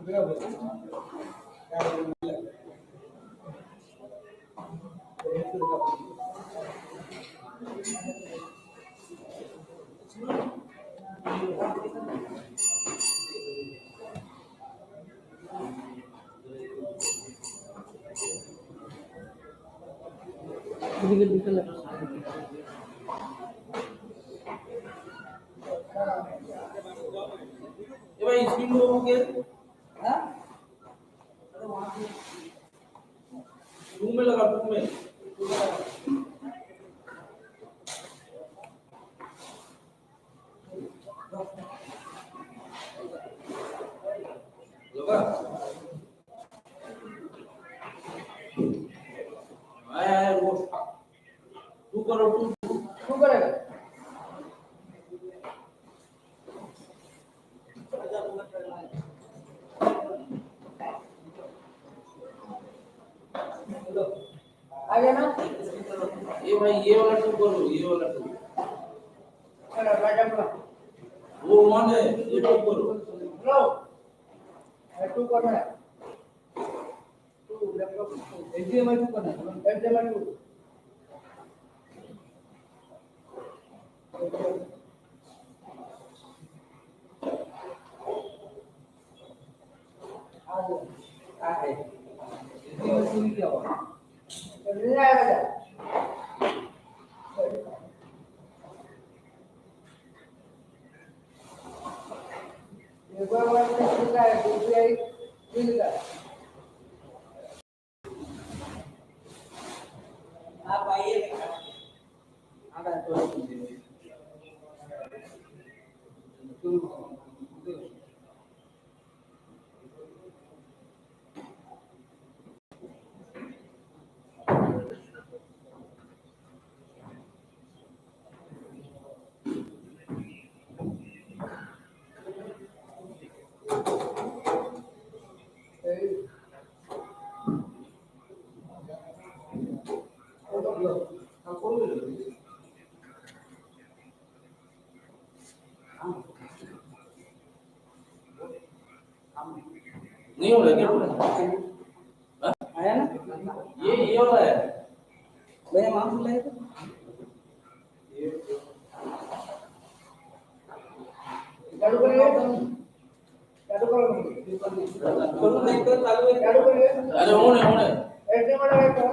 ये भाई स्क्रीन को हो गया हाँ रूम में लगा रूम में लगा आया वो तू करो तू करेगा आ गया ना ये भाई ये वाला टू करो ये वाला टू वो वन है ये टू करो लो टू करना है टू लैपटॉप एचडीएमआई टू करना है एचडीएमआई टू आ गया आ है एचडीएमआई टू क्या हुआ नहीं आएगा एक बार मैंने सीखा है यूपीआई बिल का आप आइए आधा तो नहीं हो रहा क्या आया ना ये वाला है भैया मांस लाए तो चालू करिए चालू करो देखते चालू है चालू करिए अरे होने ऐसे बड़ा है क्या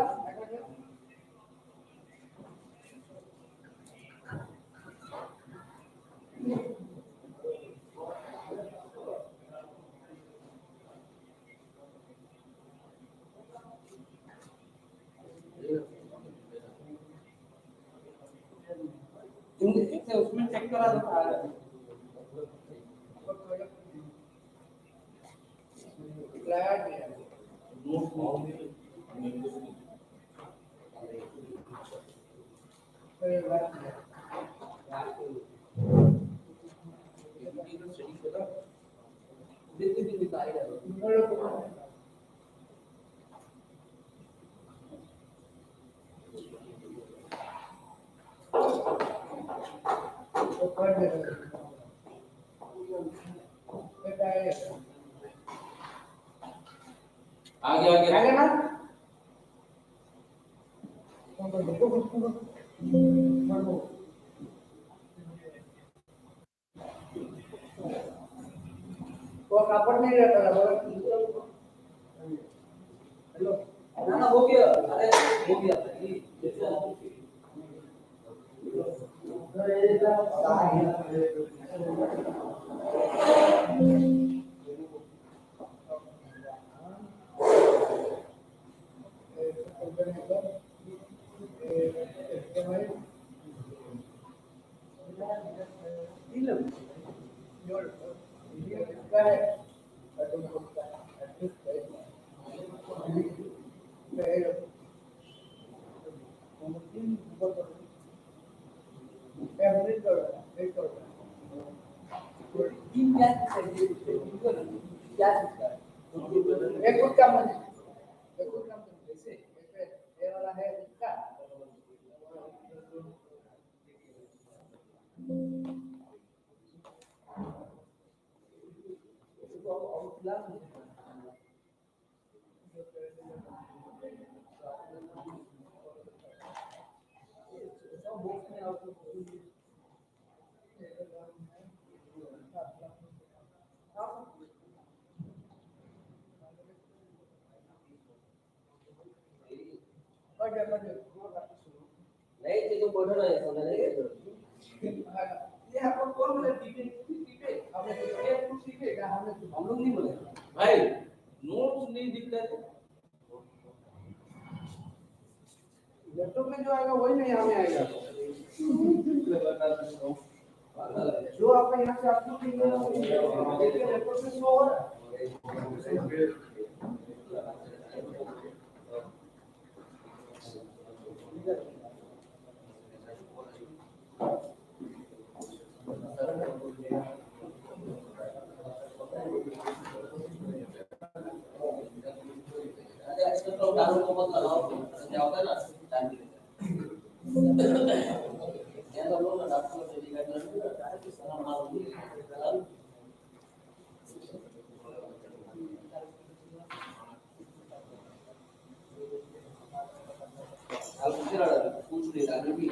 तुम उसमें चेक करा दो आगे ना वो कापड़ नहीं रहता हेलो ना हो गया अरे हो गया एक कुछ काम नहीं एक कुछ काम नहीं ऐसे ये वाला है इसका इसको आउटलाइन नहीं तो बोल रहा है समझ नहीं ये आपको कौन बोले पीपे आपने ये कुछ सीखेगा हम लोग नहीं बोले भाई नोट्स नहीं दिखता है लैपटॉप में जो आएगा वही नहीं हमें आएगा जो आपका यहाँ से आपको देखिए लैपटॉप में शो हो रहा है अच्छा इसको तो डाउन को मत लगाओ क्या होता है ना टाइम ये तो लोग ना डॉक्टर को भी गाइड करते हैं सलाम मारो al pusiera पूछ ले भी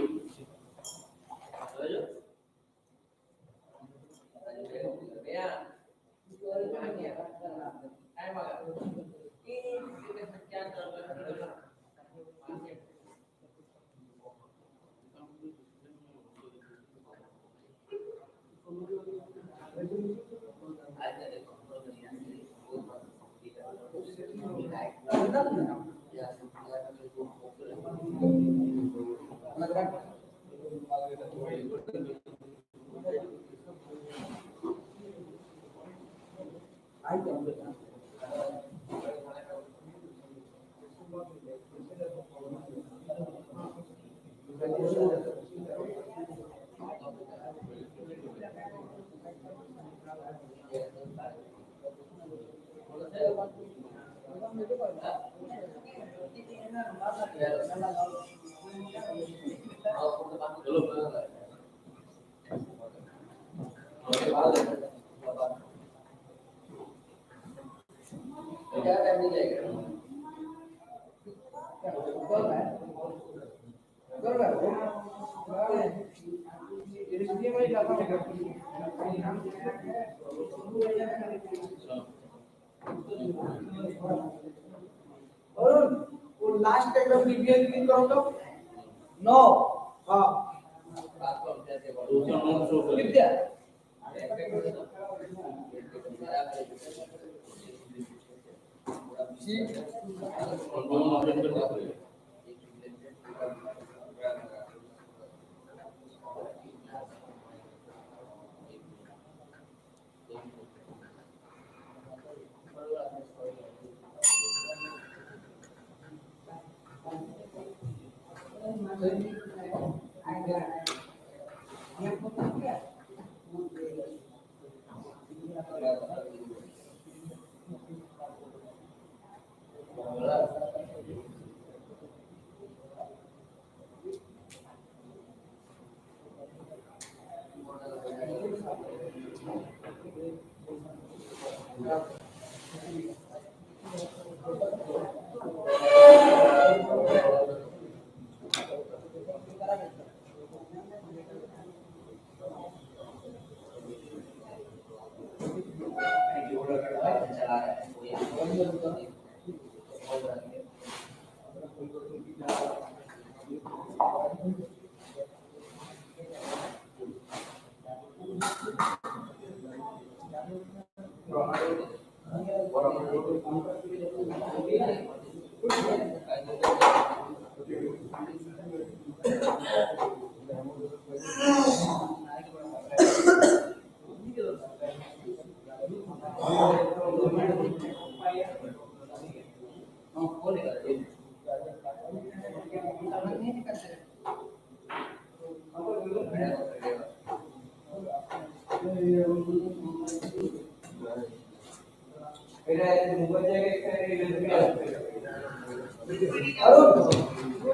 और लास्ट एकदम वीडियो क्लिक करो तो 9 हां दूसरा नोट शो कर कितना और दोनों ऑप्शन कर दे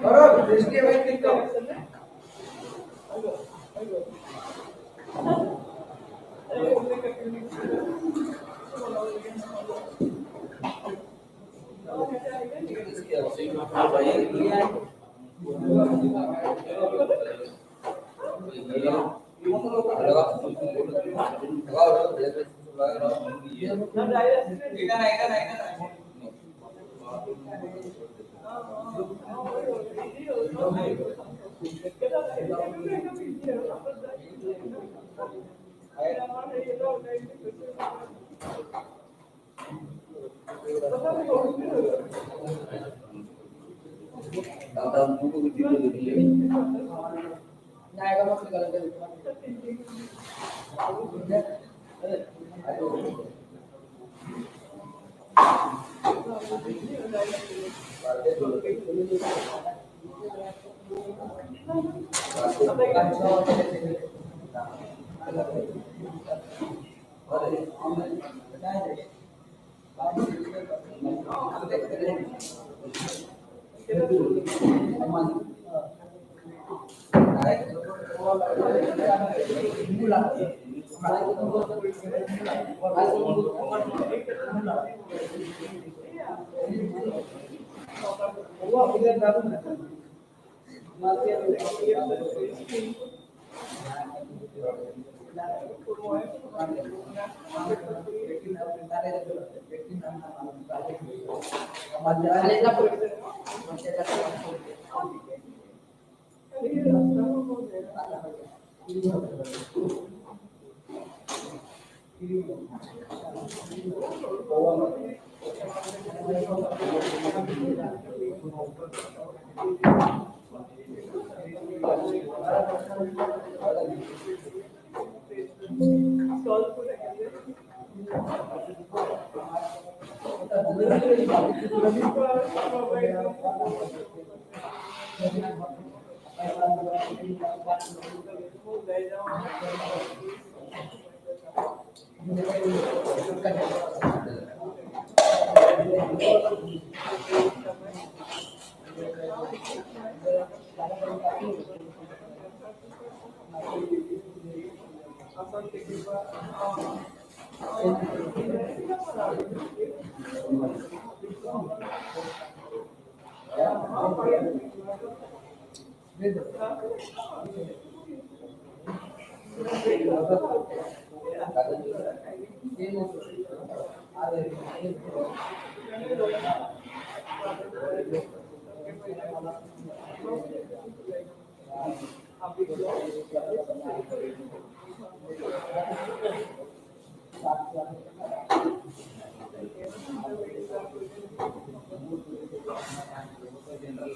अरुण इसके बाद क्लिक करो हाँ भाई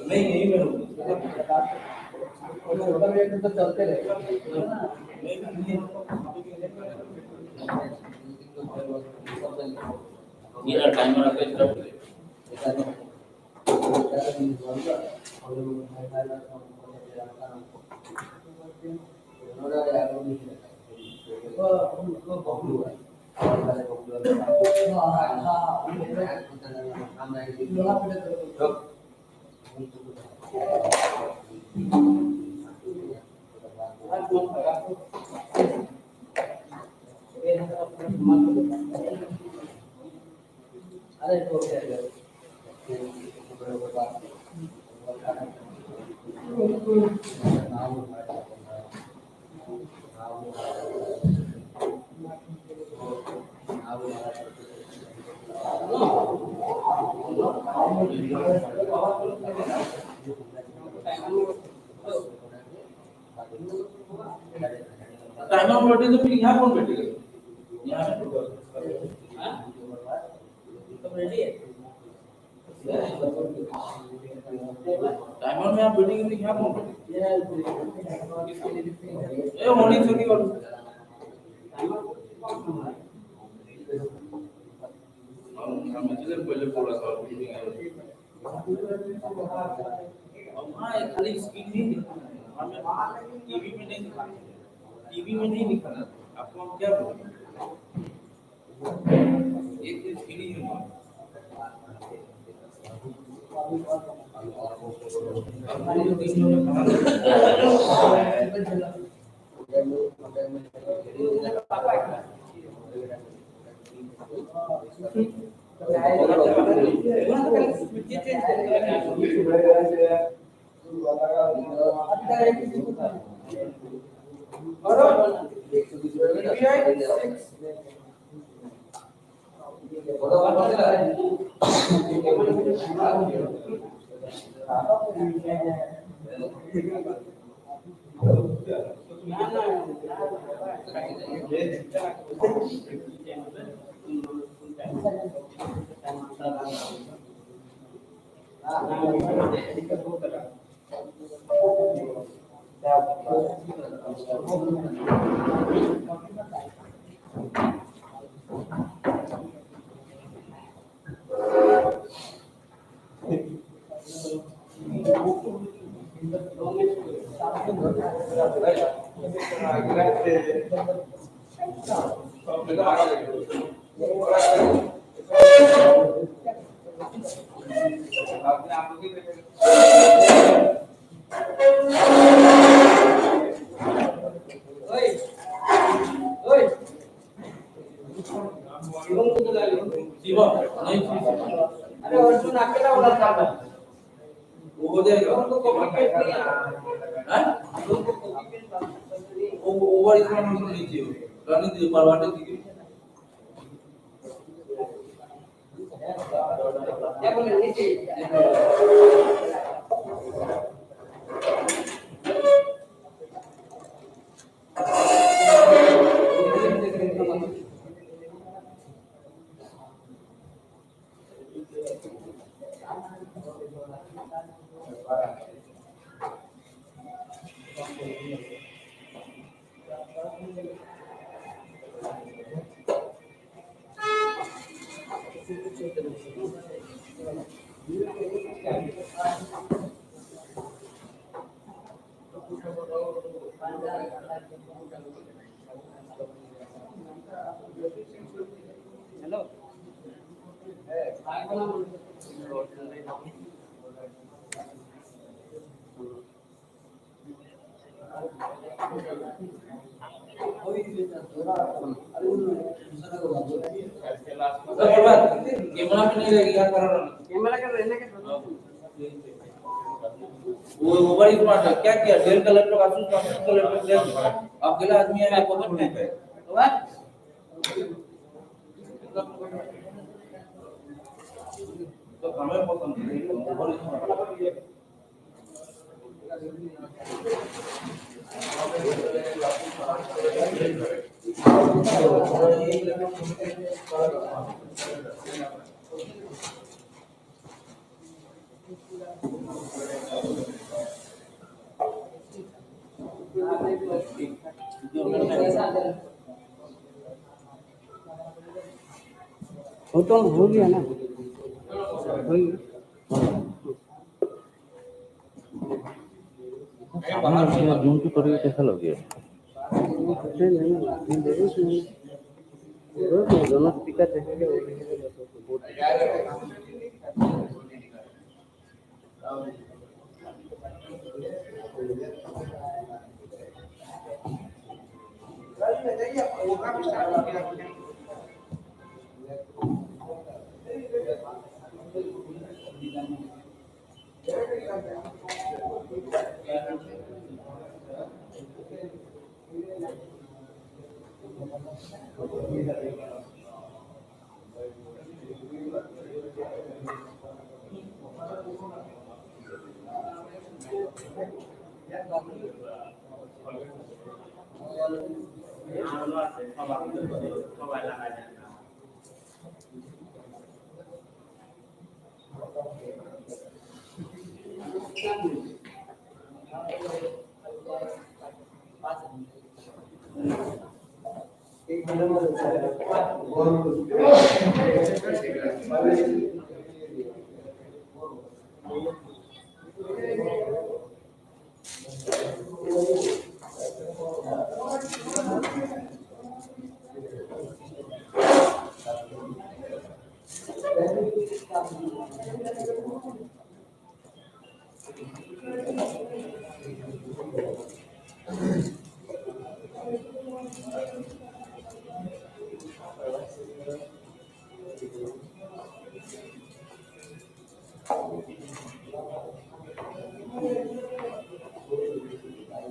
नहीं यही में होगी। तो चलते रहे मेरा टाइमर आके स्टार्ट करें। टाइमर बैठे तो फिर यहाँ कौन बैठेगा? यहाँ हाँ? सब रेडी है? टाइमर में आप बैठेंगे तो यहाँ कौन बैठेगा? ये होनी चाहिए और हम इधर पहले थोड़ा सा हाँ एक खाली स्क्रीन नहीं दिखाना है हमें टीवी में नहीं दिखाना टीवी में नहीं दिखाना आपको हम क्या बोलें एक चीज के लिए शिवम नहीं अरे अर्जुन अकेला वाला काम है वो हो जाएगा उनको कॉपी पेस्ट नहीं हाँ उनको कॉपी पेस्ट वो ओवर इसमें हम नीचे करने दीजिए परवाने दीजिए क्या बोले नीचे हेलो कैमरा पे नहीं लगेगा करो कैमरा का रहने के वो ओवर स्मार्ट है क्या किया डेल कलर का आसूस का कलर का दे अकेला आदमी है पकड़ नहीं पाए तो हमें पसंद है ओवर स्मार्ट वो तो हो गया ना हो गया जून की पड़ी कैसा लग गया दोनों स्पीकर देखेंगे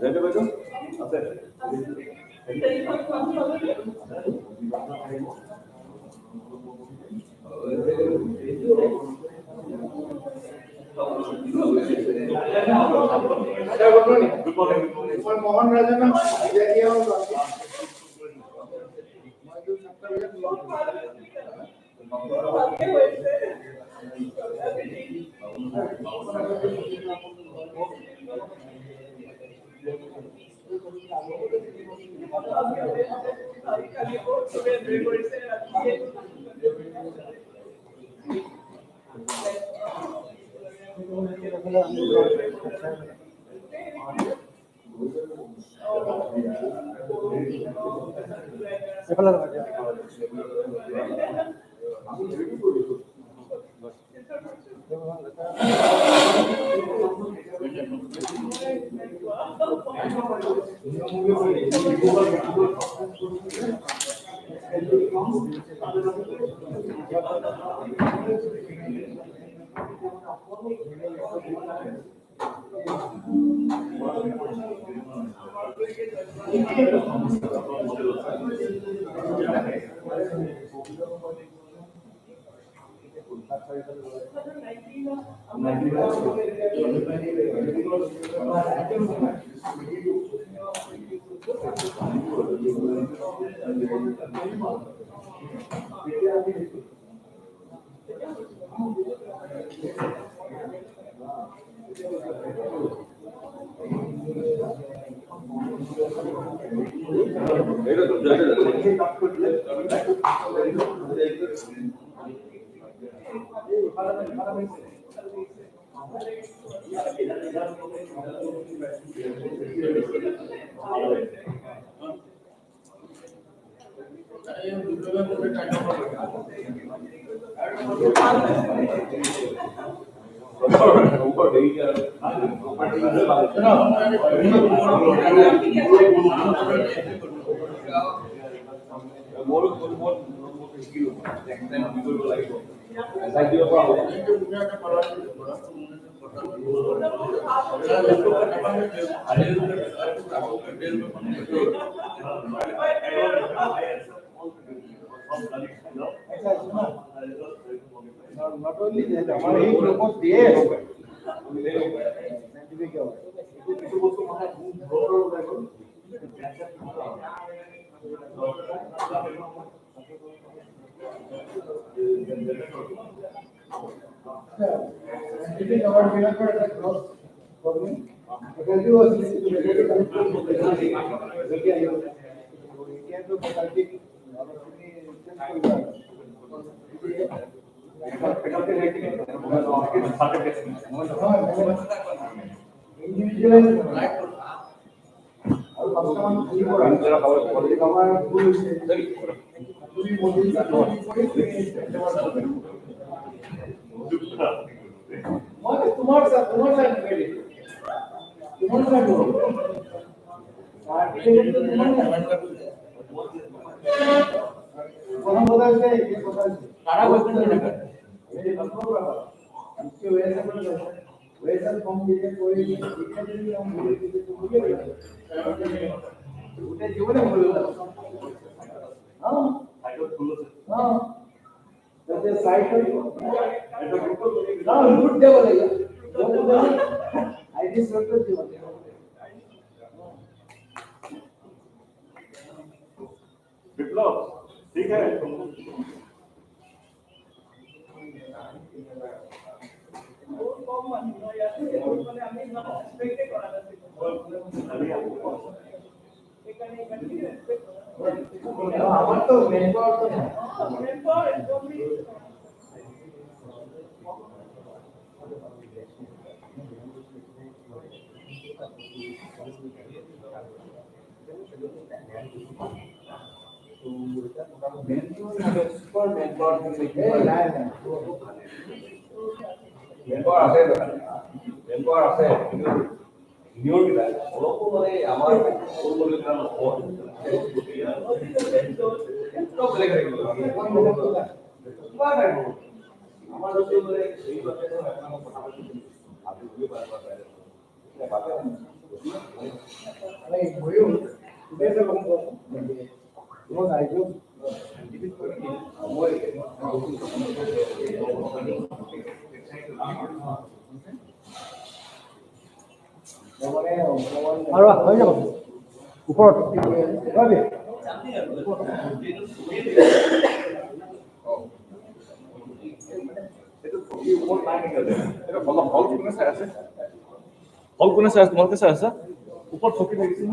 बैठो बैठो मोहन राजा not only that, हमारे ही लोगों दिए विप्लव ठीक है আমার তো মেন পাওয়ার তো মেন পাওয়ার আৰু হৈ যাব ওপৰত হল কোনে চাই আছে তোমালোকে চাই আছা ওপৰত চকী লাগিছে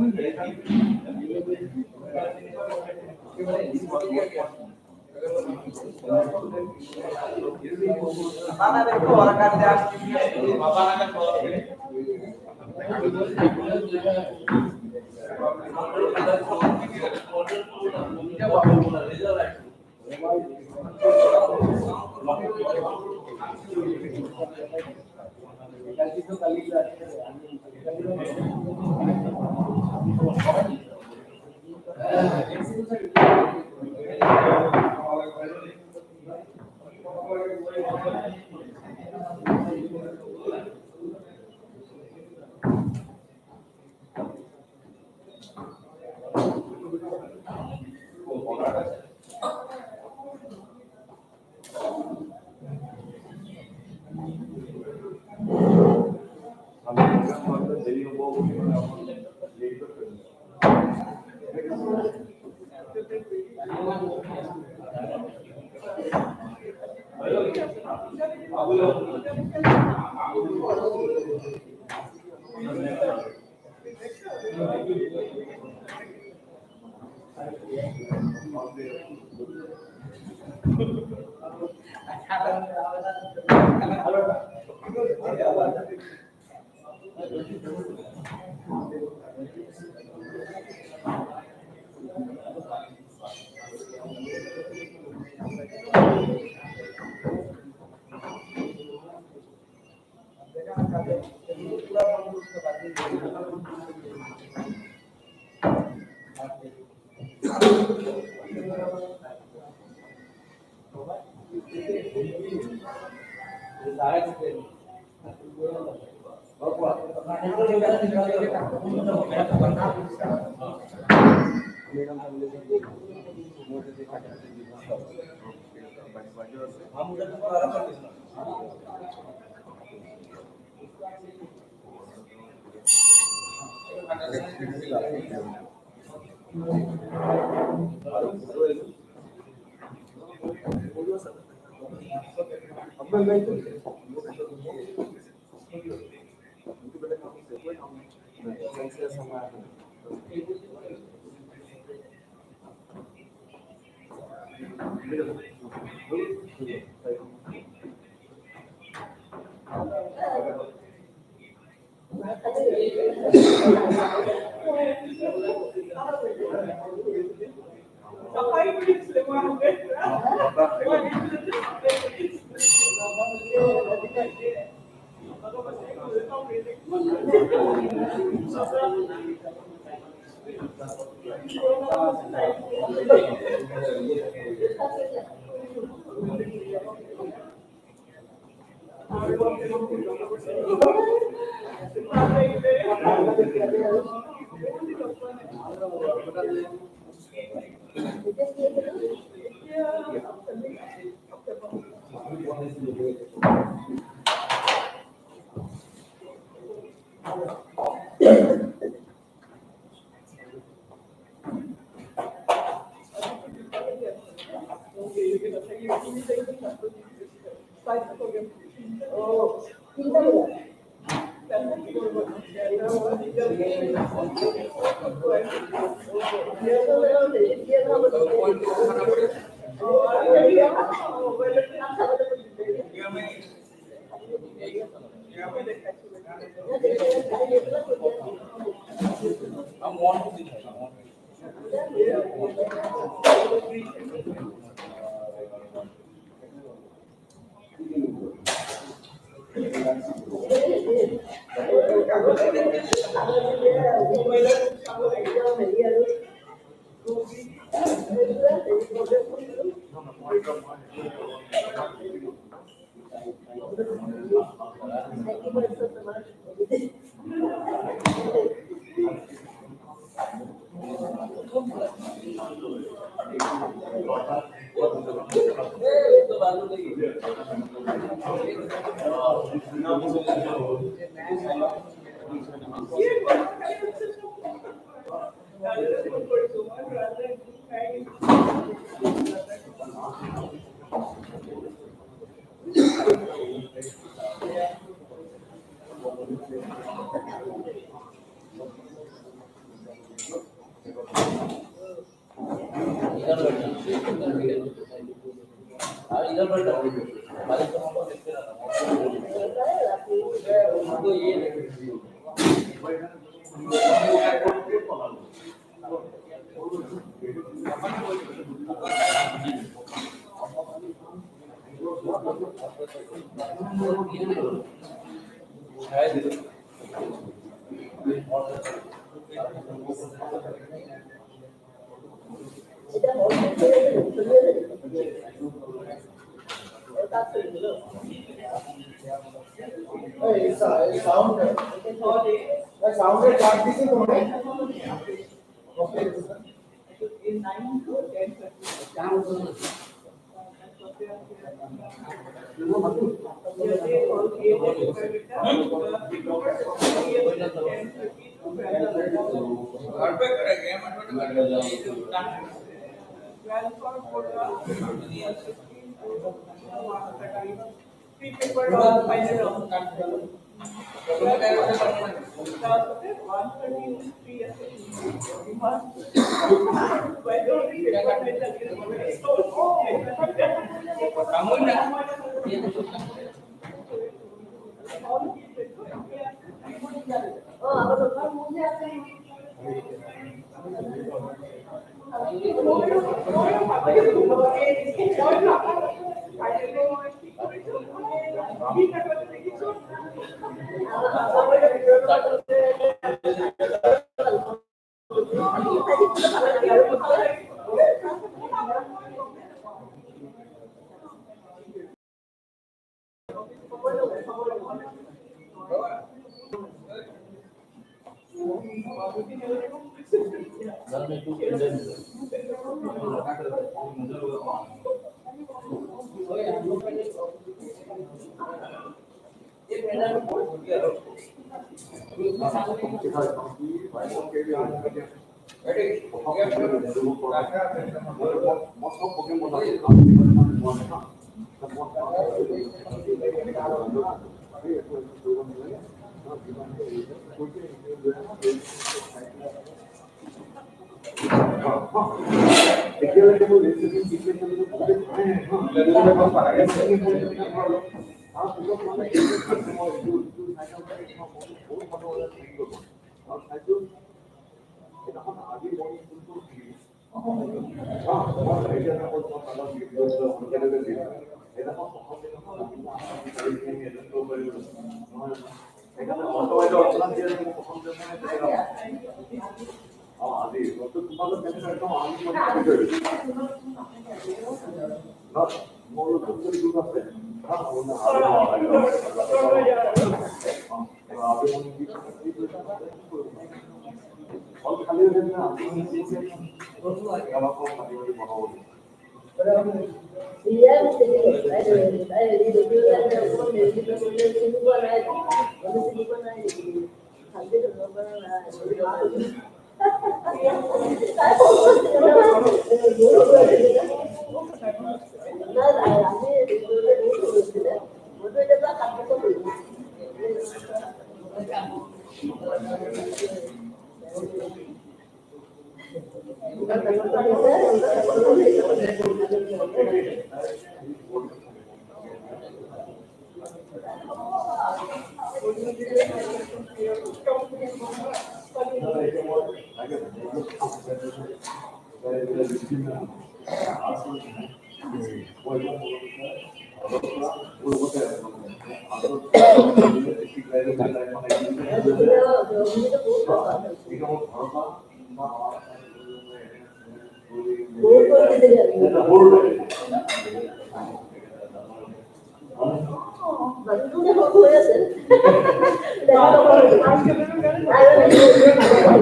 इधर बैठो खाली तो हमको देखते रहना तो ये sound is practicing only. Okay. In 9 to 10:30. Three people on final round.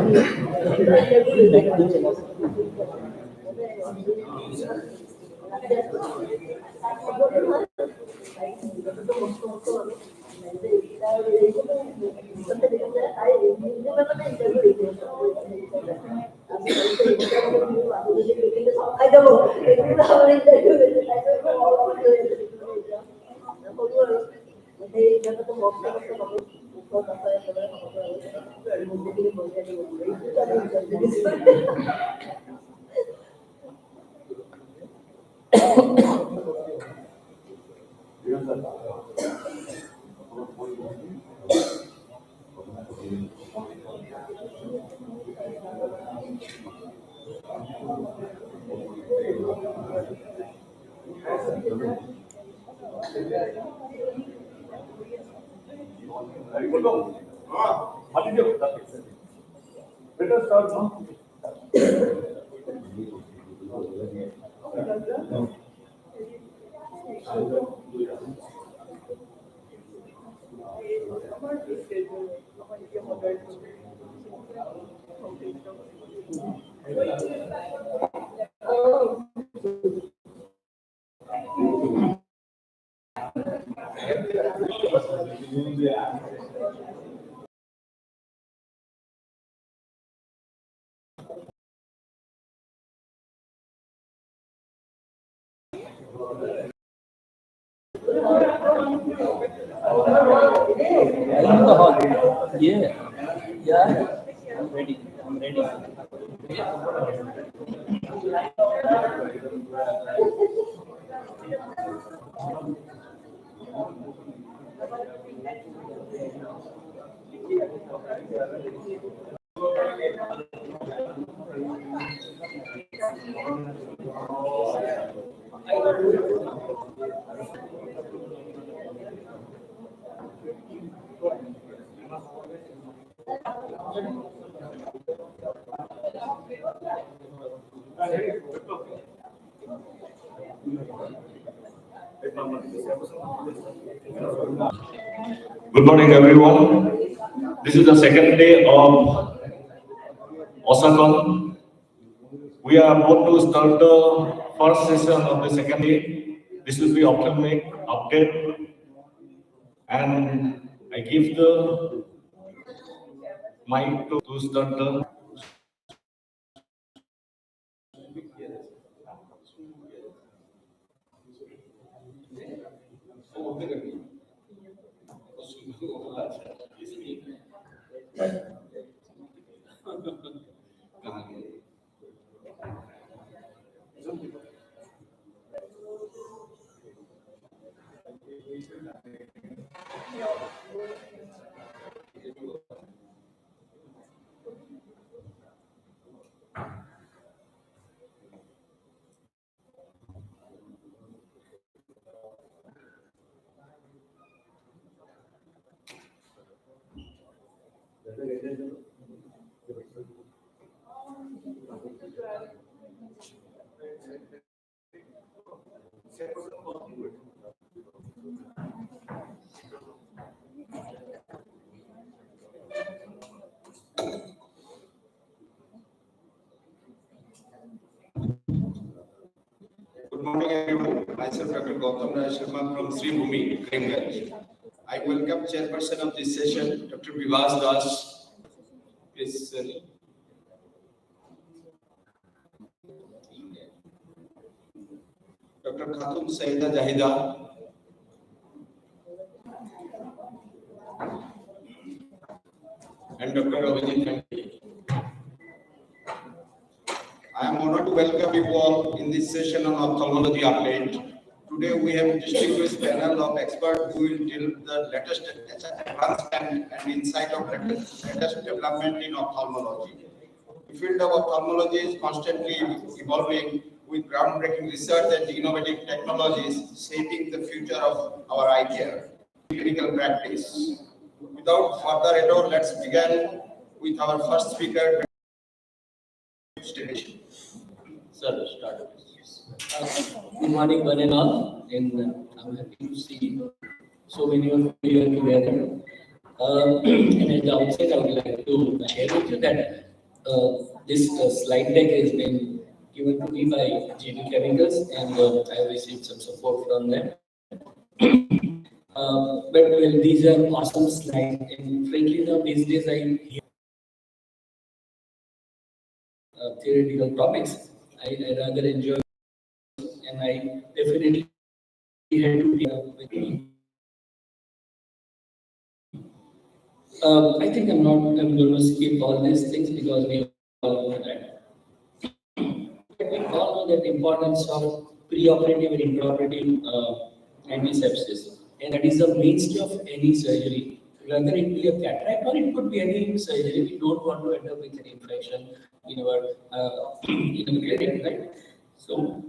I Better start now. Yeah. Yeah. I'm ready. I'm ready. Good morning, everyone. This is the second day of Osaka. We are about to start the first session of the second day. This will be ophthalmic update, and I give the mic to start the. Good morning, everyone. Myself, Dr. Gautam Raj Sharma from Sri Bhumi, Karimganj. I welcome chairperson of this session, Dr. Vivas Das. Please, sir. Dr. Khatum Saida Jahida. And Dr. Abhijit Nandi. I am honored to welcome you all in this session on ophthalmology update. Today we have a distinguished panel of experts who will deal with the latest advancement and insight of latest development in ophthalmology. The field of ophthalmology is constantly evolving with groundbreaking research and innovative technologies shaping the future of our eye care, clinical practice. Without further ado, let's begin with our first speaker. Sir, start. Good morning, one and all. And I'm happy to see so many of you here together. And at the outset, I would like to share with you that This slide deck has been given to me by JD Chemicals, and I have received some support from them. But well, these are awesome slides, and frankly, now these days I hear theoretical topics. I rather enjoy, and I definitely had to be with me. I think I'm going to skip all these things because we all know that. But we all know that the importance of preoperative and intraoperative antisepsis, and that is the mainstay of any surgery. Whether it be a cataract or it could be any surgery, we don't want to end up with an infection in our clinic, right? So,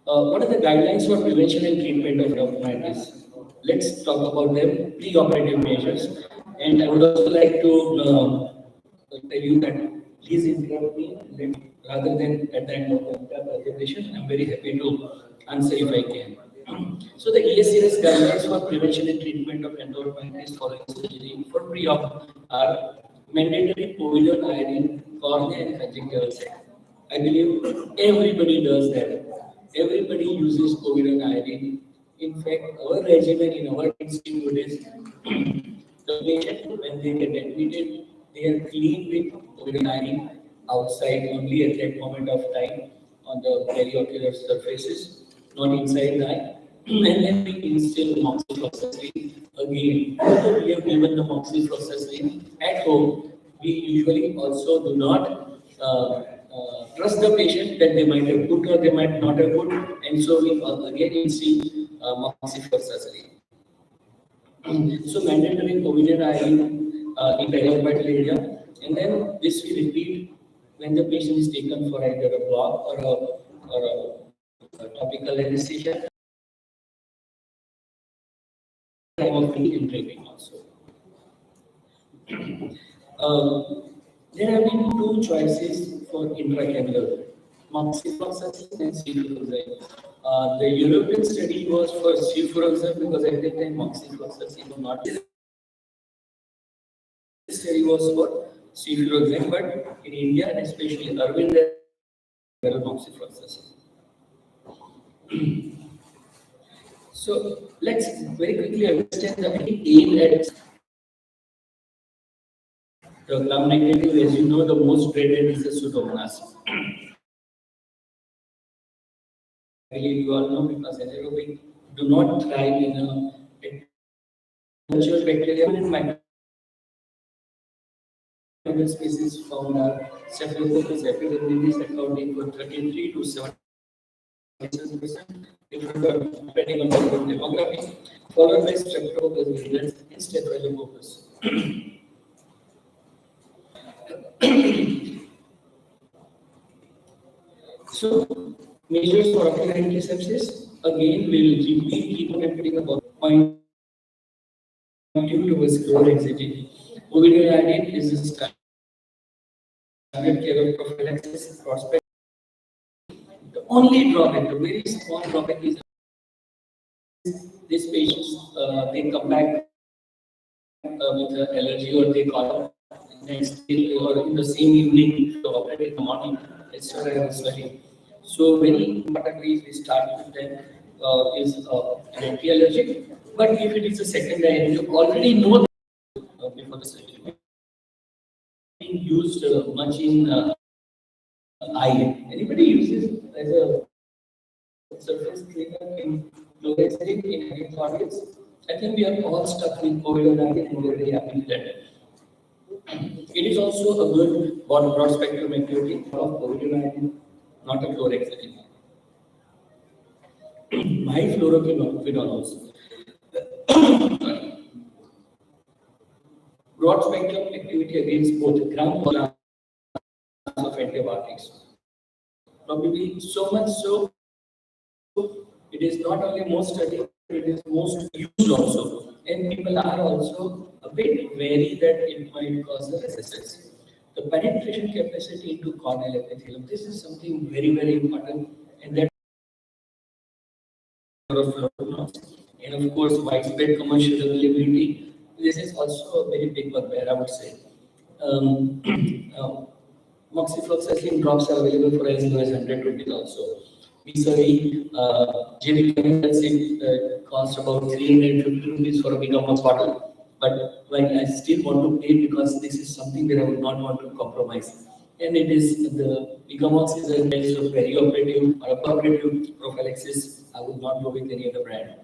what are the guidelines for prevention and treatment of endophthalmitis? Let's talk about them pre-operative measures. And I would also like to tell you that please interrupt me rather than at the end of the entire presentation. I'm very happy to answer if I can. So the ESCRS guidelines for prevention and treatment of endophthalmitis following surgery for pre-op are mandatory povidone iodine, cornea and conjunctival set. I believe everybody does that. Everybody uses povidone iodine. In fact, our regimen in our institute is the patient, when they get admitted, they are clean with povidone iodine outside only at that moment of time on the periocular surfaces, not inside the eye. And then we instill moxifloxacin again. Although we have given the moxifloxacin at home, we usually also do not trust the patient that they might have put or they might not have put, and so we again instill moxifloxacin. So mandatory povidone iodine in periorbital area, and then this we repeat when the patient is taken for either a block or a topical anesthesia. Time of treatment also. There have been two choices for intracameral, moxifloxacin and cefuroxime. The European study was for cefuroxime because at that time moxifloxacin was not. This study was for cefuroxime, but in India and especially Arvind, there was moxifloxacin. So let's very quickly understand the aim at the gram-negative. As you know, the most dreaded is the Pseudomonas. You all know because anaerobic do not thrive in a cultural bacteria and microbial species found are Staphylococcus epidermidis accounting for 33 to 77%, depending on the demography, followed by Streptococcus viridans and Staphylococcus. So, measures for ocular antisepsis, again, we will keep on repeating about point towards chlorhexidine. Povidone iodine is a standard care of prophylaxis prospect. The only drawback, the very small drawback is these patients, they come back with an allergy or they call next day or in the same evening to operate in the morning. It's very. So very importantly, we start with them is an anti-allergic. But if it is a secondary, you already know that before the surgery. Being used much in eye. Anybody uses as a surface cleaner in fluorescent in any audience? I think we are all stuck with povidone iodine and we are very happy with that. It is also a good broad spectrum activity of povidone iodine, not a chlorhexidine. Bifluoroquinolone also. Broad spectrum activity against both gram or of antibiotics. Probably so much so, it is not only most studied, it is most used also. And people are also a bit wary that it might cause a resistance. The penetration capacity into corneal epithelium, this is something very, very important, and that and of course widespread commercial availability. This is also a very big bugbear, I would say. um, moxifloxacin drops are available for as low as 100 rupees also. Usually, JV chemicals cost about 350 rupees for a Vigamox bottle. But while I still want to pay because this is something that I would not want to compromise. And it is the Vigamox is a kind of perioperative or operative prophylaxis. I would not go with any other brand.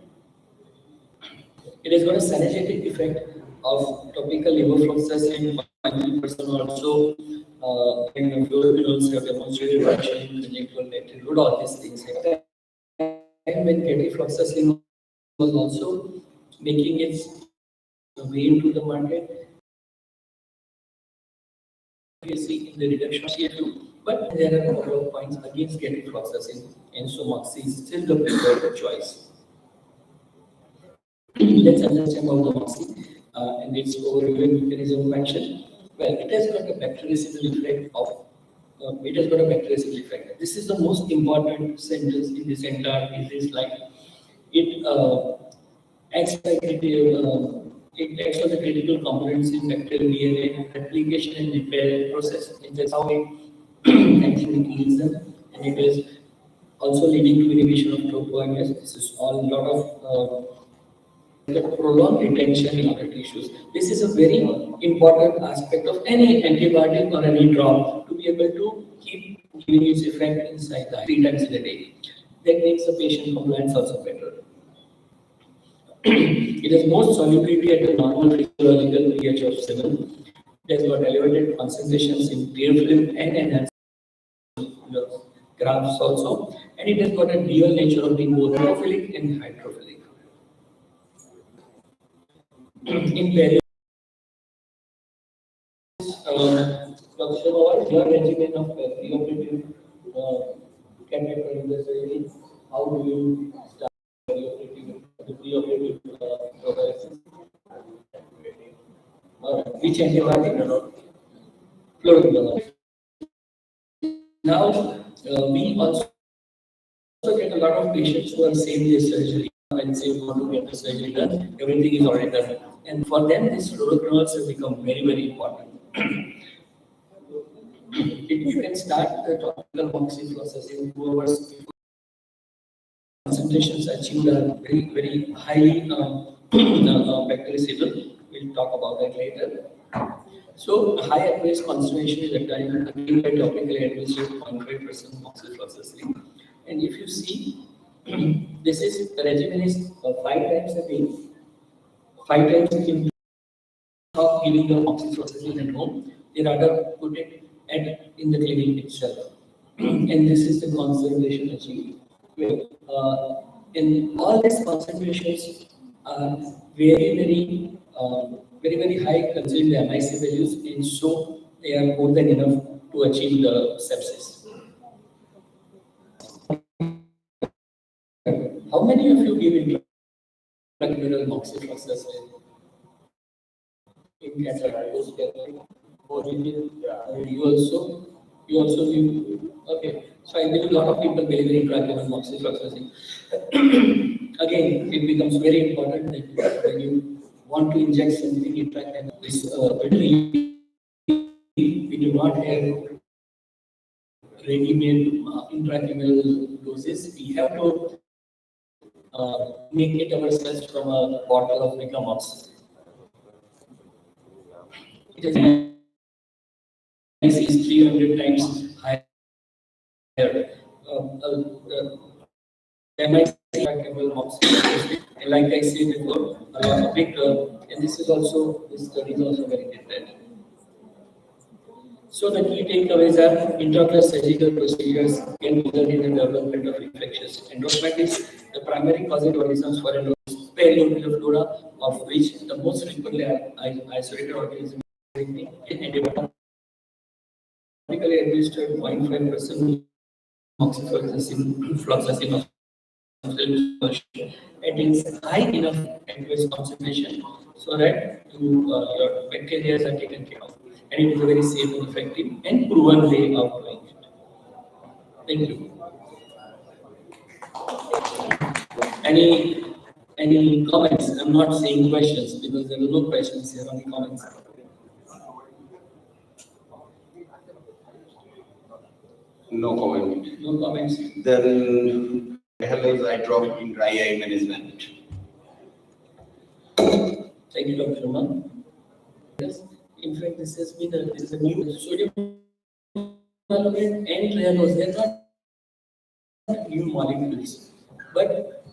It has got a synergetic effect of topical levofloxacin, 0.3% also, and fluoroquinolones have demonstrated reduction in conjunctival bacterial, all these things. And when ketifloxacin was also making its way into the market, you see in the reduction of CO2, but there are a couple of points against ketifloxacin, and so Moxi is still the preferred choice. Let's understand about the Moxi and its overall mechanism of action. Well, it has got a bactericidal effect of. It has got a bactericidal effect. This is the most important sentence in this entire disease. Like it acts like it acts on the critical components in bacterial DNA replication and repair process. And that's how it actually kills them. And it is also leading to inhibition of topoisomerase. This is all a lot of the prolonged retention in other tissues. This is a very important aspect of any antibiotic or any drug to be able to keep giving its effect inside the eye 3 times in a day. That makes the patient compliance also better. It has more solubility at the normal physiological pH of 7. It has got elevated concentrations in clear film and enhanced graphs also, and it has got a dual nature of being both hydrophilic and hydrophilic. In various your regimen of preoperative chemical industry, how do you start the preoperative prophylaxis? Which antibiotic? Fluoroquinolones. Now, we also get a lot of patients who are saying this surgery and say want to get the surgery done, everything is already done. And for them, these fluoroquinolones have become very, very important. You can start the topical moxifloxacin, whoever's concentrations achieved are very, very highly bactericidal. We'll talk about that later. So, high aqueous concentration is attained again by topically administered 0.5% moxifloxacin. And if you see, this is the regimen is 5 times a day, 5 times in of giving the moxifloxacin at home. They rather put it in the clinic itself. And this is the concentration achieved. In all these concentrations are very, very high considering the MIC values, and so they are more than enough to achieve the sepsis. How many of you give intramural moxifloxacin in cancer? You also give. Okay, so I believe a lot of people believe in intramural moxifloxacin. Again, it becomes very important that when you want to inject something intracanal, we do not have ready-made intracanal doses. We have to make it ourselves from a bottle of Vigamox. It is 300 times higher. MIC intracranial moxifloxacin, and like I said before, a big and this study is also very different. So the key takeaways are intraocular surgical procedures can result in the development of infectious endophthalmitis. The primary causative organisms for endophthalmitis periorbital flora, of which the most frequently are isolated organisms and antibiotic administered 0.5% moxifloxacin it is high enough aqueous concentration so that your bacteria are taken care of, and it is a very safe and effective and proven way of doing it. Thank you. Any comments? I'm not saying questions because there are no questions here, only comments. No comment. No comments. Then, hellos I drop in dry eye management. Thank you, Dr. Sharma. Yes, in fact, this has been this is a new sodium chloride and trianos. They are not new molecules, but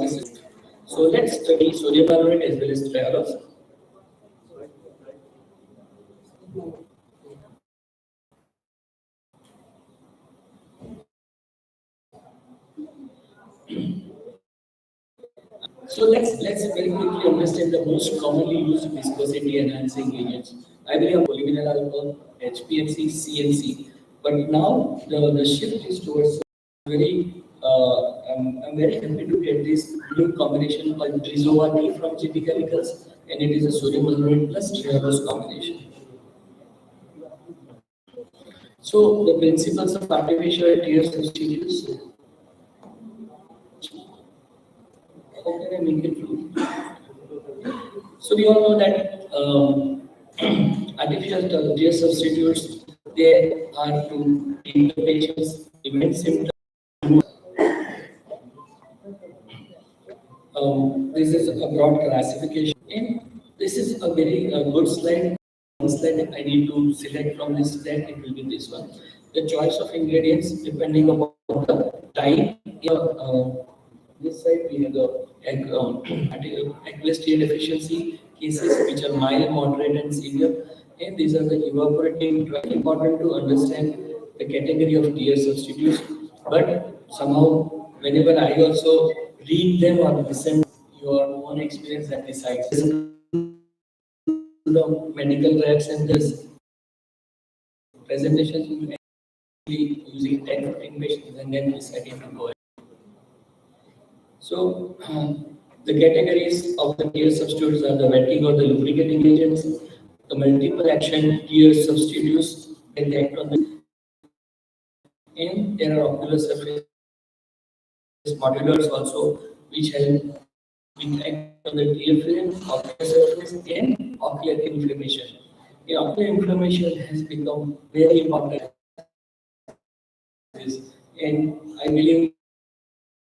this is so. Let's study sodium chloride as well as trianos. So let's very quickly understand the most commonly used viscosity enhancing agents. I believe polyvinyl alcohol, HPFC, CNC. But now the shift is towards very. I'm very happy to get this new combination called Trizova from GP Chemicals, and it is a sodium chloride plus trianos combination. So the principles of artificial tear substitutes. How can I make it true? So we all know that artificial tear substitutes, they are to treat the patient's event symptoms. This is a broad classification, and this is a very good slide. One slide I need to select from this deck, it will be this one. The choice of ingredients depending upon the time. This side we have the aqueous tear deficiency cases which are mild, moderate, and severe, and these are the evaporating dry. Important to understand the category of tear substitutes, but somehow whenever I also read them or listen your own experience that decides the medical reps and this presentations will be using 10-15 patients and then deciding to go ahead. So the categories of the tear substitutes are the wetting or the lubricating agents, the multiple action tear substitutes that act on the, and there are ocular surface modulars also which help act on the tear film, ocular surface, and ocular inflammation. The ocular inflammation has become very important, and I believe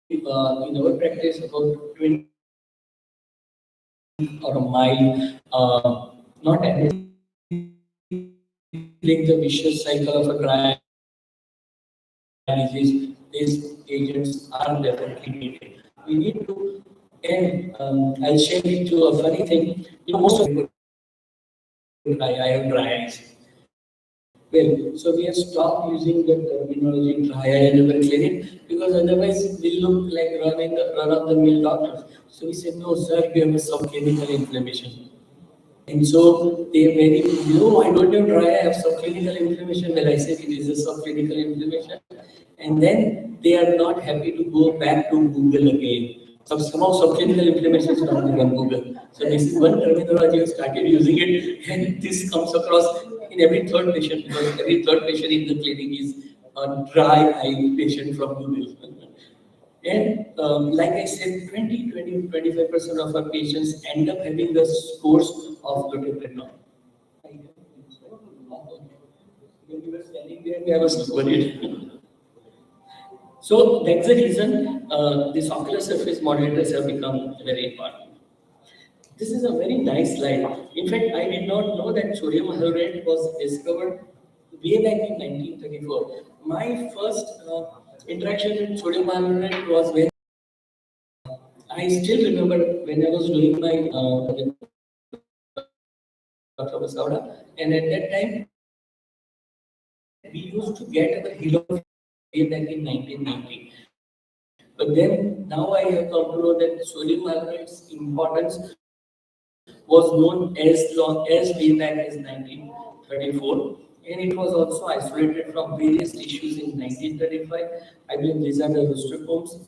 in our practice about 20 or a mile, not anything like the vicious cycle of a dry eye disease. These agents are definitely needed. We need to, and I'll share with you a funny thing. Most of people I have dry eyes. Well, so we have stopped using the terminology dry eye in our clinic because otherwise we look like run-of-the-mill doctors. So we said, no, sir, you have a subclinical inflammation. And so they very, no, I don't have dry eye, I have subclinical inflammation. Well, I said it is a subclinical inflammation. And then they are not happy to go back to Google again. So somehow subclinical inflammation is not on Google. So this is one terminology I started using it, and this comes across in every third patient, because every third patient in the clinic is a dry eye patient from Google. And like I said, 25% of our patients end up having the scores of clotrimazole. When we were standing there, I was worried. So that's the reason these ocular surface modulators have become very important. This is a very nice slide. In fact, I did not know that sodium hyaluronate was discovered way back in 1934. My first interaction with sodium hyaluronate was when I still remember when I was doing my Dr. Basavada, and at that time we used to get our hero way back in 1990. But then now I have come to know that sodium hyaluronide's importance was known as long as way back as 1934, and it was also isolated from various tissues in 1935. I believe these are the rostrocombs.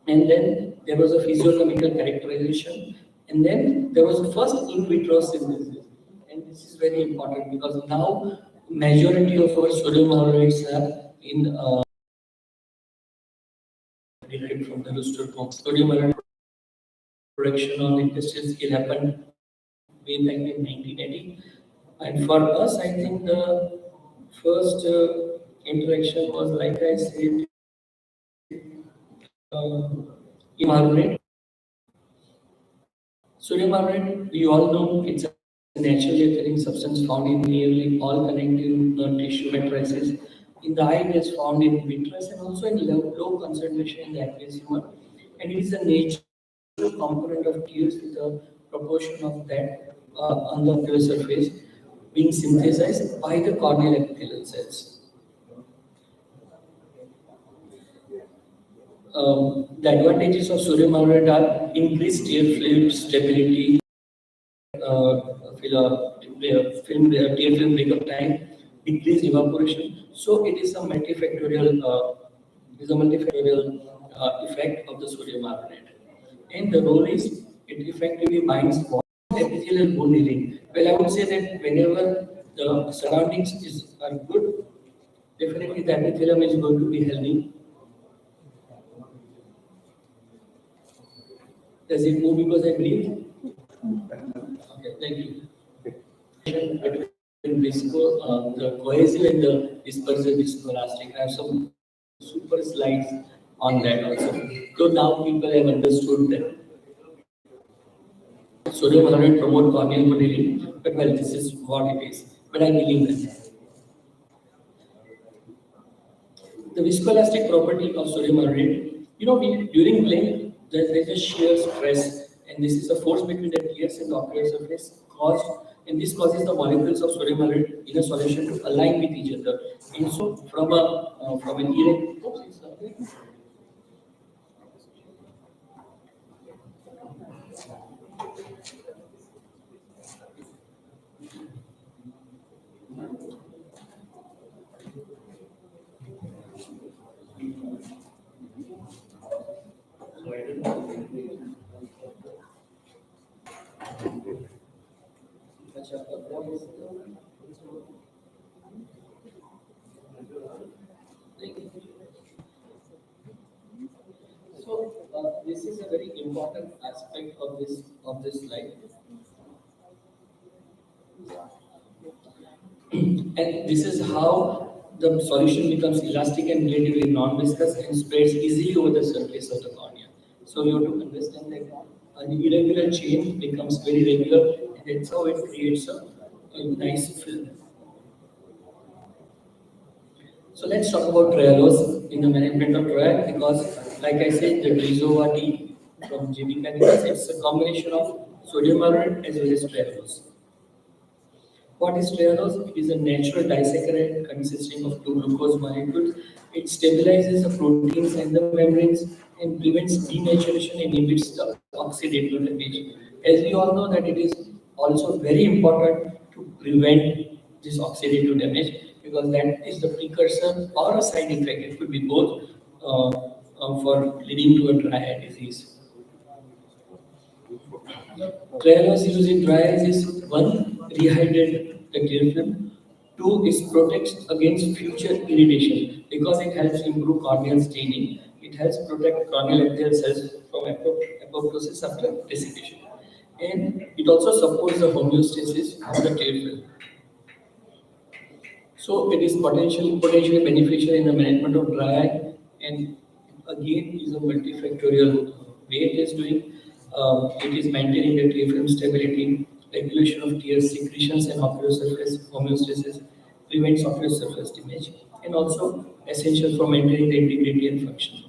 And then there was a physiochemical characterization, and then there was the first in vitro synthesis. And this is very important because now majority of our sodium hyaluronides are in derived from the rostrocombs. Sodium hyaluronate production on industrial scale happened way back in 1980. And for us, I think the first interaction was, like I said, imarborate. Sodium carbonate, we all know it's a naturally occurring substance found in nearly all connective tissue matrices. In the eye, it is found in vitreous and also in low concentration in the aqueous humor. And it is a natural component of tears with a proportion of that on the ocular surface being synthesized by the corneal epithelial cells. The advantages of sodium carbonate are increased tear fluid stability, tear film breakup time, decreased evaporation. So it is a multifactorial effect of the sodium carbonate. And the role is it effectively binds epithelial bone healing. Well, I would say that whenever the surroundings are good, definitely the epithelium is going to be healthy. Does it move because I breathe? Okay, thank you. Between the cohesive and the dispersive viscoelastic. I have some super slides on that also. So now people have understood that sodium carbonate promote corneal bone healing, but well, this is what it is. But I believe that. The viscoelastic property of sodium carbonate, during playing, there's a shear stress, and this is a force between the tears and the ocular surface and this causes the molecules of sodium carbonate in a solution to align with each other. And so, from an erect. So this is a very important aspect of this slide, and this is how the solution becomes elastic and relatively non-viscous and spreads easily over the surface of the cornea. So you have to understand that an irregular chain becomes very regular, and that's how it creates a nice film. So let's talk about Trehalose in the management of dry eye, because, like I said, the Drizova-T from JB Chemicals, it's a combination of sodium carbonate as well as Trehalose. What is Trehalose? It is a natural disaccharide consisting of two glucose molecules. It stabilizes the proteins and the membranes and prevents denaturation and inhibits the oxidative damage. As we all know that it is also very important to prevent this oxidative damage, because that is the precursor or a side effect. It could be both for leading to a dry eye disease. Trehalose used in dry eyes is one, rehydrate the tear film. Two, it protects against future irritation because it helps improve corneal staining. It helps protect corneal epithelial cells from apoptosis after desiccation. And it also supports the homeostasis of the tear film. So it is potentially beneficial in the management of dry eye, and again is a multifactorial way it is doing. It is maintaining the tear film stability, regulation of tear secretions and ocular surface homeostasis, prevents ocular surface damage, and also essential for maintaining the integrity and function.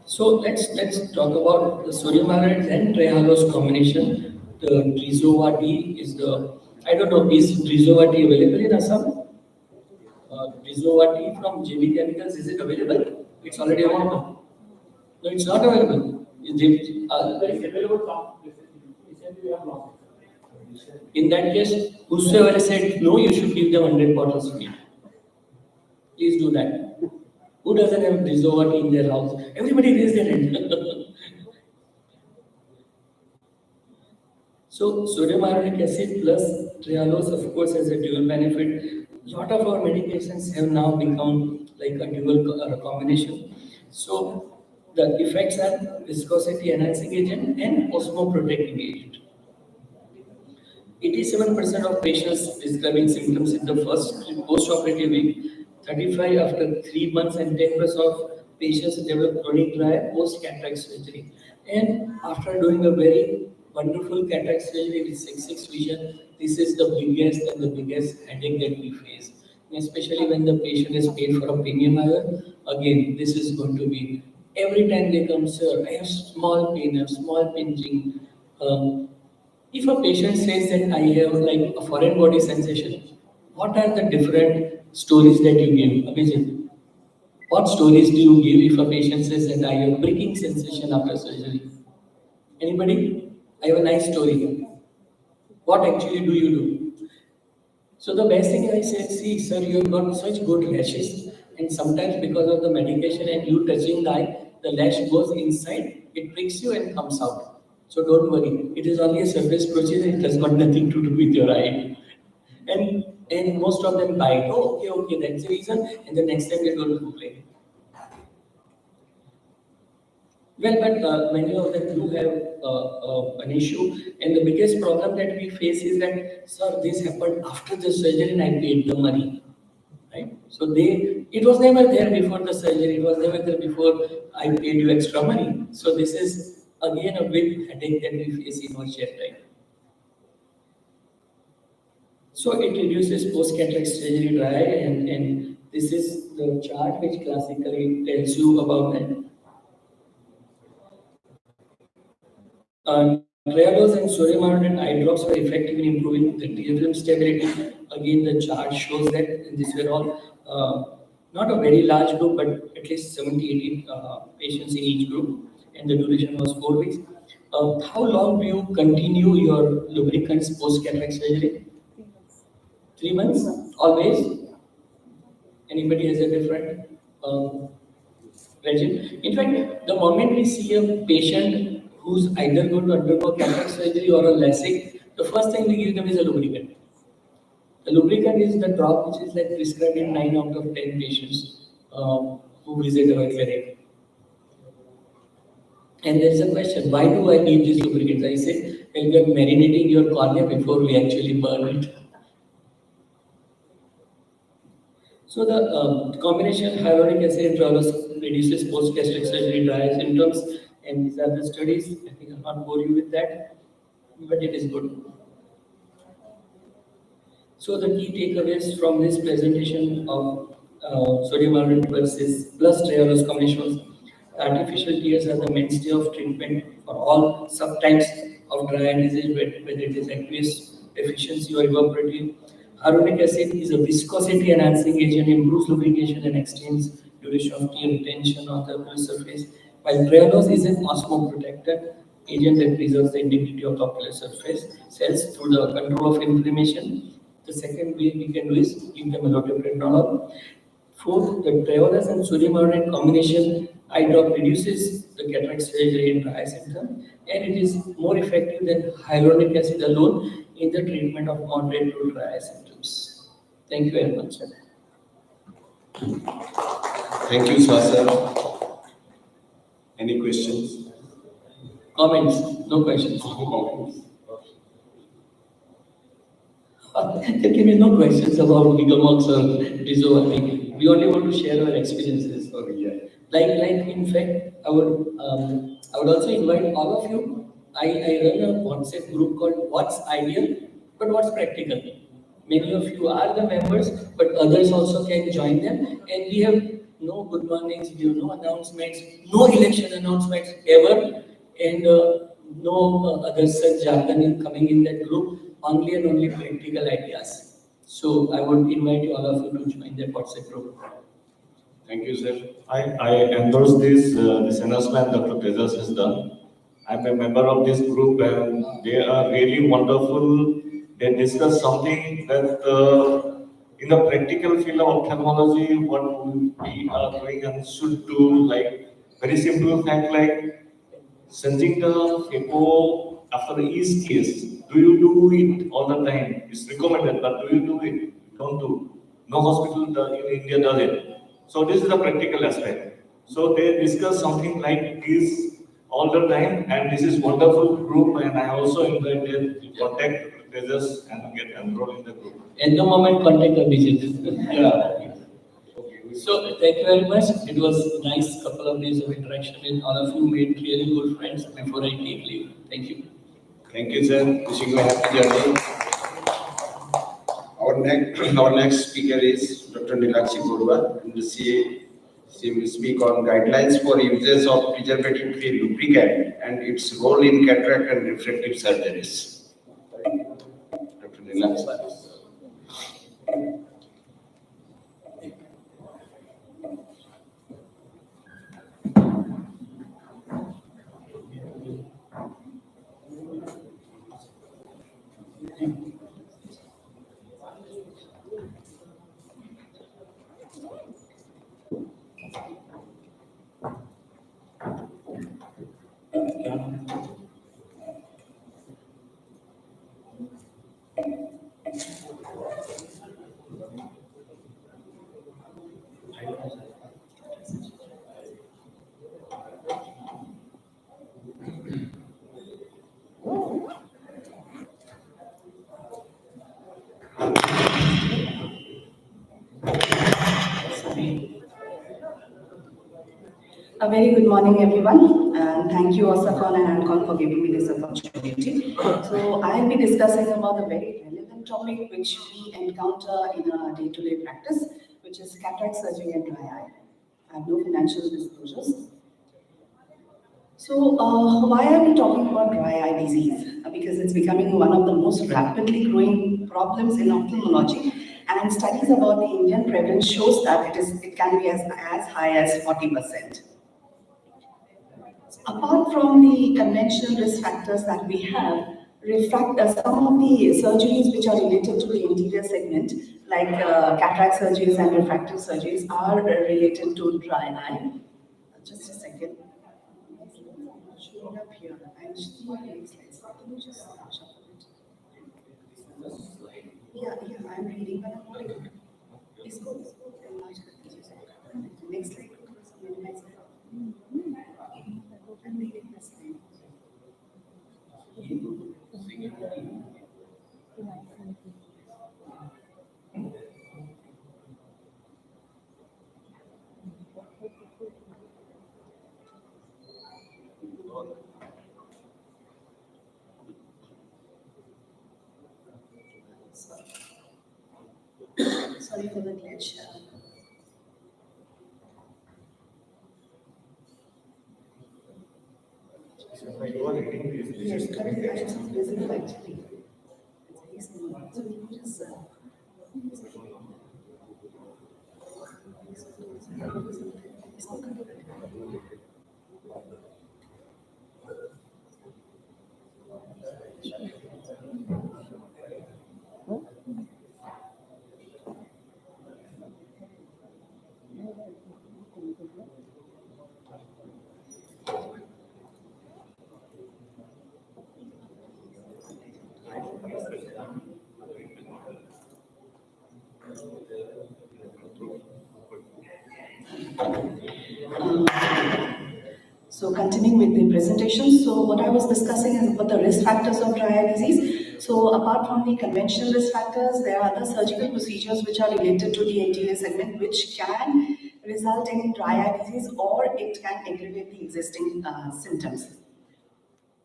So let's talk about the sodium carbonate and Trehalose combination. The Drizova-T is the, I don't know, is Drizova-T available in Assam? Drizova-T from JB Chemicals, is it available? It's already available. No, it's not available. In that case, whosoever said no, you should give them 100 bottles free. Please do that. Who doesn't have Drizova-T in their house? Everybody raise their hand. So sodium ionic acid plus Trehalose, of course, has a dual benefit. A lot of our medications have now become like a dual combination. So the effects are viscosity enhancing agent and osmoprotecting agent. 87% of patients describing symptoms in the first post-operative week, 35 after 3 months, and 10% of patients develop chronic dry eye post-cataract surgery. And after doing a very wonderful cataract surgery with 6 vision, this is the biggest headache that we face. Especially when the patient is paid for a premium IOL, again, this is going to be every time they come, sir, I have small pain, I have small pinching. If a patient says that I have like a foreign body sensation, what are the different stories that you give? Amazing. What stories do you give if a patient says that I have pricking sensation after surgery? Anybody? I have a nice story. What actually do you do? So the best thing I say, see, sir, you have got such good lashes, and sometimes because of the medication and you touching the eye, the lash goes inside, it pricks you and comes out. So don't worry, it is only a surface procedure, it has got nothing to do with your eye. And most of them bite. Oh, okay, that's the reason, and the next time they're going to complain. Well, but many of them do have an issue, and the biggest problem that we face is that, sir, this happened after the surgery and I paid the money, right? So it was never there before the surgery, it was never there before I paid you extra money. So this is again a big headache that we face in our chair time. So it reduces post-cataract surgery dry eye, and this is the chart which classically tells you about that. Trehalose and sodium iodide eye drops were effective in improving the tear film stability. Again, the chart shows that, and these were all not a very large group, but at least 70-80 patients in each group, and the duration was 4 weeks. How long do you continue your lubricants post-cataract surgery? 3 months? Always? Anybody has a different regime? In fact, the moment we see a patient who's either going to undergo cataract surgery or a LASIK, the first thing we give them is a lubricant. The lubricant is the drop which is like prescribed in 9 out of 10 patients who visit our clinic. And there is a question, why do I need these lubricants? I say, well, we are marinating your cornea before we actually burn it. So the combination hyaluronic acid and trehalose reduces post-gastric surgery dry eye symptoms, and these are the studies. I think I'll not bore you with that, but it is good. So the key takeaways from this presentation of sodium iodide versus plus trehalose combinations: artificial tears are the mainstay of treatment for all subtypes of dry eye disease, whether it is aqueous deficiency or evaporative. Hyaluronic acid is a viscosity enhancing agent, improves lubrication and extends duration of tear retention on the ocular surface, while trehalose is an osmoprotector agent that preserves the integrity of the ocular surface cells through the control of inflammation. The second way we can do is give them allopurinol. Fourth, the trehalose and sodium iodide combination eye drop reduces the cataract surgery and dry eye symptom, and it is more effective than hyaluronic acid alone in the treatment of moderate to dry eye symptoms. Thank you very much, sir. Thank you, sir. Any questions? Comments? No questions. There can be no questions about Vigamox or Rizovati. We only want to share our experiences. Oh, yeah. Like in fact, I would also invite all of you. I run a WhatsApp group called What's Ideal, but What's Practical. Many of you are the members, but others also can join them. And we have no good mornings, we have no announcements, no election announcements ever, and no other such jargon coming in that group. Only and only practical ideas. So I would invite you all of you to join that WhatsApp group. Thank you, sir. I endorse this announcement Dr. Tejas has done. I'm a member of this group and they are really wonderful. They discuss something that in the practical field of ophthalmology, what we are doing and should do, like very simple thing like sending the FEPO after each case. Do you do it all the time? It's recommended, but do you do it? Don't do. No hospital in India does it. So this is the practical aspect. So they discuss something like this all the time, and this is wonderful group. And I also invited to contact Tejas and get enrolled in the group. At the moment, contact Abhijit. Yeah. So thank you very much. It was nice couple of days of interaction and all of you made really good friends before I take leave. Thank you. Thank you, sir. Wishing you a happy journey. Our next speaker is Dr. Nilakshi Borua, and she will speak on guidelines for uses of preservative-free lubricant and its role in cataract and refractive surgeries. Dr. Nilakshi. A very good morning, everyone, and thank you, Osafon and Ancon, for giving me this opportunity. So I'll be discussing about a very relevant topic which we encounter in our day-to-day practice, which is cataract surgery and dry eye. I have no financial disclosures. So why are we talking about dry eye disease? Because it's becoming one of the most rapidly growing problems in ophthalmology, and studies about the Indian prevalence shows that it can be as high as 40%. Apart from the conventional risk factors that we have, some of the surgeries which are related to the anterior segment, like cataract surgeries and refractive surgeries, are related to dry eye. Just a second. Showing up here. I'm still getting slides. Can you just shuffle it? Yeah, I'm reading, but I'm not able to. Please go. Next slide. I'm reading this slide. Sorry for the glitch. Yes, currently I just visible actually. It's very small. So you just So continuing with the presentation, so what I was discussing is about the risk factors of dry eye disease. So apart from the conventional risk factors, there are other surgical procedures which are related to the anterior segment which can result in dry eye disease, or it can aggravate the existing symptoms.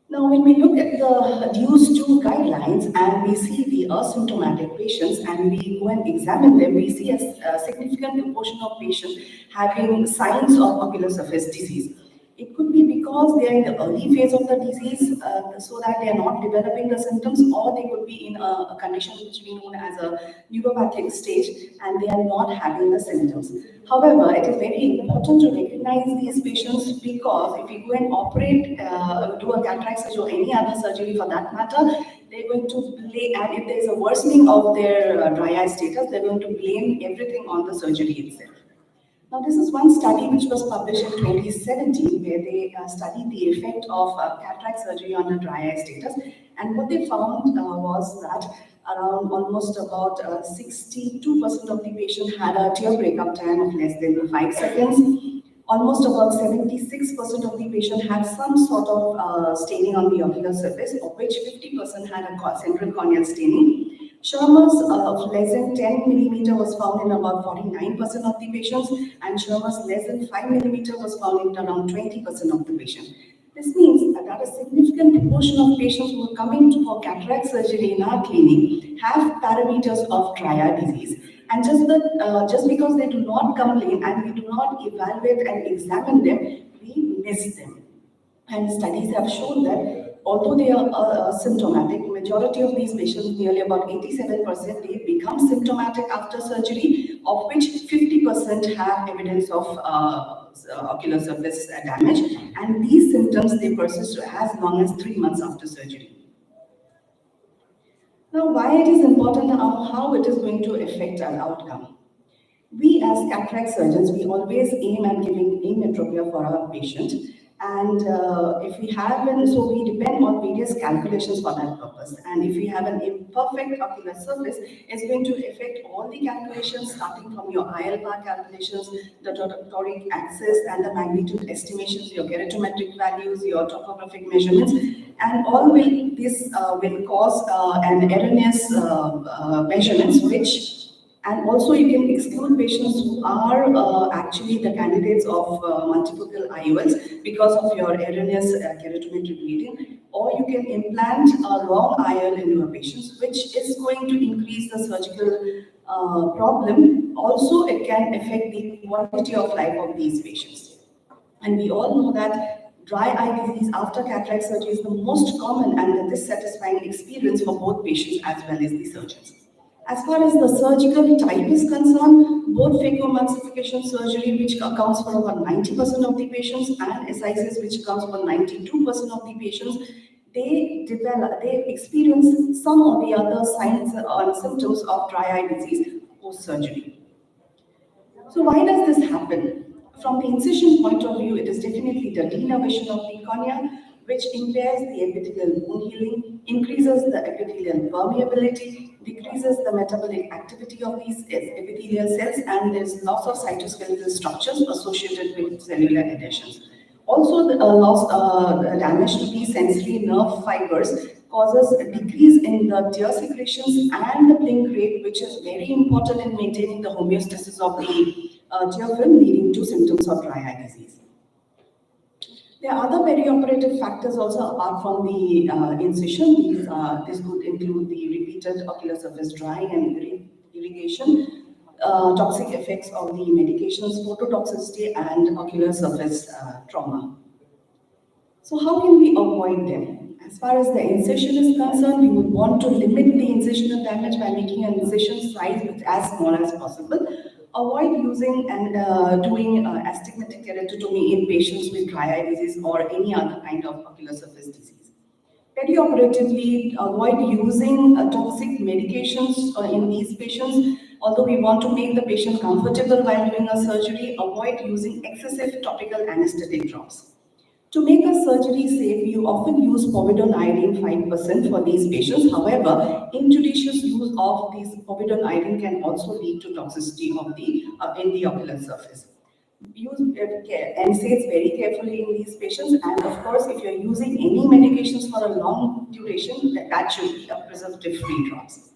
Now, when we look at the DUSE-2 guidelines and we see the asymptomatic patients and we go and examine them, we see a significant proportion of patients having signs of ocular surface disease. It could be because they are in the early phase of the disease, so that they are not developing the symptoms, or they could be in a condition which we know as a neuropathic stage and they are not having the symptoms. However, it is very important to recognize these patients, because if you go and operate, do a cataract surgery or any other surgery for that matter, they're going to blame, and if there is a worsening of their dry eye status, they're going to blame everything on the surgery itself. Now, this is one study which was published in 2017, where they studied the effect of cataract surgery on the dry eye status. And what they found was that around almost about 62% of the patients had a tear breakup time of less than 5 seconds. Almost about 76% of the patient had some sort of staining on the ocular surface, of which 50% had a central corneal staining. Schirmer's of less than 10 millimeter was found in about 49% of the patients, and Schirmer's less than 5 millimeter was found in around 20% of the patients. This means that a significant proportion of patients who are coming for cataract surgery in our clinic have parameters of dry eye disease. And just because they do not complain and we do not evaluate and examine them, we miss them. And studies have shown that although they are symptomatic, majority of these patients, nearly about 87%, they become symptomatic after surgery, of which 50% have evidence of ocular surface damage, and these symptoms, they persist as long as 3 months after surgery. Now, why it is important and how it is going to affect our outcome. We as cataract surgeons, we always aim at giving ametropia for our patient. And if we have so we depend on various calculations for that purpose. And if we have an imperfect ocular surface, it's going to affect all the calculations, starting from your IL bar calculations, the toric axis, and the magnitude estimations, your keratometric values, your topographic measurements, and all this will cause an erroneous measurements, which. And also you can exclude patients who are actually the candidates of multifocal IOLs because of your erroneous keratometric reading, or you can implant a wrong IOL in your patients, which is going to increase the surgical problem. Also, it can affect the quality of life of these patients. And we all know that dry eye disease after cataract surgery is the most common and the dissatisfying experience for both patients as well as the surgeons. As far as the surgical type is concerned, both phacoemulsification surgery, which accounts for about 90% of the patients, and SICs, which accounts for 92% of the patients, they experience some or the other signs or symptoms of dry eye disease post-surgery. So why does this happen? From the incision point of view, it is definitely the denervation of the cornea, which impairs the epithelial wound healing, increases the epithelial permeability, decreases the metabolic activity of these epithelial cells, and there's loss of cytoskeletal structures associated with cellular adhesions. Also, the damage to the sensory nerve fibers causes a decrease in the tear secretions and the blink rate, which is very important in maintaining the homeostasis of the tear film, leading to symptoms of dry eye disease. There are other perioperative factors also apart from the incision. This could include the repeated ocular surface drying and irrigation, toxic effects of the medications, phototoxicity, and ocular surface trauma. So how can we avoid them? As far as the incision is concerned, we would want to limit the incisional damage by making an incision size as small as possible. Avoid using and doing astigmatic keratotomy in patients with dry eye disease or any other kind of ocular surface disease. Perioperatively, avoid using toxic medications in these patients. Although we want to make the patient comfortable while doing a surgery, avoid using excessive topical anesthetic drops. To make a surgery safe, we often use povidone iodine 5% for these patients. However, injudicious use of this povidone iodine can also lead to toxicity of in the ocular surface. Use NSAIDs very carefully in these patients, and of course, if you're using any medications for a long duration, that should be a preservative-free drops.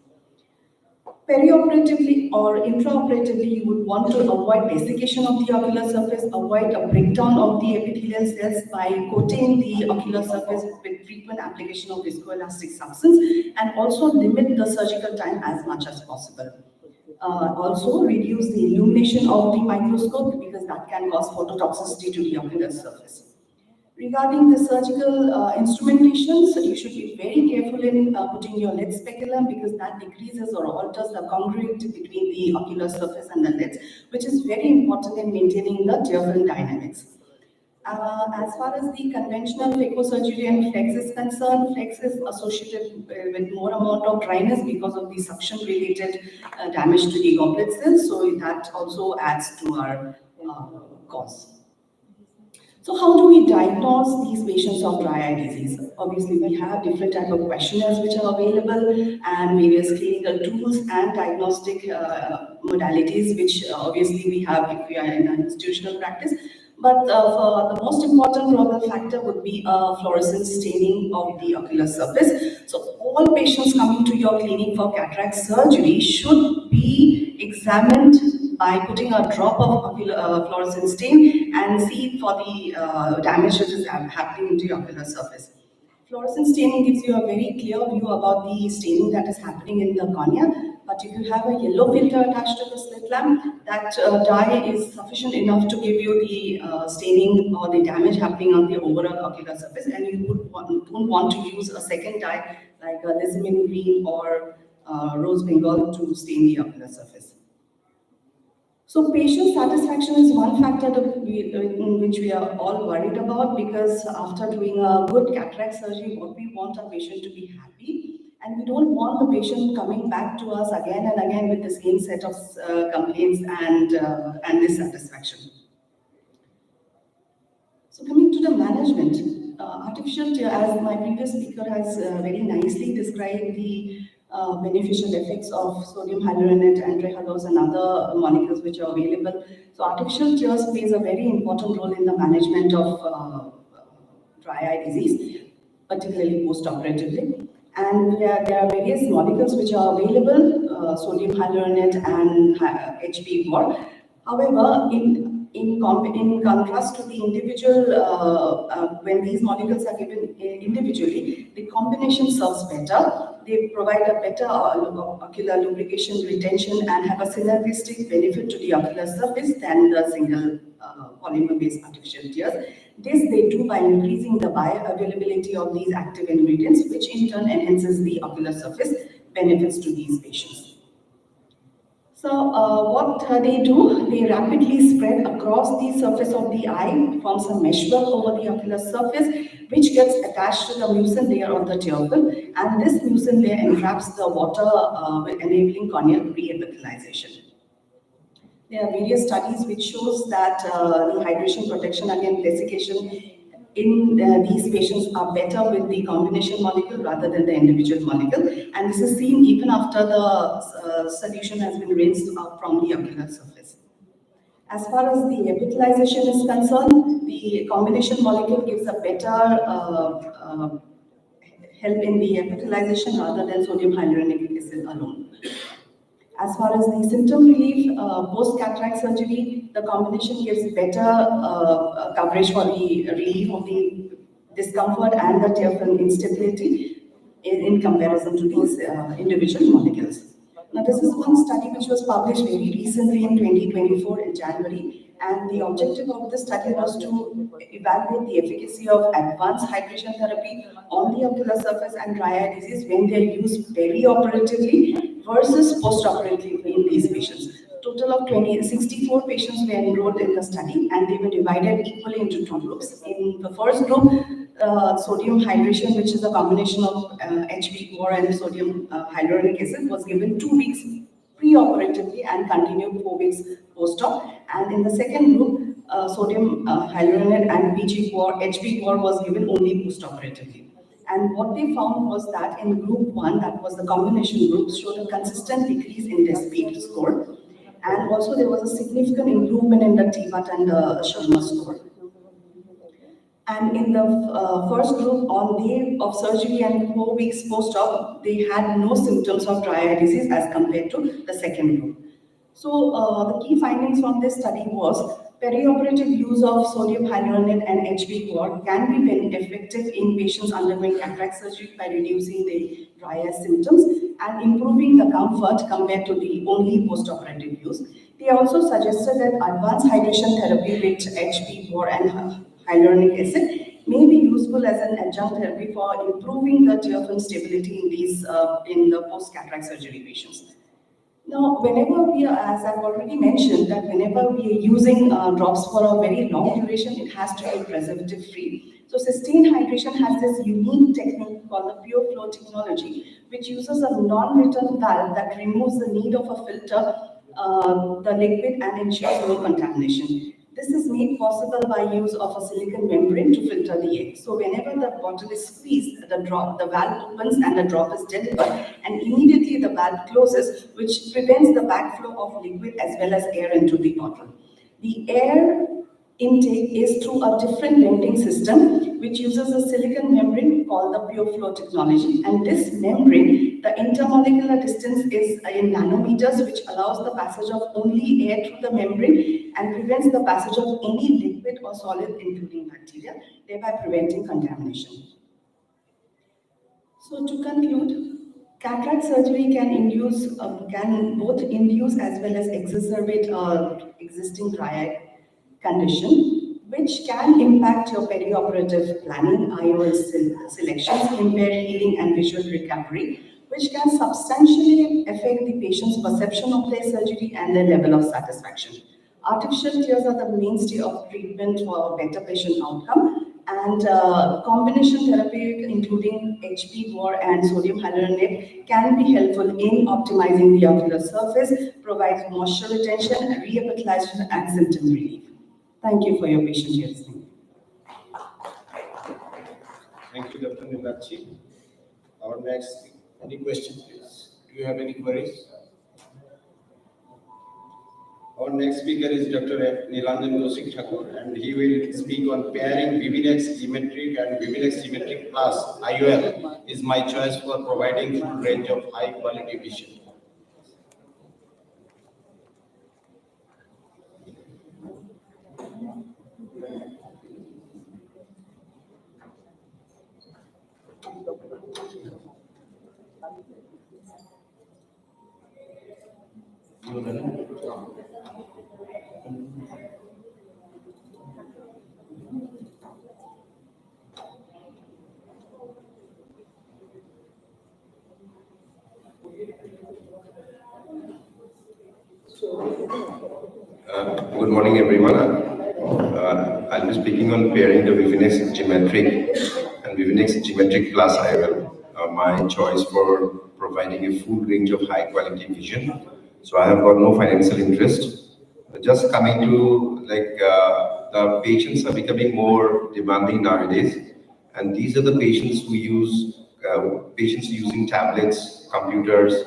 Perioperatively or intraoperatively, you would want to avoid desiccation of the ocular surface, avoid a breakdown of the epithelial cells by coating the ocular surface with frequent application of viscoelastic substance, and also limit the surgical time as much as possible. Also, reduce the illumination of the microscope because that can cause phototoxicity to the ocular surface. Regarding the surgical instrumentations, you should be very careful in putting your lid speculum because that decreases or alters the congruity between the ocular surface and the lids, which is very important in maintaining the tear film dynamics. As far as the conventional phacosurgery and flex is concerned, flex is associated with more amount of dryness because of the suction-related damage to the goblet cells, so that also adds to our cause. So how do we diagnose these patients of dry eye disease? Obviously, we have different type of questionnaires which are available and various clinical tools and diagnostic modalities, which obviously we have if we are in an institutional practice. But for the most important probable factor would be fluorescent staining of the ocular surface. So all patients coming to your clinic for cataract surgery should be examined by putting a drop of ocular, fluorescent stain and see for the damage that is happening to the ocular surface. Fluorescent staining gives you a very clear view about the staining that is happening in the cornea. But if you have a yellow filter attached to the slit lamp, that dye is sufficient enough to give you the staining or the damage happening on the overall ocular surface, and you don't want to use a second dye like a lissamine green or rose bengal to stain the ocular surface. So patient satisfaction is one factor in which we are all worried about, because after doing a good cataract surgery, what we want our patient to be happy, and we don't want the patient coming back to us again and again with the same set of complaints and dissatisfaction. So coming to the management, artificial tear, as my previous speaker has very nicely described the beneficial effects of sodium hyaluronate and trehalose and other molecules which are available. So artificial tears plays a very important role in the management of dry eye disease, particularly post-operatively. And there are various molecules which are available, sodium hyaluronate and HB4. However, in contrast to the individual, when these molecules are given individually, the combination serves better. They provide a better ocular lubrication, retention, and have a synergistic benefit to the ocular surface than the single polymer-based artificial tears. This they do by increasing the bioavailability of these active ingredients, which in turn enhances the ocular surface benefits to these patients. So what they do, they rapidly spread across the surface of the eye, forms a meshwork over the ocular surface, which gets attached to the mucin layer of the tear film, and this mucin layer entraps the water, enabling corneal re-epithelialization. There are various studies which shows that the hydration protection against desiccation in these patients are better with the combination molecule rather than the individual molecule, and this is seen even after the solution has been rinsed out from the ocular surface. As far as the epithelialization is concerned, the combination molecule gives a better help in the epithelialization rather than sodium hyaluronic acid alone. As far as the symptom relief, post-cataract surgery, the combination gives better coverage for the relief of the discomfort and the tear film instability in comparison to these individual molecules. Now, this is one study which was published very recently in 2024 in January, and the objective of this study was to evaluate the efficacy of advanced hydration therapy on the ocular surface and dry eye disease when they are used perioperatively versus post-operatively in these patients. Total of 64 patients were enrolled in the study, and they were divided equally into two groups. In the first group, sodium hydration, which is a combination of HB4 and sodium hyaluronic acid, was given 2 weeks pre-operatively and continued 4 weeks post-op. And in the second group, sodium hyaluronate and HB4 was given only post-operatively. And what they found was that in group 1, that was the combination group, showed a consistent decrease in their speed score. And also there was a significant improvement in the TBAT and the Sharma score. And in the first group, on day of surgery and 4 weeks post-op, they had no symptoms of dry eye disease as compared to the second group. So the key findings from this study was perioperative use of sodium hyaluronate and HB4 can be very effective in patients undergoing cataract surgery by reducing the dry eye symptoms and improving the comfort compared to the only post-operative use. They also suggested that advanced hydration therapy with HB4 and hyaluronic acid may be useful as an adjunct therapy for improving the tear film stability in these in the post-cataract surgery patients. Now, whenever we are, as I've already mentioned, that whenever we are using drops for a very long duration, it has to be preservative-free. So sustained hydration has this unique technique called the pure flow technology, which uses a non-return valve that removes the need of a filter, the liquid, and ensures no contamination. This is made possible by use of a silicon membrane to filter the air. So whenever the bottle is squeezed, the valve opens and the drop is delivered, and immediately the valve closes, which prevents the backflow of liquid as well as air into the bottle. The air intake is through a different venting system which uses a silicon membrane called the pure flow technology. And this membrane, the intermolecular distance is in nanometers, which allows the passage of only air through the membrane and prevents the passage of any liquid or solid, including bacteria, thereby preventing contamination. So to conclude, cataract surgery can both induce as well as exacerbate existing dry eye condition, which can impact your perioperative planning, IOL selections, impair healing and visual recovery, which can substantially affect the patient's perception of their surgery and their level of satisfaction. Artificial tears are the mainstay of treatment for better patient outcome, and combination therapy including HP-BOR and sodium hyaluronate can be helpful in optimizing the ocular surface, provides moisture retention, rehabilitation and symptom relief. Thank you for your patient listening. Thank you, Dr. Nilachi. Our next, any questions, please? Do you have any queries? Our next speaker is Dr. Nilanjan Kaushik Thakur, and he will speak on pairing Vivinex Geometric and Vivinex Geometric Plus IOL is my choice for providing full range of high quality vision. Good morning, everyone. I'll be speaking on pairing the Vivinex Geometric and Vivinex Geometric Plus IOL, my choice for providing a full range of high quality vision. So I have got no financial interest. Just coming to the patients are becoming more demanding nowadays, and these are the patients who use patients using tablets, computers,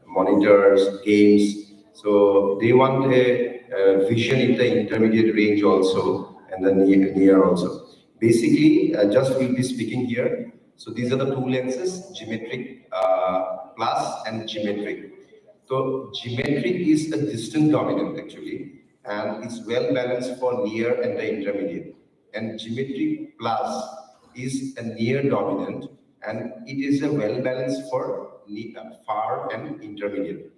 monitors, games. So they want a vision in the intermediate range also and the near also. Basically, just we'll be speaking here. So these are the two lenses, Geometric Plus and Geometric. So Geometric is a distant dominant actually, and it's well balanced for near and the intermediate. And Geometric Plus is a near dominant, and it is a well balanced for far and intermediate.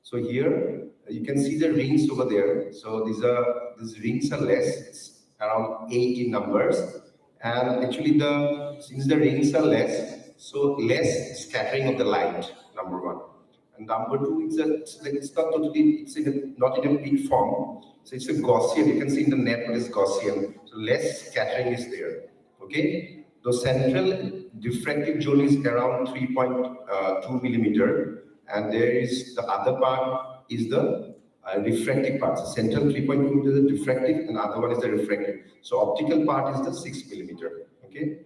So here you can see the rings over there. So these rings are less. It's around 8 in numbers, and actually since the rings are less, so less scattering of the light. Number one, and number two, it's not totally, not in a peak form. So it's a Gaussian. You can see in the net it is Gaussian. So less scattering is there. Okay. The central diffractive zone is around 3.2 millimeter. And there is the other part is the refractive part. So central 3.2 is the diffractive, and other one is the refractive. So optical part is the 6 millimeter. Okay,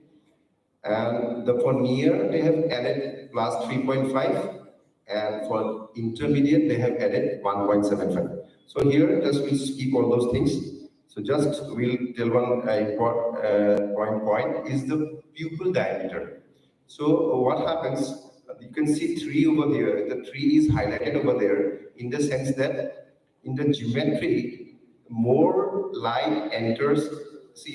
and for near they have added plus 3.5, and for intermediate they have added 1.75. So here just we'll skip all those things. So just we'll tell one important point is the pupil diameter. So what happens? You can see 3 over there. The 3 is highlighted over there in the sense that in the geometry, more light enters, see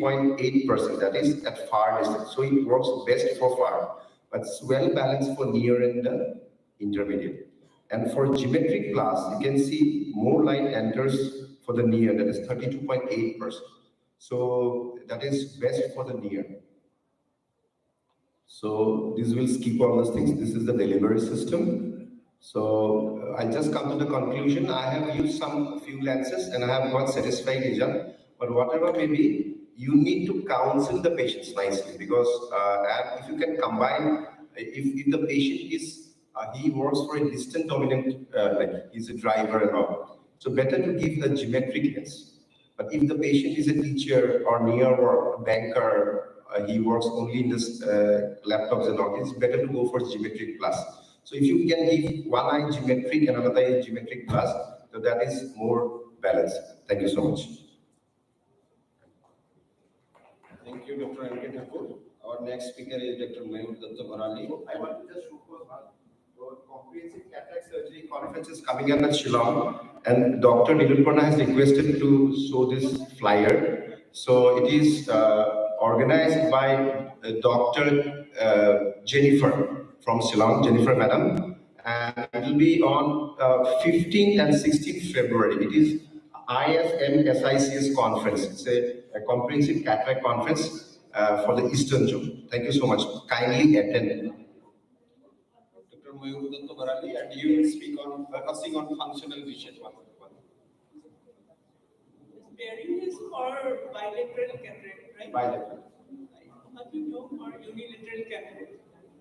50.8%, that is at far distance. So it works best for far, but it's well balanced for near and the intermediate. And for Geometric Plus, you can see more light enters for the near, that is 32.8%. So that is best for the near. So this will skip all those things. This is the delivery system. So I just come to the conclusion. I have used few lenses and I have got satisfied vision. But whatever may be, you need to counsel the patients nicely, because if you can combine, if the patient is he works for a distant dominant, like he's a driver and all, so better to give a geometric lens. But if the patient is a teacher or near or a banker, he works only in this laptops and all, it's better to go for Geometric Plus. So if you can give one eye Geometric and another eye Geometric Plus, so that is more balanced. Thank you so much. Thank you, Dr. M.K. Thakur. Our next speaker is Dr. Mayur Datta Bharali. I want to just show one comprehensive cataract surgery conference is coming up at Shillong, and Dr. Nilupurna has requested to show this flyer. So it is organized by Dr. Jennifer from Shillong, Jennifer Madam, and it will be on 15th and 16th February. It is ISMSICS conference. It's a comprehensive cataract conference for the Eastern Zone. Thank you so much. Kindly attend. Dr. Mayur Datta Bharali, and you will speak on focusing on functional vision. Pairing is for bilateral cataract, right? Bilateral. How do you know for unilateral cataract?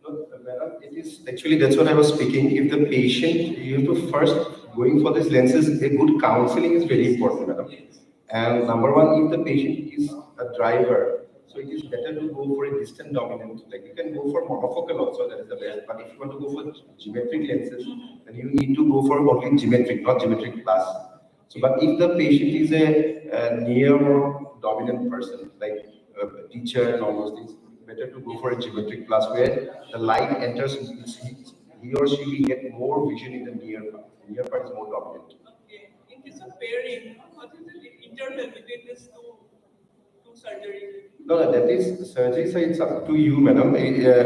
No, madam, it is actually that's what I was speaking. If the patient, you have to first going for these lenses, a good counseling is very important, madam. And number one, if the patient is a driver, so it is better to go for a distant dominant. Like you can go for monofocal also, that is the best. But if you want to go for geometric lenses, then you need to go for only geometric, not geometric plus. So, but if the patient is a near or dominant person, like a teacher and all those things, better to go for a geometric plus where the light enters, he or she will get more vision in the near part. The near part is more dominant. Okay. In case of pairing, what is the interval between these two surgeries? No, that is surgery, so it's up to you, madam.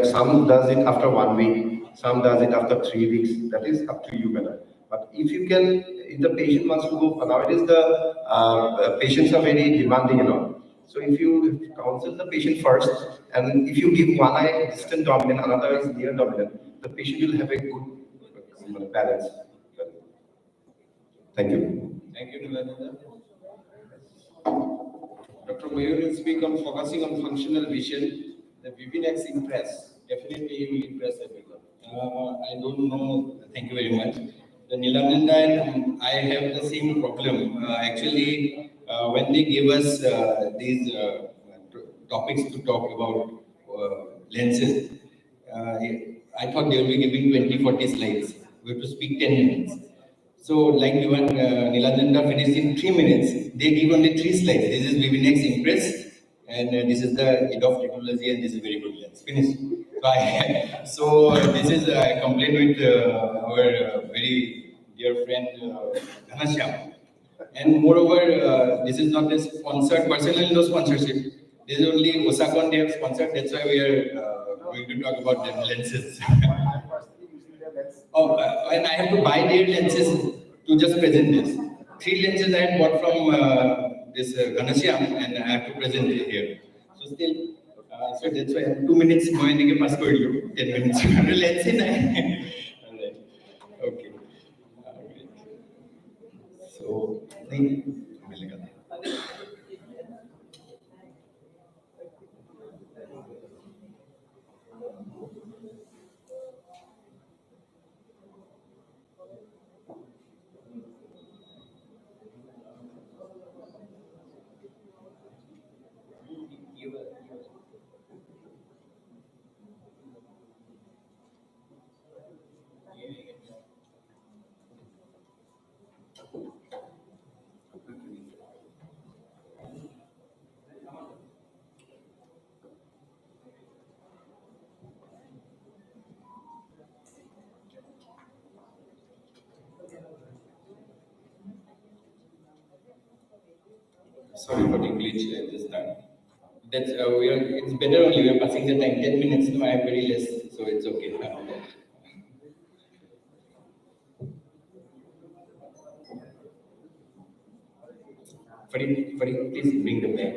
Some does it after 1 week, some does it after 3 weeks. That is up to you, madam. But if you can, if the patient wants to go, nowadays the patients are very demanding, So if you counsel the patient first, and if you give one eye distant dominant, another is near dominant, the patient will have a good balance. Thank you. Thank you, Nilananda. Dr. Mayur will speak on focusing on functional vision. The Vivinex Impress. Definitely he will impress everyone. I don't know. Thank you very much. The Nilananda and I have the same problem. Actually, when they gave us these topics to talk about lenses, I thought they will be giving 20-40 slides. We have to speak 10 minutes. So, like Nilananda finished in 3 minutes, they give only 3 slides. This is Vivinex Impress, and this is the head of technology, and this is very good lens. Finished. So, this is I complained with our very dear friend Ghanashyam. And moreover, this is not a sponsored, personally no sponsorship. This is only Osakon they have sponsored. That's why we are going to talk about the lenses. Oh, and I have to buy their lenses to just present this. 3 lenses I had bought from this Ghanashyam, and I have to present it here. So still, so that's why 2 minutes more I can pass for you. 10 minutes. Lens in. All right. Okay. All right. So, sorry for the glitch at this time. That's it's better only we are passing the time 10 minutes. No, I have very less, so it's okay. Farid, please bring the bag.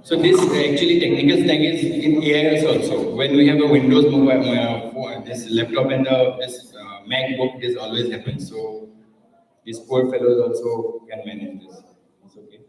So this actually technical stack is in AIS also. When we have a Windows mobile phone, this laptop and this MacBook, this always happens. So these poor fellows also can manage this. It's okay.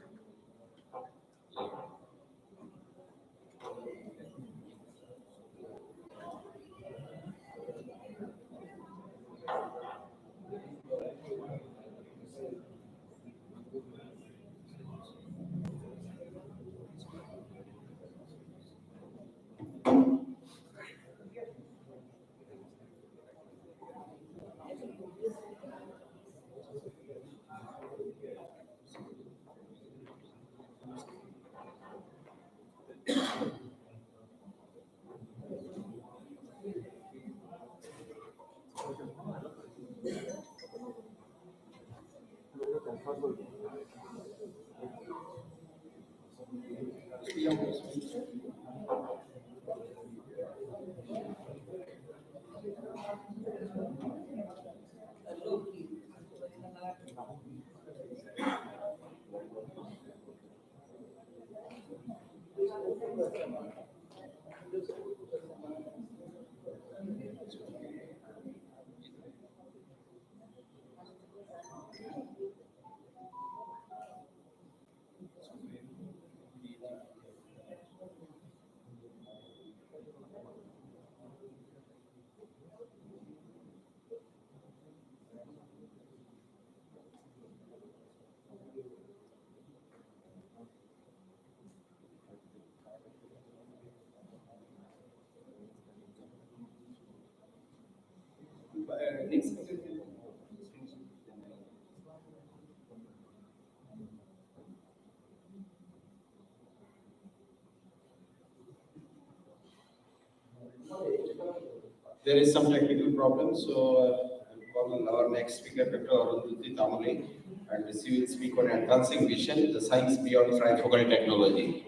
There is some technical problem, so I'll call our next speaker, Dr. Arundhati Tamule, and she will speak on advancing vision, the science beyond trifocal technology.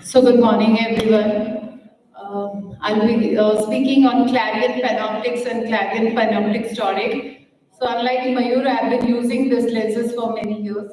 So good morning, everyone. I'll be speaking on Clarion Panoptics and Clarion Panoptics Toric. So unlike Mayur, I've been using this lenses for many years.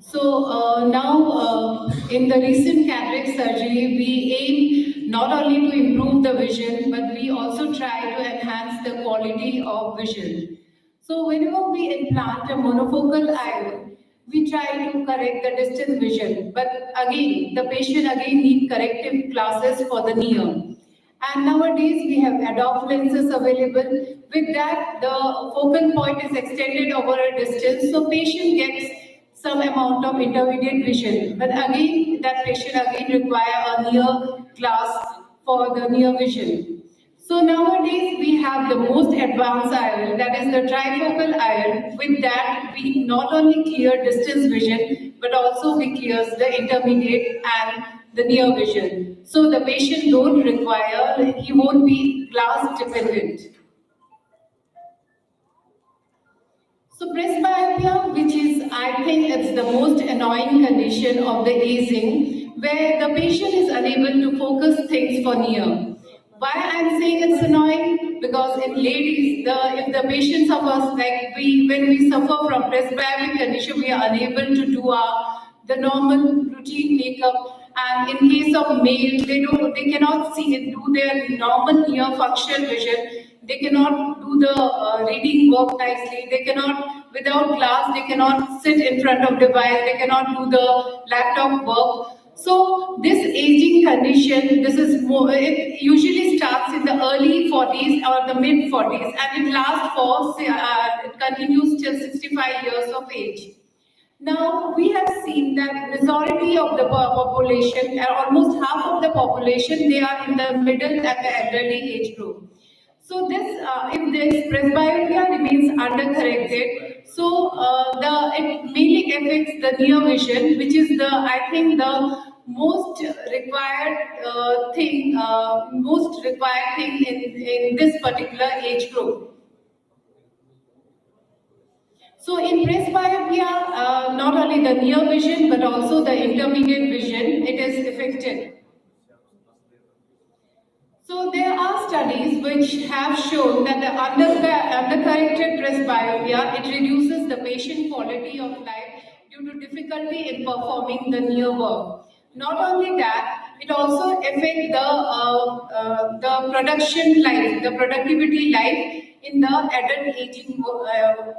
So now in the recent cataract surgery, we aim not only to improve the vision, but we also try to enhance the quality of vision. So whenever we implant a monofocal IOL, we try to correct the distant vision, but again, the patient again need corrective glasses for the near. And nowadays we have ADOF lenses available. With that, the focal point is extended over a distance, so patient gets some amount of intermediate vision. But again, that patient again require a near glass for the near vision. So nowadays we have the most advanced IOL, that is the trifocal IOL. With that, we not only clear distance vision, but also we clears the intermediate and the near vision. So the patient don't require, he won't be glass dependent. So presbyopia, which is, I think it's the most annoying condition of the aging, where the patient is unable to focus things for near. Why I'm saying it's annoying? Because in ladies, if the patient suffers, like when we suffer from presbyopic condition, we are unable to do the normal routine makeup. And in case of male, they cannot do their normal near functional vision. They cannot do the reading work nicely. They cannot, without glass, they cannot sit in front of device. They cannot do the laptop work. So this aging condition, it usually starts in the early 40s or the mid 40s, and it lasts for, it continues till 65 years of age. Now, we have seen that majority of the population, almost half of the population, they are in the middle and the elderly age group. So this, if this presbyopia remains undercorrected, so it mainly affects the near vision, which is I think the most required thing in this particular age group. So in presbyopia, not only the near vision but also the intermediate vision, it is affected. So there are studies which have shown that the undercorrected presbyopia, it reduces the patient quality of life due to difficulty in performing the near work. Not only that, it also affects the production life, the productivity life in the adult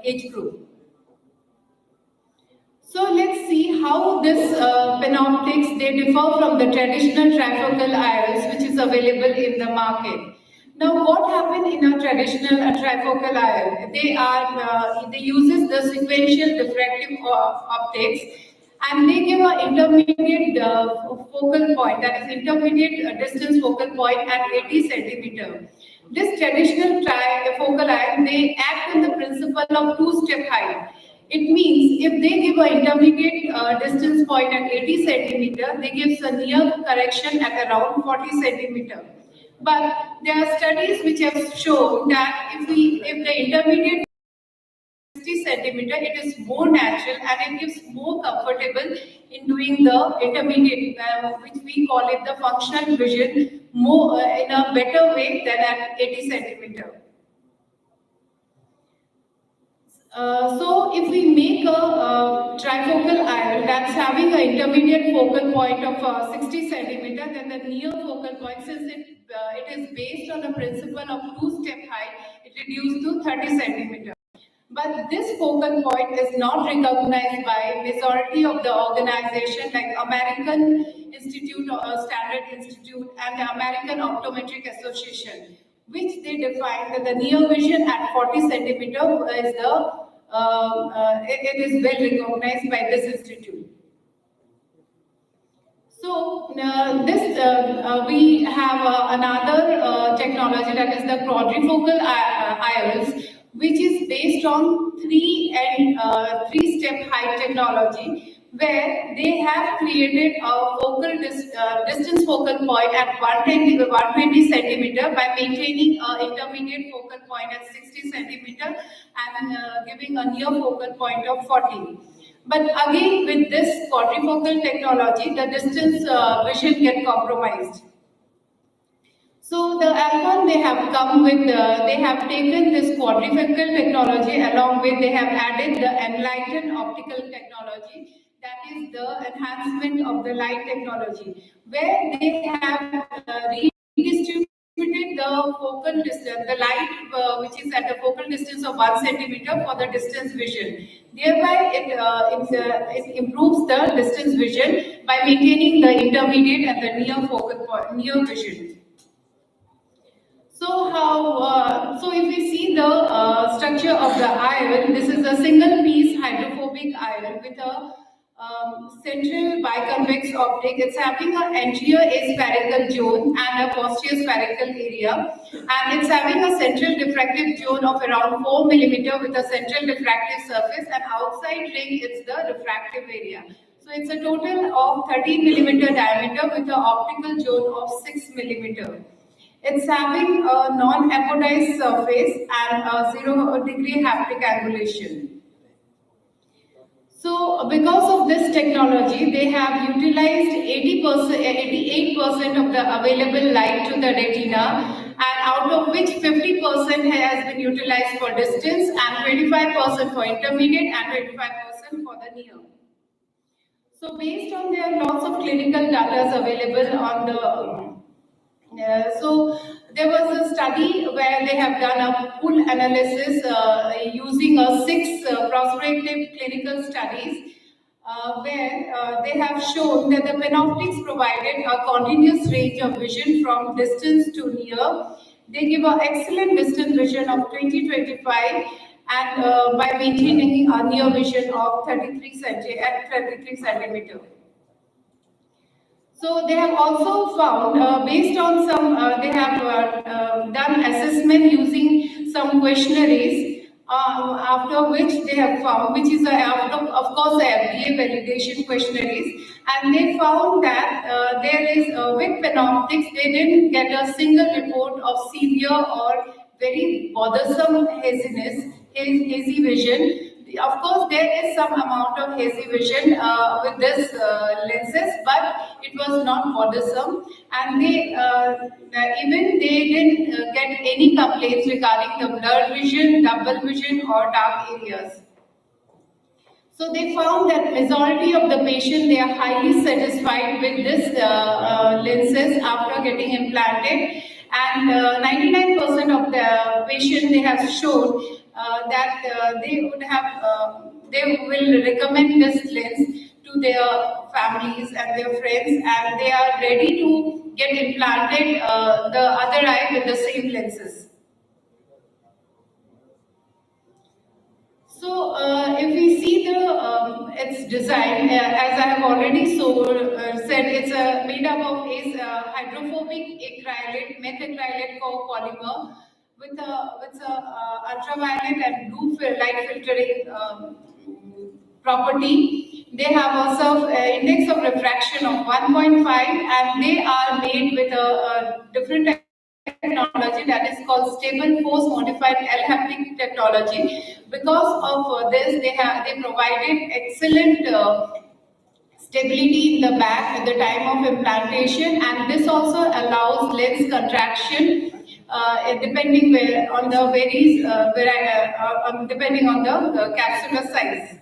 age group. So let's see how this panoptics, they differ from the traditional trifocal IOLs which is available in the market. Now what happened in a traditional trifocal IOL? They uses the sequential diffractive optics, and they give an intermediate focal point, that is intermediate distance focal point at 80 centimeter. This traditional trifocal IOL, they act on the principle of two-step height. It means if they give an intermediate distance point at 80 centimeter, they give a near correction at around 40 centimeter. But there are studies which have shown that if the intermediate 60 centimeter, it is more natural and it gives more comfortable in doing the intermediate, which we call it the functional vision, more in a better way than at 80 centimeter. So if we make a trifocal IOL that's having an intermediate focal point of 60 centimeter, then the near focal point, since it is based on the principle of two-step height, it reduced to 30 centimeter. But this focal point is not recognized by majority of the organization like American Institute or Standard Institute and the American Optometric Association, which they define that the near vision at 40 centimeter is it is well recognized by this institute. So we have another technology, that is the quadrifocal IOLs, which is based on three-step height technology, where they have created a focal distance focal point at 120 centimeter by maintaining an intermediate focal point at 60 centimeter and giving a near focal point of 40. But again, with this quadrifocal technology, the distance vision get compromised. So the Alcon, they have come with, they have taken this quadrifocal technology along with, they have added the Enlighten optical technology, that is the enhancement of the light technology, where they have redistributed the focal distance, the light which is at the focal distance of 1 centimeter for the distance vision. Thereby, it improves the distance vision by maintaining the intermediate and the near focal point, near vision. So so if we see the structure of the IOL, this is a single piece hydrophobic IOL with a central biconvex optic. It's having an anterior aspherical zone and a posterior spherical area, and it's having a central diffractive zone of around 4 millimeter with a central diffractive surface, and outside ring it's the refractive area. So it's a total of 13 millimeter diameter with an optical zone of 6 millimeter. It's having a non-apodized surface and a 0-degree haptic angulation. So because of this technology, they have utilized 88% of the available light to the retina, and out of which 50% has been utilized for distance and 25% for intermediate and 25% for the near. So based on their lots of clinical data available on the so there was a study where they have done a pool analysis using 6 prospective clinical studies where they have shown that the panoptics provided a continuous range of vision from distance to near. They give an excellent distance vision of 20-25, and by maintaining a near vision of 33 centimeter. So they have also found, based on some, they have done assessment using some questionnaires, after which they have found, which is of course a FDA validation questionnaires, and they found that there is, with Panoptix, they didn't get a single report of severe or very bothersome hazy vision. Of course, there is some amount of hazy vision with this lenses, but it was not bothersome, and they even they didn't get any complaints regarding the blurred vision, double vision, or dark areas. So they found that majority of the patient, they are highly satisfied with this lenses after getting implanted, and 99% of the patient, they have shown that they will recommend this lens to their families and their friends, and they are ready to get implanted the other eye with the same lenses. So if we see its design, as I have already said, it's made up of hydrophobic acrylate, methacrylate copolymer with a ultraviolet and blue light filtering property. They have also index of refraction of 1.5, and they are made with a different technology that is called stable force modified L-haptic technology. Because of this, they provided excellent stability in the back at the time of implantation, and this also allows lens contraction depending on the depending on the capsular size.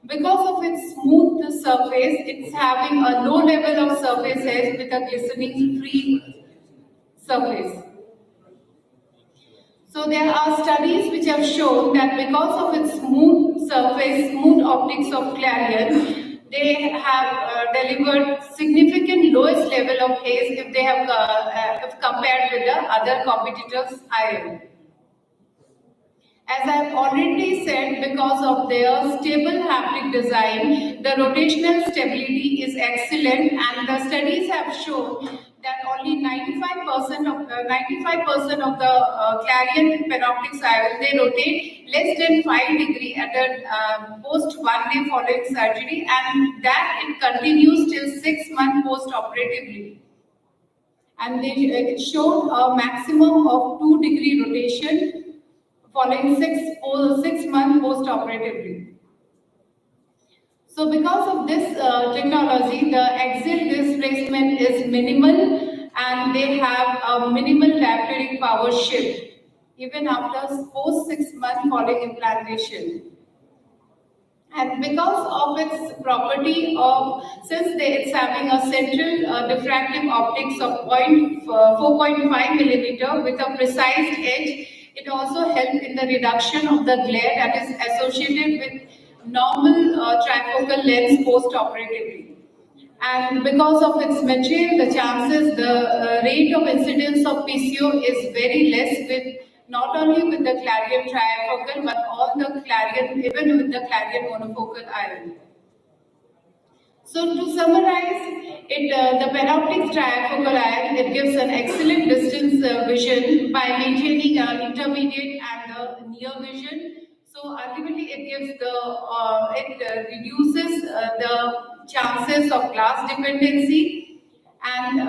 Because of its smooth surface, it's having a low level of surface edge with a glistening free surface. So there are studies which have shown that because of its smooth surface, smooth optics of Clarion, they have delivered significant lowest level of haze if they have if compared with the other competitors' iron. As I have already said, because of their stable haptic design, the rotational stability is excellent, and the studies have shown that only 95% of the Clarion Panoptix iron, they rotate less than 5 degrees at the post 1 day following surgery, and that it continues till 6 months post-operatively. And they showed a maximum of 2 degree rotation following 6 months post-operatively. So because of this technology, the axial displacement is minimal, and they have a minimal diaphragmatic power shift even after post 6 months following implantation. And because of its property of, it's having a central diffractive optics of 4.5 millimeter with a precise edge, it also helps in the reduction of the glare that is associated with normal trifocal lens post-operatively. And because of its material, the chances, the rate of incidence of PCO is very less with not only with the Clarion trifocal, but all the Clarion, even with the Clarion monofocal iron. So to summarize, the Panoptix trifocal iron, it gives an excellent distance vision by maintaining intermediate and near vision. So ultimately, it gives it reduces the chances of glass dependency, and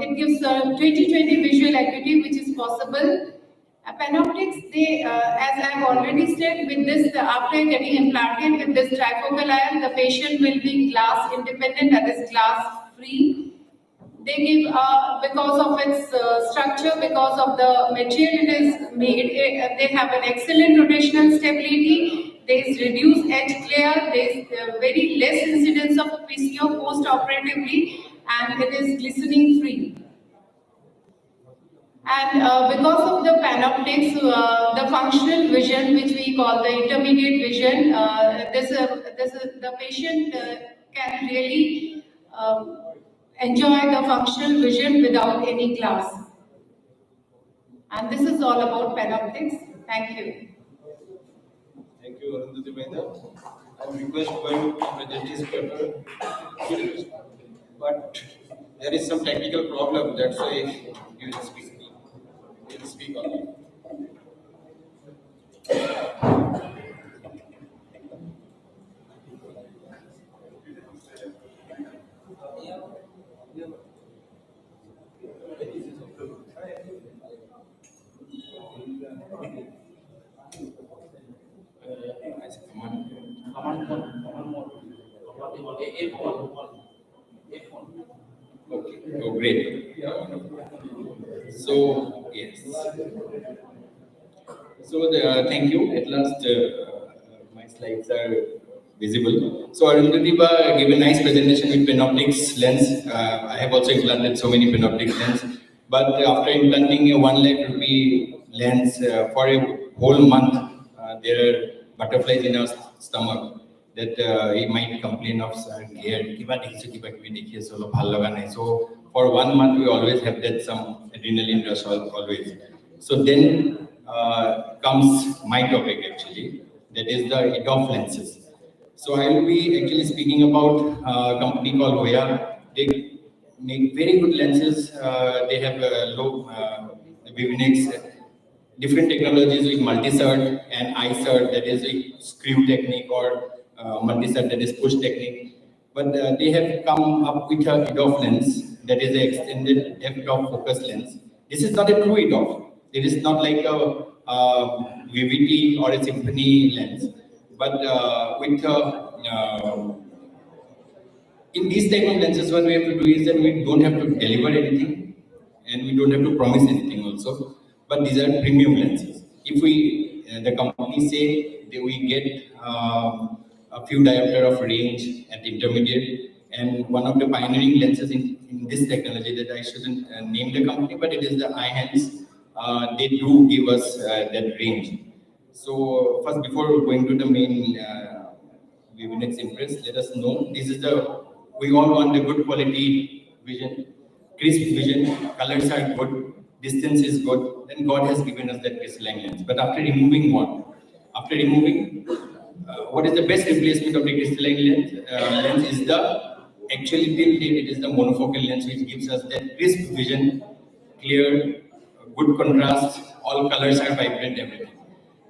it gives a 20/20 visual acuity, which is possible. Panoptix, as I have already said, with this, after getting implanted with this trifocal iron, the patient will be glass independent, that is glass free. They give, because of its structure, because of the material it is made, they have an excellent rotational stability, there is reduced edge glare, there is very less incidence of PCO post-operatively, and it is glistening free. And because of the Panoptix, the functional vision, which we call the intermediate vision, the patient can really enjoy the functional vision without any glass. And this is all about Panoptix. Thank you. you, Arundhati Mehta. I request Goel to present his paper. But there is some technical problem, that's why you will speak. You will speak on it. Okay, oh great. So, yes. So, thank you. At last, my slides are visible. So, Arundhati gave a nice presentation with Panoptix lens. I have also implanted so many Panoptix lens. But after implanting a 1 lakh rupee lens for a whole month, there are butterflies in our stomach that he might complain of hair. So for 1 month, we always have that some adrenaline rush always. So then comes my topic actually, that is the EDOF lenses. So I will be actually speaking about a company called Hoya. They make very good lenses. They have low Vivinex, different technologies with multi-cert and I-cert, that is a screw technique, or multi-cert, that is push technique. But they have come up with a EDOF lens, that is an extended depth of focus lens. This is not a true EDOF. It is not like a VVT or a Symphony lens. But in these type of lenses, what we have to do is that we don't have to deliver anything and we don't have to promise anything also. But these are premium lenses. If we, the company say that we get a few diopter of range at intermediate, and one of the pioneering lenses in this technology, that I shouldn't name the company, but it is the Eyhance. They do give us that range. So first, before going to the main Vivinex Impress, let us know this is the, we all want the good quality vision, crisp vision, colors are good, distance is good, then God has given us that crystalline lens. But after removing what? After removing, what is the best replacement of the crystalline lens? Lens is the, actually till date, it is the monofocal lens which gives us that crisp vision, clear, good contrast, all colors are vibrant, everything.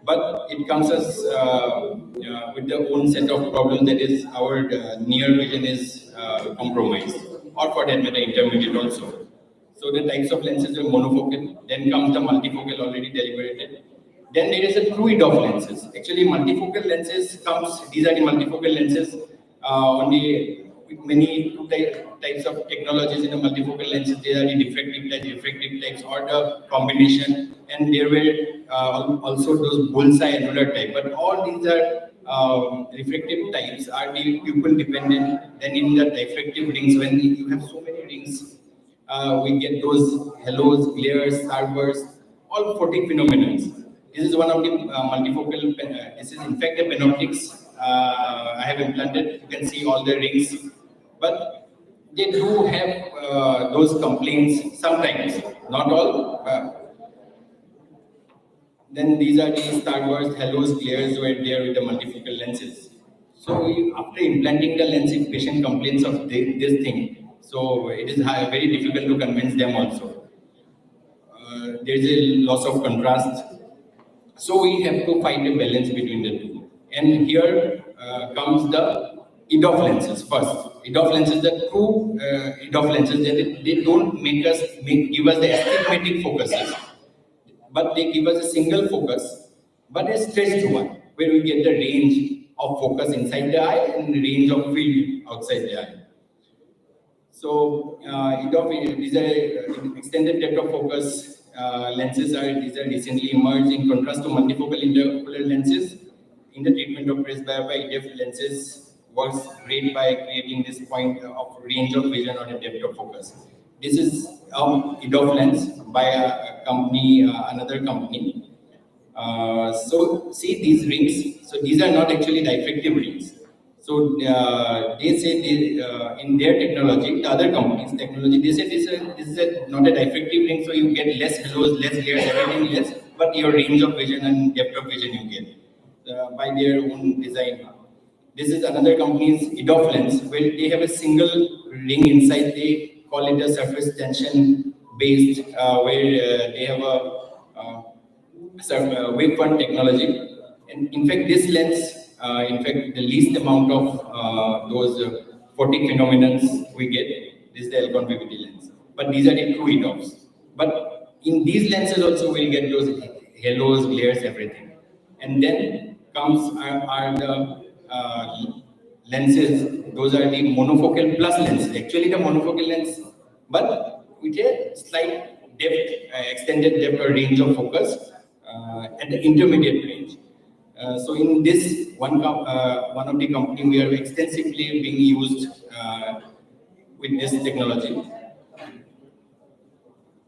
But it comes as with the own set of problems, that is our near vision is compromised, or for that matter intermediate also. So the types of lenses are monofocal, then comes the multifocal, already deliberated. Then there is a true EDOF lenses. Actually multifocal lenses comes, these are the multifocal lenses, only with many types of technologies in the multifocal lenses. There are the diffractive types, refractive types, or the combination, and there were also those bullseye annular type. But all these are refractive types are the pupil dependent. Then in the diffractive rings, when you have so many rings, we get those halos, glares, starbursts, all photic phenomena. This is one of the multifocal, this is in fact a Panoptix. I have implanted, you can see all the rings, but they do have those complaints sometimes, not all. Then these are the starbursts, halos, glares were there with the multifocal lenses. So after implanting the lens, if patient complains of this thing, so it is very difficult to convince them also. There is a loss of contrast. So we have to find a balance between the two. And here comes the EDOF lenses first. EDOF lenses, the true EDOF lenses, they don't give us the astigmatic focuses, but they give us a single focus, but a stretched one, where we get the range of focus inside the eye and the range of field outside the eye. So EDOF, these are extended depth of focus lenses. These are recently emerged in contrast to multifocal intraocular lenses. In the treatment of presbyopia, EDOF lenses works great by creating this point of range of vision or the depth of focus. This is EDOF lens by a company, another company. So see these rings. So these are not actually diffractive rings. So they say in their technology, the other companies' technology, they say this is not a diffractive ring, so you get less halos, less glares, everything less, but your range of vision and depth of vision you get. by their own design. This is another company's EDOF lens, where they have a single ring inside. They call it a surface tension based, where they have a wavefront technology. And in fact, this lens, in fact, the least amount of those photic phenomena we get is the Alcon VVT lens. But these are the true EDOFs. But in these lenses also we'll get those halos, glares, everything. And then comes are the lenses. Those are the monofocal plus lenses. Actually, the monofocal lens, but with a slight depth, extended depth or range of focus at the intermediate range. So in this one of the company, we are extensively being used with this technology.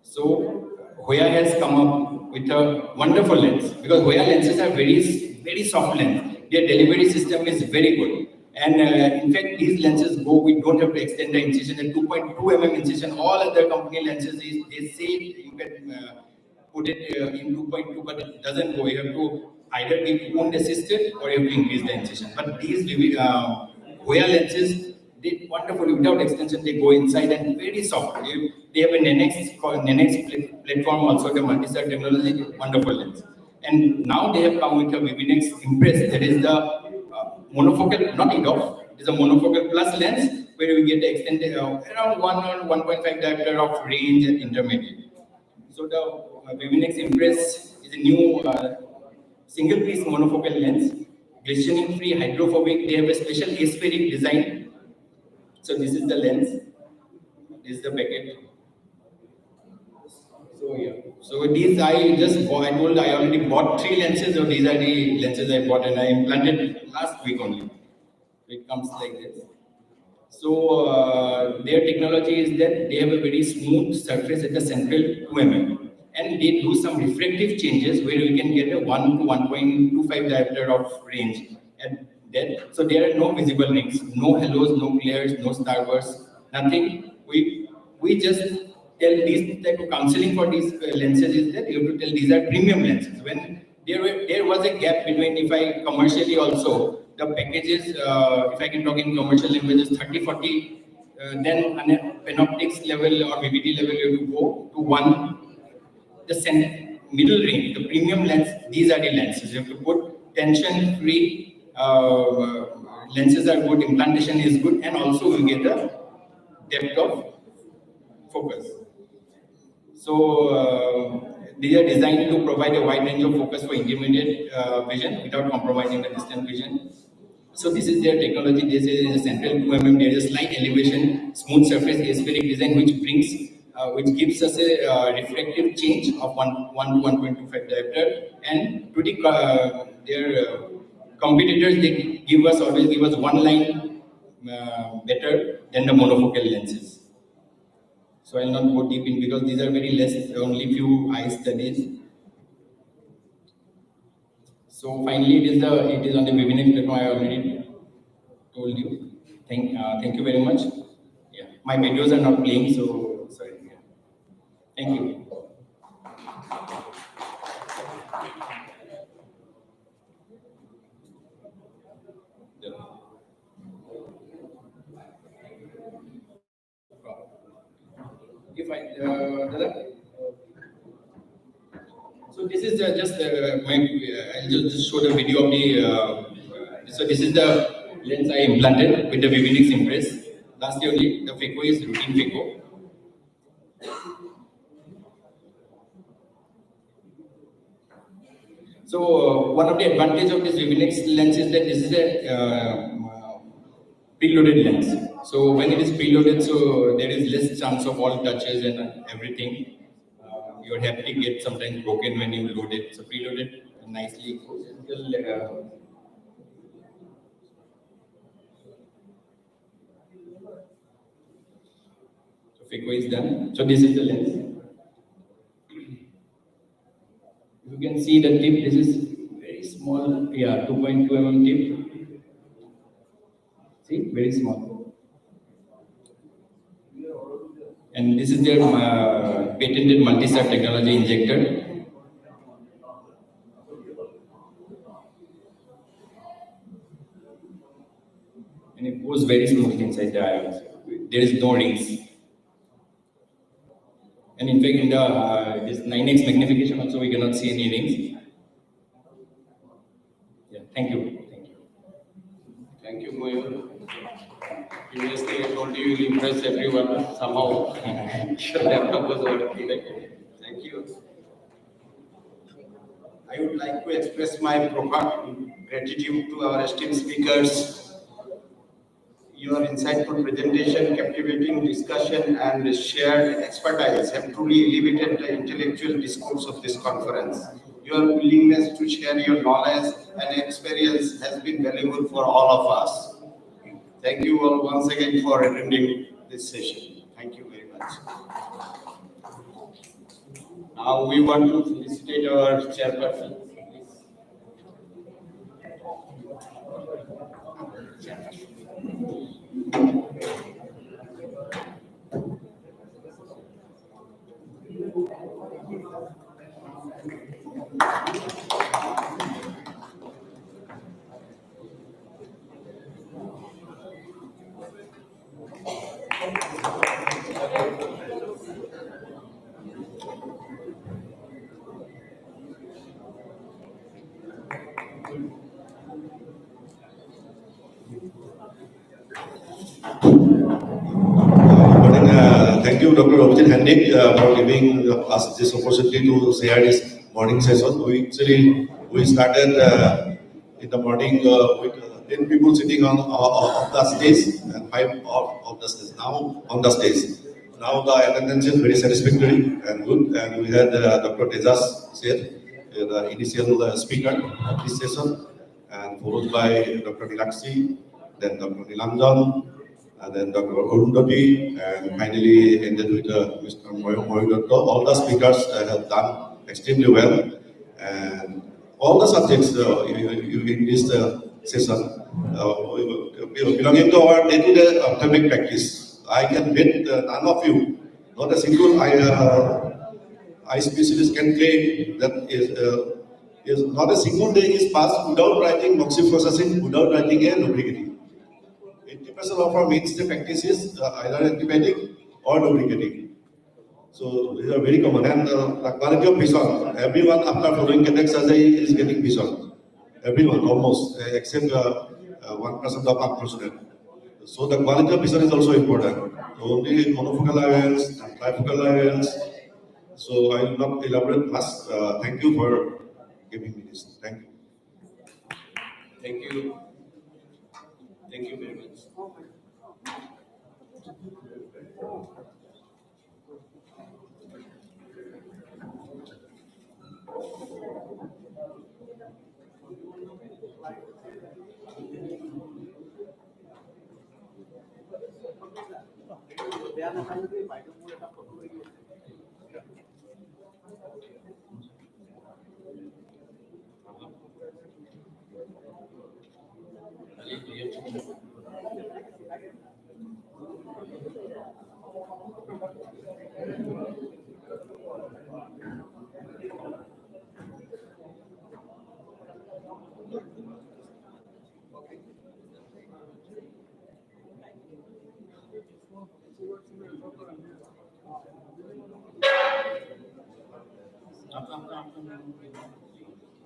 So Hoya has come up with a wonderful lens, because Hoya lenses are very soft lens. Their delivery system is very good. And in fact, these lenses we don't have to extend the incision at 2.2 mm incision. All other company lenses, they say you can put it in 2.2, but it doesn't go. You have to either give wound assisted or you have to increase the incision. But these Hoya lenses, they wonderfully, without extension, they go inside and very soft. They have a Nenex platform also, the multi-star technology, wonderful lens. And now they have come with a Vivinex Impress, that is the monofocal, not EDOF, it is a monofocal plus lens, where we get the extended around 1 or 1.5 diameter of range and intermediate. So the Vivinex Impress is a new single piece monofocal lens, glistening free, hydrophobic. They have a special aspheric design. So this is the lens, this is the packet. So yeah, so these I told I already bought 3 lenses, so these are the lenses I bought and I implanted last week only. It comes like this. So their technology is that they have a very smooth surface at the central 2 mm, and they do some refractive changes where we can get a 1 to 1.25 diameter of range. And that, so there are no visible rings, no halos, no glares, no starbursts, nothing. We just tell these type of counseling for these lenses is that you have to tell these are premium lenses. When there was a gap between, if I commercially also, the packages, if I can talk in commercial languages, 30-40, then on a Panoptix level or VVT level, you have to go to one, the middle range, the premium lens. These are the lenses. You have to put tension-free lenses are good, implantation is good, and also you get a depth of focus. So these are designed to provide a wide range of focus for intermediate vision without compromising the distant vision. So this is their technology. This is a central 2 mm. There is a slight elevation, smooth surface, aspheric design, which gives us a refractive change of 1 to 1.25 diopter. And to their competitors, they always give us one line better than the monofocal lenses. So I'll not go deep in because these are very less, only few eye studies. So finally, it is on the Vivinex platform. I already told you. Thank you very much. Yeah, my videos are not playing, so sorry. Yeah. Thank you. So this is I'll just show the video of the. So this is the lens I implanted with the Vivinex Impress. Last year only, the phaco is routine phaco. So one of the advantage of this Vivinex lens is that this is a preloaded lens. So when it is preloaded, so there is less chance of all touches and everything. Your haptic gets sometimes broken when you load it. So preloaded nicely. So phaco is done. So this is the lens. You can see the tip. This is very small. Yeah, 2.2 mm tip. See, very small. And this is their patented multi-star technology injector. very smoothly inside the IOS. There is no rings. And in fact, in the this 9x magnification also, we cannot see any rings. Yeah, thank you. Thank you. Thank you, Moyur. Previously, I told you you'll impress everyone somehow. Your laptop was working. Thank you. I would like to express my profound gratitude to our esteemed speakers. Your insightful presentation, captivating discussion, and shared expertise have truly elevated the intellectual discourse of this conference. Your willingness to share your knowledge and experience has been valuable for all of us. Thank you all once again for attending this session. Thank you very much. Now we want to felicitate our chairperson. Thank you, Dr. Abhijit Hendik, for giving us this opportunity to share this morning session. We started in the morning with 10 people sitting on the stage and 5 of the stage. Now on the stage. Now the attendance is very satisfactory and good. And we had Dr. Tejas Seth, the initial speaker of this session, and followed by Dr. Nilakshi, then Dr. Nilanjan, and then Dr. Arundhati, and finally ended with Mr. Moyur. All the speakers have done extremely well, and all the subjects in this session belonging to our day-to-day academic practice. I can bet none of you, not a single eye specialist can claim that is not a single day is passed without writing moxifloxacin, without writing a lubricating. 80% of our mainstay practice is either antibiotic or lubricating. So these are very common. And the quality of vision, everyone after following cataract surgery is getting vision. Everyone, almost, except 1% of unfortunate. So the quality of vision is also important. Only monofocal IOLs, trifocal IOLs. So I will not elaborate much. Thank you for giving me this. Thank you. Thank you. Thank you very much.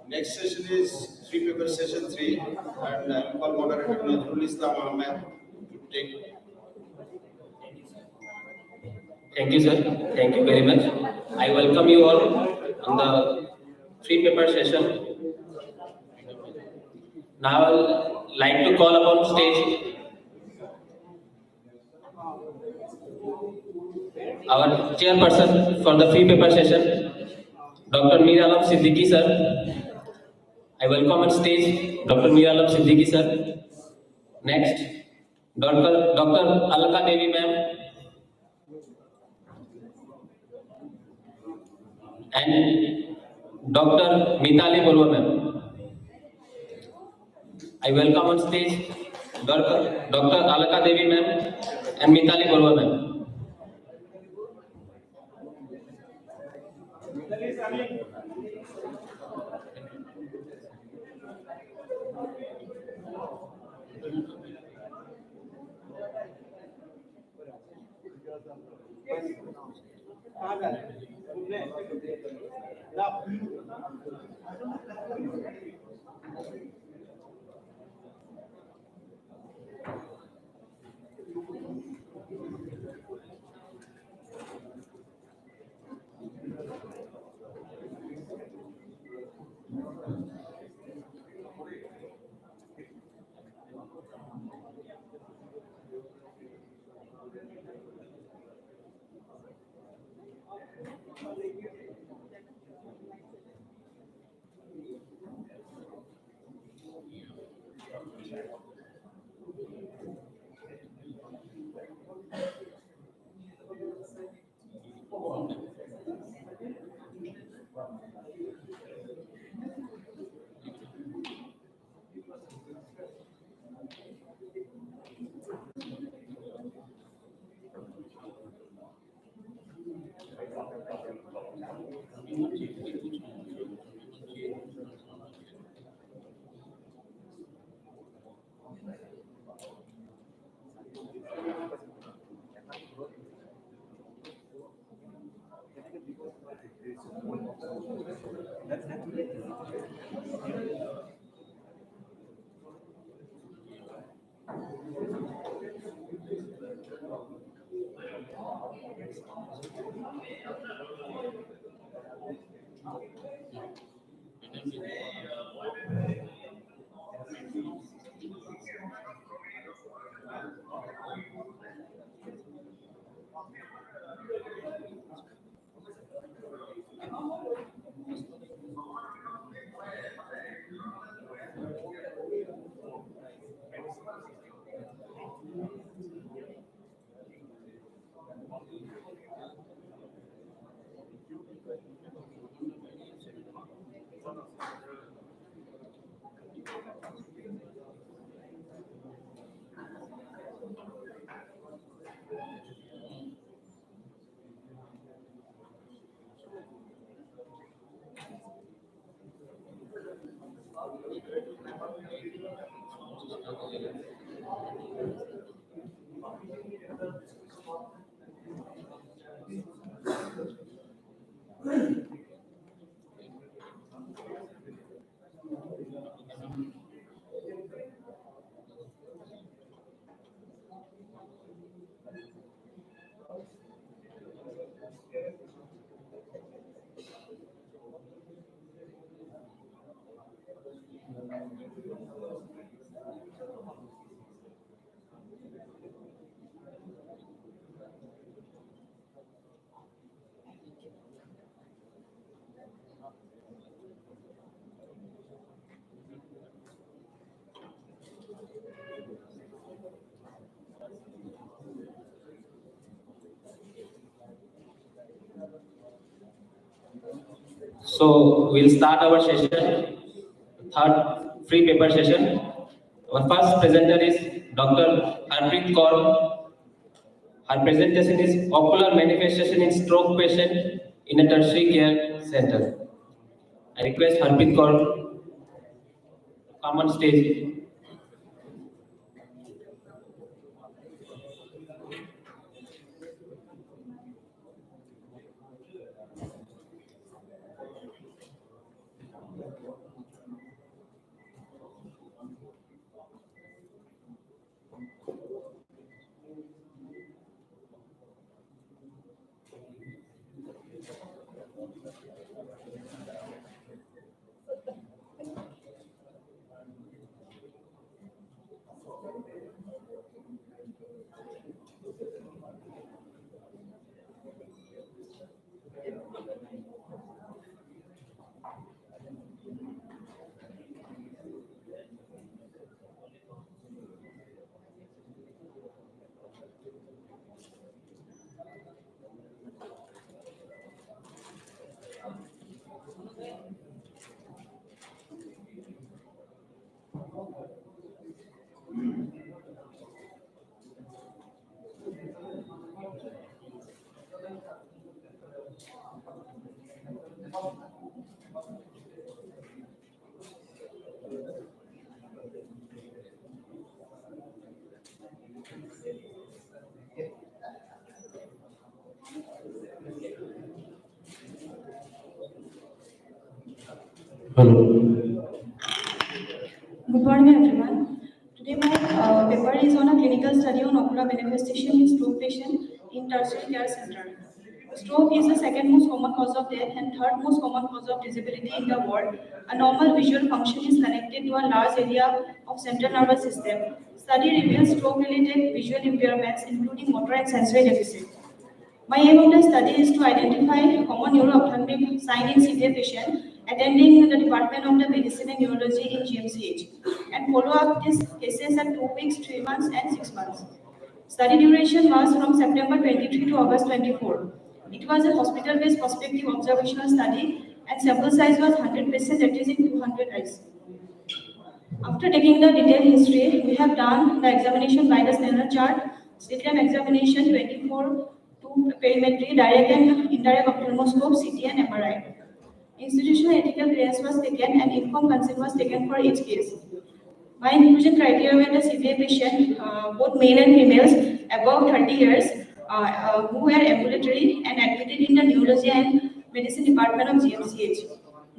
Next session is free paper session 3, and I will call moderator Nazrul Islam Ahmed to take. Thank you, sir. Thank you very much. I welcome you all on the free paper session. Now I would like to call upon stage our chairperson for the free paper session, Dr. Mir Alam Siddiqui, sir. I welcome on stage Dr. Mir Alam Siddiqui, sir. Next, Dr. Alaka Devi, ma'am. And Dr. Mitali Borwa, ma'am. I welcome on stage Dr. Alaka Devi, ma'am, and Mitali Borwa, ma'am. So we'll start our session, third free paper session. Our first presenter is Dr. Harpreet Kaur. Her presentation is ocular manifestation in stroke patient in a tertiary care center. I request Harpreet Kaur to come on stage. Hello. Good morning, everyone. Today my paper is on a clinical study on ocular manifestation in stroke patient in tertiary care center. Stroke is the second most common cause of death and third most common cause of disability in the world. A normal visual function is connected to a large area of central nervous system. Study reveals stroke-related visual impairments, including motor and sensory deficit. My aim of the study is to identify common neuro-ophthalmic sign in severe patient attending the Department of the Medicine and Neurology in GMCH and follow up these cases at 2 weeks, 3 months and 6 months. Study duration was from September 23 to August 24. It was a hospital-based prospective observational study and sample size was 100%, that is in 200 eyes. After taking the detailed history, we have done the examination by the Snellen chart, slit-lamp examination 24 to perimetry, direct and indirect ophthalmoscope, CT and MRI. Institutional ethical clearance was taken and informed consent was taken for each case. My inclusion criteria were the severe patient, both male and females, above 30 years, who were ambulatory and admitted in the Neurology and Medicine Department of GMCH.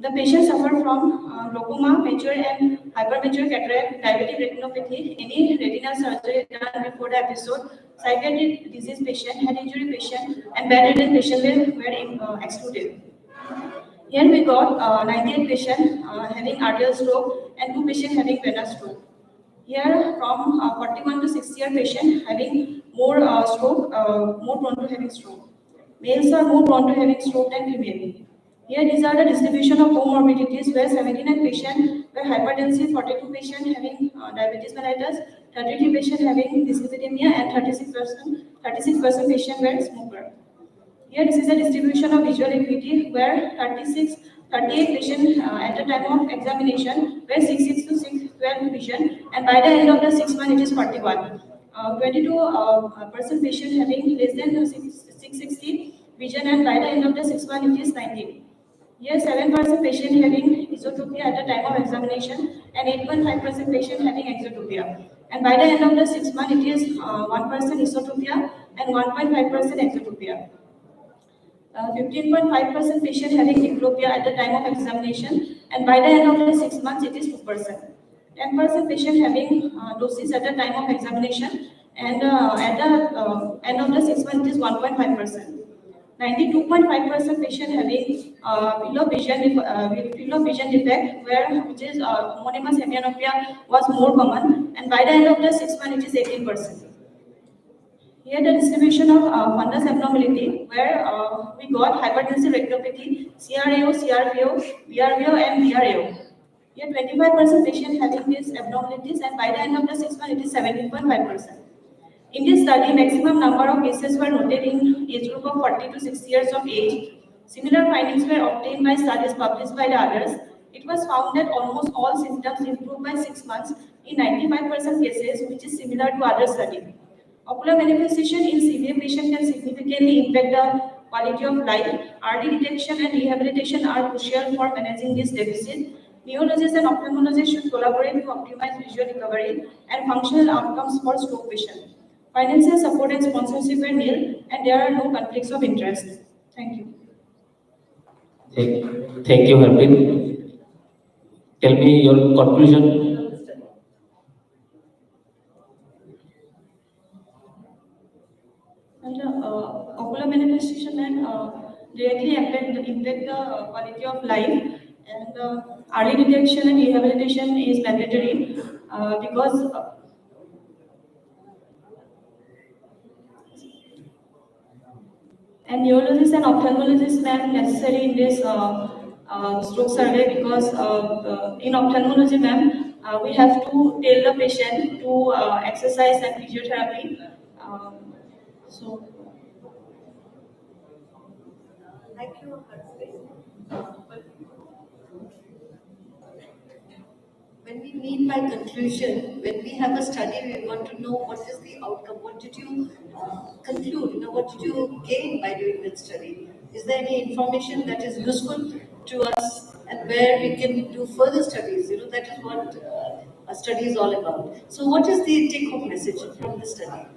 The patient suffered from glaucoma, mature and hypermature cataract, diabetic retinopathy, any retinal surgery done before the episode, psychiatric disease patient, head injury patient, and bedridden patient were excluded. Here we got 98 patients having arterial stroke and 2 patients having venous stroke. Here from 41 to 60-year patient having more stroke, more prone to having stroke. Males are more prone to having stroke than female. Here these are the distribution of comorbidities where 79 patients were hypertensive, 42 patients having diabetes mellitus, 33 patients having dyslipidemia and 36% patients were smoker. Here this is a distribution of visual acuity where 38 patients at the time of examination were 6 to 612 vision and by the end of the 6 months it is 41. 22% patient having less than 660 vision and by the end of the 6 months it is 19. Here 7% patient having esotropia at the time of examination and 8.5% patient having exotropia. And by the end of the 6 months it is 1% esotropia and 1.5% exotropia. 15.5% patient having diplopia at the time of examination and by the end of the 6 months it is 2%. 10% patient having doses at the time of examination and at the end of the 6 months it is 1.5%. 92.5% patient having field of vision defect which is homonymous hemianopia was more common and by the end of the 6 months it is 18%. Here the distribution of fundus abnormality where we got hypertensive retinopathy, CRAO, CRPO, BRVO and BRAO. Here 25% patient having these abnormalities and by the end of the 6 months it is 17.5%. In this study, maximum number of cases were noted in age group of 40 to 60 years of age. Similar findings were obtained by studies published by the others. It was found that almost all symptoms improved by 6 months in 95% cases, which is similar to other studies. Ocular manifestation in severe patients can significantly impact the quality of life. Early detection and rehabilitation are crucial for managing this deficit. Neurologists and ophthalmologists should collaborate to optimize visual recovery and functional outcomes for stroke patients. Financial support and sponsorship were nil, and there are no conflicts of interest. Thank you. Thank you, Harbin. Tell me your conclusion. And ocular manifestation and directly impact the quality of life. And early detection and rehabilitation is mandatory because and neurologists and ophthalmologists are necessary in this stroke survey because in ophthalmology, ma'am, we have to tell the patient to exercise and physiotherapy. So, thank you. When we mean by conclusion, when we have a study, we want to know what is the outcome. What did you conclude? What did you gain by doing that study? Is there any information that is useful to us and where we can do further studies? That is what a study is all about. So what is the take-home message from the study?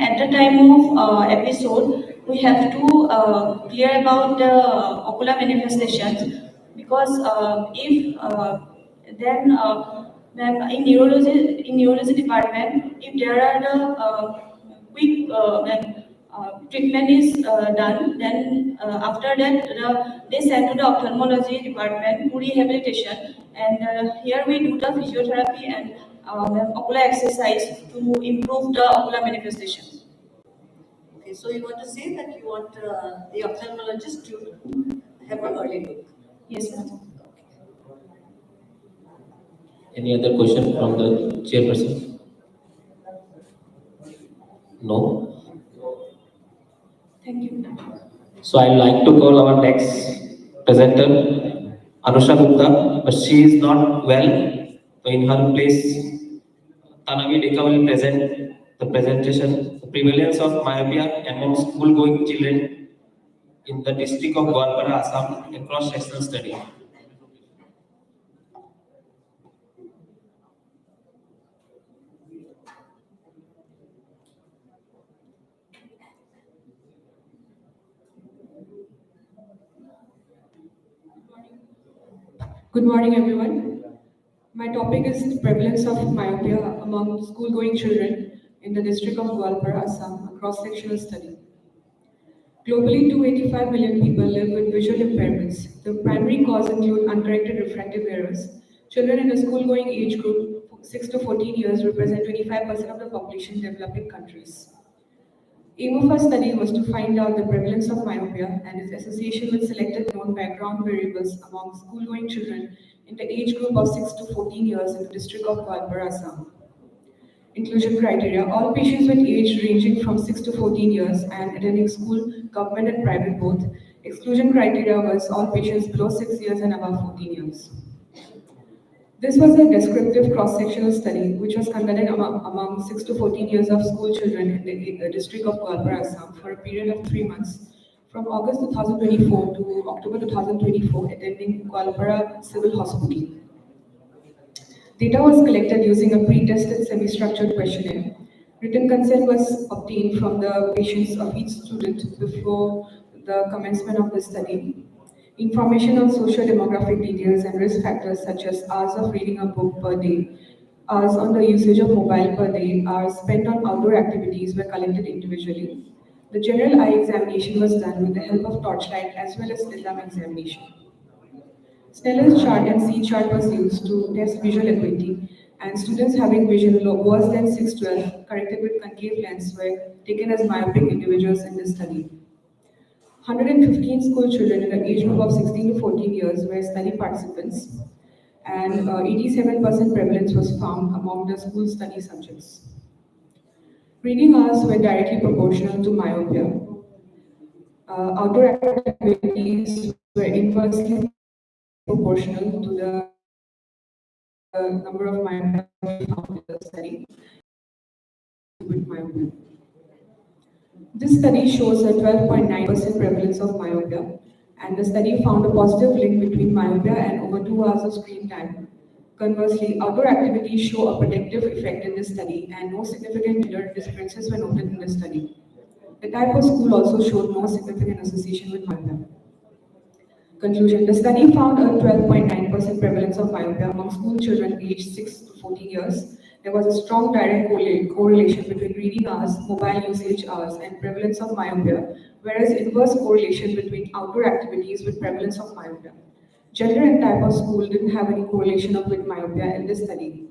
At the time of episode, we have to clear about the ocular manifestations because if then ma'am, in neurology department, if there are the quick treatment is done, then after that they send to the ophthalmology department to rehabilitation, and here we do the physiotherapy and ocular exercise to improve the ocular manifestation. Okay, so you want to say that you want the ophthalmologist to have an early look? Yes, ma'am. Any other question from the chairperson? No? Thank you. So I'd like to call our next presenter, Anusha Gupta, but she is not well. So in her place, Tanavi Deka will present the presentation, the prevalence of myopia among school-going children in the district of Goalpara, Assam, a cross-sectional study. Good morning, everyone. My topic is the prevalence of myopia among school-going children in the district of Goalpara, Assam, a cross-sectional study. Globally, 285 million people live with visual impairments. The primary cause include uncorrected refractive errors. Children in the school-going age group 6 to 14 years represent 25% of the population in developing countries. Aim of our study was to find out the prevalence of myopia and its association with selected known background variables among school-going children in the age group of 6 to 14 years in the district of Goalpara, Assam. Inclusion criteria: all patients with age ranging from 6 to 14 years and attending school, government and private both. Exclusion criteria was all patients below 6 years and above 14 years. This was a descriptive cross-sectional study which was conducted among 6 to 14 years of school children in the district of Goalpara, Assam for a period of 3 months from August 2024 to October 2024 attending Goalpara Civil Hospital. Data was collected using a pre-tested semi-structured questionnaire. Written consent was obtained from the patients of each student before the commencement of the study. Information on socio-demographic details and risk factors such as hours of reading a book per day, hours on the usage of mobile per day, hours spent on outdoor activities were collected individually. The general eye examination was done with the help of torchlight as well as slit lamp examination. Snellen's chart and C chart was used to test visual acuity, and students having vision worse than 612 corrected with concave lens were taken as myopic individuals in this study. 115 school children in the age group of 16 to 14 years were study participants, and 87% prevalence was found among the school study subjects. Reading hours were directly proportional to myopia. Outdoor activities were inversely proportional to the number of myopia found in the study with myopia. This study shows a 12.9% prevalence of myopia, and the study found a positive link between myopia and over 2 hours of screen time. Conversely, outdoor activities show a protective effect in this study, and no significant gender differences were noted in the study. The type of school also showed no significant association with myopia. Conclusion: the study found a 12.9% prevalence of myopia among school children aged 6 to 14 years. There was a strong direct correlation between reading hours, mobile usage hours, and prevalence of myopia, whereas inverse correlation between outdoor activities with prevalence of myopia. Gender and type of school didn't have any correlation with myopia in this study.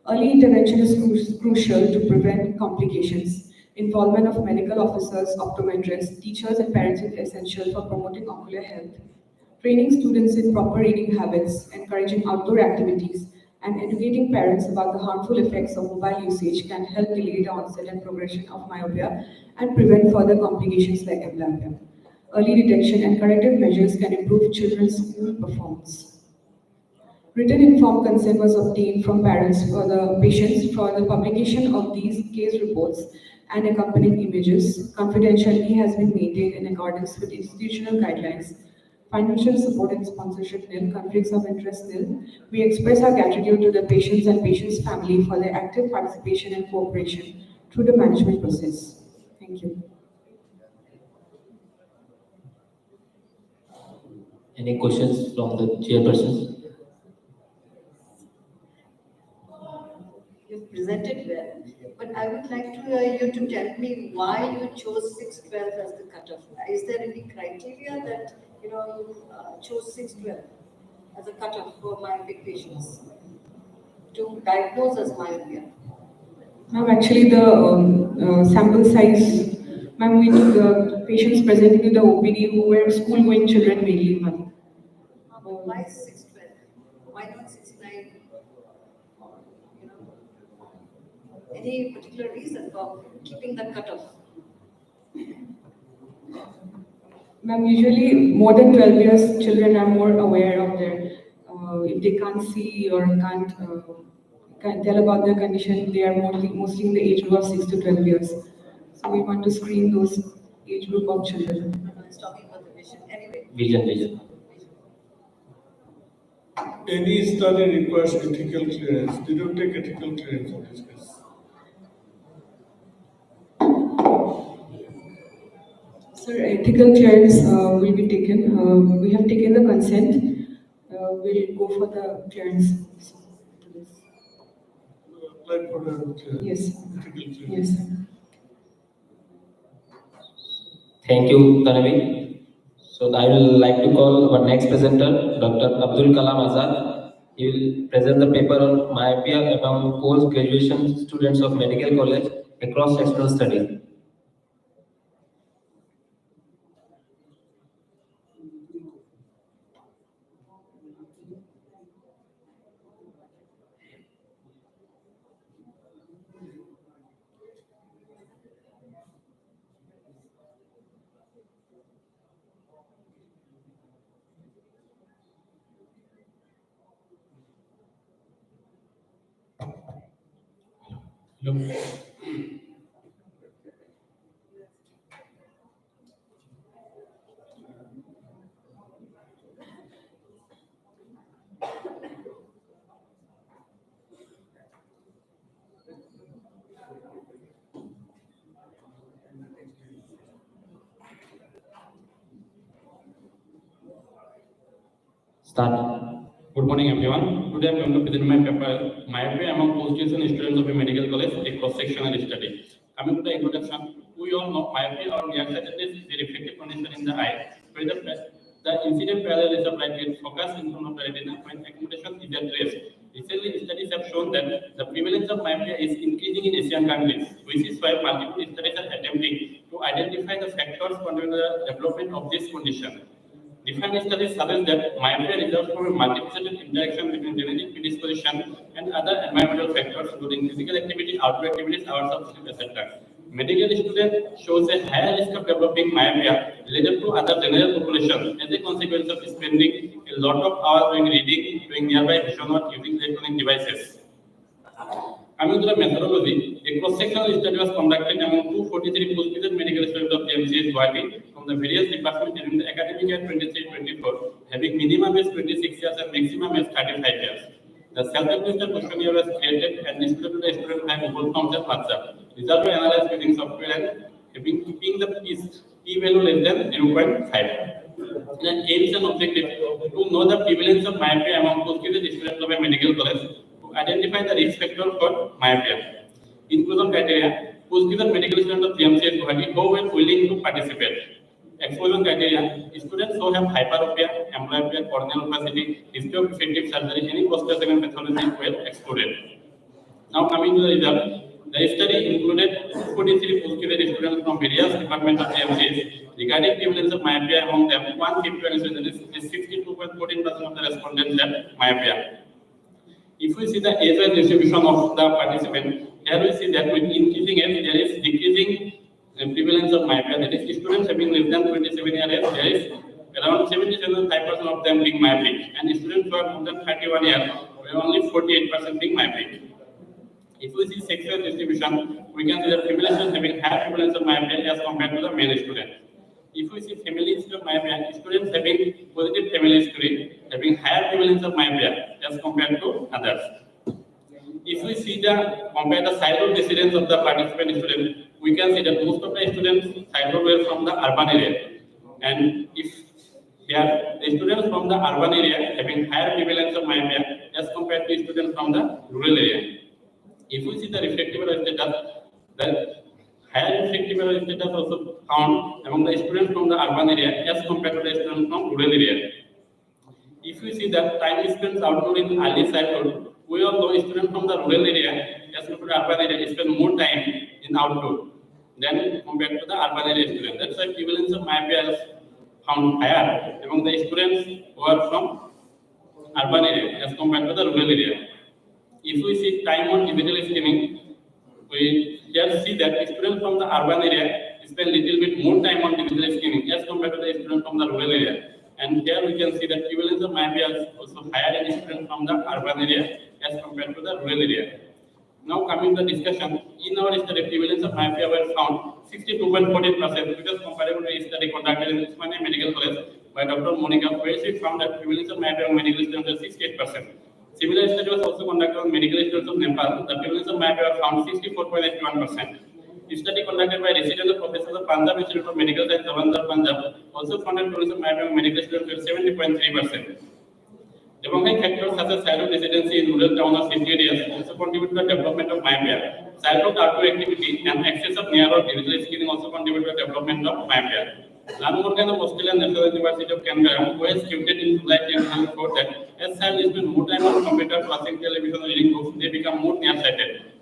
Early intervention is crucial to prevent complications. Involvement of medical officers, optometrists, teachers, and parents is essential for promoting ocular health. Training students in proper reading habits, encouraging outdoor activities, and educating parents about the harmful effects of mobile usage can help delay the onset and progression of myopia and prevent further complications like amblyopia. Early detection and corrective measures can improve children's school performance. Written informed consent was obtained from parents for the patients for the publication of these case reports and accompanying images. Confidentiality has been maintained in accordance with institutional guidelines. Financial support and sponsorship nil, conflicts of interest nil. We express our gratitude to the patients and patients' family for their active participation and cooperation through the management process. Thank you. Any questions from the chairpersons? You've presented well, but I would like to you to tell me why you chose 612 as the cutoff. Is there any criteria that you chose 612 as a cutoff for myopic patients to diagnose as myopia? Ma'am, actually the sample size, ma'am, we took the patients presenting to the OPD who were school-going children mainly, ma'am. Why 612? Why not 69? Any particular reason for keeping that cutoff? Ma'am, usually more than 12 years, children are more aware of their, if they can't see or can't tell about their condition, they are mostly in the age group of 6 to 12 years. So we want to screen those age group of children. I was talking about the vision. Anyway. Vision. Any study requires ethical clearance. Did you take ethical clearance in this case? Sir, ethical clearance will be taken. We have taken the consent. We'll go for the clearance. Apply for the clearance. Yes. Ethical clearance. Yes. Thank you, Tanavi. So I will like to call our next presenter, Dr. Abdul Kalam Azad. He will present the paper on myopia among post-graduation students of medical college across sectional study. Start. Good morning, everyone. Today I'm going to present my paper, Myopia among post-graduation students of a medical college, a cross-sectional study. Coming to the introduction, we all know myopia or nearsightedness is a reflective condition in the eye, where the incident parallel is applied with focus in front of the retina when accommodation is at rest. Recently, studies have shown that the prevalence of myopia is increasing in Asian countries, which is why multiple studies are attempting to identify the factors contributing to the development of this condition. Different studies suggest that myopia results from a multifaceted interaction between genetic predisposition and other environmental factors, including physical activity, outdoor activities, hours of sleep, etc. Medical student shows a higher risk of developing myopia related to other general population as a consequence of spending a lot of hours doing reading, doing nearby vision or using electronic devices. Coming to the methodology, a cross-sectional study was conducted among 243 postgraduate medical students of JMCH Guwahati from the various departments during the academic year 23-24, having minimum age 26 years and maximum age 35 years. The self-administered questionnaire was created and distributed to the student by mobile phones and WhatsApp. Results were analyzed using software and keeping the p-value less than 0.5. The aims and objective to know the prevalence of myopia among postgraduate students of a medical college, identify the risk factor for myopia. Inclusion criteria: postgraduate medical students of JMCH Guwahati who were willing to participate. Exclusion criteria: students who have hyperopia, amblyopia, corneal opacity, history of effective surgery, any posterior segment pathology were excluded. Now coming to the result, the study included 43 postgraduate students from various departments of JMCH. Regarding prevalence of myopia among them, 151 students is 62.14% of the respondents had myopia. If we see the age-wise distribution of the participant, here we see that with increasing age, there is decreasing prevalence of myopia. That is, students having less than 27 years age, there is around 77.5% of them being myopic, and students who are more than 31 years, were only 48% being myopic. If we see sexual distribution, we can see that female students having higher prevalence of myopia as compared to the male students. If we see family history of myopia, students having positive family history having higher prevalence of myopia as compared to others. If we see compare the childhood residence of the participant student, we can see that most of the students childhood were from the urban area. And if Here, the students from the urban area having higher prevalence of myopia as compared to students from the rural area. If we see the refractive error status, the higher refractive error status also found among the students from the urban area as compared to the students from rural area. If you see that time spent outdoor in early childhood, we all know students from the rural area as compared to urban area spend more time in outdoor than compared to the urban area students. That's why prevalence of myopia is found higher among the students who are from urban area as compared to the rural area. If we see time on digital screening, we here see that students from the urban area spend little bit more time on digital screening as compared to the students from the rural area. And here we can see that prevalence of myopia is also higher in students from the urban area as compared to the rural area. Now coming to the discussion, in our study, prevalence of myopia was found 62.14%, which is comparable to a study conducted in Usmania Medical College by Dr. Monica, where she found that prevalence of myopia among medical students was 68%. Similar study was also conducted on medical students of Nepal. The prevalence of myopia was found 64.81%. The study conducted by residents of professors of Punjab Institute of Medical Science, Jalandhar, Punjab, also found that prevalence of myopia among medical students was 70.3%. Demographic factors such as childhood residency in rural town or city areas also contribute to the development of myopia. Childhood outdoor activity and access of near or digital screening also contribute to the development of myopia. Lan Morgan of Australian National University of Canberra, who has tutored in July 2004, that as child spend more time on computer, watching television, or reading books, they become more nearsighted.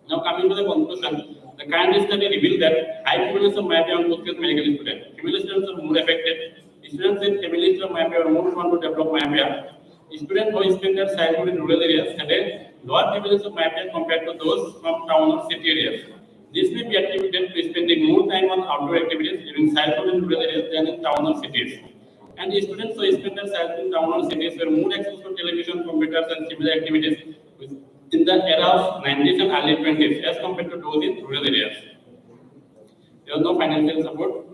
Now coming to the conclusion, the current study revealed that high prevalence of myopia on postgraduate medical students. Female students are more affected. Students with family history of myopia are more prone to develop myopia. Students who spend their childhood in rural areas had a lower prevalence of myopia compared to those from town or city areas. This may be attributed to spending more time on outdoor activities during childhood in rural areas than in town or cities. And the students who spend their childhood in town or cities were more exposed to television, computers, and similar activities in the era of 90s and early 20s as compared to those in rural areas. There was no financial support.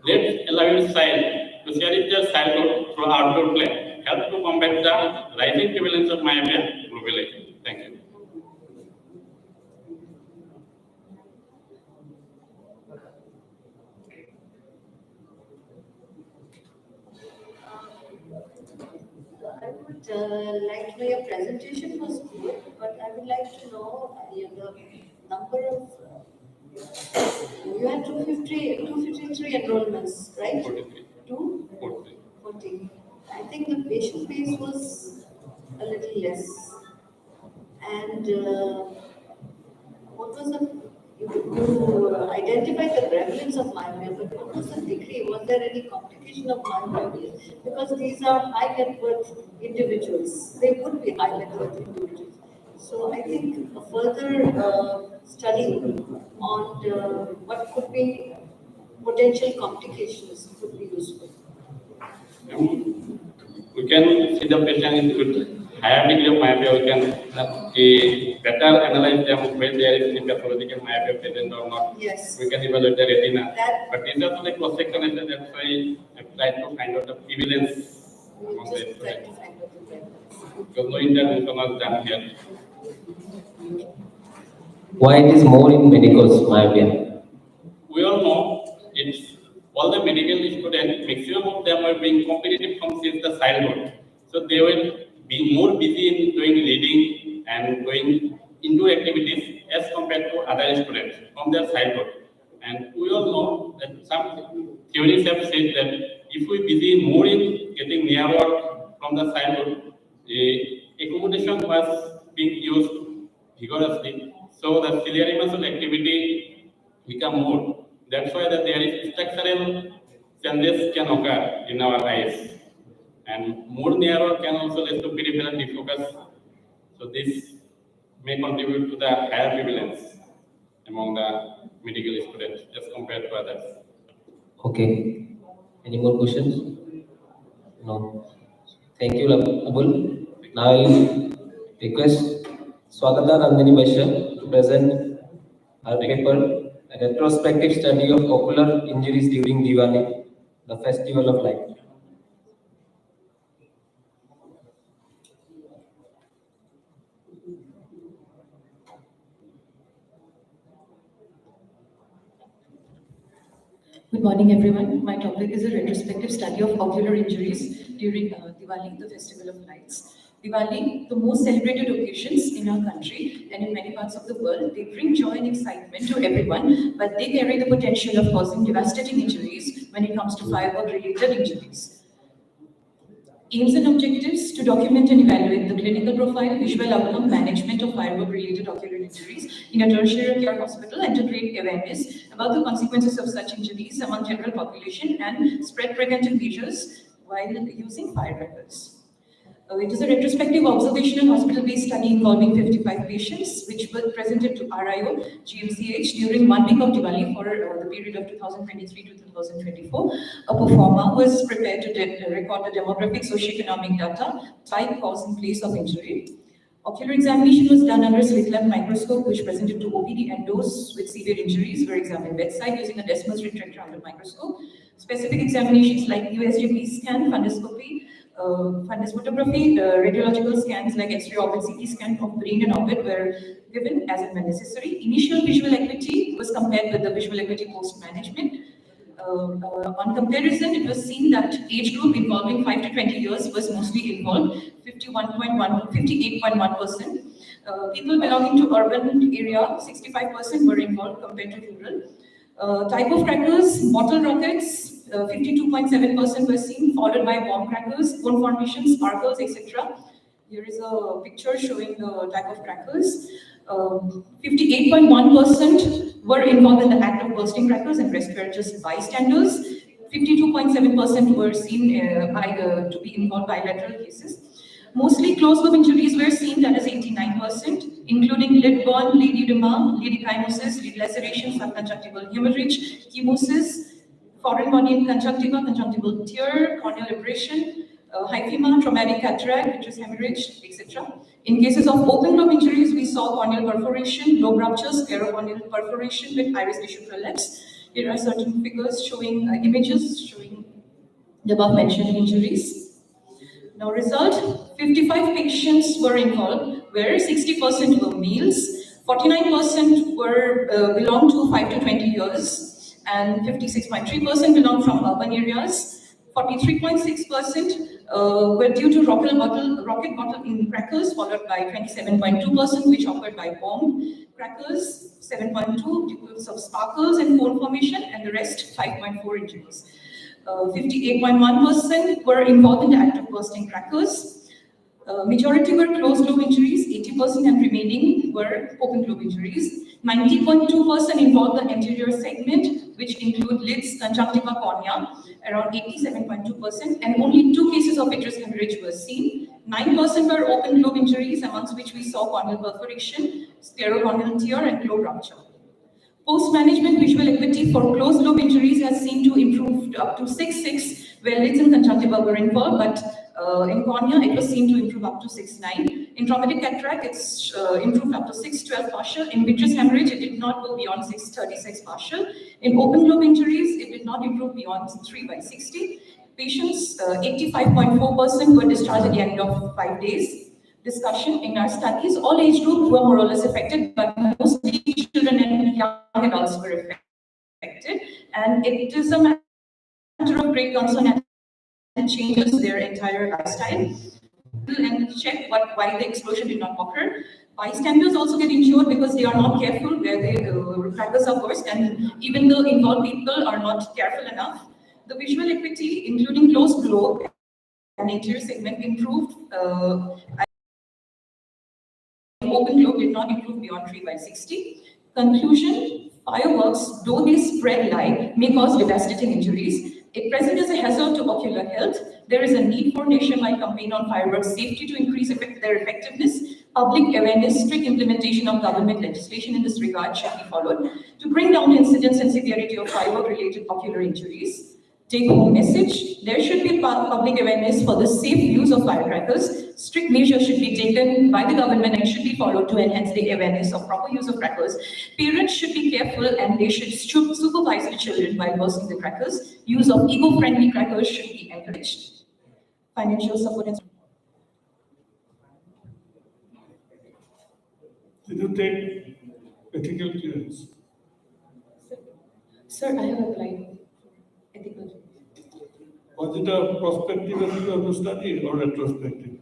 Let's allow your child to share its childhood through outdoor play, help to combat the rising prevalence of myopia globally. Thank you. I would like to know your presentation was good, but I would like to know the number of. You had 253 enrollments, right? 43. 40. I think the patient base was a little less. And what was you identified the prevalence of myopia, but what was the degree? Was there any complication of myopia? Because these are high net worth individuals. They would be high net worth individuals. So I think a further study on what could be potential complications could be useful. We can see the patient with higher degree of myopia. We can better analyze them whether there is any pathological myopia present or not. Yes. We can evaluate the retina. But these are only cross-section, that's why I tried to find out the prevalence among the students. Because no intervention was done here. Why it is more in medicals, myopia? We all know it's all the medical students, maximum of them are being competitive from since the childhood. So they will be more busy in doing reading and going into activities as compared to other students from their childhood. And we all know that some theories have said that if we busy more in getting near work from the childhood, accommodation was being used vigorously. So the ciliary muscle activity become more. That's why that there is structural changes can occur in our eyes. And more narrow can also lead to peripheral defocus. So this may contribute to the higher prevalence among the medical students as compared to others. Okay. Any more questions? No. Thank you, Abul. Now I will request Swagata Nandini Vaishya to present her paper, a retrospective study of ocular injuries during Diwali, the festival of light. Good morning, everyone. My topic is a retrospective study of ocular injuries during Diwali, the Festival of Lights. Diwali, the most celebrated occasions in our country and in many parts of the world, they bring joy and excitement to everyone, but they carry the potential of causing devastating injuries when it comes to firework-related injuries. Aims and objectives to document and evaluate the clinical profile, visual outcome, management of firework-related ocular injuries in a tertiary care hospital and to create awareness about the consequences of such injuries among general population and spread preventive measures while using firecrackers. It is a retrospective observational hospital-based study involving 55 patients, which were presented to RIO, GMCH during 1 week of Diwali for the period of 2023 to 2024. A performer was prepared to record the demographic socioeconomic data, type, cause, and place of injury. Ocular examination was done under slit lamp microscope, which presented to OPD endos with severe injuries were examined bedside using a Desmus retractor under microscope. Specific examinations like USGP scan, funduscopy, fundus photography, radiological scans like X-ray orbit, CT scan of brain and orbit were given as and when necessary. Initial visual acuity was compared with the visual acuity post-management. On comparison, it was seen that age group involving 5 to 20 years was mostly involved, 58.1%. People belonging to urban area, 65% were involved compared to rural. Type of crackers, bottle rockets, 52.7% were seen, followed by bomb crackers, cone formations, sparkles, etc. Here is a picture showing the type of crackers. 58.1% were involved in the act of bursting crackers and rest were just bystanders. 52.7% were seen to be involved bilateral cases. Mostly closed loop injuries were seen, that is 89%, including lid burn, lead edema, lead ecchymosis, lead laceration, subconjunctival hemorrhage, chemosis, foreign body in conjunctiva, conjunctival tear, corneal abrasion, hyphema, traumatic cataract, which is hemorrhage, etc. In cases of open lobe injuries, we saw corneal perforation, lobe ruptures, sclerocorneal perforation with iris tissue prolapse. Here are certain figures showing images showing the above mentioned injuries. Now result, 55 patients were involved, where 60% were males, 49% were belonged to 5 to 20 years, and 56.3% belong from urban areas. 43.6% were due to rocket bottle in crackers, followed by 27.2%, which occurred by bomb crackers, 7.2% because of sparkles and cone formation, and the rest 5.4 injuries. 58.1% were involved in the act of bursting crackers. Majority were closed lobe injuries, 80%, and remaining were open lobe injuries. 90.2% involved the anterior segment, which include lids, conjunctiva, cornea, around 87.2%, and only 2 cases of vitreous hemorrhage were seen. 9% were open lobe injuries, amongst which we saw corneal perforation, sclerocorneal tear, and lobe rupture. Post-management visual acuity for closed lobe injuries has seen to improve up to 6.6, where lids and conjunctiva were involved, but in cornea, it was seen to improve up to 6.9. In traumatic cataract, it's improved up to 6.12 partial. In vitreous hemorrhage, it did not go beyond 6.36 partial. In open lobe injuries, it did not improve beyond 3/60. Patients, 85.4% were discharged at the end of 5 days. Discussion in our studies, all age groups were more or less affected, but mostly children and young adults were affected. And it is a matter of great concern and changes their entire lifestyle. And check why the explosion did not occur. Bystanders also get injured because they are not careful where the crackers are burst, and even the involved people are not careful enough. The visual acuity, including closed globe and anterior segment, improved. Open globe did not improve beyond 3/60. Conclusion, fireworks, though they spread light, may cause devastating injuries. It presents as a hazard to ocular health. There is a need for nationwide campaign on fireworks safety to increase their effectiveness. Public awareness, strict implementation of government legislation in this regard should be followed to bring down incidence and severity of firework-related ocular injuries. Take-home message, there should be public awareness for the safe use of firecrackers. Strict measures should be taken by the government and should be followed to enhance the awareness of proper use of crackers. Parents should be careful and they should supervise the children while bursting the crackers. Use of eco-friendly crackers should be encouraged. Financial support and Did you take ethical clearance? Sir, I have applied. Was it a prospective as you have to study or retrospective?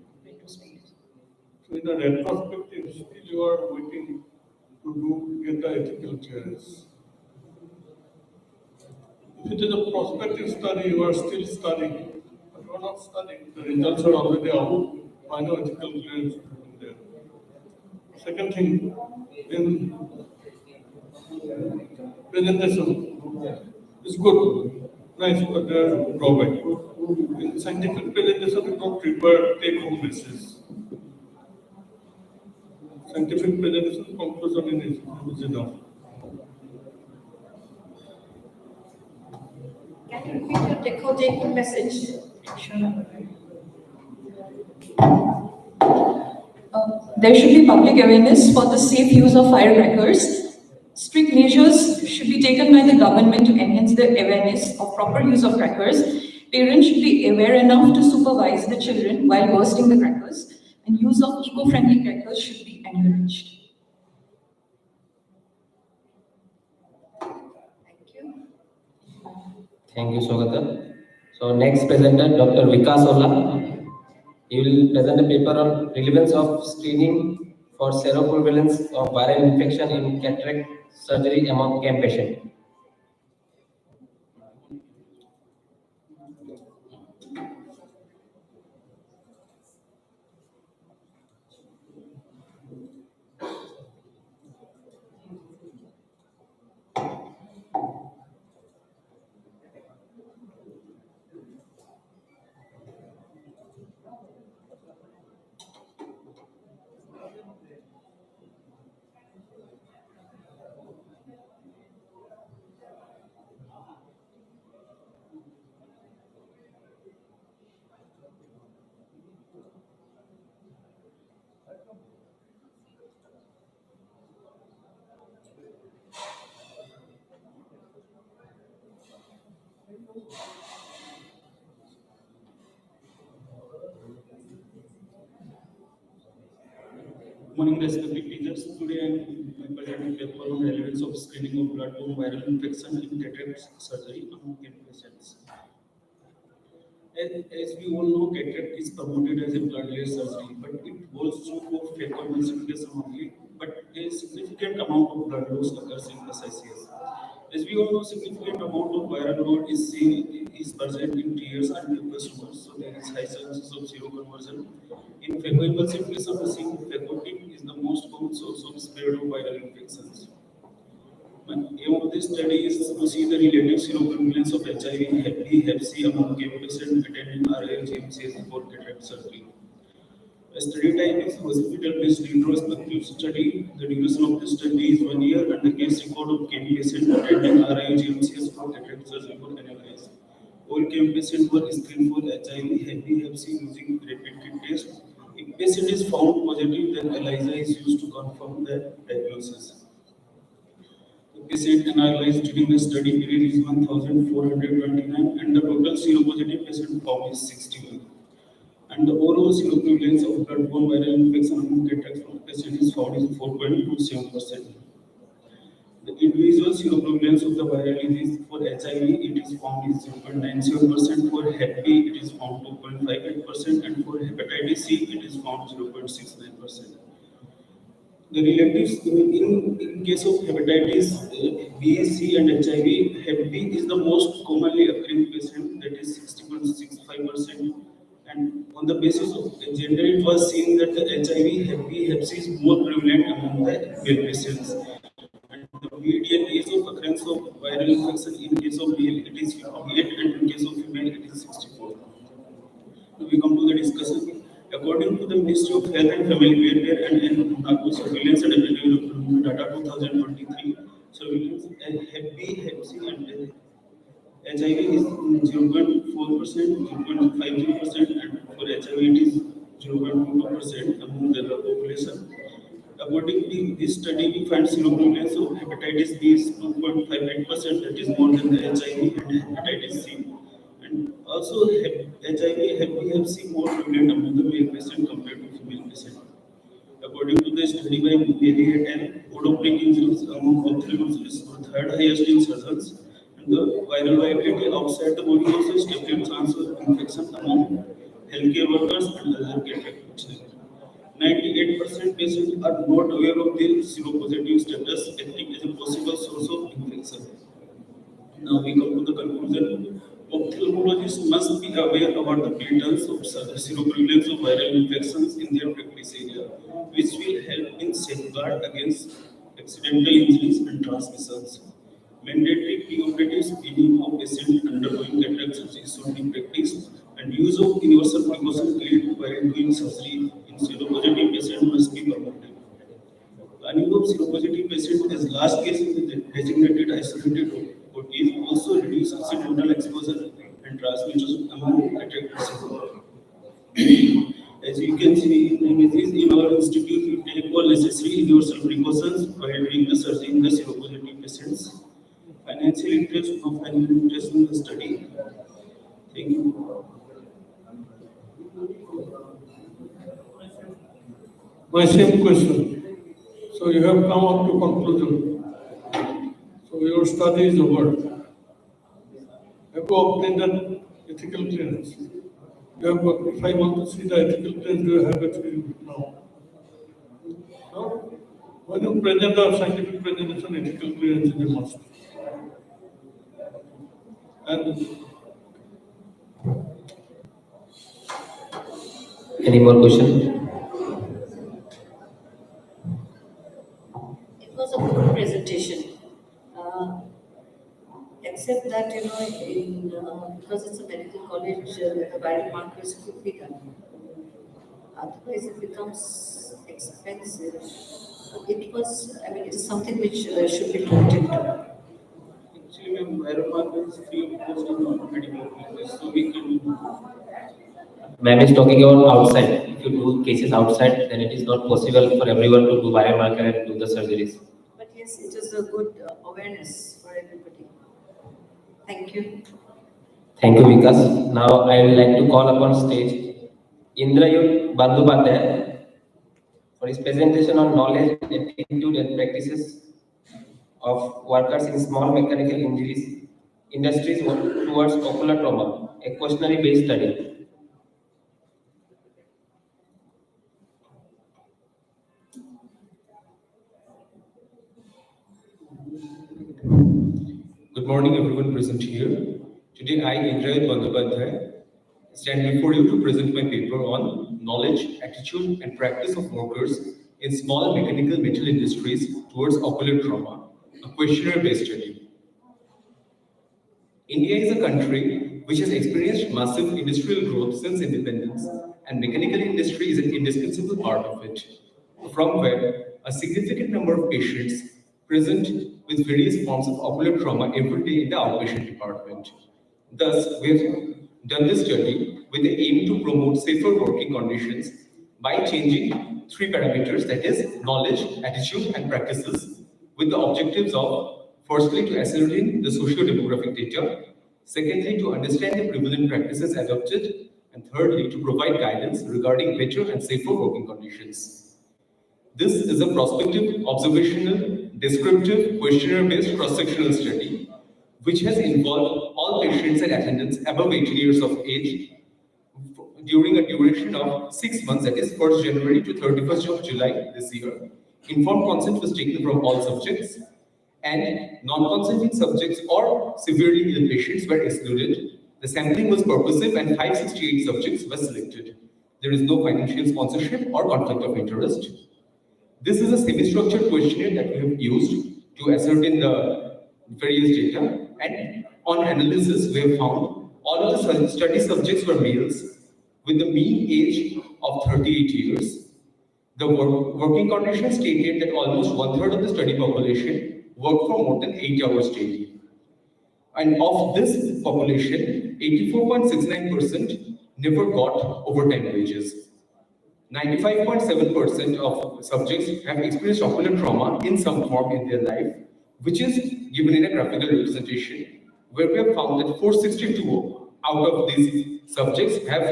So in the retrospective, still you are waiting to get the ethical clearance. If it is a prospective study, you are still studying, but you are not studying. The results are already out. Final ethical clearance is there. Second thing, in presentation, it's good, nice, but there are drawbacks. In scientific presentation, you don't prepare take-home basis. Scientific presentation conclusion is enough. Can you repeat your take-home message? There should be public awareness for the safe use of firecrackers. Strict measures should be taken by the government to enhance the awareness of proper use of crackers. Parents should be aware enough to supervise the children while bursting the crackers, and use of eco-friendly crackers should be encouraged. Thank you, Swagata. So next presenter, Dr. Vikas Ola. He will present a paper on relevance of screening for seroprevalence of viral infection in cataract surgery among CAM patients. Morning, respected teachers. Today I am presenting a paper on relevance of screening of blood-borne viral infection in cataract surgery among CAM patients. As we all know, cataract is promoted as a blood-layer surgery, but it holds true for phacoemulsification only, but a significant amount of blood loss occurs in SICS. As we all know, significant amount of viral load is present in tears and mucous tumors, so there is high chances of seroconversion. In phacoemulsification, we see phacotic is the most common source of spread of viral infections. One aim of this study is to see the relative seroprevalence of HIV, Hep B, Hep C among CAM patients attending RIL GMCs for cataract surgery. A study type is hospital-based retrospective study. The duration of the study is 1 year, and the case record of CAM patients attending RIL GMCs for cataract surgery were analyzed. All CAM patients were screened for HIV, Hep B, Hep C using rapid kit test. If patient is found positive, then ELISA is used to confirm the diagnosis. Patient analyzed during the study period is 1,429, and the total seropositive patient found is 61. And the overall seroprevalence of blood-borne viral infection among cataract patients is found is 4.27%. The individual seroprevalence of the viral disease for HIV it is found is 0.97%, for Hep B it is found 2.58%, and for hepatitis C it is found 0.69%. The relatives in case of hepatitis B, C, and HIV, Hep B is the most commonly occurring patient, that is 60.65%. And on the basis of gender, it was seen that the HIV, Hep B, Hep C is more prevalent among the male patients. And the median age of occurrence of viral infection in case of male it is 58, and in case of female it is 64. Now we come to the discussion. According to the Ministry of Health and Family Welfare and Nagpur Surveillance and Epidemiology Data 2023, surveillance Hep B, Hep C, and HIV is 0.4%, 0.50%, and for HIV it is 0.22% among the population. According to this study, we find seroprevalence of hepatitis B is 2.58%, that is more than the HIV and hepatitis C. And also HIV, Hep B, Hep C more prevalent among the male patient compared to female patient. According to the study by Bailey et al., odontologic injuries among ophthalmologists were third highest in surgeons, And the viral viability outside the body also stability transfer infection among healthcare workers and other care practitioners. 98% patients are not aware of their seropositive status, acting as a possible source of infection. Now we come to the conclusion. Ophthalmologists must be aware about the patterns of seroprevalence of viral infections in their practice area, which will help in safeguard against accidental injuries and transmissions. Mandatory preoperative screening of patients undergoing cataract surgery should be practiced, and use of universal precaution kit while doing surgery in seropositive patients must be promoted. Planning of seropositive patients as last case in the designated isolated OTs also reduce accidental exposure and transmission among cataract patients. As you can see in images, in our institute, we take all necessary universal precautions while doing the surgery in the seropositive patients. Financial interest of financial interest in the study. Thank you. My same question. So you have come up to conclusion. So your study is over. Have you obtained an ethical clearance? You have, if I want to see the ethical clearance, do you have it now? No? When you present a scientific presentation, ethical clearance is a must. And Any more question? It was a good presentation. Except that, because it's a medical college, the biomarkers could be done. Otherwise, it becomes expensive. It is something which should be looked into. Actually, biomarker is free of cost in non-medical places, so we can. Ma'am is talking about outside. If you do cases outside, then it is not possible for everyone to do biomarker and do the surgeries. But yes, it is a good awareness for everybody. Thank you. Thank you, Vikas. Now I would like to call upon stage Indrayut Bandyopadhyay for his presentation on knowledge, attitude and practices of workers in small mechanical injuries industries towards ocular trauma, a questionnaire based study. Good morning, everyone present here. Today, I, Indrayut Bandyopadhyay, stand before you to present my paper on knowledge, attitude, and practice of workers in small mechanical metal industries towards ocular trauma, a questionnaire-based study. India is a country which has experienced massive industrial growth since independence, and mechanical industry is an indispensable part of it, from where a significant number of patients present with various forms of ocular trauma every day in the outpatient department. Thus, we have done this study with the aim to promote safer working conditions by changing three parameters, that is, knowledge, attitude, and practices, with the objectives of, firstly, to ascertain the socio-demographic data, secondly, to understand the prevalent practices adopted, and thirdly, to provide guidance regarding better and safer working conditions. This is a prospective, observational, descriptive, questionnaire-based cross-sectional study, which has involved all patients and attendants above 18 years of age during a duration of 6 months, that is 1st January to 31st of July this year. Informed consent was taken from all subjects, and non-consenting subjects or severely ill patients were excluded. The sampling was purposive and 568 subjects were selected. There is no financial sponsorship or conflict of interest. This is a semi-structured questionnaire that we have used to ascertain the various data, and on analysis, we have found all of the study subjects were males with the mean age of 38 years. The working conditions stated that almost 1/3 of the study population worked for more than 8 hours daily. And of this population, 84.69% never got overtime wages. 95.7% of subjects have experienced ocular trauma in some form in their life, which is given in a graphical representation, where we have found that 462 out of these subjects have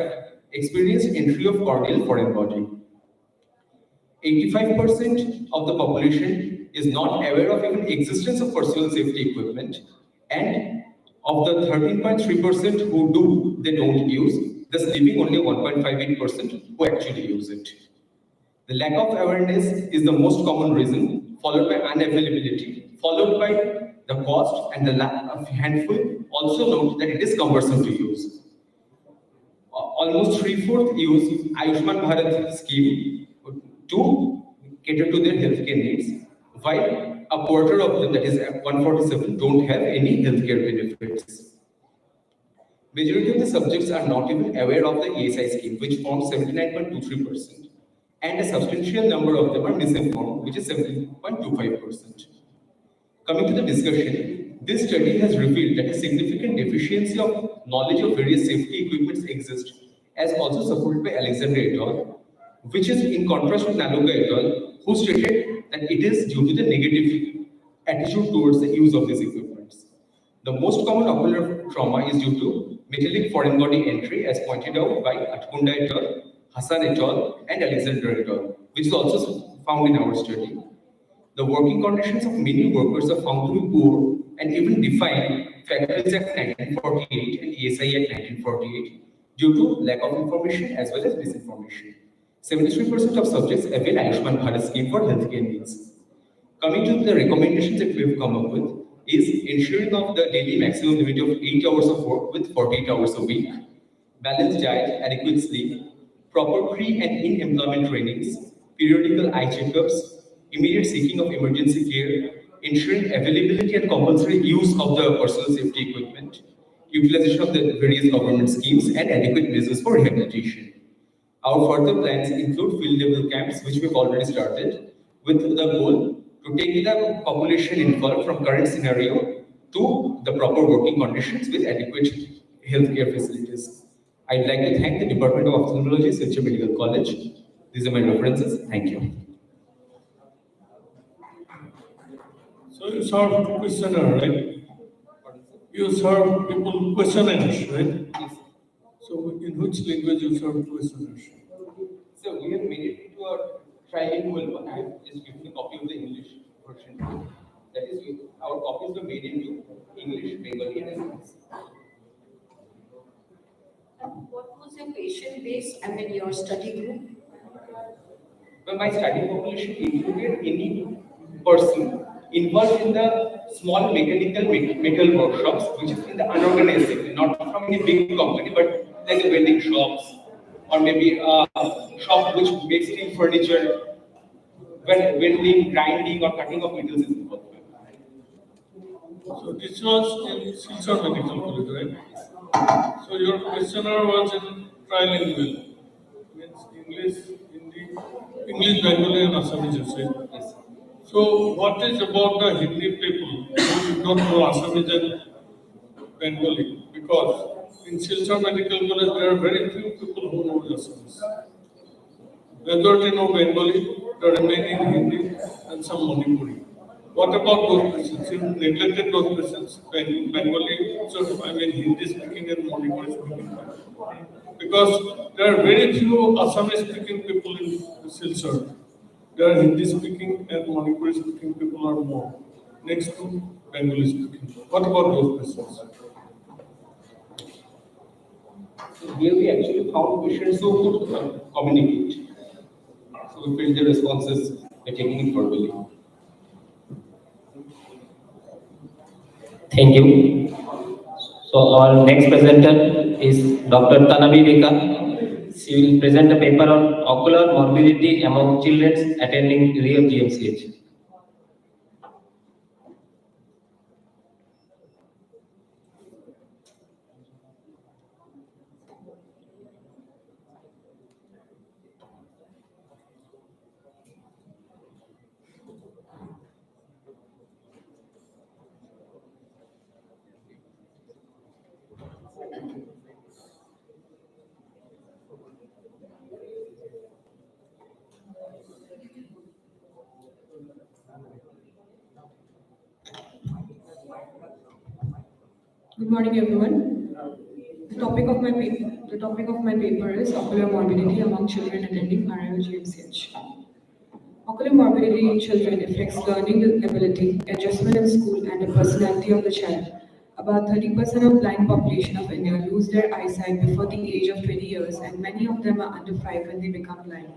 experienced entry of corneal foreign body. 85% of the population is not aware of even existence of personal safety equipment, And of the 13.3% who do, they don't use, thus leaving only 1.58% who actually use it. The lack of awareness is the most common reason, followed by unavailability, followed by the cost, and the lack of handful also note that it is cumbersome to use. Almost 3/4 use Ayushman Bharat scheme to cater to their healthcare needs, while a quarter of them, that is 147, don't have any healthcare benefits. Majority of the subjects are not even aware of the ESI scheme, which forms 79.23%, and a substantial number of them are misinformed, which is 17.25%. Coming to the discussion, this study has revealed that a significant deficiency of knowledge of various safety equipments exists, as also supported by Alexander et al., which is in contrast with Naloga et al., who stated that it is due to the negative attitude towards the use of these equipments. The most common ocular trauma is due to metallic foreign body entry, as pointed out by Atkunda et al., Hassan et al., and Alexander et al., which is also found in our study. The working conditions of many workers are found to be poor and even defined Factories Act 1948 and ESI Act 1948 due to lack of information as well as misinformation. 73% of subjects avail Ayushman Bharat scheme for healthcare needs. Coming to the recommendations that we have come up with is ensuring of the daily maximum limit of 8 hours of work with 48 hours a week, balanced diet, adequate sleep, proper pre and in-employment trainings, periodical eye checkups, immediate seeking of emergency care, ensuring availability and compulsory use of the personal safety equipment, utilization of the various government schemes, and adequate measures for rehabilitation. Our further plans include field level camps, which we've already started, with the goal to take the population involved from current scenario to the proper working conditions with adequate healthcare facilities. I'd like to thank the Department of Ophthalmology, Silchar Medical College. These are my references. Thank you. So you serve questionnaire, right? You serve people questionnaires, right? Yes. So in which language you serve questionnaires? So we have made it into a trilingual one. I have just given a copy of the English version. That is, our copies were made into English, Bengali, and Assamese. What was your patient base, your study group? Well, my study population included any person involved in the small mechanical metal workshops, which is in the unorganized sector, not from any big company, but like the welding shops, or maybe a shop which makes steel furniture, when welding, grinding, or cutting of metals is involved. So this was in Silchar Medical College, right? So your questionnaire was in trilingual, means English, Hindi, English, Bengali, and Assamese, you said? Yes. So what is about the Hindi people who don't know Assamese and Bengali? Because in Silchar Medical College there are very few people who know Assamese. Majority know Bengali, the remaining Hindi, and some Manipuri. What about those persons? You neglected those persons, Bengali, Hindi speaking and Manipuri speaking. Because there are very few Assamese speaking people in Silchar. There are Hindi speaking and Manipuri speaking people are more, next to Bengali speaking. What about those persons? So here we actually found patients who could communicate. So we filled the responses by taking it verbally. Thank you. So our next presenter is Dr. Tanavi Veka. She will present a paper on ocular morbidity among children attending Rehab GMCH. Good morning, everyone. The topic of my paper is ocular morbidity among children attending RIO GMCH. Ocular morbidity in children affects learning ability, adjustment in school, and the personality of the child. About 30% of blind population of India lose their eyesight before the age of 20 years, and many of them are under 5 when they become blind.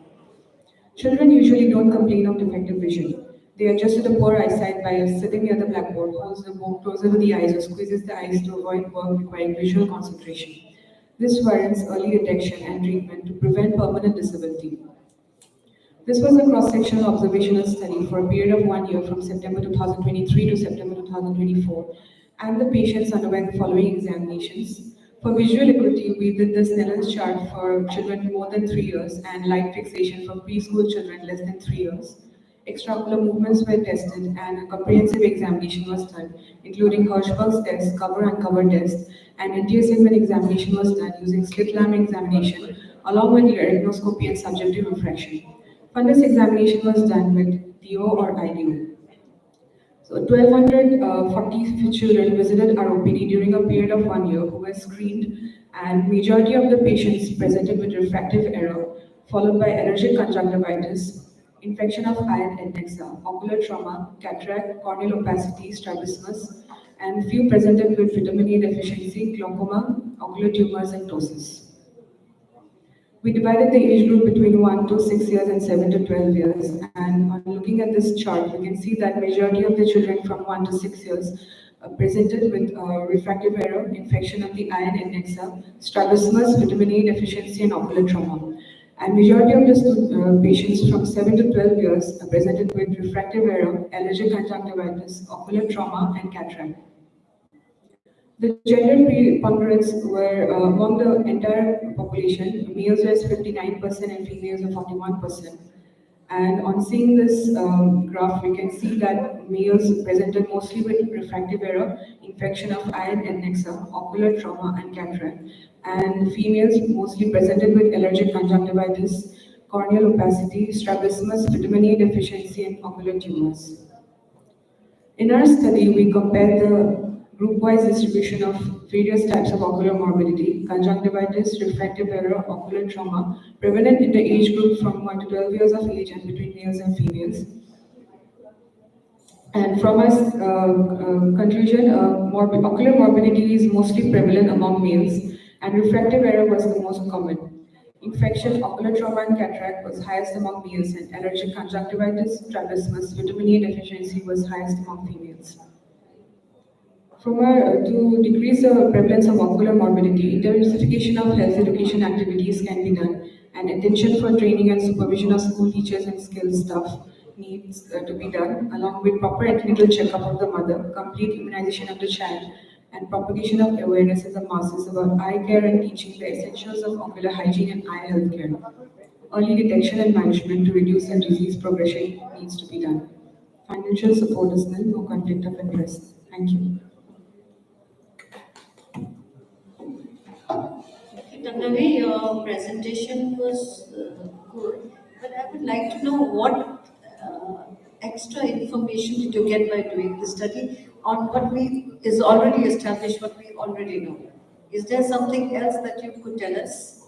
Children usually don't complain of defective vision. They adjust to the poor eyesight by sitting near the blackboard, holds the book closer to the eyes, or squeezes the eyes to avoid work requiring visual concentration. This warrants early detection and treatment to prevent permanent disability. This was a cross-sectional observational study for a period of 1 year from September 2023 to September 2024, and the patients underwent the following examinations. For visual acuity, we did the Snellen's chart for children more than 3 years and light fixation for preschool children less than 3 years. Extraocular movements were tested and a comprehensive examination was done, including Hirschberg's test, cover and cover test, and anti-segment examination was done using slit lamp examination along with laryngoscopy and subjective refraction. Fundus examination was done with DO or IDO. So 1,240 children visited our OPD during a period of 1 year who were screened, and majority of the patients presented with refractive error, followed by allergic conjunctivitis, infection of eye and nexa, ocular trauma, cataract, corneal opacity, strabismus, and few presented with vitamin A deficiency, glaucoma, ocular tumors, and ptosis. We divided the age group between 1 to 6 years and 7 to 12 years. And on looking at this chart, we can see that majority of the children from 1 to 6 years presented with refractive error, infection of the eye and nexa, strabismus, vitamin A deficiency, and ocular trauma. And majority of the patients from 7 to 12 years presented with refractive error, allergic conjunctivitis, ocular trauma, and cataract. The gender preponderance were among the entire population, males was 59% and females were 41%. And on seeing this graph, we can see that males presented mostly with refractive error, infection of eye and nexa, ocular trauma, and cataract. And females mostly presented with allergic conjunctivitis, corneal opacity, strabismus, vitamin A deficiency, and ocular tumors. In our study, we compared the group-wise distribution of various types of ocular morbidity, conjunctivitis, refractive error, ocular trauma, prevalent in the age group from 1 to 12 years of age and between males and females. And from our conclusion, ocular morbidity is mostly prevalent among males, and refractive error was the most common. Infection, ocular trauma, and cataract was highest among males, and allergic conjunctivitis, strabismus, vitamin A deficiency was highest among females. To decrease the prevalence of ocular morbidity, intensification of health education activities can be done, and attention for training and supervision of school teachers and skilled staff needs to be done, along with proper antenatal checkup of the mother, complete immunization of the child, and propagation of awareness in the masses about eye care and teaching the essentials of ocular hygiene and eye health care. Early detection and management to reduce the disease progression needs to be done. Financial support is nil, no conflict of interest. Thank you. Tangavi, your presentation was good, but I would like to know what extra information did you get by doing the study on what is already established, what we already know. Is there something else that you could tell us?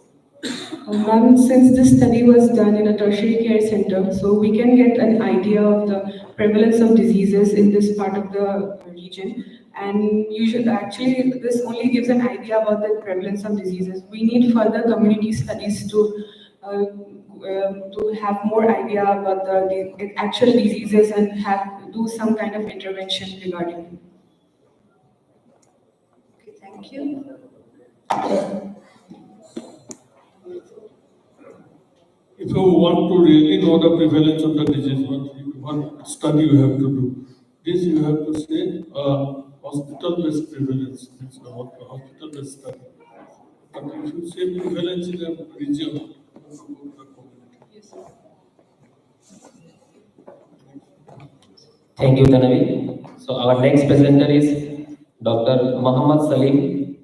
Ma'am, since this study was done in a tertiary care center, so we can get an idea of the prevalence of diseases in this part of the region. And actually, this only gives an idea about the prevalence of diseases. We need further community studies to have more idea about the actual diseases and do some kind of intervention regarding it. Okay, thank you. If you want to really know the prevalence of the disease, what study you have to do? This you have to say hospital-based prevalence. It's a hospital-based study. But if you say prevalence in a region, Thank you, Tanavi. So our next presenter is Dr. Muhammad Salim.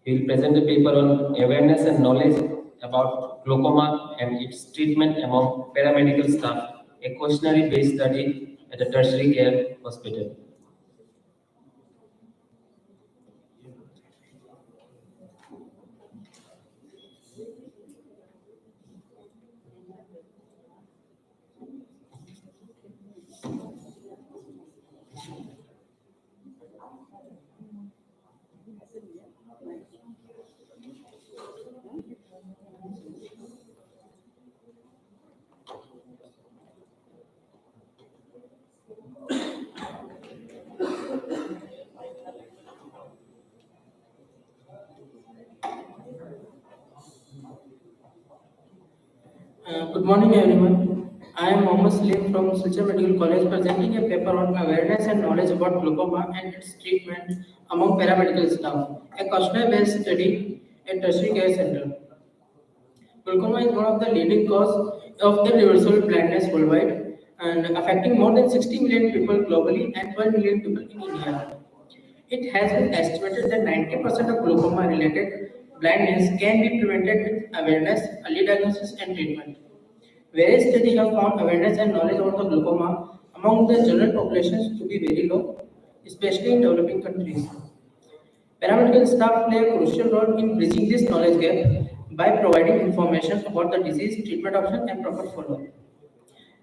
He will present a paper on awareness and knowledge about glaucoma and its treatment among paramedical staff, a questionnaire-based study at a tertiary care hospital. Good morning, everyone. I am Mohammad Salim from Silchar Medical College presenting a paper on awareness and knowledge about glaucoma and its treatment among paramedical staff, a questionnaire-based study at tertiary care center. Glaucoma is one of the leading cause of irreversible blindness worldwide and affecting more than 60 million people globally and 12 million people in India. It has been estimated that 90% of glaucoma-related blindness can be prevented with awareness, early diagnosis, and treatment. Various studies have found awareness and knowledge about the glaucoma among the general populations to be very low, especially in developing countries. Paramedical staff play a crucial role in bridging this knowledge gap by providing information about the disease, treatment options, and proper follow-up.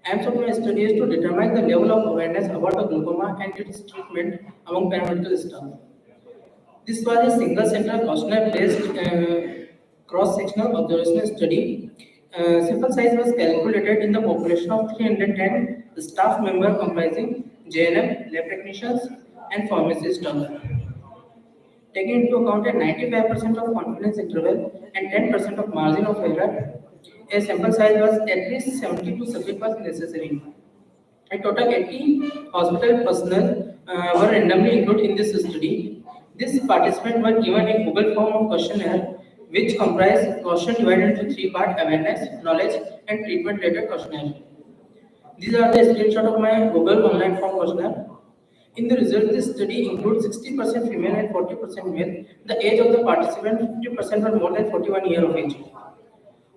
Aims of my study is to determine the level of awareness about the glaucoma and its treatment among paramedical staff. This was a single-center questionnaire-based cross-sectional observational study. Sample size was calculated in the population of 310 staff members comprising JNM, lab technicians, and pharmacy staff. Taking into account a 95% of confidence interval and 10% of margin of error, a sample size was at least 72 subjects was necessary. A total 80 hospital personnel were randomly included in this study. These participants were given a Google form of questionnaire which comprised question divided into 3 parts: awareness, knowledge, and treatment related questionnaire. These are the screenshot of my Google online form questionnaire. In the result, this study includes 60% female and 40% male. The age of the participant, 50% were more than 41 years of age.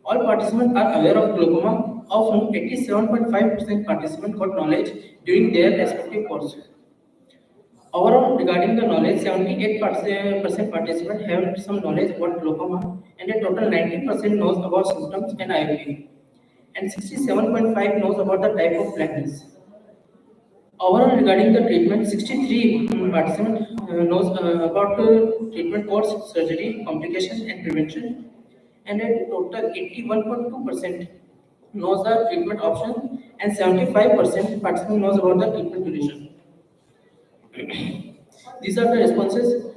All participants are aware of glaucoma, of whom 87.5% participants got knowledge during their respective course. Overall, regarding the knowledge, 78% participants have some knowledge about glaucoma, and a total 90% knows about symptoms and IOP, and 67.5% knows about the type of blindness. Overall, regarding the treatment, 63 participants knows about treatment course, surgery, complications, and prevention, and a total 81.2% knows the treatment option, and 75% participant knows about the treatment duration. These are the responses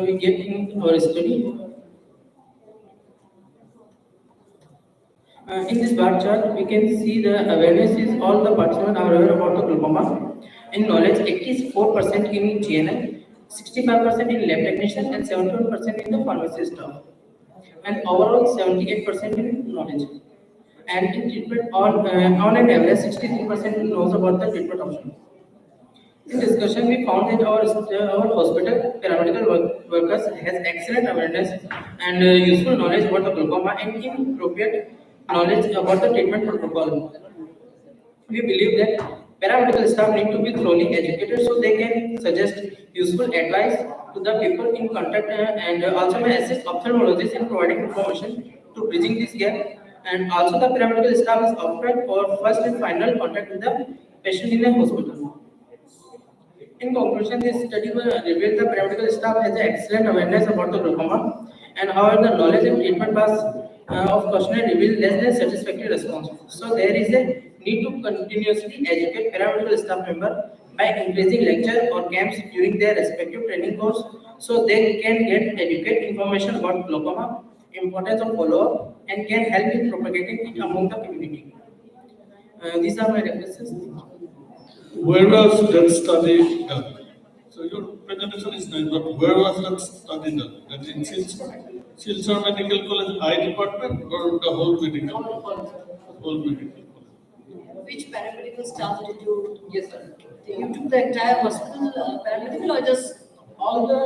we get in our study. In this bar chart, we can see the awareness is all the participants are aware about the glaucoma. In knowledge, 84% in GNM, 65% in lab technician, and 71% in the pharmacy staff. And overall, 78% in knowledge. And in treatment, on an average, 63% knows about the treatment option. In discussion, we found that our hospital paramedical workers has excellent awareness and useful knowledge about the glaucoma and inappropriate knowledge about the treatment protocol. We believe that paramedical staff need to be thoroughly educated so they can suggest useful advice to the people in contact and also may assist ophthalmologists in providing information to bridging this gap. And also the paramedical staff is offered for first and final contact with the patient in the hospital. In conclusion, this study will reveal the paramedical staff has excellent awareness about the glaucoma, and however the knowledge and treatment pass of questionnaire reveal less than satisfactory response. So there is a need to continuously educate paramedical staff member by increasing lecture or camps during their respective training course, so they can get educate information about glaucoma, importance of follow-up, and can help in propagating it among the community. These are my references. Where was that study done? So your presentation is nice, but where was that study done? That in Silchar Medical College Eye Department or the whole medical college? Whole medical college. Which paramedical staff did you? Yes, sir. You took the entire hospital paramedical or just all the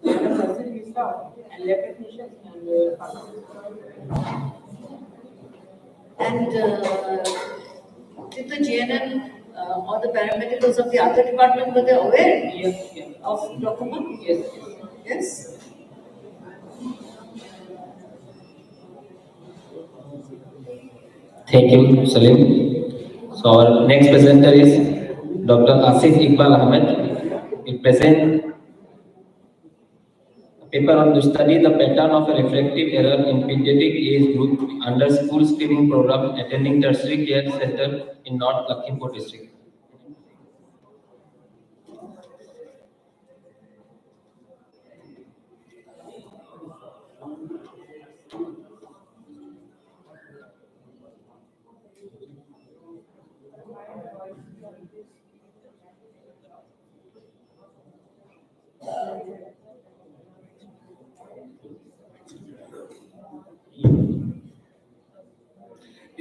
nursery staff and lab technicians and and did the GNM or the paramedicals of the other department were they aware of glaucoma? Yes. Yes. Thank you, Salim. So our next presenter is Dr. Asif Iqbal Ahmed. He present a paper on to study the pattern of a refractive error in pediatric age group under school screening program attending tertiary care center in North Lakhimpur district.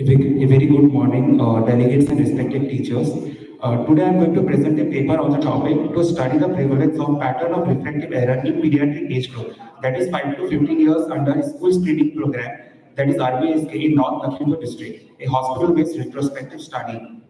A very good morning, delegates and respected teachers. Today I am going to present a paper on the topic to study the prevalence of pattern of refractive error in pediatric age group, that is 5 to 15 years under a school screening program, that is RBSK in North Lakhimpur district, a hospital-based retrospective study.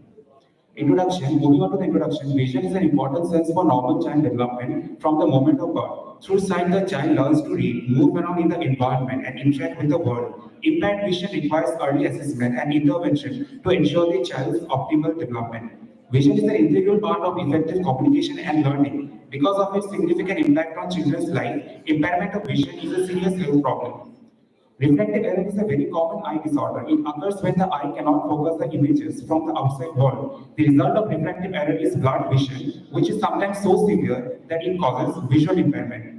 Introduction. Moving on to the introduction, vision is an important sense for normal child development from the moment of birth. Through sight, the child learns to read, move around in the environment, and interact with the world. Impaired vision requires early assessment and intervention to ensure the child's optimal development. Vision is an integral part of effective communication and learning. Because of its significant impact on children's life, impairment of vision is a serious health problem. Refractive error is a very common eye disorder. It occurs when the eye cannot focus the images from the outside world. The result of refractive error is blurred vision, which is sometimes so severe that it causes visual impairment.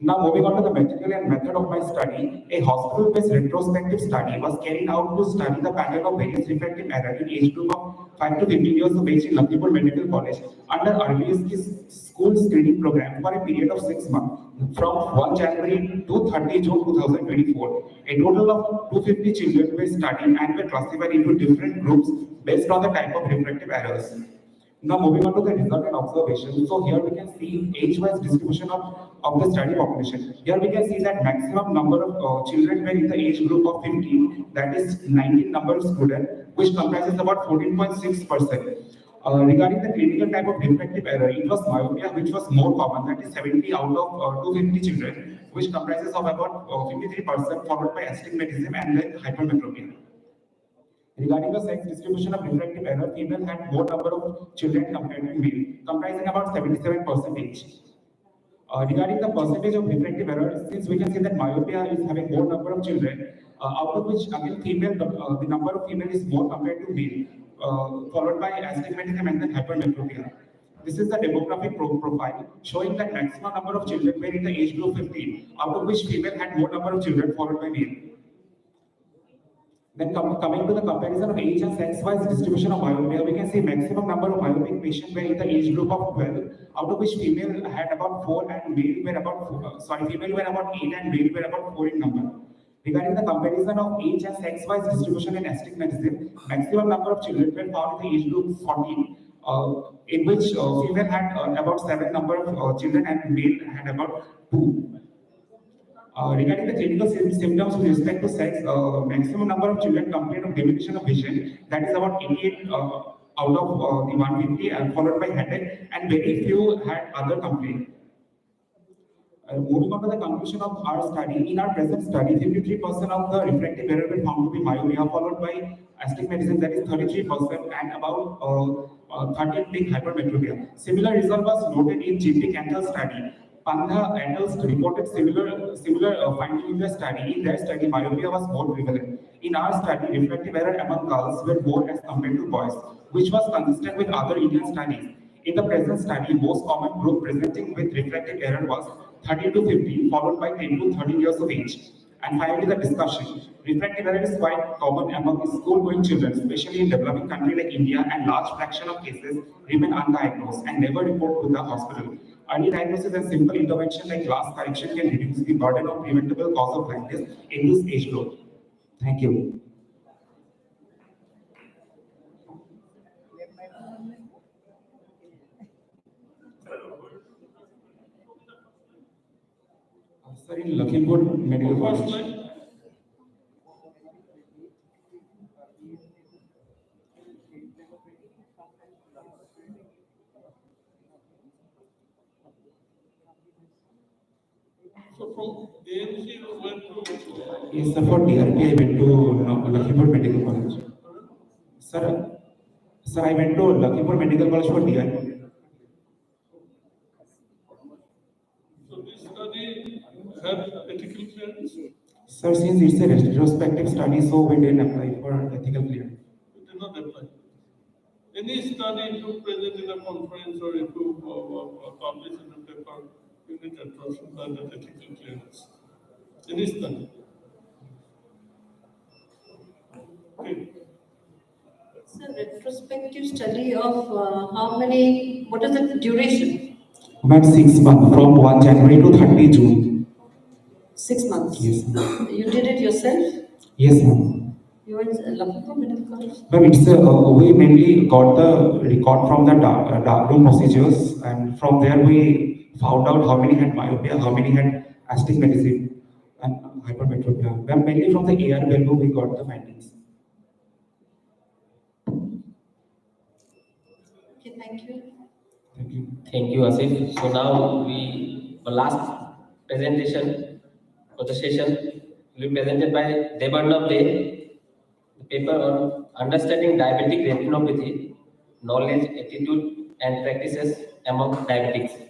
Now moving on to the material and method of my study, a hospital-based retrospective study was carried out to study the pattern of various refractive error in age group of 5 to 15 years of age in Lakhimpur Medical College under RBSK's school screening program for a period of 6 months from 1 January to 30 June 2024. A total of 250 children were studied and were classified into different groups based on the type of refractive errors. Now moving on to the result and observation. So here we can see age-wise distribution of the study population. Here we can see that maximum number of children were in the age group of 15, that is 19 number of students, which comprises about 14.6%. Regarding the clinical type of refractive error, it was myopia, which was more common, that is 70 out of 250 children, which comprises of about 53%, followed by astigmatism and then hypermetropia. Regarding the sex distribution of refractive error, female had more number of children compared to male, comprising about 77%. Regarding the percentage of refractive error, since we can see that myopia is having more number of children, out of which again female, the number of female is more compared to male, followed by astigmatism and then hypermetropia. This is the demographic profile showing that maximum number of children were in the age group 15, out of which female had more number of children followed by male. Then coming to the comparison of age and sex-wise distribution of myopia, we can see maximum number of myopic patients were in the age group of 12, out of which female had about 4 and male were about, female were about 8 and male were about 4 in number. Regarding the comparison of age and sex-wise distribution in astigmatism, maximum number of children were found in the age group 14, in which female had about 7 number of children and male had about 2. Regarding the clinical symptoms with respect to sex, maximum number of children complained of diminution of vision, that is about 88 out of the 150, and followed by headache, and very few had other complaints. Moving on to the conclusion of our study, in our present study, 53% of the refractive error were found to be myopia, followed by astigmatism, that is 33%, and about 13 being hypermetropia. Similar result was noted in GP Cantor study. Pandha et al. Reported similar finding in the study. In their study, myopia was more prevalent. In our study, refractive error among girls were more as compared to boys, which was consistent with other Indian studies. In the present study, most common group presenting with refractive error was 30 to 50, followed by 10 to 30 years of age. And finally, the discussion. Refractive error is quite common among school-going children, especially in developing countries like India, and large fraction of cases remain undiagnosed and never report to the hospital. Early diagnosis and simple intervention like glass correction can reduce the burden of preventable cause of blindness in this age group. Thank you. Sir, in Lakhimpur Medical College. So from AMC you went to? Yes, sir, for DRP I went to Lakhimpur Medical College. Sir, I went to Lakhimpur Medical College for DRP. So this study had ethical clearance? Sir, since it's a retrospective study, so we didn't apply for ethical clearance. You did not apply. Any study to present in a conference or to publish in a paper, you need a that ethical clearance. Any study. Okay. It's a retrospective study of how many, what is the duration? About 6 months, from 1 January to 30 June. 6 months? Yes, ma'am. You did it yourself? Yes, ma'am. You are looking for medical college? Ma'am, we mainly got the record from the darkroom procedures, and from there we found out how many had myopia, how many had astigmatism and hypermetropia. Ma'am, mainly from the AR value we got the findings. Okay, thank you. Thank you. Thank you, Asif. So now our last presentation for the session will be presented by Debarnav Dey. The paper on understanding diabetic retinopathy, knowledge, attitude, and practices among diabetics.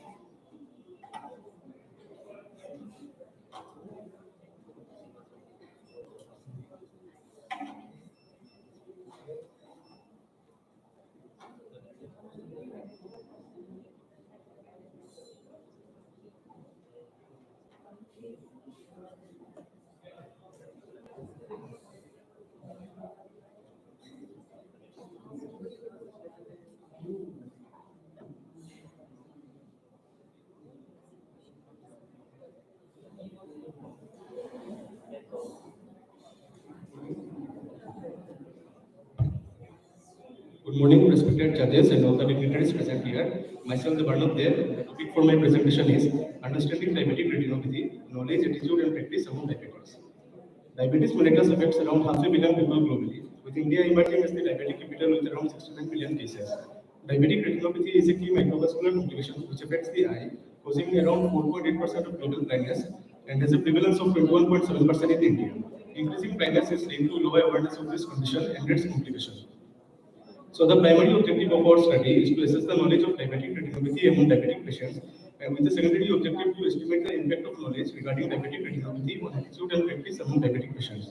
Good morning, respected judges and all the dignitaries present here. Myself, Debarnav Dey. The topic for my presentation is Understanding Diabetic Retinopathy, Knowledge, Attitude and Practice Among Diabetics. Diabetes mellitus affects around 500 million people globally, with India emerging as the diabetic capital with around 69 million cases. Diabetic retinopathy is a key microvascular complication which affects the eye, causing around 4.8% of global blindness and has a prevalence of 21.7% in India. Increasing blindness is linked to low awareness of this condition and its complications. So the primary objective of our study is to assess the knowledge of diabetic retinopathy among diabetic patients, and with the secondary objective to estimate the impact of knowledge regarding diabetic retinopathy on attitude and practice among diabetic patients.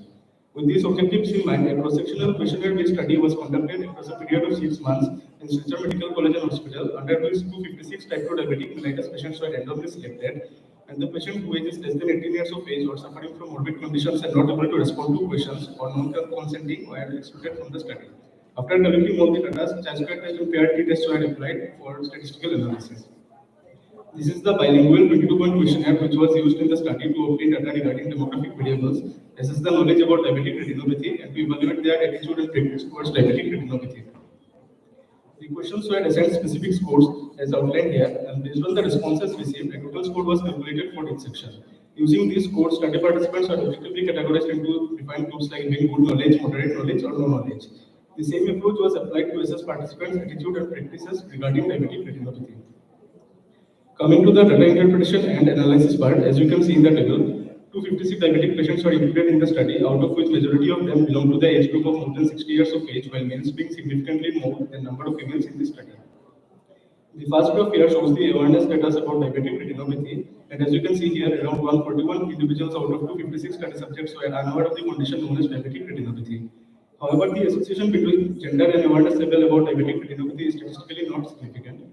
With these objectives in mind, a cross-sectional questionnaire-based study was conducted across a period of 6 months in Silchar Medical College and Hospital, under which 256 type 2 diabetic mellitus patients were randomly selected, and the patient who is less than 18 years of age or suffering from morbid conditions and not able to respond to questions or non-consenting were excluded from the study. After collecting all the data, Chi-square test and PRT tests were applied for statistical analysis. This is the bilingual 22-point questionnaire which was used in the study to obtain data regarding demographic variables, assess the knowledge about diabetic retinopathy, and to evaluate their attitude and practice towards diabetic retinopathy. The questions were assigned specific scores as outlined here, and based on the responses received, a total score was calculated for each section. Using these scores, study participants are objectively categorized into defined groups like being good knowledge, moderate knowledge, or no knowledge. The same approach was applied to assess participants' attitude and practices regarding diabetic retinopathy. Coming to the data interpretation and analysis part, as you can see in the table, 256 diabetic patients were included in the study, out of which majority of them belong to the age group of more than 60 years of age, while males being significantly more than number of females in this study. The first graph here shows the awareness data about diabetic retinopathy, and as you can see here, around 141 individuals out of 256 study subjects were unaware of the condition known as diabetic retinopathy. However, the association between gender and awareness level about diabetic retinopathy is statistically not significant.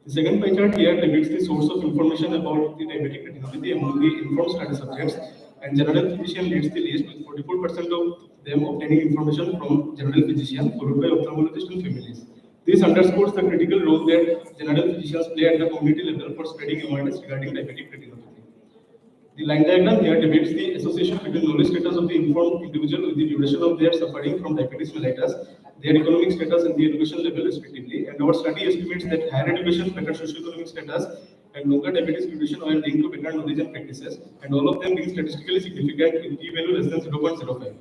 The second pie chart here depicts the source of information about the diabetic retinopathy among the informed study subjects, and general physician leads the list with 44% of them obtaining information from general physician, followed by ophthalmologist and families. This underscores the critical role that general physicians play at the community level for spreading awareness regarding diabetic retinopathy. The line diagram here depicts the association between knowledge status of the informed individual with the duration of their suffering from diabetes mellitus, their economic status and the education level respectively, and our study estimates that higher education, better socioeconomic status, and longer diabetes duration are linked to better knowledge and practices, and all of them being statistically significant with p-value less than 0.05.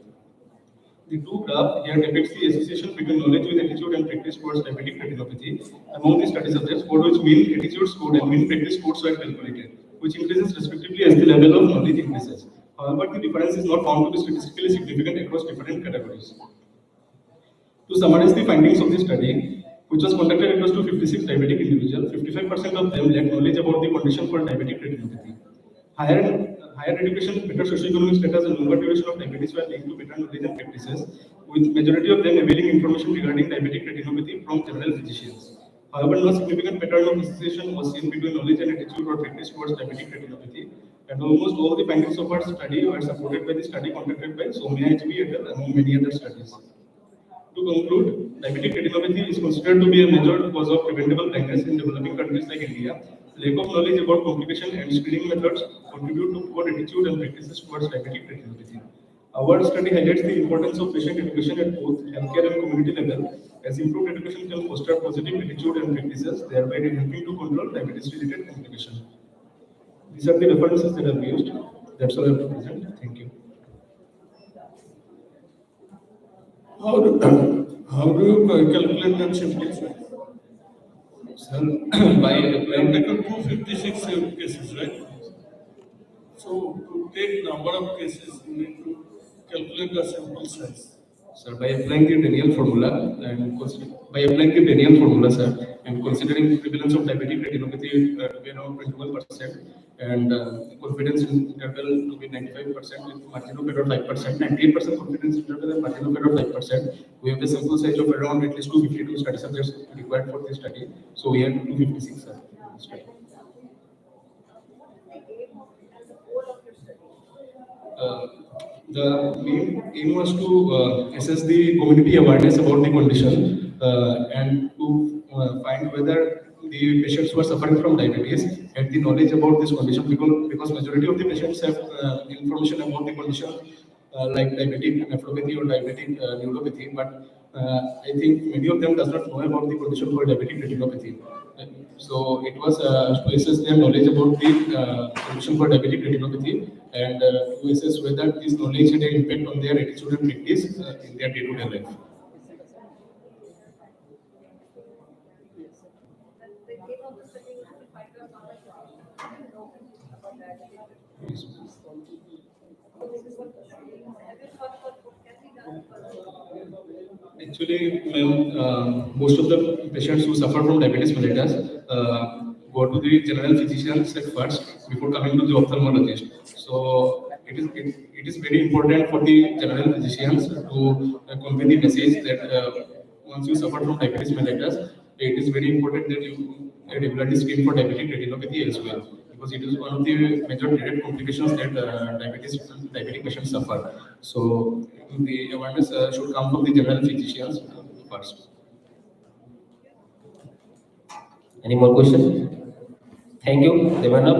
The two graph here depicts the association between knowledge with attitude and practice towards diabetic retinopathy among the study subjects, for which mean attitude score and mean practice scores were calculated, which increases respectively as the level of knowledge increases. However, the difference is not found to be statistically significant across different categories. To summarize the findings of the study, which was conducted across 256 diabetic individuals, 55% of them lacked knowledge about the condition called diabetic retinopathy. Higher education, better socioeconomic status, and longer duration of diabetes were linked to better knowledge and practices, with majority of them availing information regarding diabetic retinopathy from general physicians. However, no significant pattern of association was seen between knowledge and attitude or practice towards diabetic retinopathy, and almost all the findings of our study were supported by the study conducted by Somya HB et al. Among many other studies. To conclude, diabetic retinopathy is considered to be a major cause of preventable blindness in developing countries like India. Lack of knowledge about complication and screening methods contribute to poor attitude and practices towards diabetic retinopathy. Our study highlights the importance of patient education at both healthcare and community level, as improved education can foster positive attitude and practices, thereby helping to control diabetes-related complications. These are the references that I've used. That's all I have to present. Thank you. How do you calculate that sampling size? Sir, by You have taken 256 cases, right? So to take number of cases, you need to calculate the sample size. Sir, by applying the Daniel formula sir, and considering the prevalence of diabetic retinopathy to be around 21% and confidence interval to be 95% with margin of error 5%, 98% confidence interval and margin of error 5%, we have a sample size of around at least 252 study subjects required for this study. So we have 256, sir. The main aim was to assess the community awareness about the condition and to find whether the patients who are suffering from diabetes had the knowledge about this condition, because majority of the patients have information about the condition like diabetic nephropathy or diabetic neuropathy, but I think many of them does not know about the condition called diabetic retinopathy. So it was to assess their knowledge about the condition called diabetic retinopathy and to assess whether this knowledge had an impact on their attitude and practice in their day-to-day life. Actually, most of the patients who suffer from diabetes mellitus go to the general physicians at first before coming to the ophthalmologist. So it is very important for the general physicians to convey the message that once you suffer from diabetes mellitus, it is very important that you regularly screen for diabetic retinopathy as well, because it is one of the major direct complications that diabetic patients suffer. So the awareness should come from the general physicians first. Any more questions? Thank you, Devanab.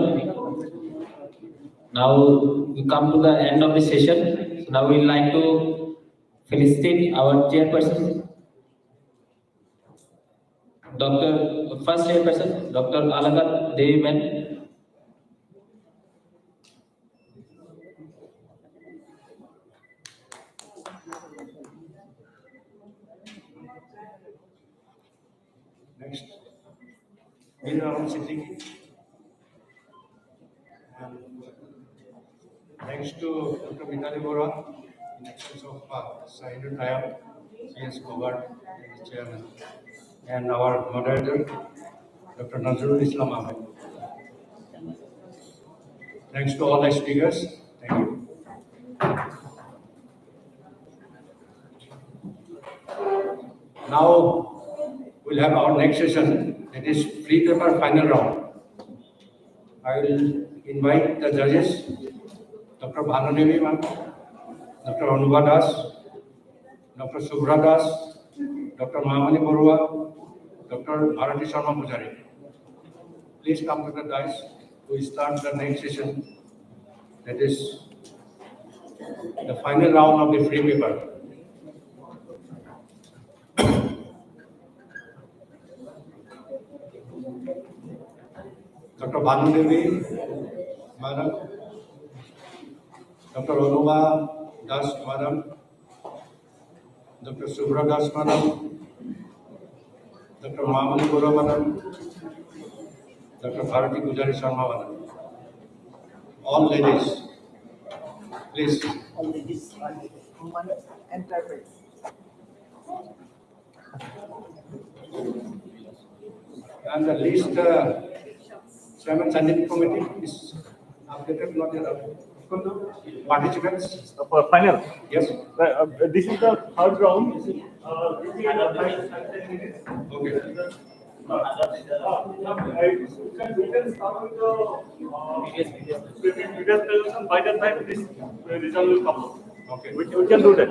Now we come to the end of the session. So now we like to felicitate our chairperson, first chairperson, Dr. Alagat Devi ma'am. Next, Mir Alam Siddiqui. And thanks to Dr. Mitali Bora, in absence of Sahil Tayab, CS Kogart, Chairman, and our moderator, Dr. Nazrul Islam Ahmed. Thanks to all the speakers. Thank you. Now we'll have our next session, that is free paper final round. I will invite the judges, Dr. Bhanudevi ma'am, Dr. Anuba Das, Dr. Subhra Das, Dr. Mahamani Borua, Dr. Bharati Sharma Pujari. Please come to the dais. We start the next session, that is the final round of the free paper. Dr. Bhanudevi, Madam, Dr. Anuba Das, Madam, Dr. Subhra Das, Madam, Dr. Mahamani Borua, Madam, Dr. Bharati Pujari Sharma, Madam. All ladies, please. All ladies, one interpret. And the list, Chairman Scientific Committee is updated, not yet. Participants? For final? Yes. This is the third round. Okay. We can start with the previous presentation. By that time, this result will come. Okay. We can do that.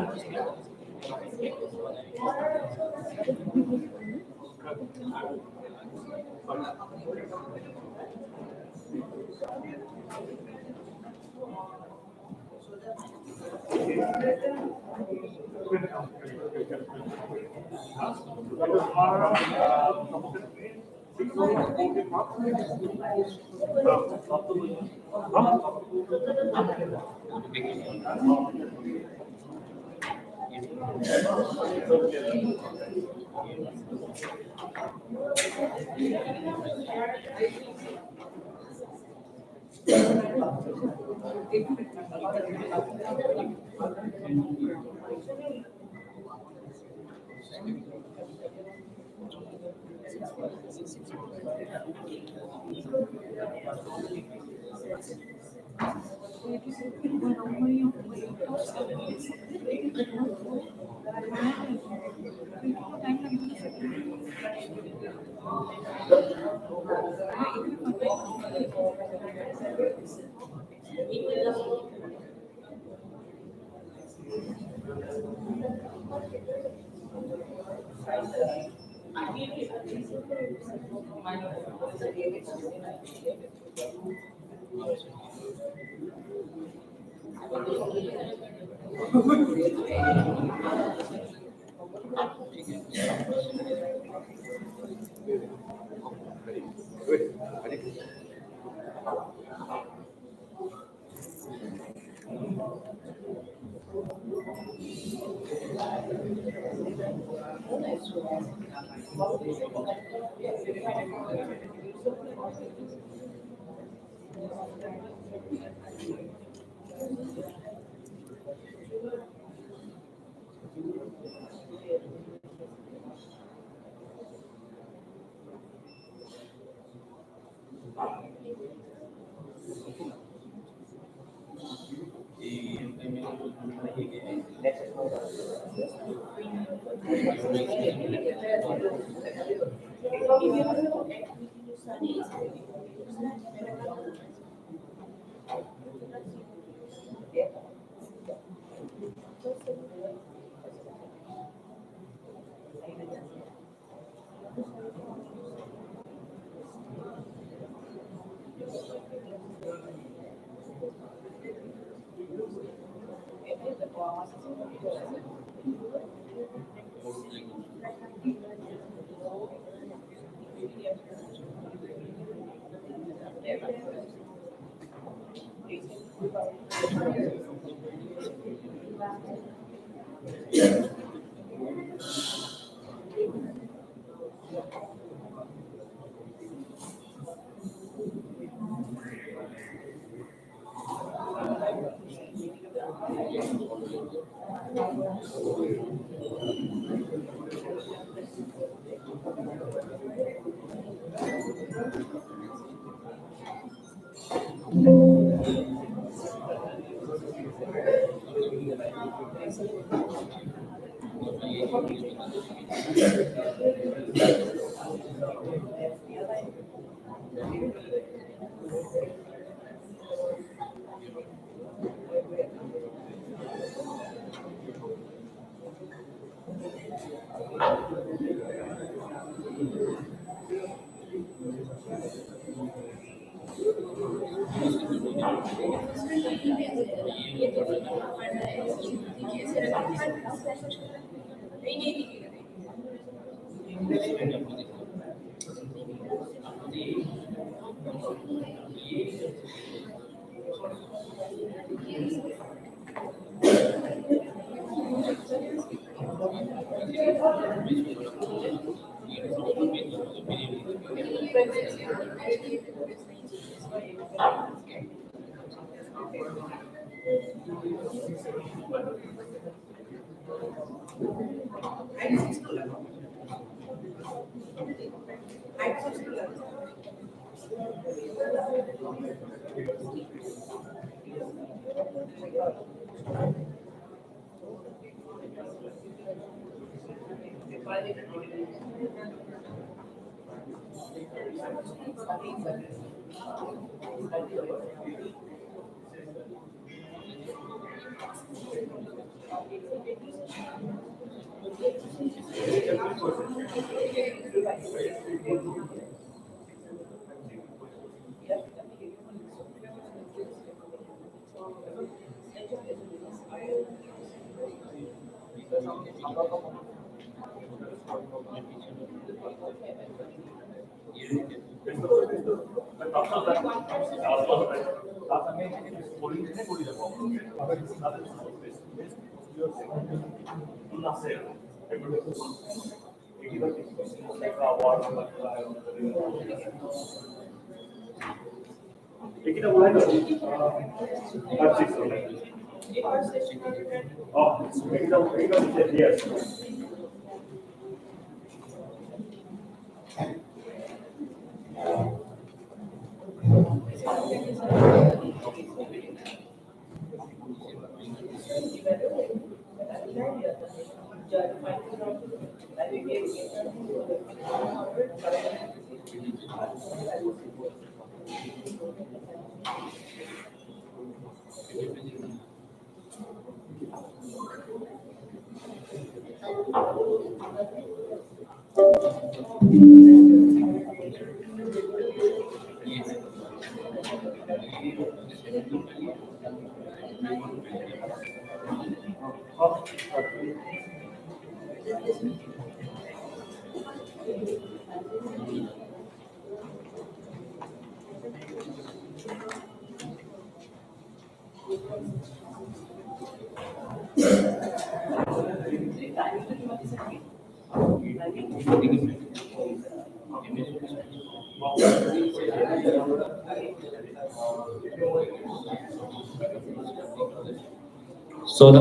So the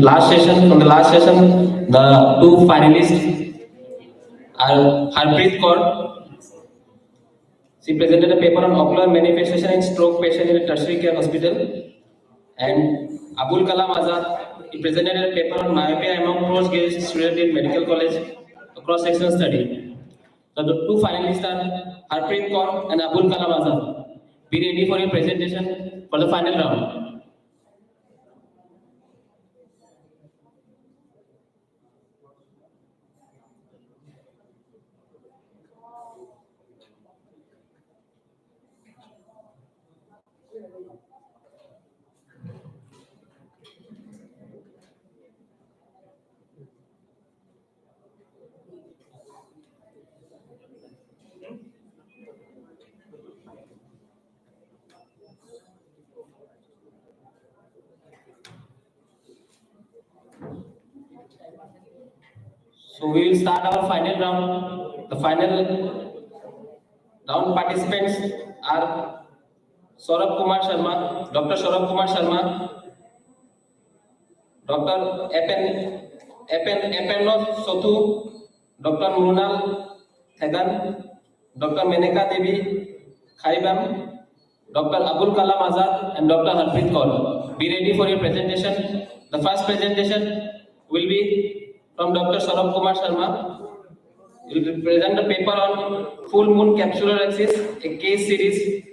last session, from the last session, the two finalists are Harpreet Kaur. She presented a paper on ocular manifestation in stroke patient in a tertiary care hospital. And Abul Kalam Azad, he presented a paper on myopia among postgraduate students in medical college, a cross-sectional study. So the two finalists are Harpreet Kaur and Abul Kalam Azad. Be ready for your presentation for the final round. So we will start our final round. The final round participants are Saurabh Kumar Sharma, Dr. Saurabh Kumar Sharma, Dr. Epenno Sothu, Dr. Mrunal Thagan, Dr. Meneka Devi Khaibam, Dr. Abul Kalam Azad, and Dr. Harpreet Kaur. Be ready for your presentation. The first presentation will be from Dr. Saurabh Kumar Sharma. He will present a paper on full moon capsular axis, a case series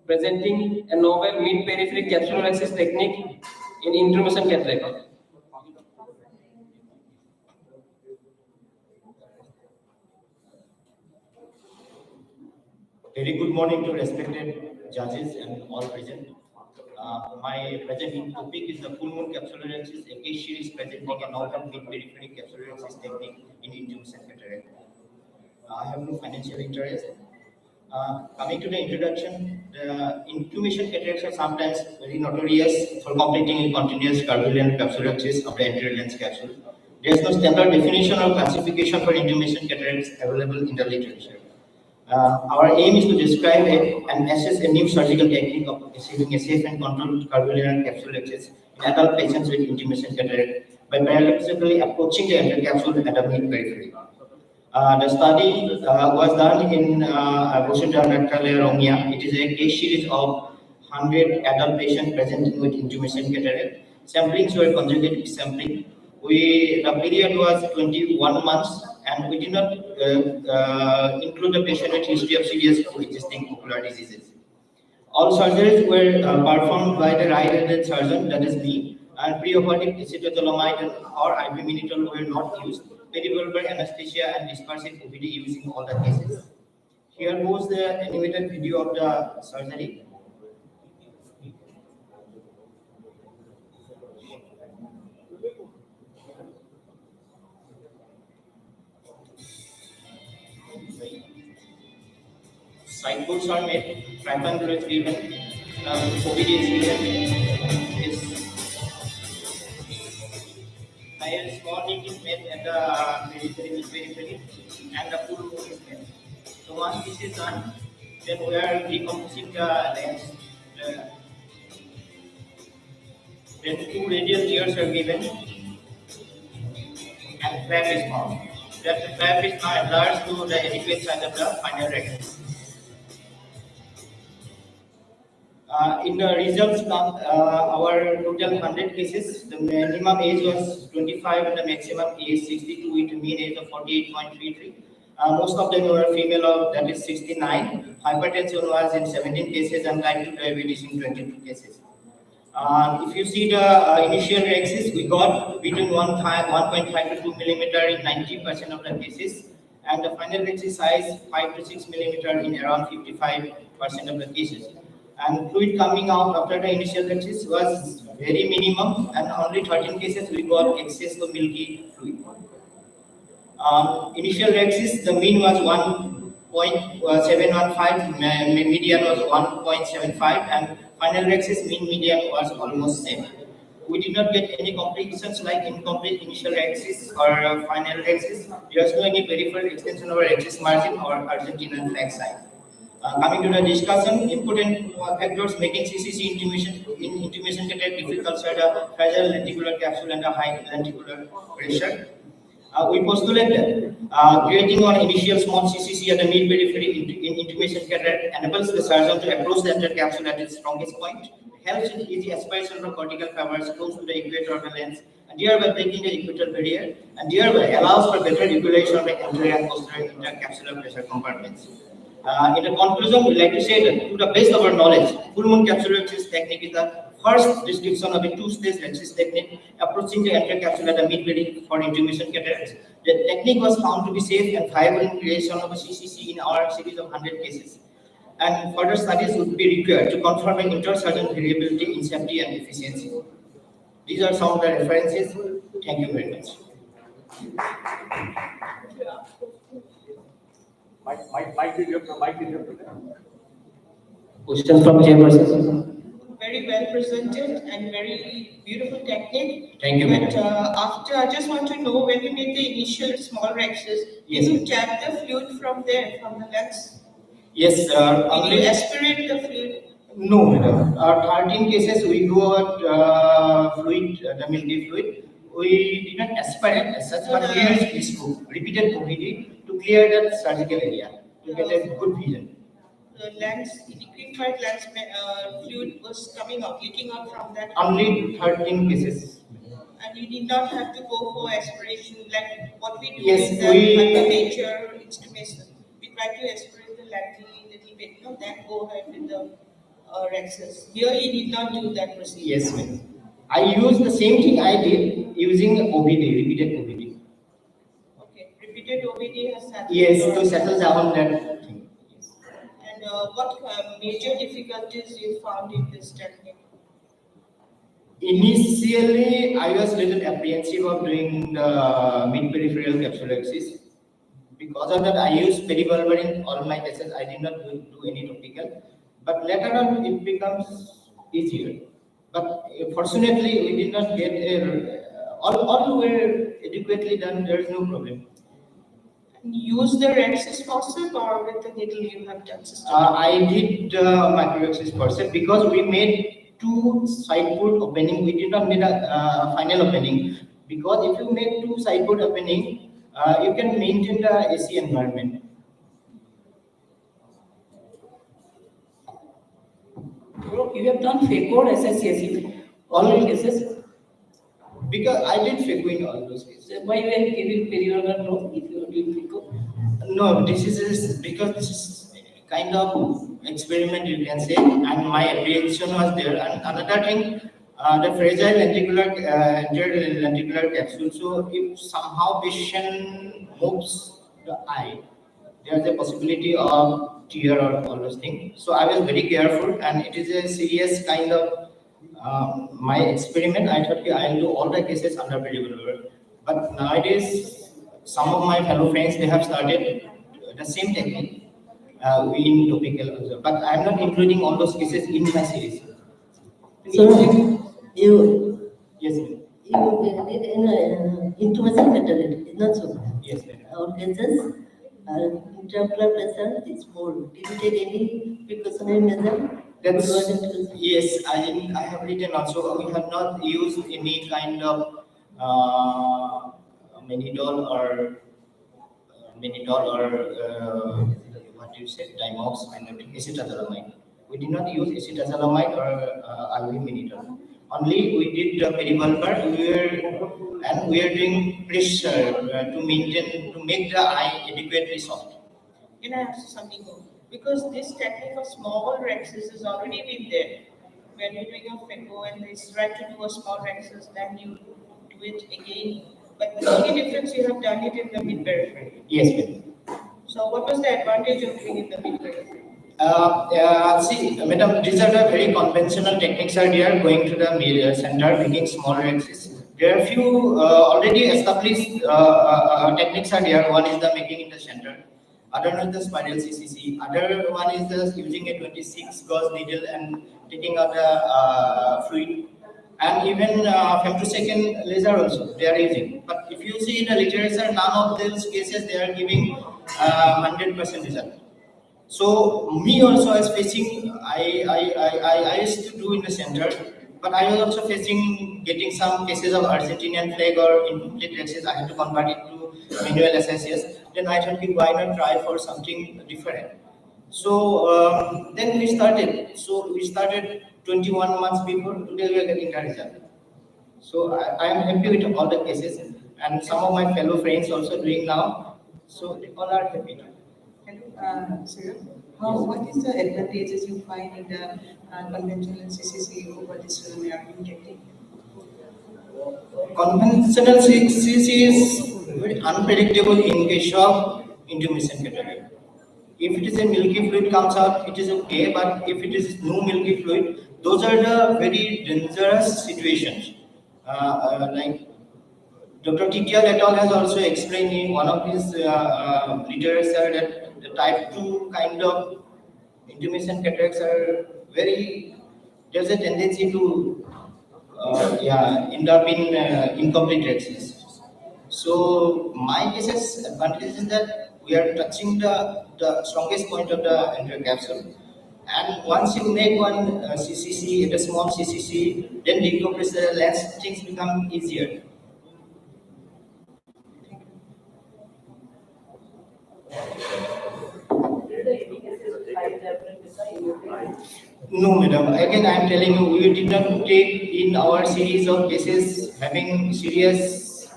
presenting a novel mid-periphery capsular axis technique in intermission cataract. Very good morning to respected judges and all present. My presenting topic is the full moon capsular axis, a case series presenting a novel mid-periphery capsular axis technique in intermission cataract. I have no financial interest. Coming to the introduction, the intermission cataracts are sometimes very notorious for completing a continuous turbulent capsular axis of the anterior lens capsule. There is no standard definition or classification for intermission cataracts available in the literature. Our aim is to describe and assess a new surgical technique of achieving a safe and controlled turbulent capsule axis in adult patients with intermission cataract by parallaxically approaching the anterior capsule at a mid-periphery. The study was done in Boston Romania. It is a case series of 100 adult patients presenting with intermission cataract. Samplings were conjugative sampling. The period was 21 months, and we did not include the patient with history of serious pre-existing ocular diseases. All surgeries were performed by the right-handed surgeon, that is me, and preoperative acetazolamide or ibuprofen were not used. Periorbital anesthesia and dispersive OPD used in all the cases. Here goes the animated video of the surgery. fluids are made, triphanyl is given, OBD is given. This a small leak is made at the periphery, and the full moon is made. So once this is done, then we are decomposing the lens. Then 2 radial tears are given, and flap is formed. That the flap is now enlarged to the adequate size of the final rectus. In the results, our total 100 cases, the minimum age was 25 and the maximum age 62 with a mean age of 48.33. Most of them were female, that is 69. Hypertension was in 17 cases and type 2 diabetes in 22 cases. If you see the initial rhexis, we got between 1.5 to 2 millimeter in 90% of the cases, and the final rhexis size 5 to 6 millimeter in around 55% of the cases. And fluid coming out after the initial rhexis was very minimum, and only 13 cases we got excess of milky fluid. Initial rhexis, the mean was 1.715, median was 1.75, and final rhexis mean median was almost same. We did not get any complications like incomplete initial rhexis or final rhexis. There was no any peripheral extension of rhexis margin or Argentinian flag site. Coming to the discussion, important factors making CCC intimation catheter difficult are the fragile lenticular capsule and the high lenticular pressure. We postulate that creating an initial small CCC at the mid periphery in intimation catheter enables the surgeon to approach the entire capsule at its strongest point, helps in easy aspiration of cortical fibers close to the equator of the lens, and thereby breaking the equatorial barrier, and thereby allows for better regulation of the anterior and posterior intercapsular pressure compartments. In the conclusion, we like to say that to the best of our knowledge, full moon capsulorhexis technique is the first description of a two-stage rhexis technique approaching the anterior capsule at the mid-belly for intimation catheters. The technique was found to be safe and viable in creation of a CCC in our series of 100 cases. And further studies would be required to confirm an inter-surgeon variability in safety and efficiency. These are some of the references. Thank you very much. Questions from chairperson? Very well presented and very beautiful technique. Thank you, But after, I just want to know, when you made the initial small rhexis, Yes. did you tap the fluid from there, from the lens? Yes, Did only you aspirate the fluid? no, madam. 13 cases we got fluid, the milky fluid. We did not aspirate as such, but we used ISCO, repeated OVD, to clear that surgical area, to get a good vision. The lens, the liquefied lens fluid was coming out, leaking out from that. Only 13 cases. And you did not have to go for aspiration like what we do Yes, in the major instrumentation. We try to aspirate the laterally a little bit, then go ahead with the rhexis. Here you did not do that procedure. Yes, ma'am. I used the same thing I did using OVD, repeated OVD. Okay, repeated OVD has settled. Yes, to settle down that thing. And what major difficulties you found in this technique? Initially, I was a little apprehensive of doing the mid-peripheral capsulorhexis. Because of that, I used peribulbar in all my cases. I did not do any topical. But later on, it becomes easier. But fortunately, we did not get all were adequately done. There is no problem. Use the rhexis forceps or with the needle you have done system? I did microrhexis forceps because we made 2 side port opening. We did not make a final opening, because if you make 2 side port opening, you can maintain the AC environment. You have done FACO or SSCSE? All cases? Because I did FACO in all those cases. So why you are giving periorgan growth if you are doing FACO? No, this is because this is kind of experiment, you can say, and my apprehension was there. And another thing, the fragile lenticular capsule. So if somehow patient moves the eye, there is a possibility of tear or all those things. So I was very careful, and it is a serious kind of my experiment. I thought I'll do all the cases under peribulbar. But nowadays, some of my fellow friends, they have started the same technique. in topical also. But I'm not including all those cases in my series. So you Yes, ma'am. you did in intuition method, is not so. Yes, ma'am. Our cases, intraocular pressure is more. Did you take any precautionary measure? Yes, I have written also. We have not used any kind of mannitol or what do you say, Dimox and acetazolamide. We did not use acetazolamide or IV mannitol. Only we did peribulbar. We are doing pressure to make the eye adequately soft. Can I ask something more? Because this technique of small rexes has already been there. When you're doing a phaco and they try to do a small rexes, then you do it again. But the only difference, you have done it in the mid-periphery. Yes, ma'am. So what was the advantage of doing it in the mid-periphery? See, madam, these are the very conventional techniques are there, going to the center, making small rexes. There are few already established techniques are there. One is the making in the center. Other one is the spiral CCC. Other one is the using a 26 gauge needle and taking out the fluid. And even femtosecond laser also they are using. But if you see in the literature, none of those cases they are giving 100% result. So me also as facing, I used to do in the center, but I was also facing getting some cases of Argentinian flag or incomplete rexes. I had to convert it to manual SSS. Then I thought, why not try for something different? So then we started. So we started 21 months before. Today we are getting the result. So I am happy with all the cases, and some of my fellow friends also doing now. So they all are happy. Sir, what is the advantages you find in the conventional CCC over this American technique? Conventional CCC is very unpredictable in case of intumescent category. If it is a milky fluid comes out, it is okay, but if it is no milky fluid, those are the very dangerous situations. Like Dr. Titial et al. Has also explained in one of his literature that the type 2 kind of intumescent cataracts are there's a tendency to end up in incomplete rexes. So my case's advantage is that we are touching the strongest point of the anterior capsule. And once you make one CCC, a small CCC, then decompress the lens, things become easier. No, madam. Again, I am telling you, we did not take in our series of cases having serious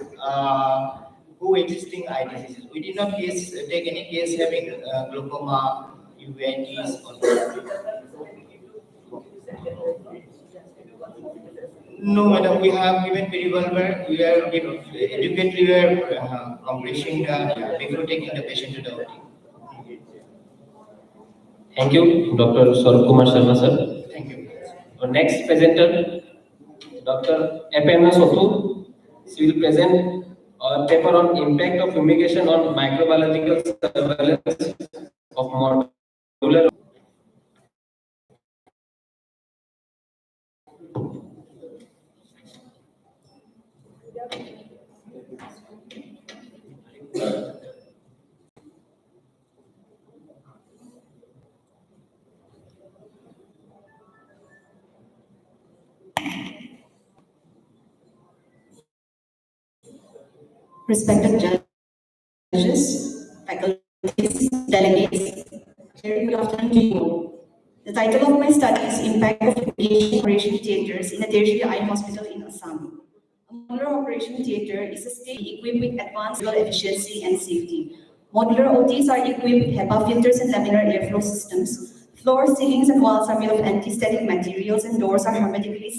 co-existing eye diseases. We did not take any case having glaucoma, uveitis, or no, madam. We have given peribulbar. We are adequately compressing before taking the patient to the OT. Thank you, Dr. Saurabh Kumar Sharma, sir. Thank you. Our next presenter, Dr. Epena Sotu. She will present a paper on impact of fumigation on microbiological surveillance of modular. Respected judges, faculties, delegates, very good afternoon to you all. The title of my study is Impact of Fumigation Operation Theatres in a Tertiary Eye Hospital in Assam. A modular operation theatre is a state equipped with advanced efficiency and safety. Modular OTs are equipped with HEPA filters and laminar airflow systems. Floors, ceilings, and walls are made of anti-static materials, and doors are hermetically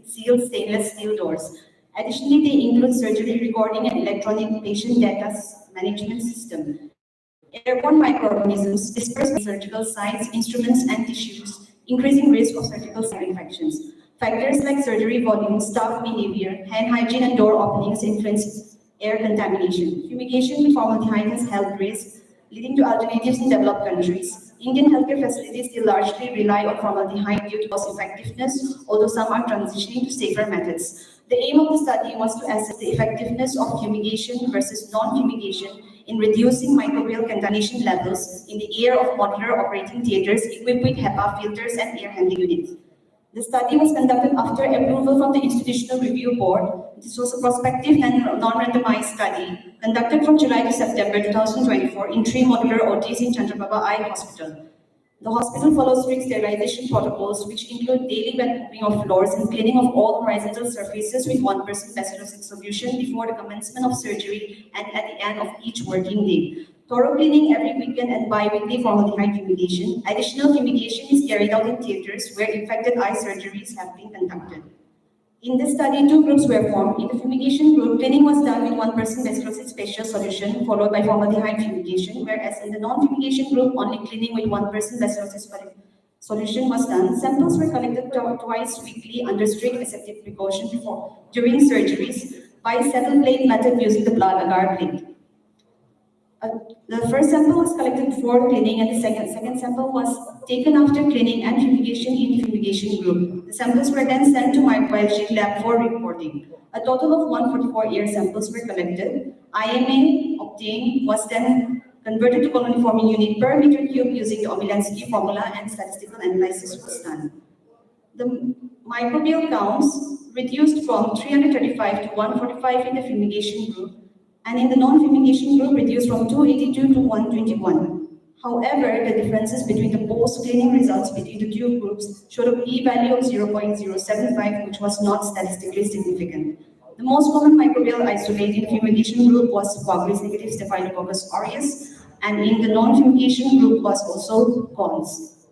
sealed stainless steel doors. Additionally, they include surgery recording and electronic patient data management system. Airborne microorganisms disperse surgical sites, instruments, and tissues, increasing risk of surgical site infections. Factors like surgery volume, staff behavior, hand hygiene, and door openings influence air contamination. Fumigation with formaldehyde has health risks leading to alternatives in developed countries. Indian healthcare facilities still largely rely on formaldehyde due to cost effectiveness, although some are transitioning to safer methods. The aim of the study was to assess the effectiveness of fumigation versus non-fumigation in reducing microbial contamination levels in the air of modular operating theatres equipped with HEPA filters and air handling units. The study was conducted after approval from the Institutional Review Board. This was a prospective and non-randomized study conducted from July to September 2024 in 3 modular OTs in Chandraprabha Eye Hospital. The hospital follows strict sterilization protocols, which include daily wet mopping of floors and cleaning of all horizontal surfaces with 1% bacillocin solution before the commencement of surgery and at the end of each working day. Thorough cleaning every weekend and bi-weekly formaldehyde fumigation. Additional fumigation is carried out in theatres where infected eye surgeries have been conducted. In this study, 2 groups were formed. In the fumigation group, cleaning was done with 1% bacillocin special solution followed by formaldehyde fumigation, whereas in the non-fumigation group, only cleaning with 1% bacillocin solution was done. Samples were collected twice weekly under strict aseptic precaution during surgeries by settle plate method using the blood agar plate. The first sample was collected before cleaning and the second sample was taken after cleaning and fumigation in the fumigation group. The samples were then sent to microbiology lab for reporting. A total of 144 air samples were collected. IMA obtained was then converted to colony forming unit per meter cube using the Omilansky formula and statistical analysis was done. The microbial counts reduced from 335 to 145 in the fumigation group, and in the non-fumigation group reduced from 282 to 121. However, the differences between the post-cleaning results between the 2 groups showed a p-value of 0.075, which was not statistically significant. The most common microbial isolate in the fumigation group was Coagulase negative Staphylococcus aureus, and in the non-fumigation group was also Cons.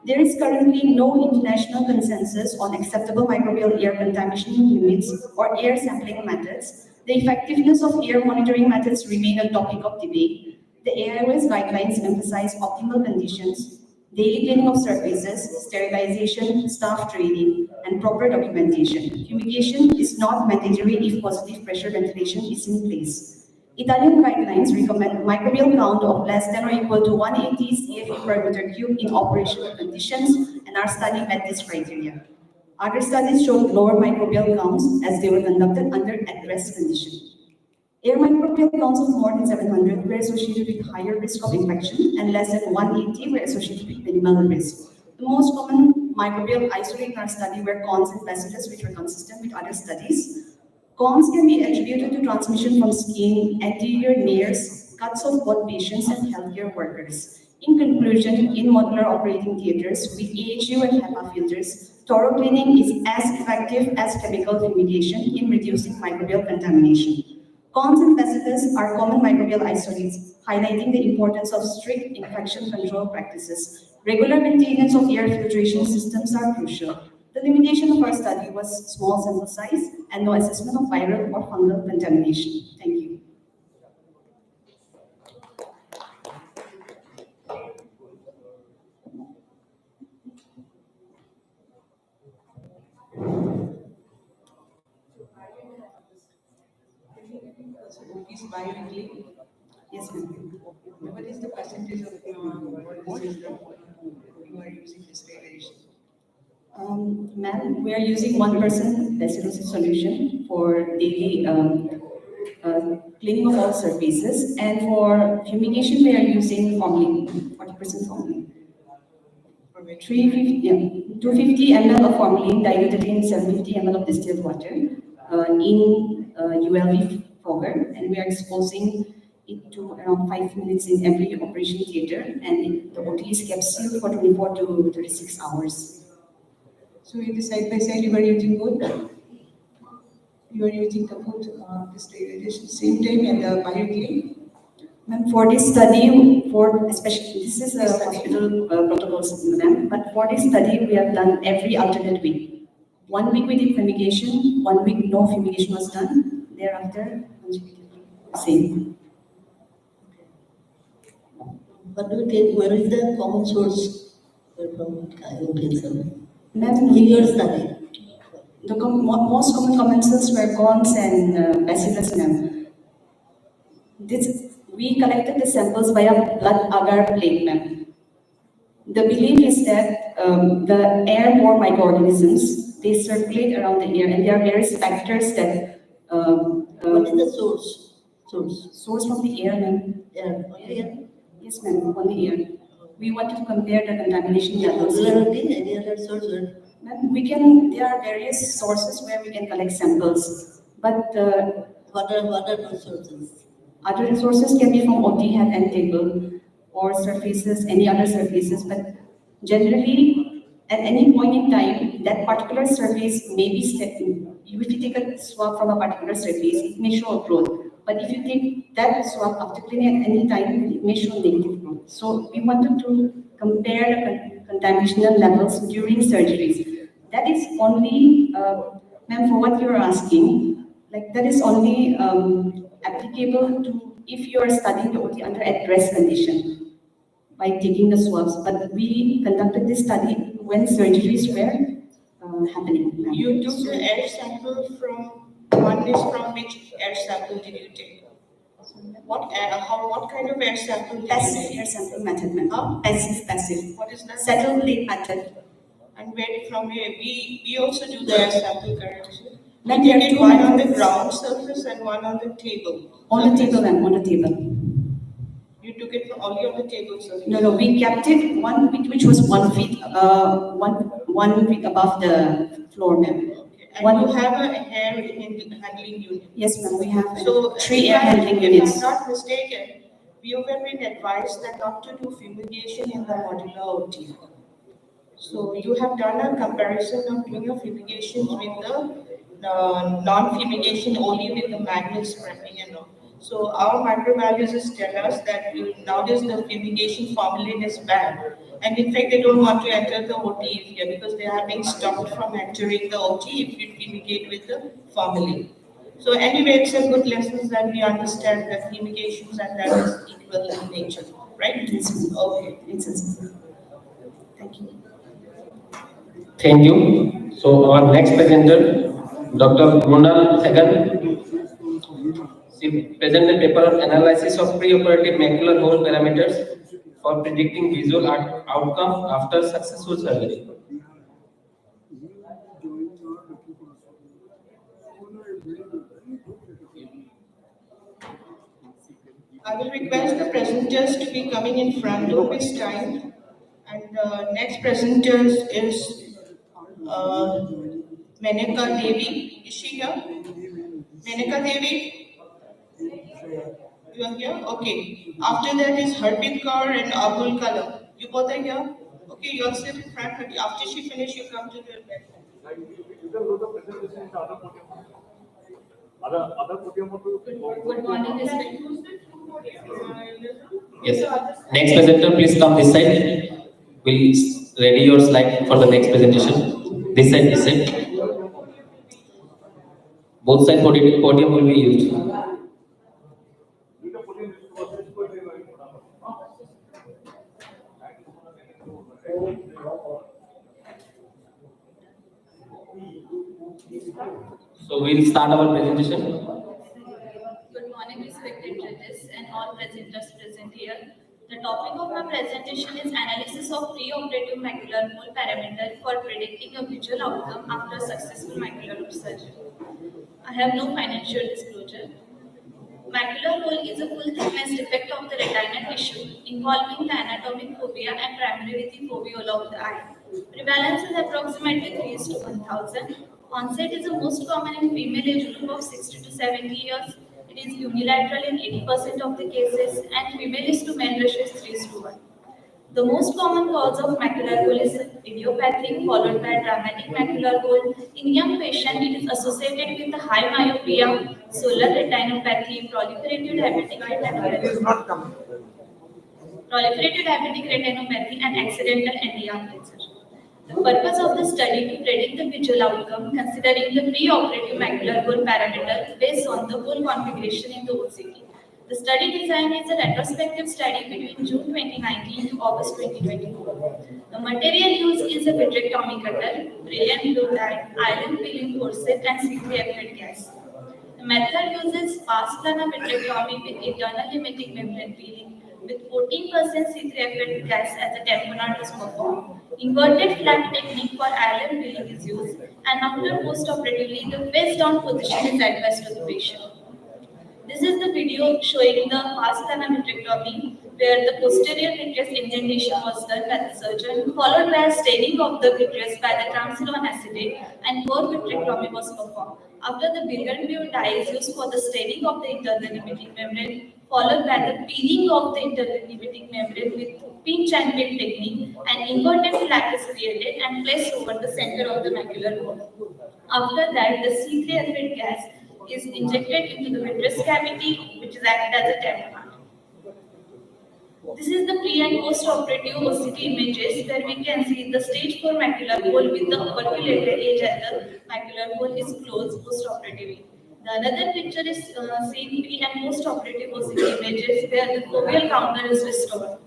There is currently no international consensus on acceptable microbial air contamination limits or air sampling methods. The effectiveness of air monitoring methods remain a topic of debate. The AIOS guidelines emphasize optimal conditions, daily cleaning of surfaces, sterilization, staff training, and proper documentation. Fumigation is not mandatory if positive pressure ventilation is in place. Italian guidelines recommend microbial count of less than or equal to 180 CFU per meter cube in operational conditions, and our study met this criteria. Other studies showed lower microbial counts as they were conducted under at-rest conditions. Air microbial counts of more than 700 were associated with higher risk of infection, and less than 180 were associated with minimal risk. The most common microbial isolate in our study were Cons and Bacillus, which were consistent with other studies. Cons can be attributed to transmission from skin, anterior nares, cuts of both patients and healthcare workers. In conclusion, in modular operating theatres with AHU and HEPA filters, thorough cleaning is as effective as chemical fumigation in reducing microbial contamination. Cons and Bacillus are common microbial isolates, highlighting the importance of strict infection control practices. Regular maintenance of air filtration systems are crucial. The limitation of our study was small sample size and no assessment of viral or fungal contamination. Thank you. Bi-weekly? Yes, ma'am. What is the percentage of disease that you are using this sterilization? Ma'am, we are using 1% bacillocin solution for daily cleaning of all surfaces, and for fumigation we are using formalin, 40% formalin. 250 ml of formalin diluted in 750 ml of distilled water in ULV fogger, and we are exposing it to around 5 minutes in every operation theatre, and the OT is kept sealed for 24 to 36 hours. So in the side by side you are using both? You are using the both the sterilization same time and the bi-weekly? Ma'am, for this study, especially this is a hospital protocol system, ma'am, but for this study we have done every alternate week. 1 week we did fumigation, 1 week no fumigation was done, thereafter consecutively same. What do you take? Where is the common source from Ma'am, in your study? The most common sources were Cons and Bacillus, ma'am. We collected the samples via blood agar plate map. The belief is that the airborne microorganisms, they circulate around the air, and there are various factors that. What is the source? Source from the air, ma'am. Air. Yes, ma'am, on the air. We wanted to compare the contamination levels. Any other source? Ma'am, there are various sources where we can collect samples, but what are those sources? Other sources can be from OT head and table or surfaces, any other surfaces, but generally at any point in time, that particular surface may be if you take a swab from a particular surface, it may show a growth. But if you take that swab after cleaning at any time, it may show negative growth. So we wanted to compare the contamination levels during surgeries. That is only, ma'am, for what you're asking, like that is only applicable to if you are studying the OT under at-rest condition by taking the swabs. But we conducted this study when surgeries were happening. You took the air sample one is from which air sample did you take? What kind of air sample did Passive you take? air sample method, ma'am. Passive. What is that? Settle plate method. And where from here? We also do the air sample correction. We Ma'am, there are take it two one on the methods. ground surface and one on the table. On the table, ma'am, on the table. You took it only on the table surface? No, we kept it which was 1 feet, 1 feet above the floor, ma'am. And you have a air handling unit? Yes, ma'am, we have So 3 air handling If units. I'm not mistaken, we have been advised that not to do fumigation in the modular OT. So you have done a comparison of doing a fumigation with the non-fumigation only with the manual prepping and all. So our microbiologists tell us that nowadays the fumigation formalin is banned. And in fact, they don't want to enter the OT here because they are being stopped from entering the OT if you fumigate with the formalin. So anyway, it's a good lesson that we understand that fumigations and that is equal in nature, right? Yes. Okay. Thank you. Thank you. So our next presenter, Dr. Munal Segan, she presented a paper on analysis of preoperative macular hole parameters for predicting visual outcome after successful surgery. I will request the presenters to be coming in front of this time. And next presenter is Menaka Devi. Is she here? Menaka Devi? You are here? Okay. After that is Harbit Kaur and Abdul Kalam. You both are here? Okay, you all sit in front. After she finishes, you come to the back. Good morning, Yes. Next presenter, please come this side. We'll ready your slide for the next presentation. This side. Both side podium will be used. So we'll start our presentation. Good morning, respected judges and all presenters present here. The topic of my presentation is analysis of preoperative macular hole parameter for predicting a visual outcome after successful macular hole surgery. I have no financial disclosure. Macular hole is a full thickness defect of the retinal tissue involving the anatomic fovea and primarily the foveola of the eye. Prevalence is approximately 3:1,000. Onset is the most common in female age group of 60 to 70 years. It is unilateral in 80% of the cases and female is to male ratio is 3:1. The most common cause of macular hole is idiopathic followed by dramatic macular hole. In young patients, it is associated with the high myopia, solar retinopathy, proliferative diabetic retinopathy, and accidental NDR cancer. The purpose of the study to predict the visual outcome considering the preoperative macular hole parameter based on the hole configuration in the OCT. The study design is a retrospective study between June 2019 to August 2024. The material used is a vitrectomy cutter, brilliant blue dye, iron peeling forceps, and C3F gas. The The method uses fast planar vitrectomy with internal limiting membrane peeling with 14% C3F gas as a tamponade is performed. Inverted flap technique for ILM peeling is used, and after post-operatively, the face down position is advised to the patient. This is the video showing the fast planar vitrectomy where the posterior vitreous indentation was done by the surgeon, followed by a staining of the vitreous by the triamcinolone acetate, and more vitrectomy was performed. After the billiard blue dye is used for the staining of the internal limiting membrane, followed by the peeling of the internal limiting membrane with pinch and pin technique, and inverted flap is created and placed over the center of the macular bone. After that, the C3F gas is injected into the vitreous cavity, which is acted as a tamponade. This is the pre and post-operative OCT images where we can see the stage 4 macular hole with the operculated edge and the macular hole is closed post-operatively. The another picture is seen pre and post-operative OCT images where the foveal counter is restored.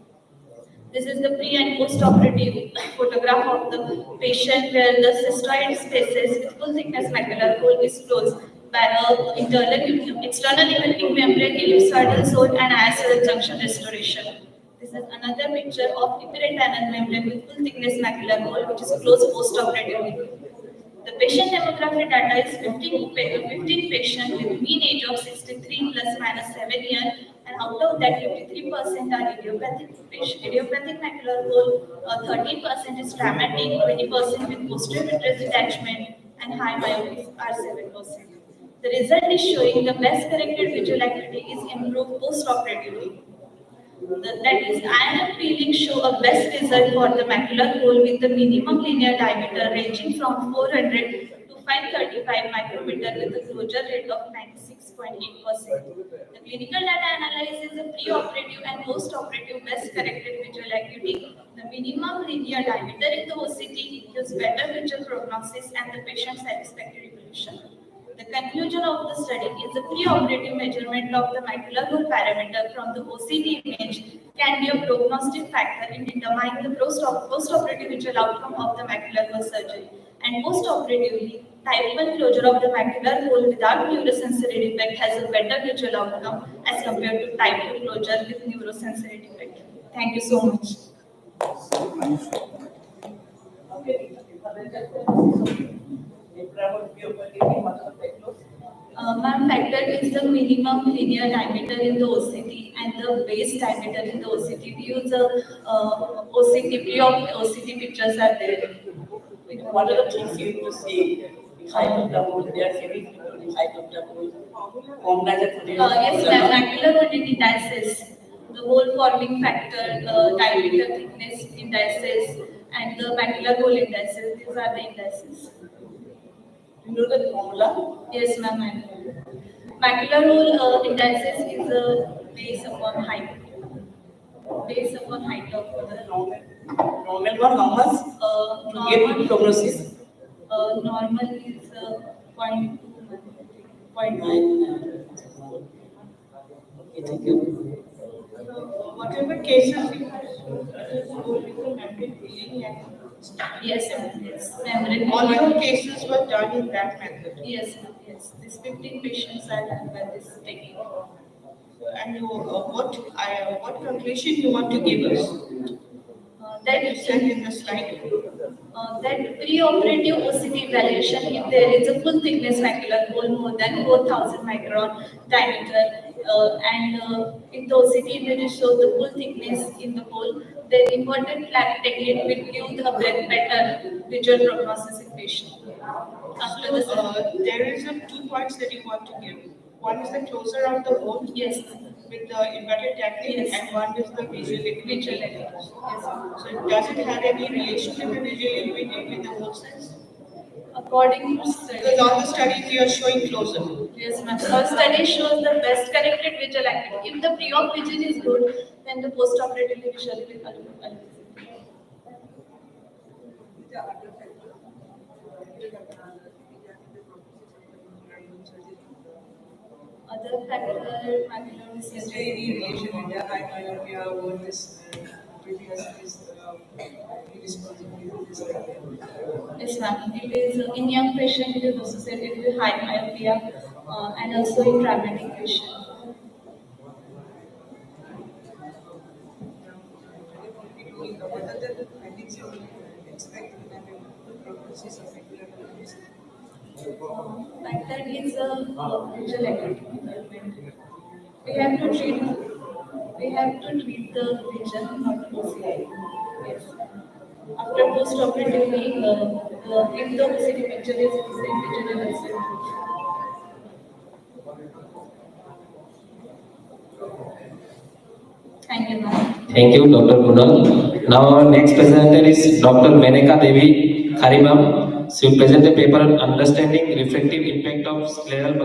This is the pre and post-operative photograph of the patient where the cystoid spaces with full thickness macular hole is closed by external limiting membrane, ellipsoidal zone and ISL junction restoration. This is another picture of epiretinal membrane with full thickness macular hole which is closed post-operatively. The patient demographic data is 15 patients with mean age of 63 plus minus 7 years, and out of that 53% are idiopathic macular hole, 13% is traumatic, 20% with posterior vitreous detachment, and high myopia are 7%. The result is showing the best corrected visual acuity is improved post-operatively. That is, ILM peeling show a best result for the macular hole with the minimum linear diameter ranging from 400 to 535 micrometer with a closure rate of 96.8%. The clinical data analysis the pre-operative and post-operative best corrected visual acuity. The minimum linear diameter in the OCT gives better visual prognosis and the patient satisfactory evolution. The conclusion of the study is the pre-operative measurement of the macular hole parameter from the OCT image can be a prognostic factor in determining the post-operative visual outcome of the macular hole surgery. And post-operatively, type 1 closure of the macular hole without neurosensory defect has a better visual outcome as compared to type 2 closure with neurosensory defect. Thank you so much. Ma'am, factor is the minimum linear diameter in the OCT and the base diameter in the OCT. We use OCT, pre-op OCT pictures are there. What are the things you need to see? The height of the hole, they are saying the height of the hole. Yes, ma'am, macular hole indices, the hole forming factor, diameter thickness indices, and the macular hole indices. These are the indices. You know the formula? Yes, ma'am. Macular hole indices is based upon height. Based upon height of the normal one, how much? To get good prognosis? Normal is 0.2. 0.9. Okay, thank you. Whatever cases you go with the membrane peeling and yes, ma'am. Yes, membrane. All your cases were done in that method. Yes, ma'am. Yes, these 15 patients are done by this technique. And what conclusion you want to give us? That you said in the slide. That pre-operative OCT evaluation, if there is a full thickness macular hole more than 4,000 micron diameter, and if the OCT images show the full thickness in the hole, the inverted flap technique will give the better visual prognosis in patient. There is 2 points that you want to give. One is the closure of the hole. Yes. With the inverted technique, and one is the visual acuity. Yes. So does it have any relation to the visual acuity with the hole size? According to study. Because all the studies you are showing closer. Yes, ma'am. First study shows the best corrected visual acuity. If the pre-op vision is good, then the post-operative visual will always. Other factor, macular Is there any relation with the high myopia or this previous irresponsibility? Yes, ma'am. It is in young patient it is associated with high myopia and also in dramatic vision. Like that is a visual acuity. We have to treat the vision, not the CI. Yes. After post-operatively, if the OCD picture is the same picture as the Thank you, ma'am. Thank you, Dr. Kunal. Now our next presenter is Dr. Menaka Devi Kharimam. She will present a paper on understanding refractive impact of scleral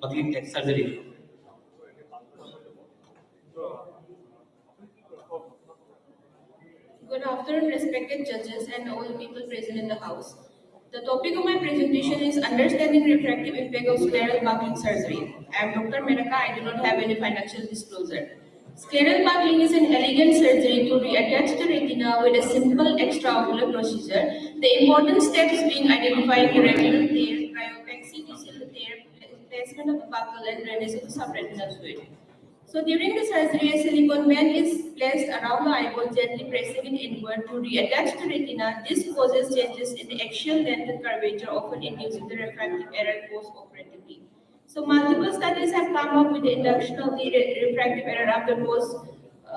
buckling surgery. Good afternoon, respected judges and all people present in the house. The topic of my presentation is understanding refractive impact of scleral buckling surgery. I am Dr. Menaka. I do not have any financial disclosure. Scleral buckling is an elegant surgery to reattach the retina with a simple extraocular procedure. The important steps being identifying retinal tear, cryopexy to seal the tear, placement of the buckle, and drainage of the subretinal fluid. So during the surgery, a silicone band is placed around the eyeball, gently pressing it inward to reattach the retina. This causes changes in the axial length and curvature, often inducing the refractive error post-operatively. So multiple studies have come up with the induction of the refractive error after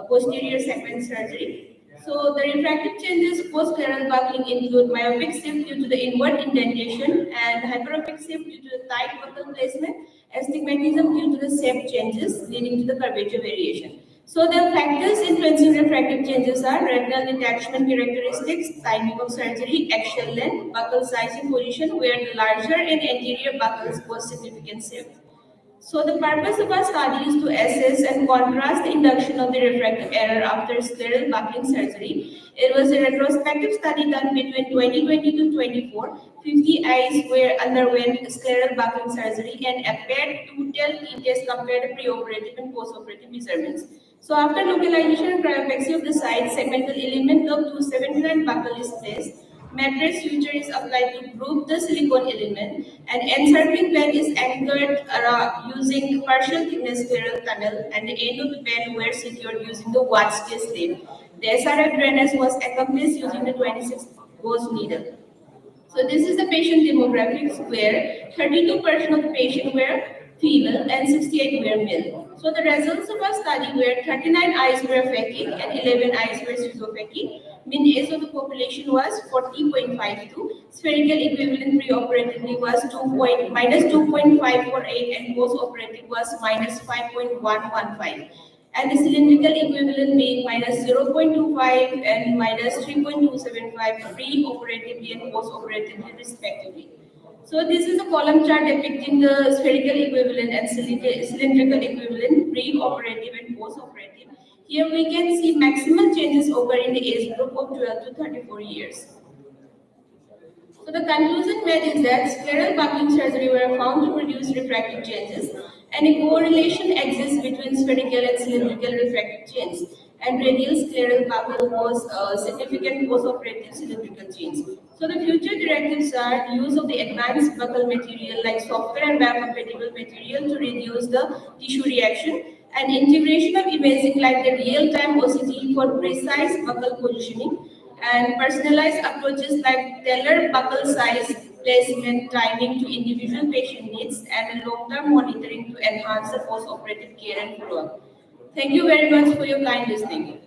posterior segment surgery. So the refractive changes post-scleral buckling include myopic shift due to the inward indentation and hyperopic shift due to the tight buckle placement, astigmatism due to the shape changes leading to the curvature variation. So the factors influencing refractive changes are retinal detachment characteristics, timing of surgery, axial length, buckle size and position, where the larger and anterior buckles cause significant shift. So the purpose of our study is to assess and contrast the induction of the refractive error after scleral buckling surgery. It was a retrospective study done between 2020 to 24. 50 eyes were underwent scleral buckling surgery and a paired two-tailed t-test compared pre-operative and post-operative measurements. So after localization and cryopexy of the site, segmental element of 279 buckle is placed. Mattress suture is applied to group the silicone element, and encircling band is anchored using partial thickness scleral tunnel, and the end of the band were secured using the Watt's slip. The SRF drainage was accomplished using the 26 gauge needle. So this is the patient demographics where 32% of the patient were female and 68 were male. So the results of our study were 39 eyes were phakic and 11 eyes were schizophakic. Mean age of the population was 40.52. Spherical equivalent pre-operatively was minus 2.548 and post-operative was minus 5.115. And the cylindrical equivalent being minus 0.25 and minus 3.275 pre-operatively and post-operatively respectively. So this is a column chart depicting the spherical equivalent and cylindrical equivalent pre-operative and post-operative. Here we can see maximal changes occur in the age group of 12 to 34 years. So the conclusion made is that scleral buckling surgery were found to produce refractive changes, and a correlation exists between spherical and cylindrical refractive change, and radial scleral buckle was significant post-operative cylindrical change. So the future directives are use of the advanced buckle material like software and biocompatible material to reduce the tissue reaction, and integration of imaging like the real-time OCT for precise buckle positioning, and personalized approaches like tailored buckle size, placement, timing to individual patient needs, and long-term monitoring to enhance the post-operative care and follow-up. Thank you very much for your kind listening.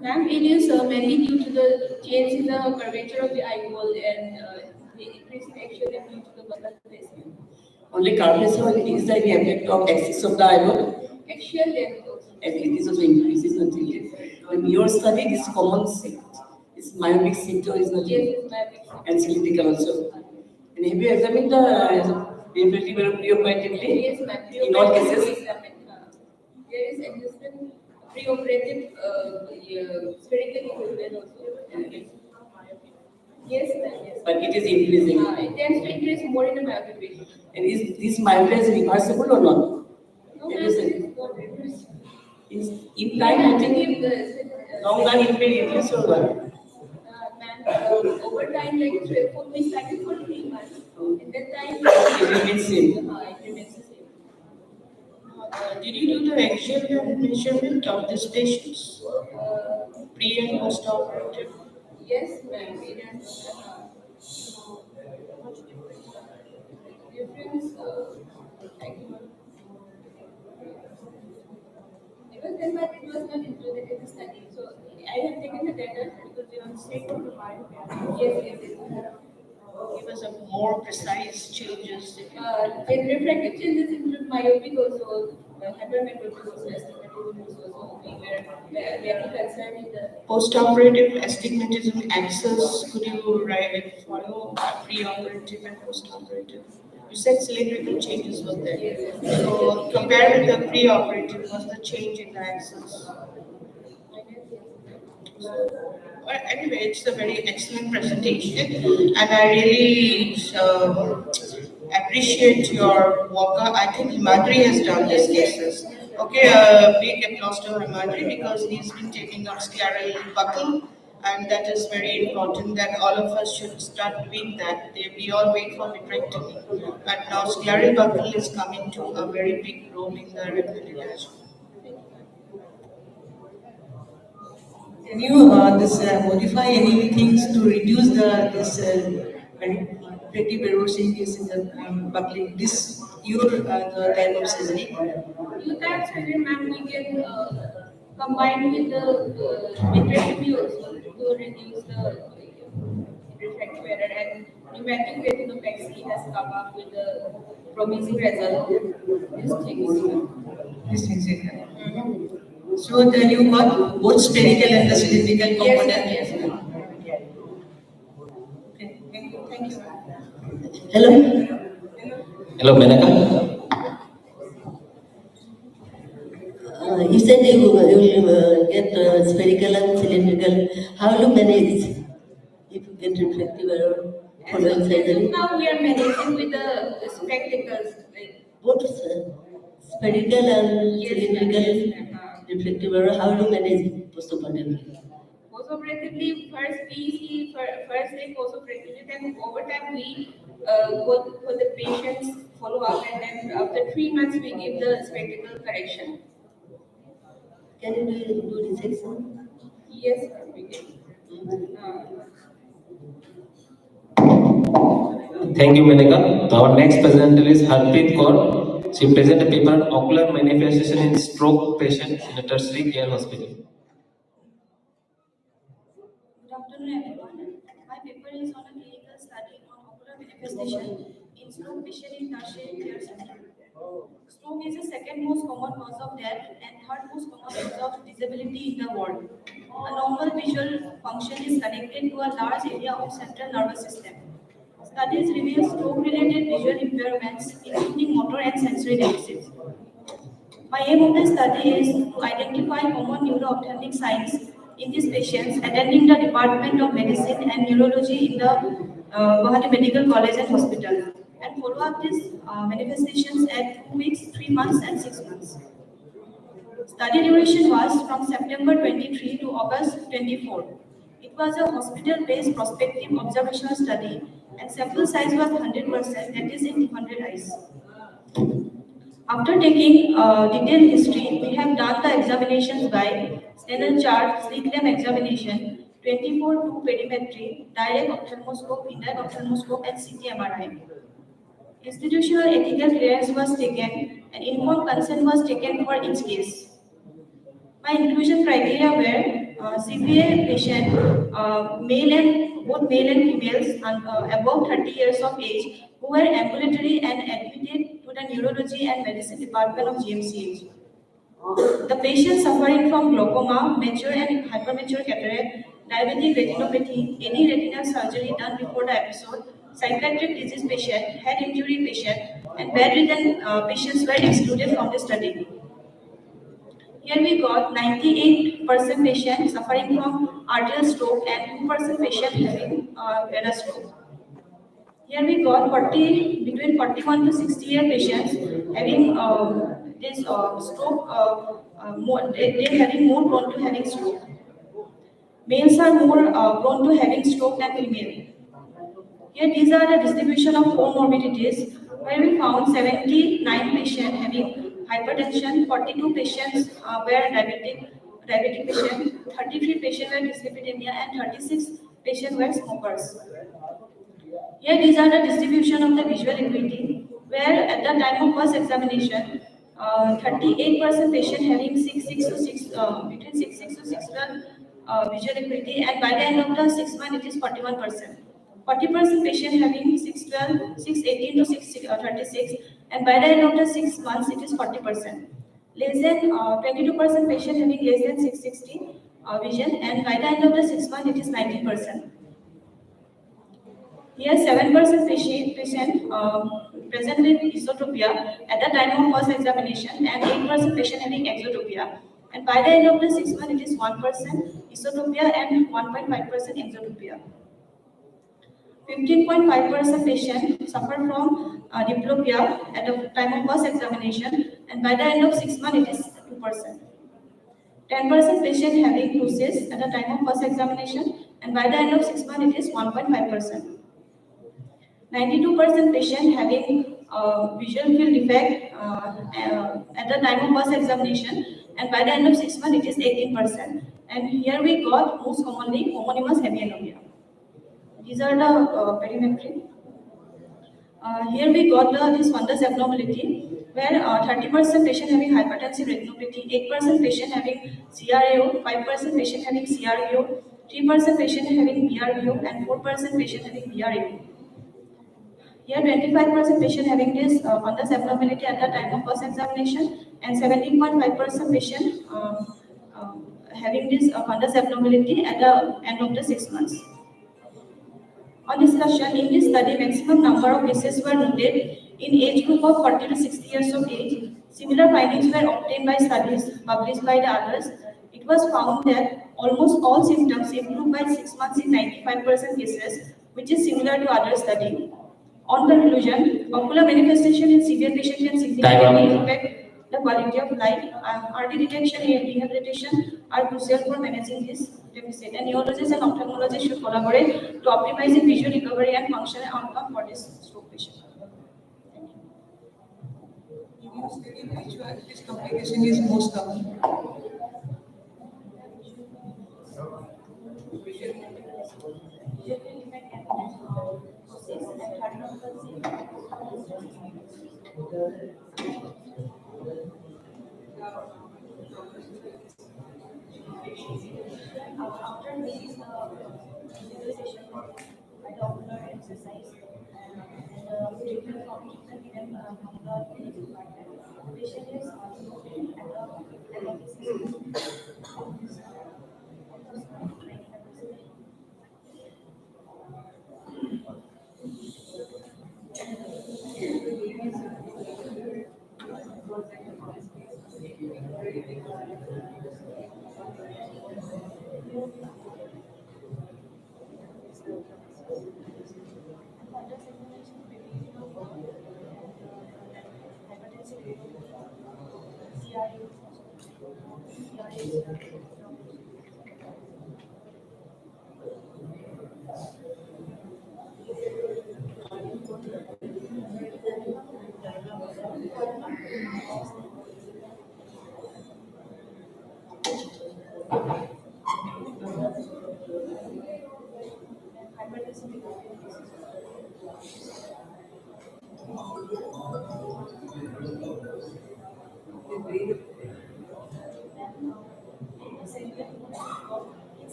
Ma'am, it is mainly due to the change in the curvature of the eyeball and the increase in axial length due to the buckle placement. Only curvature is the effect of axis of the eyeball. Axial length also. And it is also increases until in your study, this common shift, this myopic shift is not and cylindrical also. And have you examined the ability pre-operatively? Yes, ma'am. In all cases? There is existing pre-operative spherical equivalent also. Yes, ma'am. Yes. But it is increasing. It tends to increase more in the myopic patient. And is this myopia reversible or not? No, ma'am, it is not reversible. In time, I think long run it may reduce or what? Over time, like 12 we started for 3 months. In that time, It remains same. it remains the same. Did you do the axial measurement of these patients? Pre and post operative? Yes, ma'am. We did. Difference, it was then, but it was not included in the study. So I have taken the data because we want to say from the part. Yes. Give us a more precise changes. In refractive changes include myopic also, hypermetropic also, astigmatism also. So we were very concerned with the Post-operative astigmatism axis, could you follow pre-operative and post-operative? You said cylindrical changes was there. So compared with the pre-operative, what's the change in the axis? Anyway, it's a very excellent presentation, and I really appreciate your work. I think Himadri has done these cases. Okay, big applause to Himadri because he's been taking up scleral buckle, and that is very important that all of us should start doing that. We all wait for vitrectomy, but now scleral buckle is coming to a very big role in the rehabilitation. Can you modify any things to reduce this refractive error changes in the buckling? This your the type of surgery. You type surgery, ma'am, we can combine with the vitrectomy also to reduce the refractive error, and pneumatic retinopexy has come up with a promising result. These things. So then you got both spherical and the cylindrical component. Yes. Okay. Thank you. Hello, Menaka. You said you will get spherical and cylindrical. How do you manage if you get refractive error following surgery? Now we are managing with the spectacles. Both spherical and cylindrical refractive error. How do you manage postoperatively? Postoperatively, first we see first day postoperatively, then over time we go for the patient's follow up, and then after 3 months we give the spectacle correction. Can you do resection? Yes, we can. Thank you, Menaka. Our next presenter is Harpreet Kaur. She presents a paper on ocular manifestation in stroke patients in a tertiary care hospital. Good afternoon, everyone. My paper is on a clinical study on ocular manifestation in stroke patient in tertiary care center. Stroke is the second most common cause of death and third most common cause of disability in the world. A normal visual function is connected to a large area of central nervous system. Studies reveal stroke-related visual impairments, including motor and sensory deficits. My aim of the study is to identify common neuro-ophthalmic signs in these patients attending the Department of Medicine and Neurology in the Guwahati Medical College and Hospital, and follow up these manifestations at 2 weeks, 3 months, and 6 months. Study duration was from September 23 to August 24. It was a hospital-based prospective observational study, and sample size was 100%, that is in 200 eyes. After taking detailed history, we have done the examinations by Snellen chart, slit lamp examination, 24-2 perimetry, direct ophthalmoscope, indirect ophthalmoscope, and CT MRI. Institutional ethical clearance was taken, and informed consent was taken for each case. My inclusion criteria were CPA patient, both male and females above 30 years of age, who were ambulatory and admitted to the Neurology and Medicine Department of GMCH. The patient suffering from glaucoma, mature and hypermature cataract, diabetic retinopathy, any retinal surgery done before the episode, psychiatric disease patient, head injury patient, and bedridden patients were excluded from the study. Here we got 98% patient suffering from arterial stroke and 2% patient having venous stroke. Here we got between 41 to 60 year patients having this stroke they're having more prone to having stroke. Males are more prone to having stroke than female. Here, these are the distribution of comorbidities, where we found 79 patients having hypertension, 42 patients were diabetic patients, 33 patients were dyslipidemia, and 36 patients were smokers. Here, these are the distribution of the visual acuity, where at the time of first examination, 38% patient having between 6.6 to 6.12 visual acuity, and by the end of the 6 months, it is 41%. 40% patient having 6.12, 6.18 to 6.36, and by the end of the 6 months, it is 40%. Less than 22% patient having less than 660 vision, and by the end of the 6 months, it is 19%. Here, 7% patient present with esotropia at the time of first examination, and 8% patient having exotropia. And by the end of the 6 months, it is 1% esotropia and 1.5% exotropia. 15.5% patients suffer from diplopia at the time of first examination, and by the end of 6 months, it is 2%. 10% patient having ptosis at the time of first examination, and by the end of 6 months, it is 1.5%. 92% patient having visual field defect at the time of first examination, and by the end of 6 months, it is 18%. And here we got most commonly homonymous heavy anemia. These are the perimetry. Here we got this fundus abnormality, where 30% patient having hypertensive retinopathy, 8% patient having CRAO, 5% patient having CRVO, 3% patient having BRVO, and 4% patient having BRAO. Here 25% patient having this fundus abnormality at the time of first examination, and 17.5% patient having this fundus abnormality at the end of the 6 months. On discussion, in this study, maximum number of cases were noted in age group of 40 to 60 years of age. Similar findings were obtained by studies published by the others. It was found that almost all symptoms improved by 6 months in 95% cases, which is similar to other study. On conclusion, ocular manifestation in severe patients can significantly affect the quality of life. Early detection and rehabilitation are crucial for managing this deficit, and neurologists and ophthalmologists should collaborate to optimize the visual recovery and functional outcome for this stroke patient. Which complication is most common? After these visualization by the ocular exercise and treatment from the clinical department, the patient is looking at the analysis.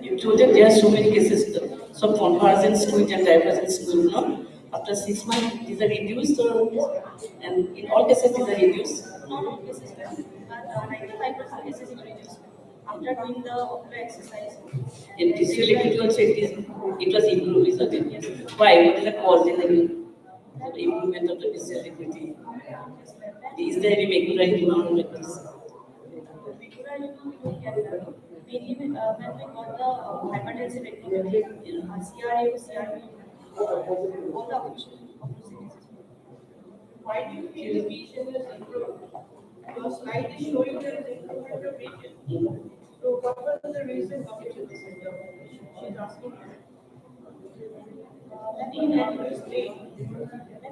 You told that there are so many cases, some convergence to it and divergence to it, no? After 6 months, these are reduced, and in all cases, these are reduced? Not all cases, but 95% cases it reduced after doing the ocular exercise. In visual acuity also, it was improved, isn't it? Yes. Why? What is the cause in the improvement of the visual acuity? Is there any Vekura demand like this? Mainly when we got the hypertensive retinopathy, CRA, CRP, all the opportunities. Why do you feel the vision is improved? Your slide is showing there is improvement of vision. So what was the reason of it? She's asking.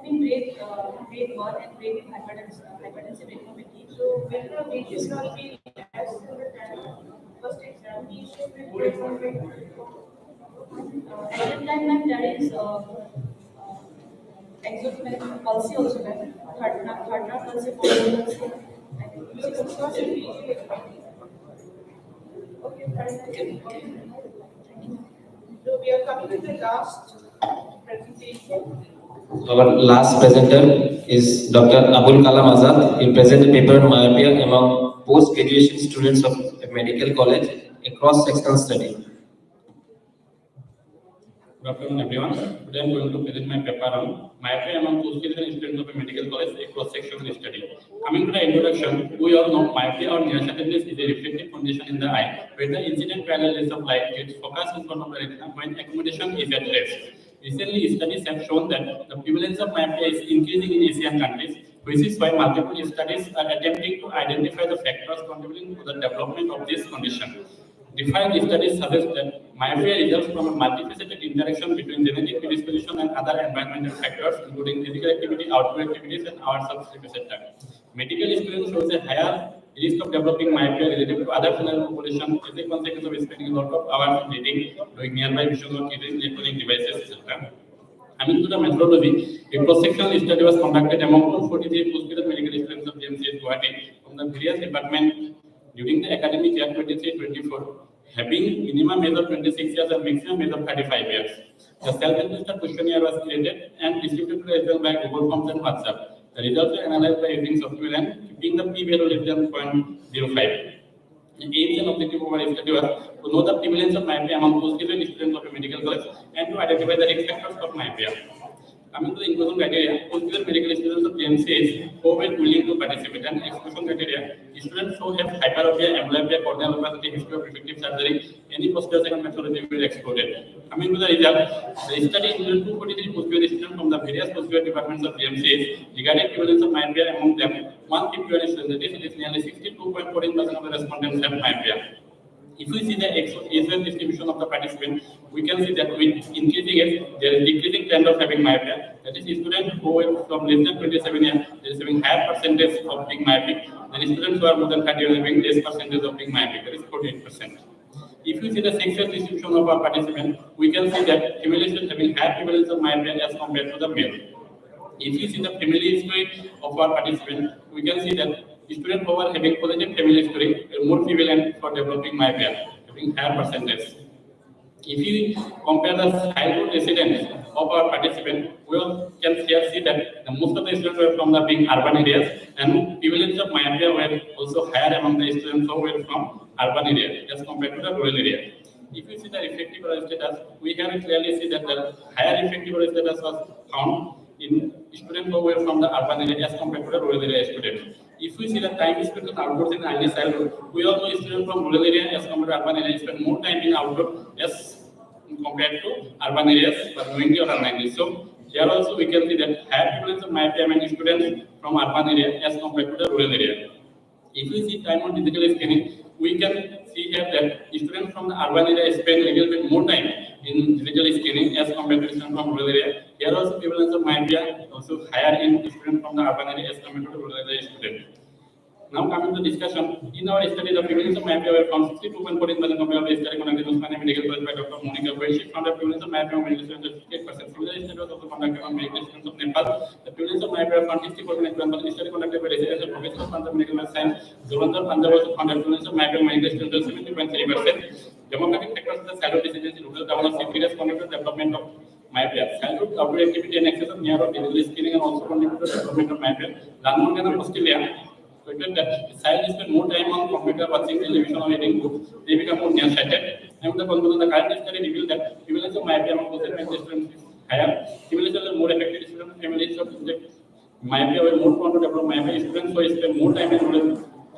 Grade 1 and grade hypertensive retinopathy. So will the vision not be as similar than first examination with grade 1, grade 2? At that time, ma'am, there is exophthalmic palsy also, ma'am. Third nerve palsy, fourth nerve palsy. Okay, fine. So we are coming to the last presentation. Our last presenter is Dr. Abul Kalam Azad. He presents a paper on myopia among post-graduation students of a medical college, a cross-sectional study. Good afternoon, everyone. Today I am going to present my paper on myopia among post-graduation students of a medical college, a cross-sectional study. Coming to the introduction, we all know myopia or nearsightedness is a reflective condition in the eye, where the incident parallel rays of light gets focused in front of the retina when accommodation is at rest. Recently, studies have shown that the prevalence of myopia is increasing in Asian countries, which is why multiple studies are attempting to identify the factors contributing to the development of this condition. Defined studies suggest that myopia results from a multifaceted interaction between genetic predisposition and other environmental factors, including physical activity, outdoor activities, and hours of sleep, etc. Medical students shows a higher risk of developing myopia relative to other general population as a consequence of spending a lot of hours reading, doing nearby vision work, using electronic devices, etc. Coming to the methodology, a cross-sectional study was conducted among 243 postgraduate medical students of JMCH Guwahati from the various departments during the academic year 23-24, having minimum age of 26 years and maximum age of 35 years. The self-administered questionnaire was created and distributed to them by Google Forms and WhatsApp. The results were analyzed by using software and keeping the p-value less than 0.05. The aims and objective of our study was to know the prevalence of myopia among postgraduate students of a medical college and to identify the risk factors of myopia. Coming to the inclusion criteria, postgraduate medical students of JMCH who were willing to participate, and exclusion criteria, students who have hyperopia, amblyopia, corneal opacity, history of refractive surgery, any posterior methodology will be excluded. Coming to the result, the study included 243 postgraduate students from the various postgraduate departments of JMCH regarding prevalence of myopia among them. 151 students, that is nearly 62.14% of the respondents have myopia. If we see the age distribution of the participants, we can see that with increasing age, there is decreasing trend of having myopia. That is, students who are from less than 27 years, they are having higher percentage of being myopic. Then students who are more than 30 years having less percentage of being myopic, that is 48%. If we see the sexual distribution of our participants, we can see that female students having higher prevalence of myopia as compared to the male. If you see the family history of our participants, we can see that students who are having positive family history are more prevalent for developing myopia, having higher percentage. If you compare the childhood residents of our participants, we can here see that most of the students were from the being urban areas, and prevalence of myopia were also higher among the students who were from urban areas as compared to the rural area. If you see the refractive error status, we can clearly see that the higher refractive error status was found in students who were from the urban area as compared to the rural area students. If we see the time spent on outdoors in early childhood, we all know students from rural area as compared to urban area spend more time in outdoor as compared to urban areas, but knowingly or unknowingly. So here also we can see that higher prevalence of myopia among students from urban area as compared to the rural area. If we see time on digital scanning, we can see here that students from the urban area spend a little bit more time in digital scanning as compared to students from rural area. Here also prevalence of myopia also higher in students from the urban area as compared to the rural area students. Now coming to the discussion, in our study, the prevalence of myopia were found 62.14% compared to the study conducted in Uthmania Medical College by Dr. Monica Boy. She found the prevalence of myopia among medical students at 58%. Similar study was also conducted among medical students of Nepal. The prevalence of myopia found 60% in study conducted by residents of Professor of Punjab Medical Science. Jalandhar, Punjab also found the prevalence of myopia among medical students at 70.3%. Demographic factors such as childhood diseases, rural development, serious contributed to development of myopia. Childhood outdoor activity and access of near or digital screening and also contributed to the development of myopia. Landmark and Australia stated that child spend more time on computer, watching television or reading books, they become more nearsighted. And the conclusion, the current study revealed that prevalence of myopia among postgraduate students is higher. Similarly, more effective students, families of myopia, we are more prone to develop myopia. Students who spend more time in rural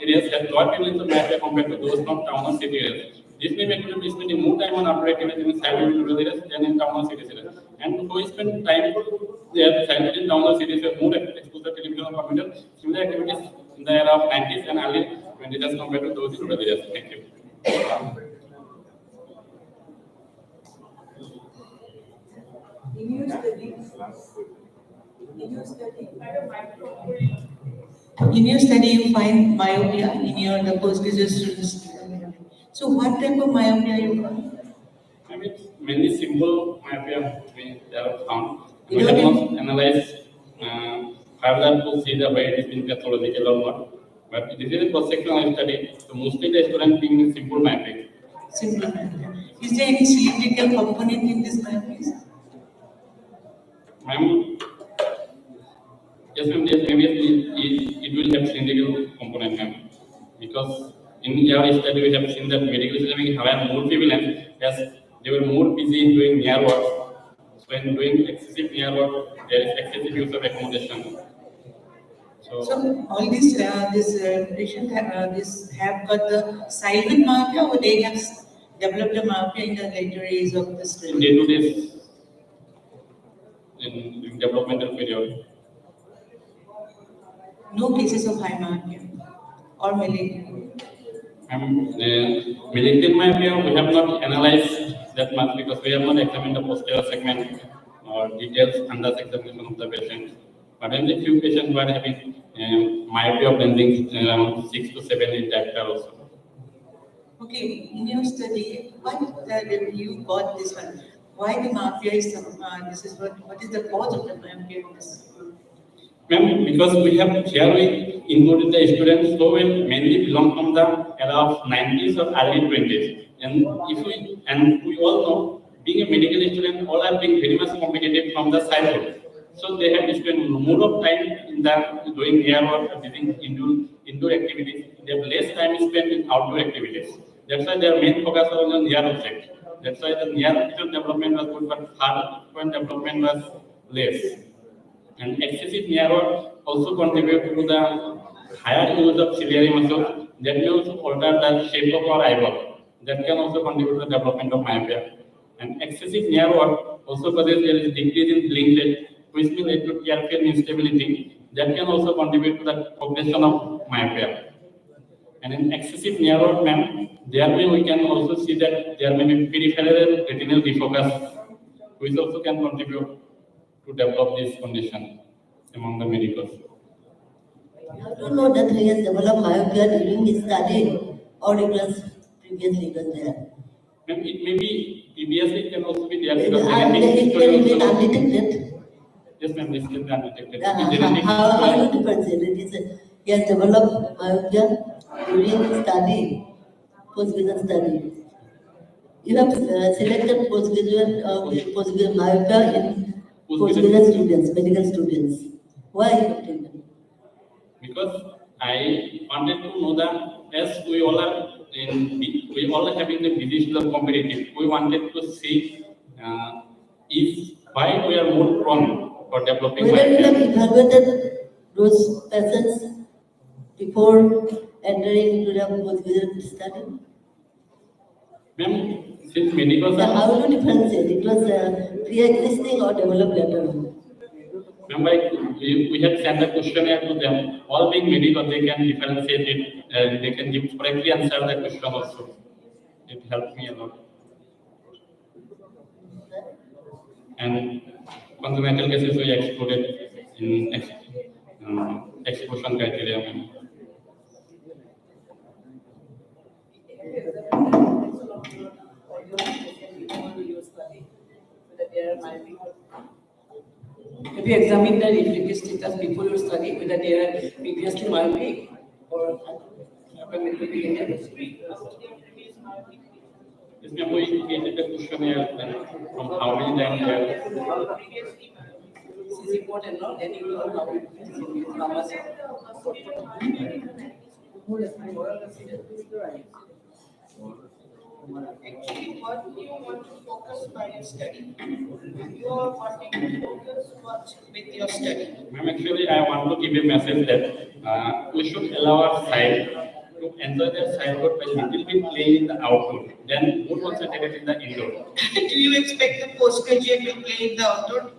areas have lower prevalence of myopia compared to those from town or city areas. This may make them spending more time on outdoor activities in silent rural areas than in town or cities areas. And who spend time there silent in town or cities have more exposure to television or computer, similar activities in the era of 90s and early 20s compared to those in rural areas. Thank you. In your study, you find myopia in your the postgraduate students. So what type of myopia you got? I mean, mainly simple myopia we have found. We You have don't not analyzed further to see the whether it has been pathological or not. But this is a cross-sectional study, so mostly the students being simple myopia. Simple myopia. Is there any cylindrical component in this myopia? Ma'am, yes, ma'am, yes, maybe it will have cylindrical component, ma'am. Because in our study, we have seen that medical students have more prevalence as they were more busy in doing near work. So, in doing excessive near work, there is excessive use of accommodation. So all these patient have got the silent myopia, or they have developed the myopia in the later age of the In study? day-to-day, in developmental period. No cases of high myopia or malignant. Malignant myopia, we have not analyzed that much because we have not examined the posterior segment or details under examination of the patient. But in the few patients who are having myopia of lensing around 6 to 7 in diameter also. Okay, in your study, what you got this one? Why the myopia is this is what is the cause of the myopia in this? Ma'am, because we have here we included the students who will mainly belong from the era of 90s or early 20s. And we all know, being a medical student, all are being very much competitive from the childhood. So they have to spend more of time in the doing near work, doing indoor activities. They have less time spent in outdoor activities. That's why their main focus was on near object. That's why the near picture development was good, but hard point development was less. And excessive near work also contribute to the higher use of ciliary muscle that may also alter the shape of our eyeball. That can also contribute to the development of myopia. And excessive near work also causes there is decrease in blink rate, which may lead to tear film instability. That can also contribute to the progression of myopia. And in excessive near work, ma'am, we can also see that there may be peripheral retinal defocus, which also can contribute to develop this condition among the medicals. I don't know that he has developed myopia during his study or it was previously was there. Ma'am, it may be previously, it can also be there. It Because can be undetected. Yes, ma'am, this can be undetected. How do you differentiate it? He has developed myopia during study, postgraduate study. You have selected postgraduate myopia in postgraduate students, medical students. Why you have taken? Because I wanted to know that as we all are having the busy schedule competitive, we wanted to see why we are more prone for developing Whether you have myopia. evaluated those persons before entering into the postgraduate study? Ma'am, since medicals So are how do you differentiate? It was pre-existing or developed later on? Remember, we had sent a questionnaire to them. All being medical, they can differentiate it. They can give correctly answer the question also. It helped me a lot. And congenital cases we excluded in exclusion criteria. Have you examined the refractive status before your study, whether they are previously myopic or Yes, ma'am, we created a questionnaire from how many times they are. This is important, no? Then you will know how much. Actually, what you want to focus by your study? You are wanting to focus what with your study? Ma'am, actually, I want to give a message that we should allow our child to enjoy their childhood by little bit playing in the outdoor, then more concentrated in the indoor. Do you expect the postgraduate to play in the outdoor?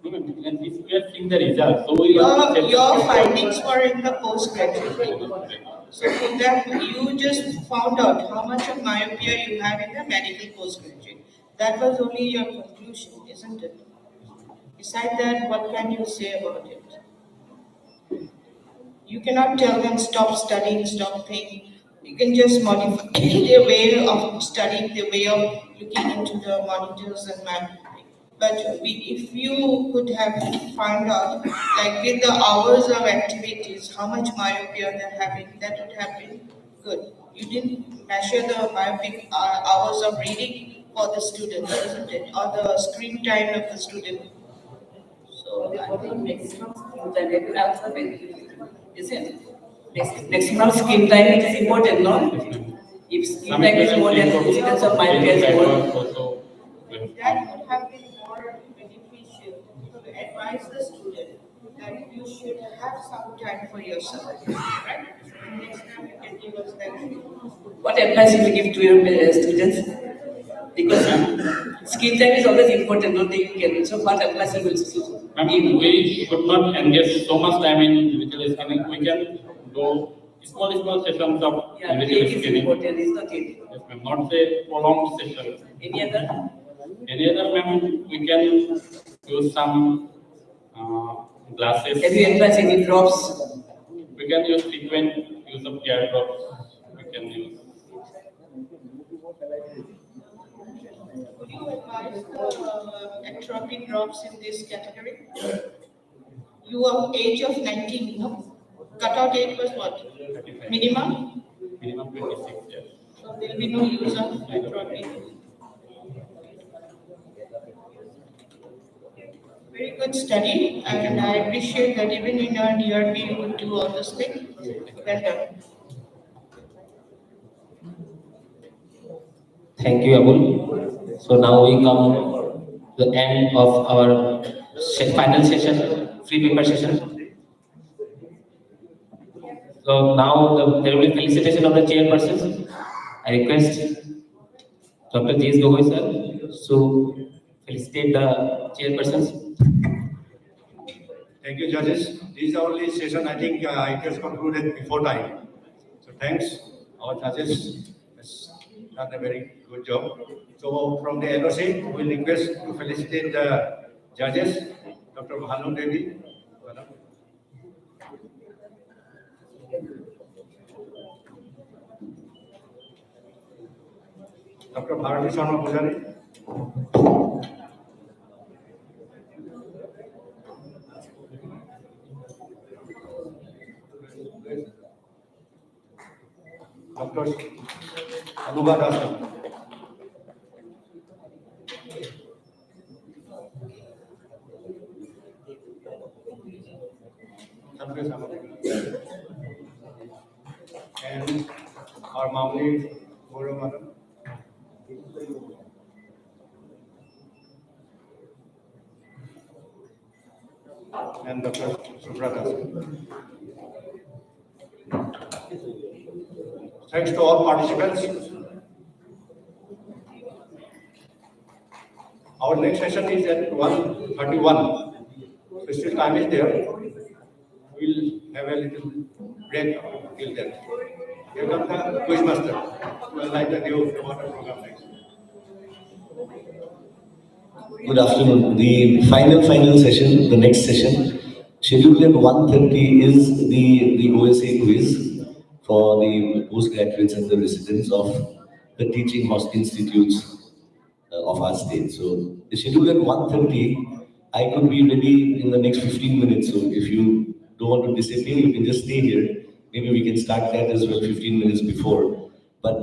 No, ma'am, and if we are seeing the results, so we want to check Your the- findings were in the postgraduate. So from that, you just found out how much of myopia you have in the medical postgraduate. That was only your conclusion, isn't it? Besides that, what can you say about it? You cannot tell them stop studying, stop playing. You can just modify their way of studying, their way of looking into the monitors and map. But if you could have found out, like with the hours of activities, how much myopia they're having, that would have been good. You didn't measure the myopic hours of reading for the student, isn't it? Or the screen time of the student. So I think maximum screen time, I will answer very isn't it? Maximum screen time is important, no? If screen time is more than incidence of myopia is more. That would have been more beneficial to advise the student that you should have some time for yourself, right? Next time you can give us that. What advice you will give to your students? Because screen time is always important, not they can. So what advice you will give? I mean, we should not engage so much time in digital scanning. We can go small sessions of digital It is scanning. important, it's not it. Yes, ma'am. Not say prolonged sessions. Any other? Any other, ma'am, we can use some glasses. Have you advised any drops? We can use frequent use of tear drops. We can use. Would you advise the atropine drops in this category? You are age of 19, no? Cutout age was what? Minimum? Minimum 26, yes. So there will be no use of atropine. Very good study, and I appreciate that even in our DRP you would do all this thing. Well done. Thank you, Abul. So now we come to the end of our final session, free paper session. So now there will be felicitation of the chairpersons. I request Dr. J.S. Gogoi sir to felicitate the chairpersons. Thank you, judges. This is the only session I think it was concluded before time. So thanks, our judges has done a very good job. So from the LOC, we request to felicitate the judges, Dr. Bhanu Devi. Dr. Bharati Sharma Pujari. Dr. Anuba Das. And our Mamni Guru Madam. And Dr. Subrata. Thanks to all participants. Our next session is at 1:31. So still time is there. We'll have a little break till then. Here comes the quiz master. We'll like the new water program next. Good afternoon. The final session, the next session, scheduled at 1:30 is the OSA quiz for the postgraduates and the residents of the teaching institutes of our state. So it's scheduled at 1:30. I could be ready in the next 15 minutes. So if you don't want to disappear, you can just stay here. Maybe we can start that as well 15 minutes before. But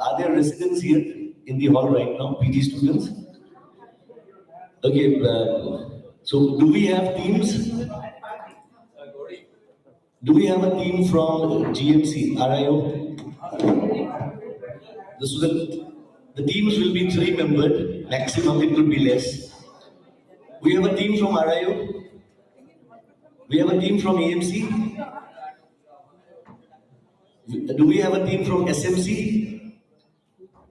are there residents here in the hall right now, PG students? Okay, so do we have teams? Do we have a team from GMC, RIO? The teams will be 3-membered, maximum it could be less. We have a team from RIO. We have a team from AMC. Do we have a team from SMC?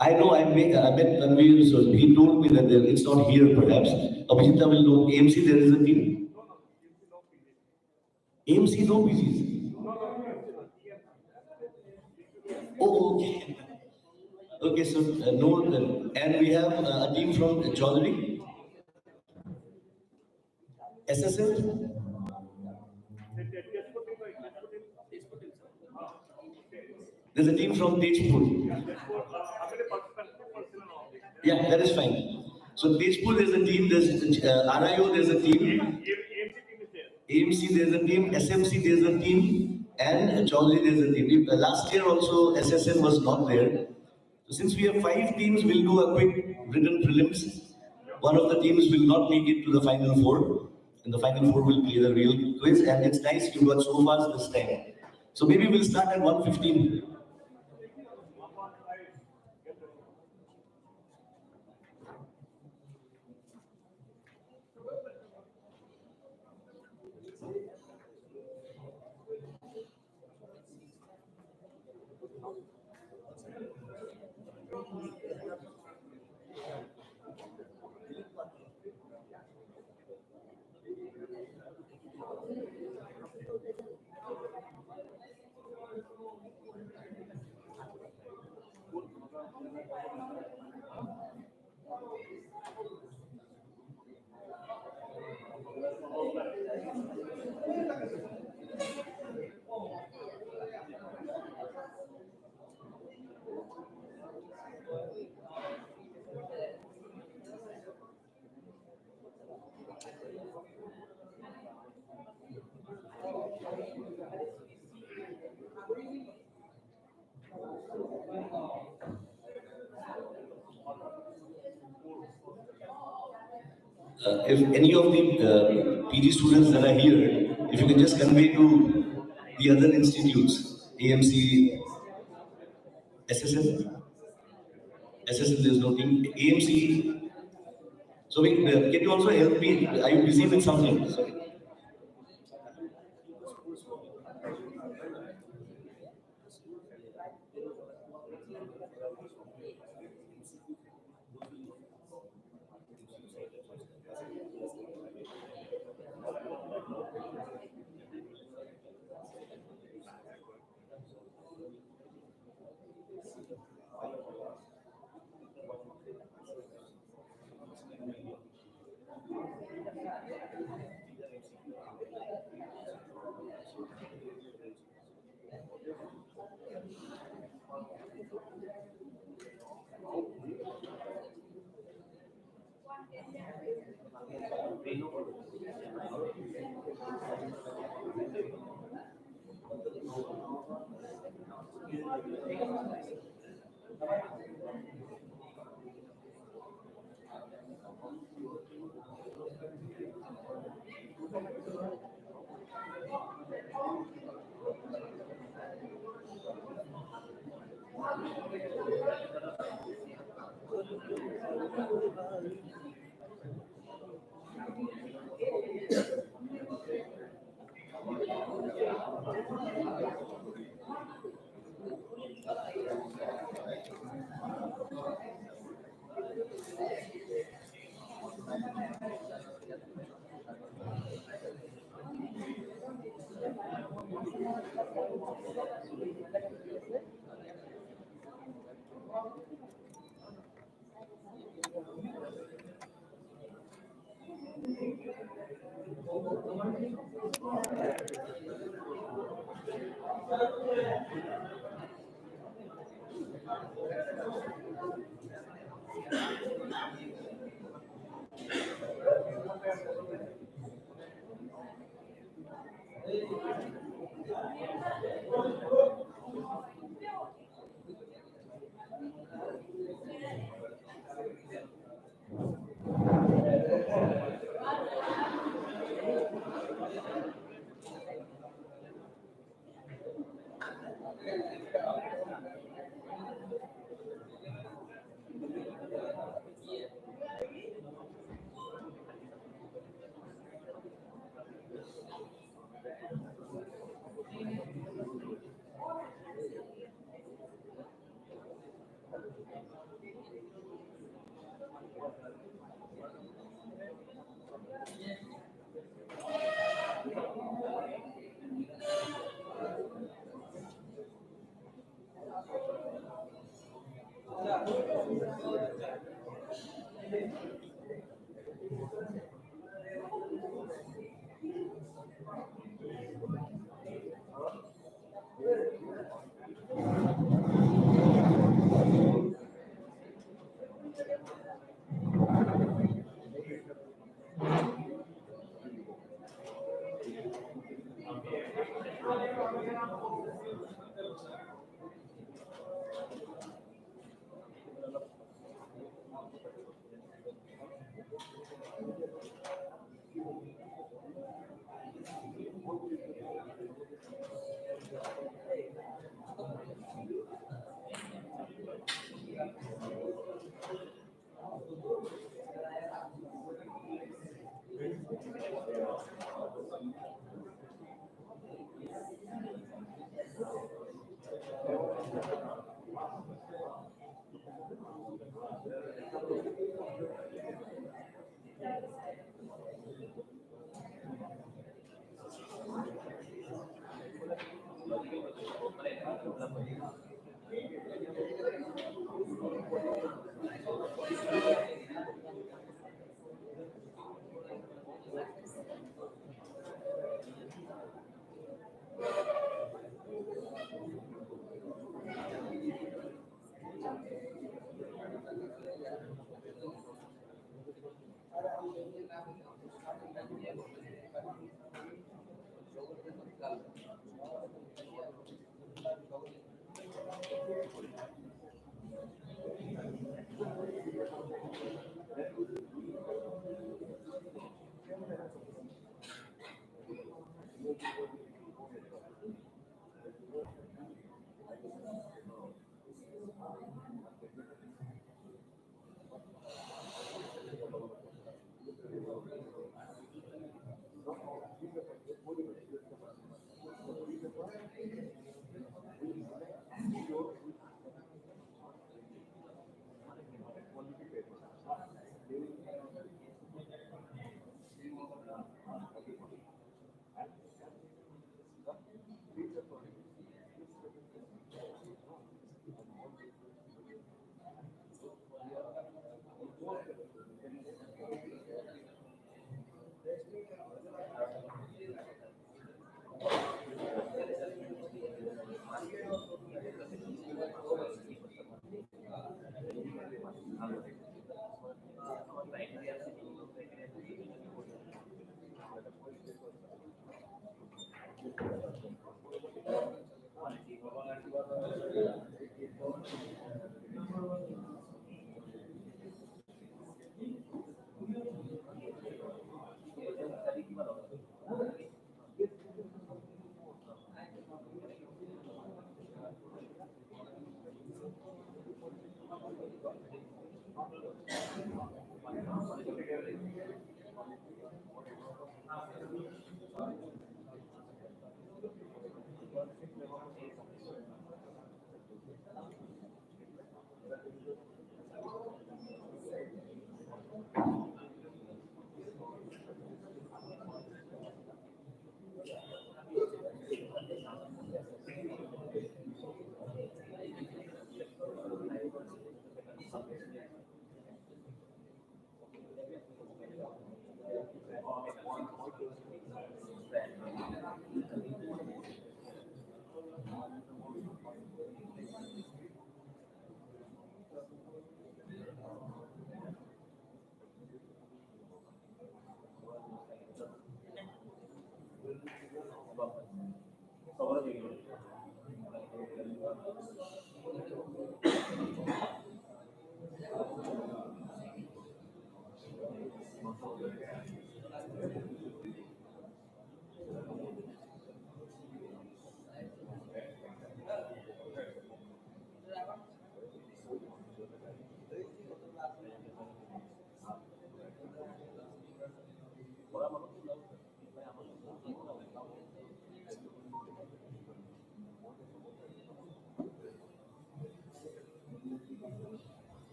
I know I met Ranveer, so he told me that it's not here perhaps. Abhijita will know. AMC, there is a team. AMC, no PGs. Oh, okay. Okay, so no, and we have a team from Chaudhary. SSL. There's a team from Tejpur. Yeah, that is fine. So Tejpur, there's a team. There's RIO, there's a team. AMC, there's a team. SMC, there's a team. And Chaudhary, there's a team. Last year also, SSN was not there. So since we have 5 teams, we'll do a quick written prelims. One of the teams will not make it to the final 4. And the final 4 will play the real quiz. And it's nice you got so fast this time. So maybe we'll start at 1:15. If any of the PG students that are here, if you can just convey to the other institutes, AMC, SSN, there's no team, AMC. So can you also help me? Are you busy with something? Sorry.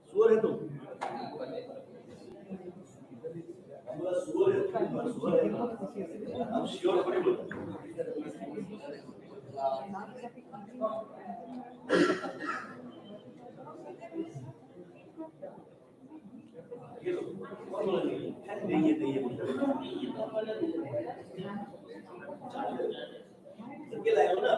सुअर है तुम सुअर है हम sure थोड़ी बोल ये लाए हो ना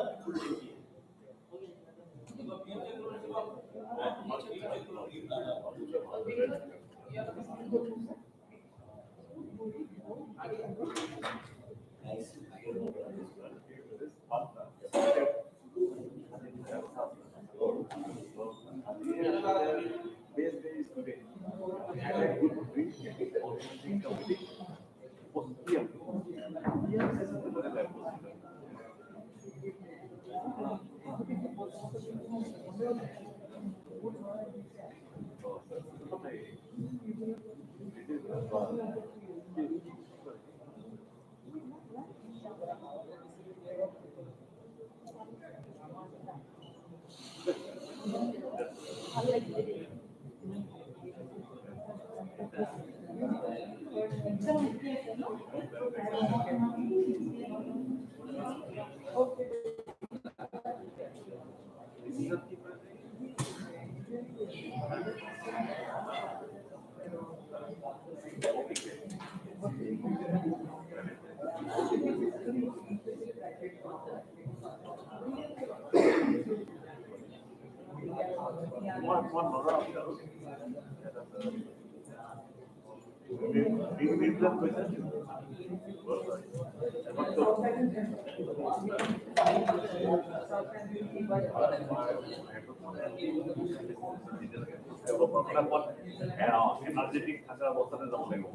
এনার্জেটিক থাকার অবস্থাতে যাব লাগবে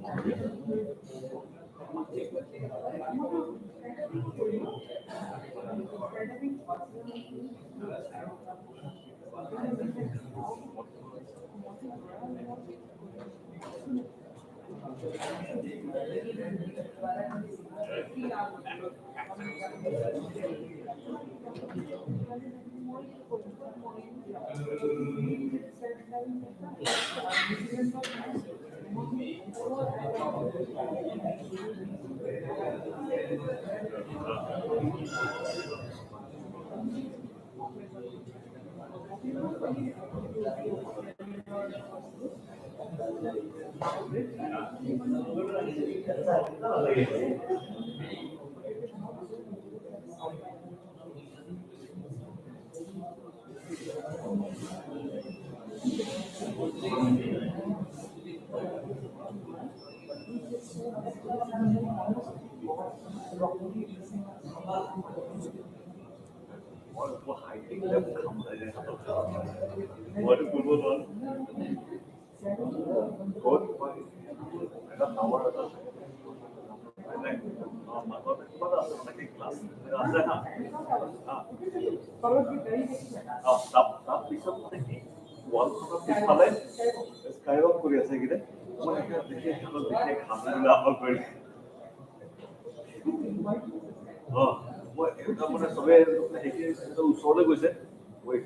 স্কাইওয়াক করে আছে কিরে মানে দেখে খামগুলো আমার করে মই এটা মানে সবে হেকি ওচৰলৈ গৈছে মই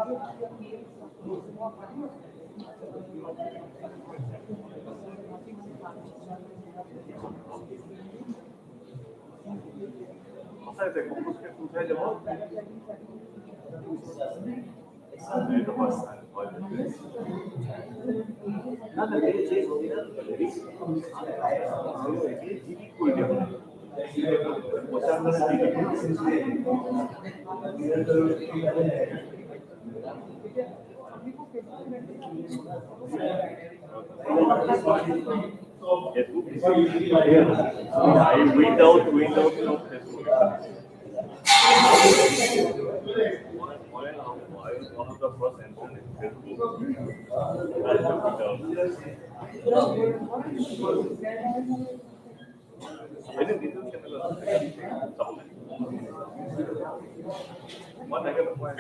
I went out from Facebook. I was one of the first entrants in Facebook. I took it out. Any reason similar? One I get point.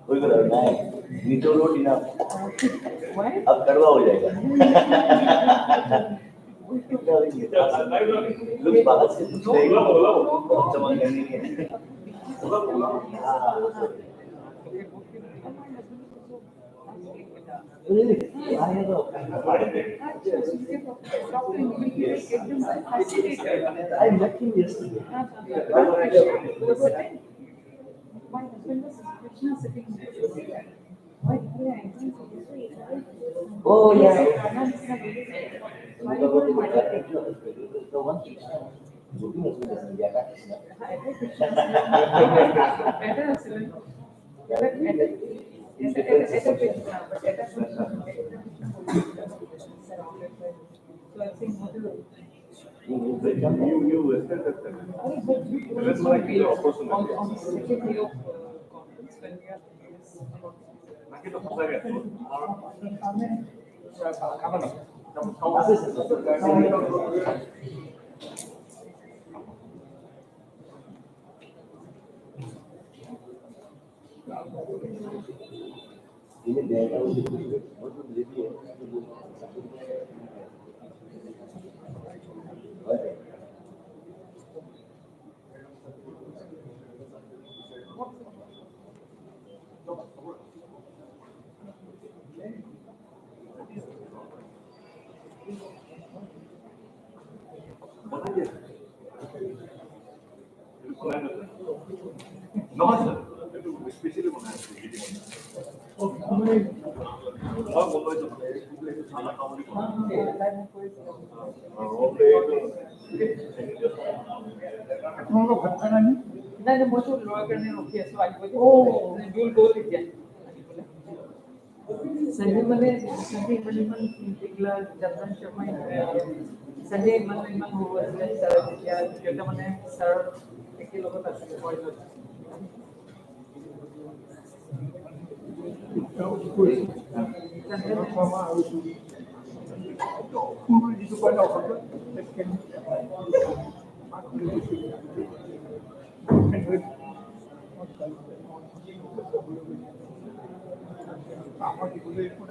कोई करो नहीं नीचे रोटी ना अब कड़वा हो जाएगा लोग बाहर से पूछ रहे हैं चमक नहीं है I met him yesterday. My husband was sitting there. Oh yeah. The one You listed that. Let's like your person. On the second day of conference, when we are No, sir. Especially when you'll go with them. Sunday Monday, particular Japan Sunday Monday, who was sir,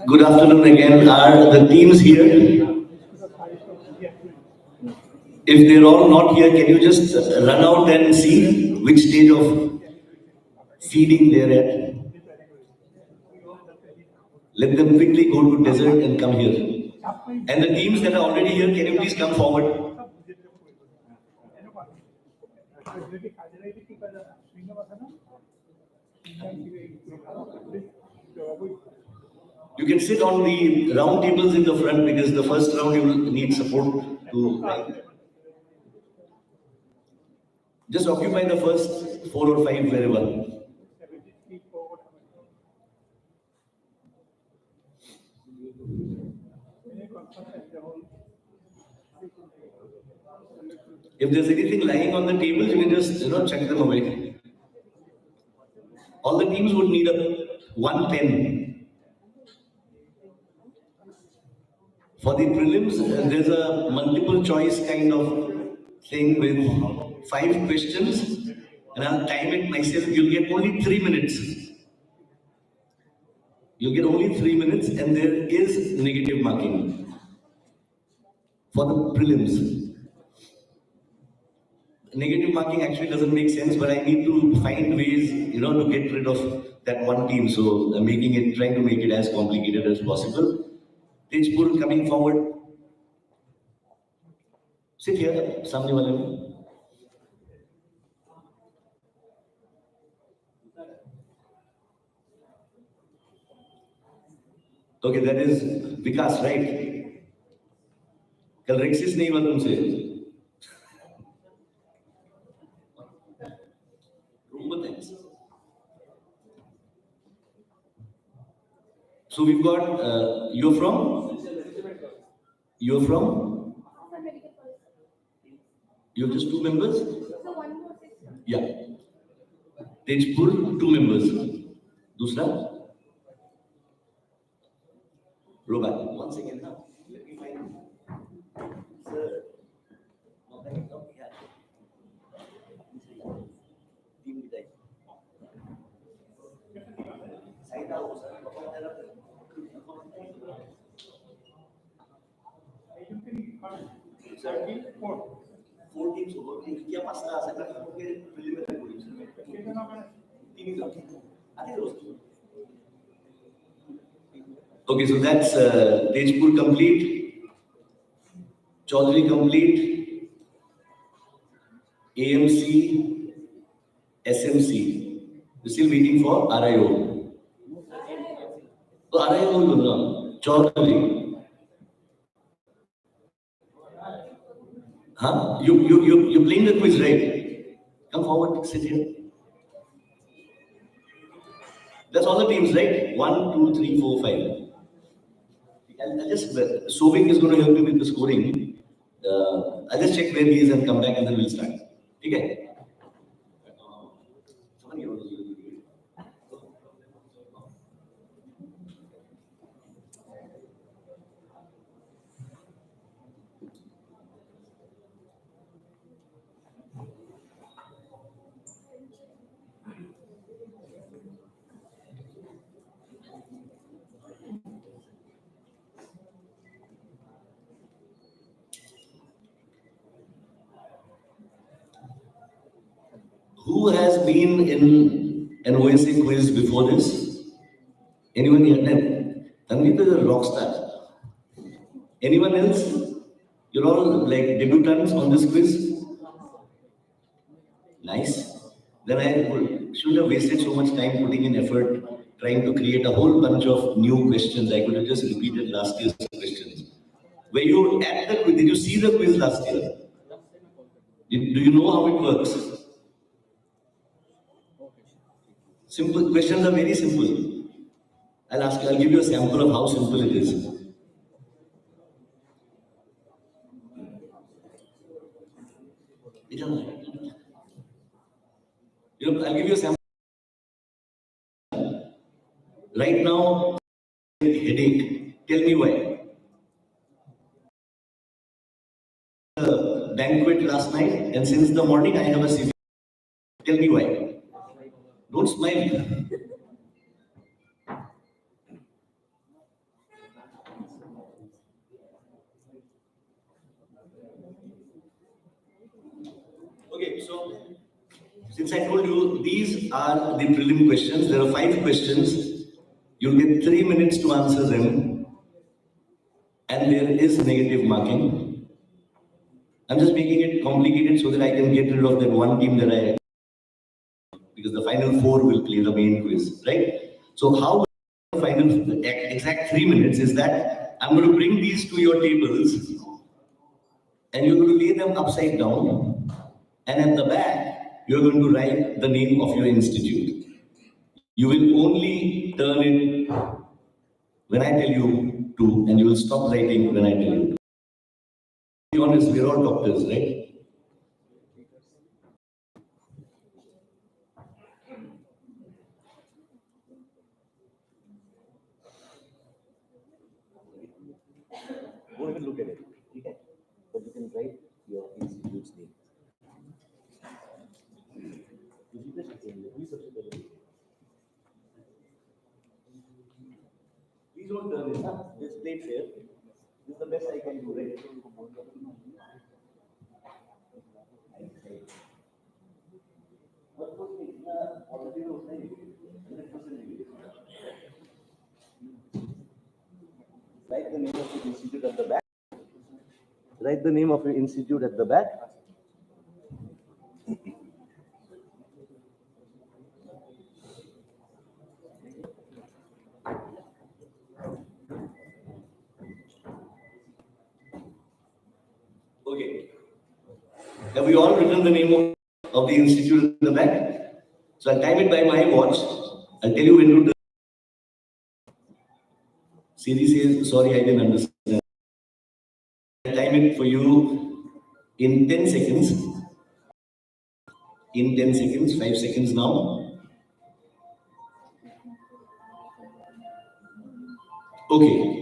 Good afternoon again. Are the teams here? If they're all not here, can you just run out and see which stage of feeding they're at? Let them quickly go to desert and come here. And the teams that are already here, can you please come forward? You can sit on the round tables in the front because the first round you will need support to write. Just occupy the first 4 or 5 very well. If there's anything lying on the tables, you can just chuck them away. All the teams would need one pen. For the prelims, there's a multiple choice kind of thing with 5 questions, and I'll time it myself. You'll get only 3 minutes. You'll get only 3 minutes, and there is negative marking for the prelims. Negative marking actually doesn't make sense, but I need to find ways, to get rid of that one team. So I'm trying to make it as complicated as possible. Tejpur coming forward. Sit here, samne wale mein. Okay, that is Vikas, right? Kal Rexis nahi hua tumse. So we've got, you're from? You're from? You have just 2 members? Yeah. Tejpur, 2 members. Dusra? Rogan. One second now. Let me find. Sir. Four teams over. क्या pasta आ सकता है? उनके preliminary polls. Okay, so that's Tejpur complete, Chaudhary complete, AMC, SMC. We're still waiting for RIO. So RIO, Chaudhary. Huh? You're playing the quiz, right? Come forward, sit here. That's all the teams, right? 1, 2, 3, 4, 5. I'll just, Sobing is going to help me with the scoring. I'll just check where he is and come back and then we'll start. Okay? Who has been in an OSA quiz before this? Anyone here? Tanvit is a rock star. Anyone else? You're all like debutants on this quiz? Nice. Then I shouldn't have wasted so much time putting in effort trying to create a whole bunch of new questions. I could have just repeated last year's questions. Were you at the quiz? Did you see the quiz last year? Do you know how it works? Simple questions are very simple. I'll give you a sample of how simple it is. I'll give you a sample. Right now, headache. Tell me why. Banquet last night, and since the morning I have a severe. Tell me why. Don't smile. Okay, so since I told you these are the prelim questions, there are 5 questions. You'll get 3 minutes to answer them, and there is negative marking. I'm just making it complicated so that I can get rid of that one team that because the final 4 will play the main quiz, right? So how the final exact 3 minutes is that I'm going to bring these to your tables and you're going to lay them upside down, and at the back you're going to write the name of your institute. You will only turn it when I tell you to, and you will stop writing when I tell you to. To be honest, we're all doctors, right? Don't even look at it, okay? But you can write your institute's name. Please don't turn this up. Just play it fair. This is the best I can do, right? Write the name of your institute at the back. Write the name of your institute at the back. Okay. Have we all written the name of the institute at the back? So I'll time it by my watch. I'll tell you when to turn. Siri says, sorry, I didn't understand. I'll time it for you in 10 seconds. In 10 seconds, 5 seconds now. Okay.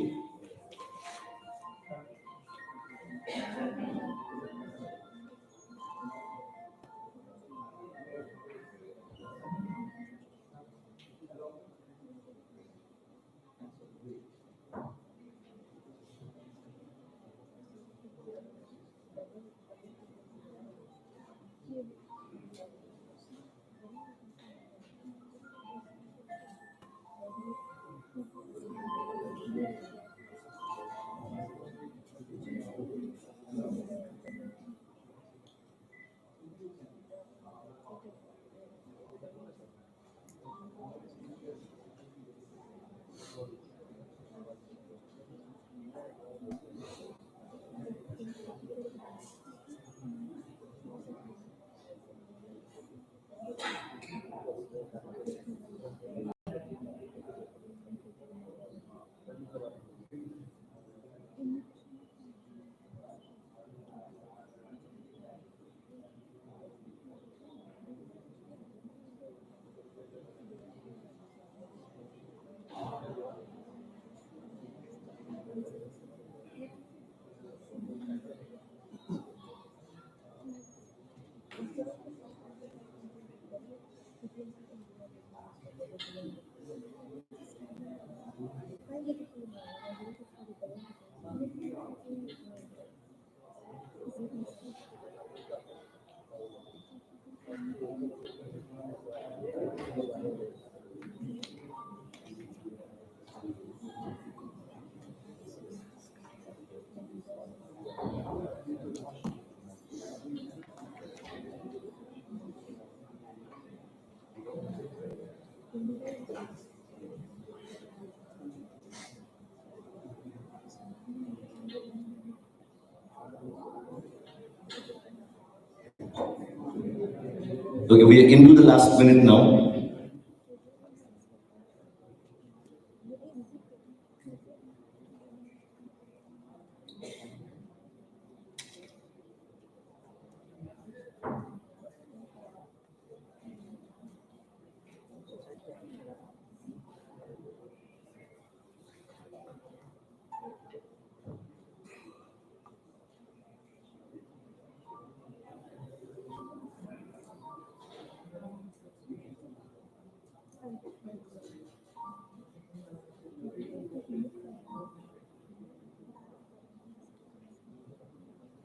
Okay, we are into the last minute now.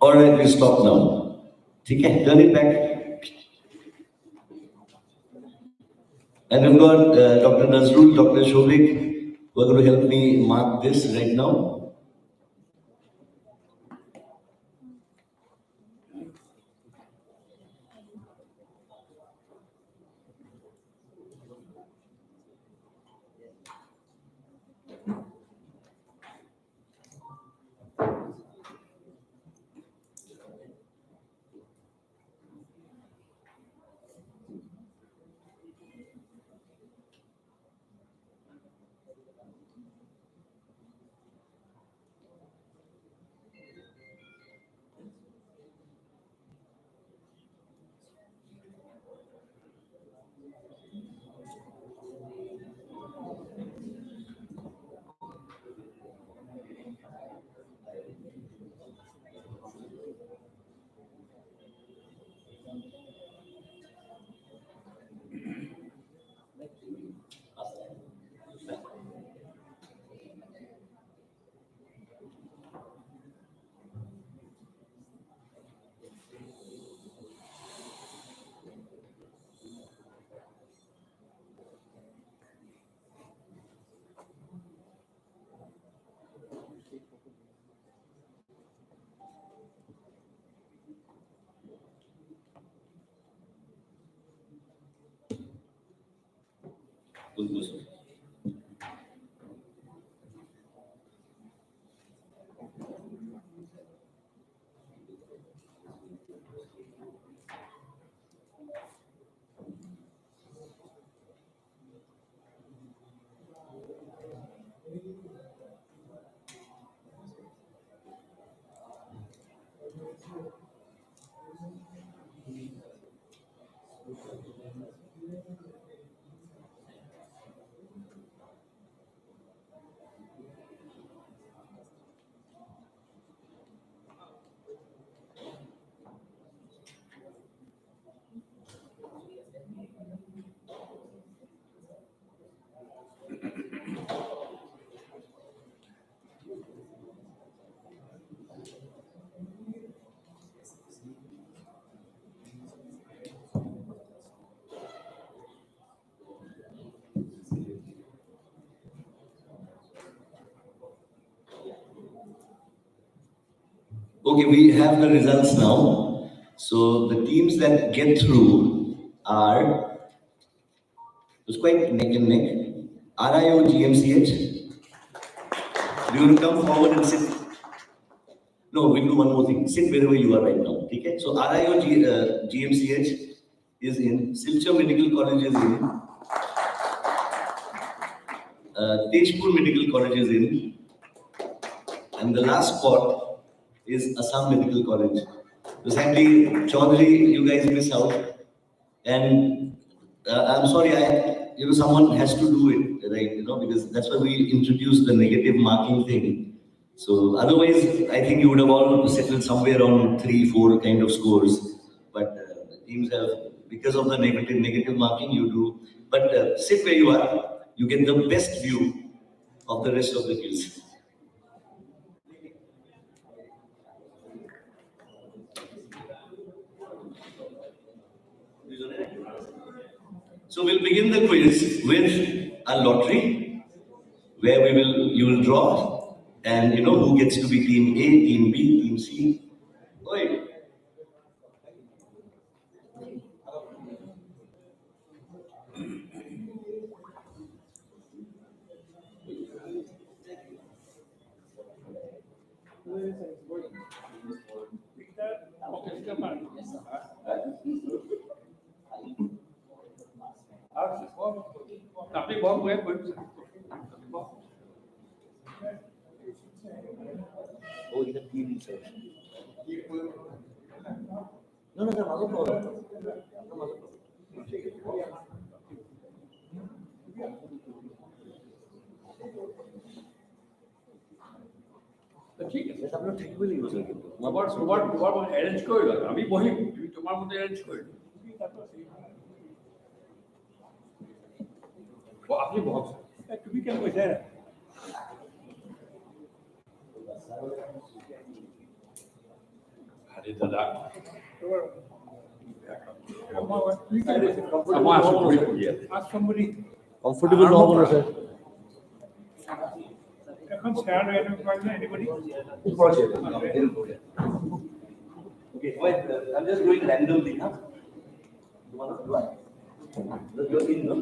All right, we stop now. Okay, turn it back. And we've got Dr. Nazrul, Dr. Shobik, who are going to help me mark this right now. Kulbusur. Okay, we have the results now. So the teams that get through are, it's quite neck and neck. RIO GMCH. Do you want to come forward and sit? No, we'll do one more thing. Sit wherever you are right now. Okay? So RIO GMCH is in, Silchar Medical College is in, Tezpur Medical College is in, and the last spot is Assam Medical College. So sadly, Chaudhary, you guys miss out, and I'm sorry, someone has to do it, right? Because that's why we introduced the negative marking thing. So otherwise, I think you would have all settled somewhere around 3-4 kind of scores. But teams have, because of the negative marking, you do. But sit where you are. You get the best view of the rest of the fields. So we'll begin the quiz with a lottery, where you will draw, and who gets to be team A, team B, team C. Oi. Tapi bawa gue Oh, you have TV research. No, no problem. ঠিক আছে আমরা ঠিক বলি বুঝলি তোমার arrange করে দাও আমি বলি তুমি তোমার মধ্যে অ্যারেঞ্জ করে দাও আপনি বক্স তুমি কেন কইছে আরে দাদা comfortable no sir. Anybody? Okay, wait, I'm just doing randomly, huh? You want to do it? You're in, no?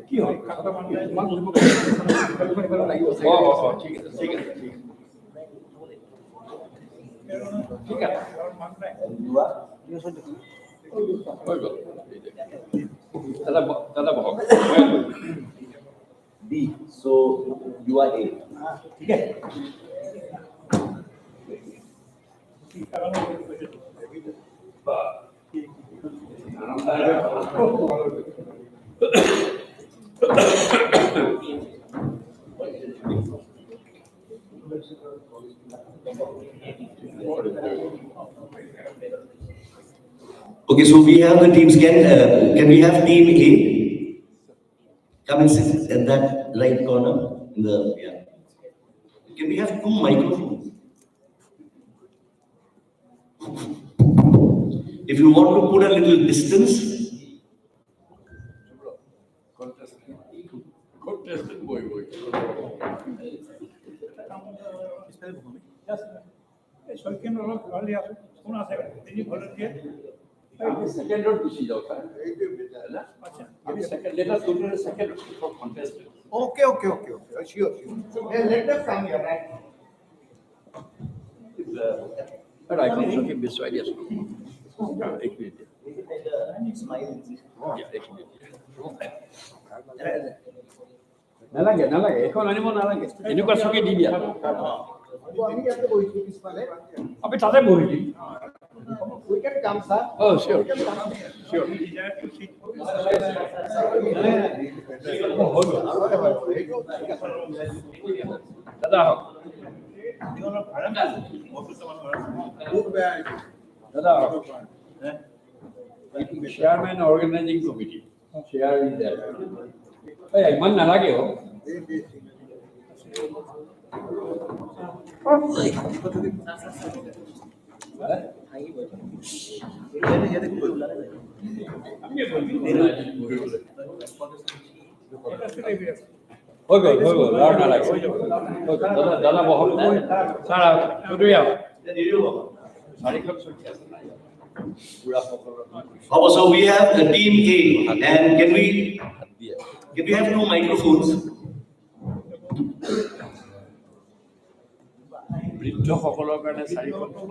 কি হয় খাতা মানে ঠিক আছে ঠিক আছে ঠিক আছে দাদা বহ B, so you are A. ঠিক আছে Okay, so we have the teams. Can we have team A come and sit at that right corner? Can we have 2 microphones? If you want to put a little distance. Contestant boy. Yes. So can Any volunteer? Second round to see the second, let us go to the second for contest. Okay. Sure. Let them come here, right? But I can show him this idea. নালাগে নালাগে এখন আনিব নালাগে এনেকুৱা চকী দি দিয়া আমি তাতে বহি দিম We can come, sir. Oh, sure. Sure. দাদা আহক দাদা আহক chairman organising committee chair is that ইমান নালাগে হ হৈ গ'ল আৰু নালাগে দাদা বহক ছাৰ চৌধুৰী চাৰিখন চকী আছে So we have the team A, and can we have 2 microphones?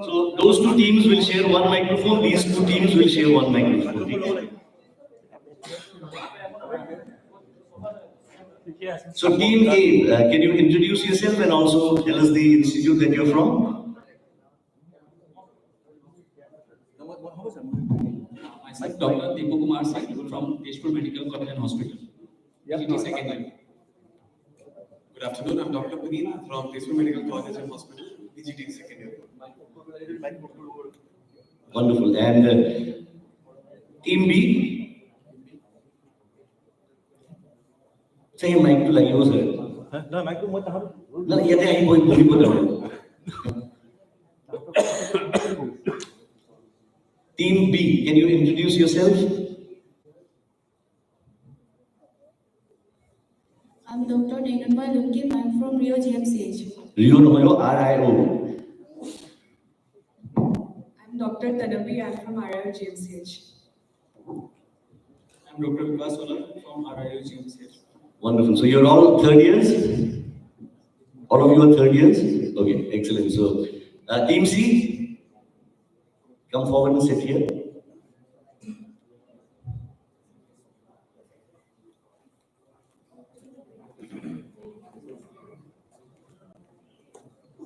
So those 2 teams will share 1 microphone. These 2 teams will share 1 microphone. So team A, can you introduce yourself and also tell us the institute that you're from? Myself, Dr. Deepak Kumar Singh from Tezpur Medical College and Hospital. PGT second year. Good afternoon. I'm Dr. Puneet from Tezpur Medical College and Hospital, PGT second year. Wonderful. And team B. Say mic to like sir. No, mic to what? No, yete ahi boi bol. Team B, can you introduce yourself? I'm Dr. Nenanbay Lungi. I'm from Rio GMCH. Rio RIO. I'm Dr. Tanavi. I'm from RIO GMCH. I'm Dr. Vikas Solar from RIO GMCH. Wonderful. So you're all 3rd years? All of you are 3rd years? Okay, excellent. So team C, come forward and sit here.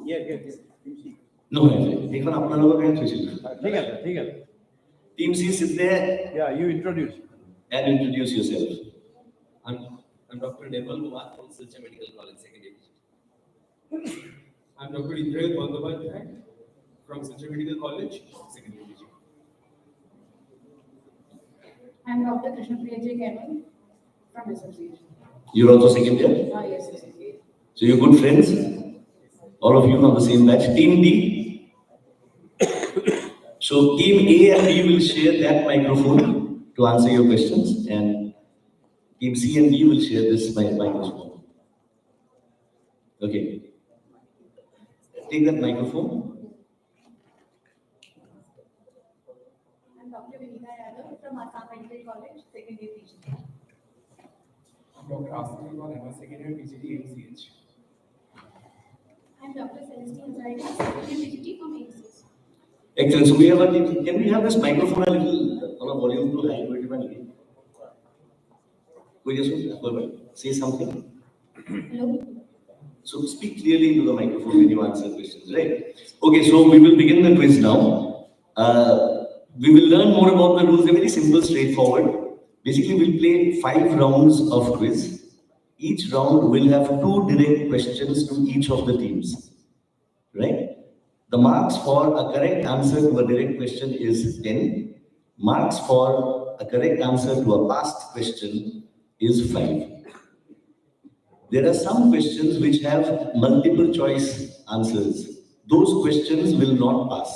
Yes. No, देखो ना अपना लोगों का क्या चीज़ ठीक है. Team C, sit there. Yeah, you introduce. And introduce yourself. I'm Dr. Deval Kumar from Silchar Medical College, second year. I'm Dr. Indra Bandhavadhyay from Silchar Medical College, second year. I'm Dr. Krishna Priya J. Kemal from SMCH. You're also second year? Yes. So you're good friends? All of you on the same batch. Team D. So team A and B will share that microphone to answer your questions, and team C and D will share this microphone. Okay. Take that microphone. I'm Dr. Vinita Yadav from Assam Medical College, second year PGT. I'm Dr. Asma Iqbal, I'm a second year PGT MCH. I'm Dr. Celestine Zaidi, second year PGT from AMCH. Excellent. So we have can we have this microphone a little on a volume too high? Say something. Hello. So speak clearly into the microphone when you answer questions, right? Okay, so we will begin the quiz now. We will learn more about the rules. They're very simple, straightforward. Basically, we'll play 5 rounds of quiz. Each round will have 2 direct questions to each of the teams, right? The marks for a correct answer to a direct question is 10. Marks for a correct answer to a past question is 5. There are some questions which have multiple choice answers. Those questions will not pass.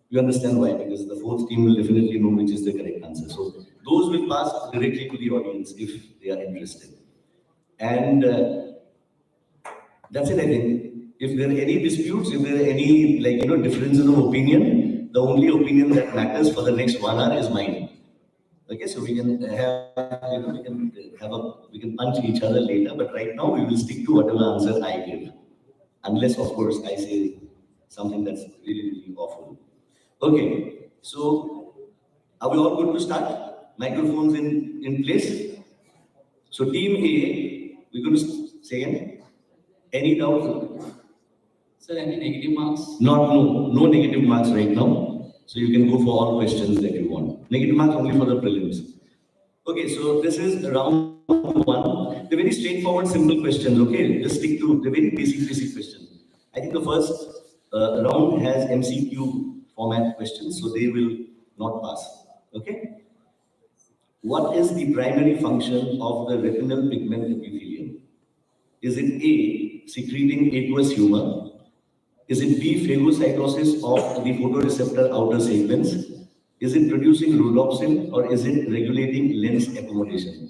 You understand why? Because the 4th team will definitely know which is the correct answer. So those will pass directly to the audience if they are interested. And that's it, I think. If there are any disputes, if there are any differences of opinion, the only opinion that matters for the next 1 hour is mine. Okay, so we can we can punch each other later, but right now we will stick to whatever answer I give, unless of course I say something that's really, really awful. Okay, so are we all good to start? Microphones in place. So team A, we're going to say again. Any doubt? Sir, any negative marks? No negative marks right now. So you can go for all questions that you want. Negative marks only for the prelims. Okay, so this is round 1. They're very straightforward, simple questions. Okay, just stick to the very basic questions. I think the first round has MCQ format questions, so they will not pass. Okay. What is the primary function of the retinal pigment epithelium? Is it A, secreting aqueous humor? Is it B, phagocytosis of the photoreceptor outer segments? Is it producing rhodopsin, or is it regulating lens accommodation?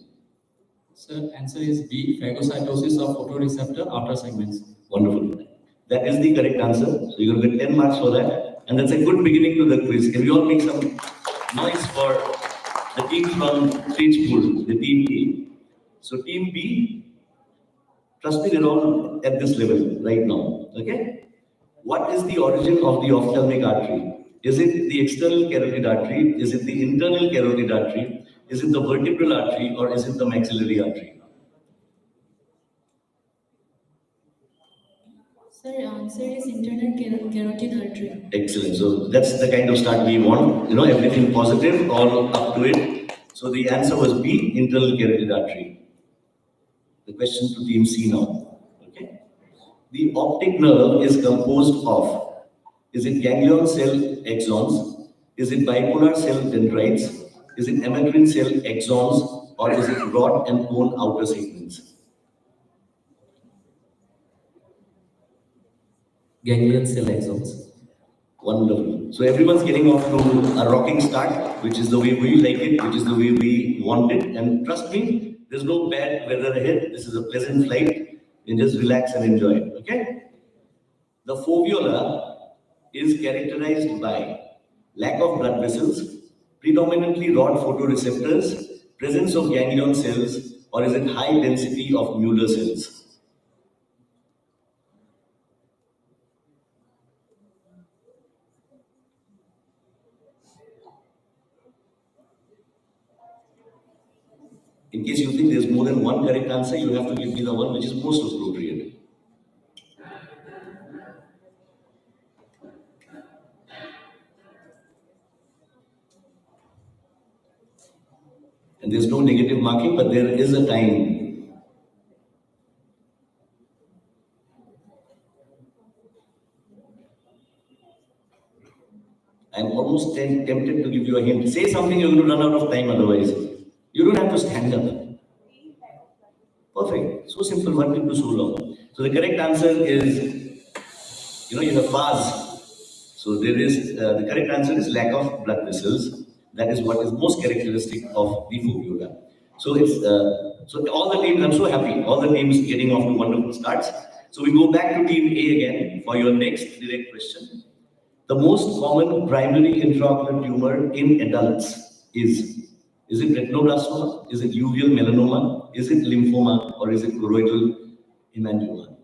Sir, answer is B, phagocytosis of photoreceptor outer segments. Wonderful. That is the correct answer. So you're going to get 10 marks for that. And that's a good beginning to the quiz. Can we all make some noise for the team from Tejpur, the team A? So team B, trust me, they're all at this level right now. Okay? What is the origin of the ophthalmic artery? Is it the external carotid artery? Is it the internal carotid artery? Is it the vertebral artery, or is it the maxillary artery? Sir, answer is internal carotid artery. Excellent. So that's the kind of start we want. Everything positive, all up to it. So the answer was B, internal carotid artery. The question to team C now. Okay. The optic nerve is composed of, is it ganglion cell axons? Is it bipolar cell dendrites? Is it amacrine cell axons? Or is it rod and cone outer segments? Ganglion cell axons. Wonderful. So everyone's getting off to a rocking start, which is the way we like it, which is the way we want it. And trust me, there's no bad weather ahead. This is a pleasant flight. You just relax and enjoy it. Okay? The fovea is characterized by lack of blood vessels, predominantly rod photoreceptors, presence of ganglion cells, or is it high density of Mueller cells? In case you think there's more than one correct answer, you have to give me the one which is most appropriate. And there's no negative marking, but there is a time. I'm almost tempted to give you a hint. Say something, you're going to run out of time otherwise. You don't have to stand up. Perfect. So simple, what took you so long? So the correct answer is, you have vase. So there is, the correct answer is lack of blood vessels. That is what is most characteristic of the fovea. So it's, so all the teams, I'm so happy, all the teams getting off to wonderful starts. So we go back to team A again for your next direct question. The most common primary intraocular tumor in adults is it retinoblastoma? Is it uveal melanoma? Is it lymphoma? Or is it choroidal hemangioma?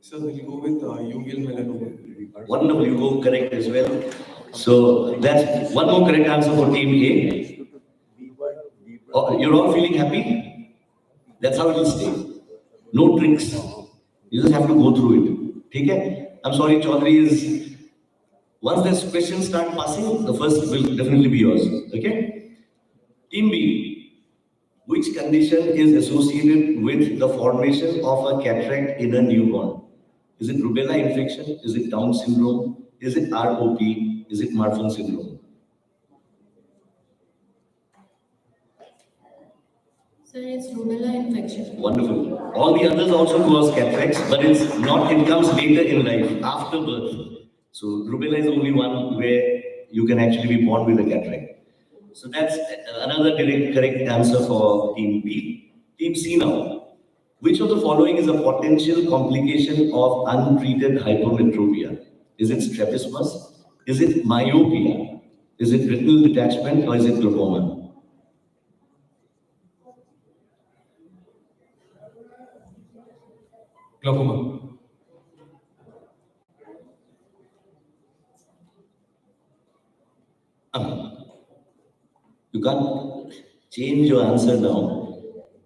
So we'll go with uveal melanoma. Wonderful, you go correct as well. So that's one more correct answer for team A. Oh, you're all feeling happy? That's how it will stay. No tricks. You just have to go through it. Okay? I'm sorry, Chaudhary is. Once this question start passing, the first will definitely be yours. Okay? Team B. Which condition is associated with the formation of a cataract in a newborn? Is it rubella infection? Is it Down syndrome? Is it ROP? Is it Marfan syndrome? Sir, it's rubella infection. Wonderful. All the others also cause cataracts, but it comes later in life, after birth. So rubella is only one where you can actually be born with a cataract. So that's another correct answer for team B. Team C now. Which of the following is a potential complication of untreated hypermetropia? Is it strabismus? Is it myopia? Is it retinal detachment, or is it glaucoma? Glaucoma. You can't change your answer now,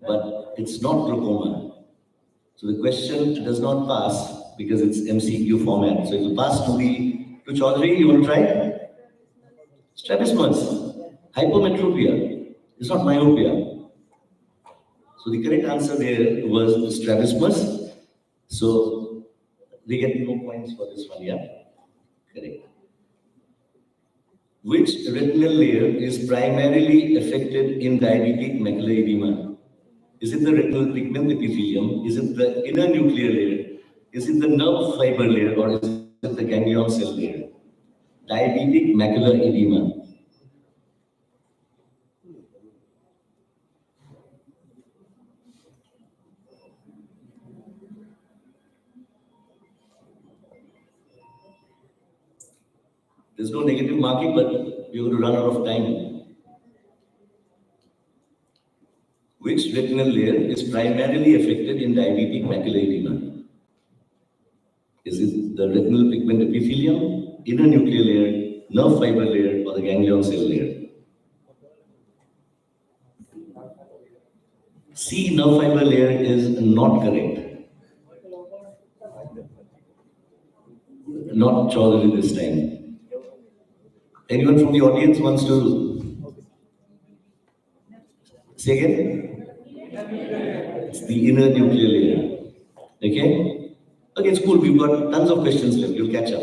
but it's not glaucoma. So the question does not pass because it's MCQ format. So it will pass to Chaudhary. You want to try? Strabismus, hypermetropia. It's not myopia. So the correct answer there was strabismus. So they get no points for this one, yeah? Correct. Which retinal layer is primarily affected in diabetic macular edema? Is it the retinal pigment epithelium? Is it the inner nuclear layer? Is it the nerve fiber layer, or is it the ganglion cell layer? Diabetic macular edema. There's no negative marking, but we're going to run out of time. Which retinal layer is primarily affected in diabetic macular edema? Is it the retinal pigment epithelium, inner nuclear layer, nerve fiber layer, or the ganglion cell layer? C, nerve fiber layer, is not correct. Not Chaudhary this time. Anyone from the audience wants to say again? It's the inner nuclear layer. Okay? Okay, it's cool. We've got tons of questions left. You'll catch up.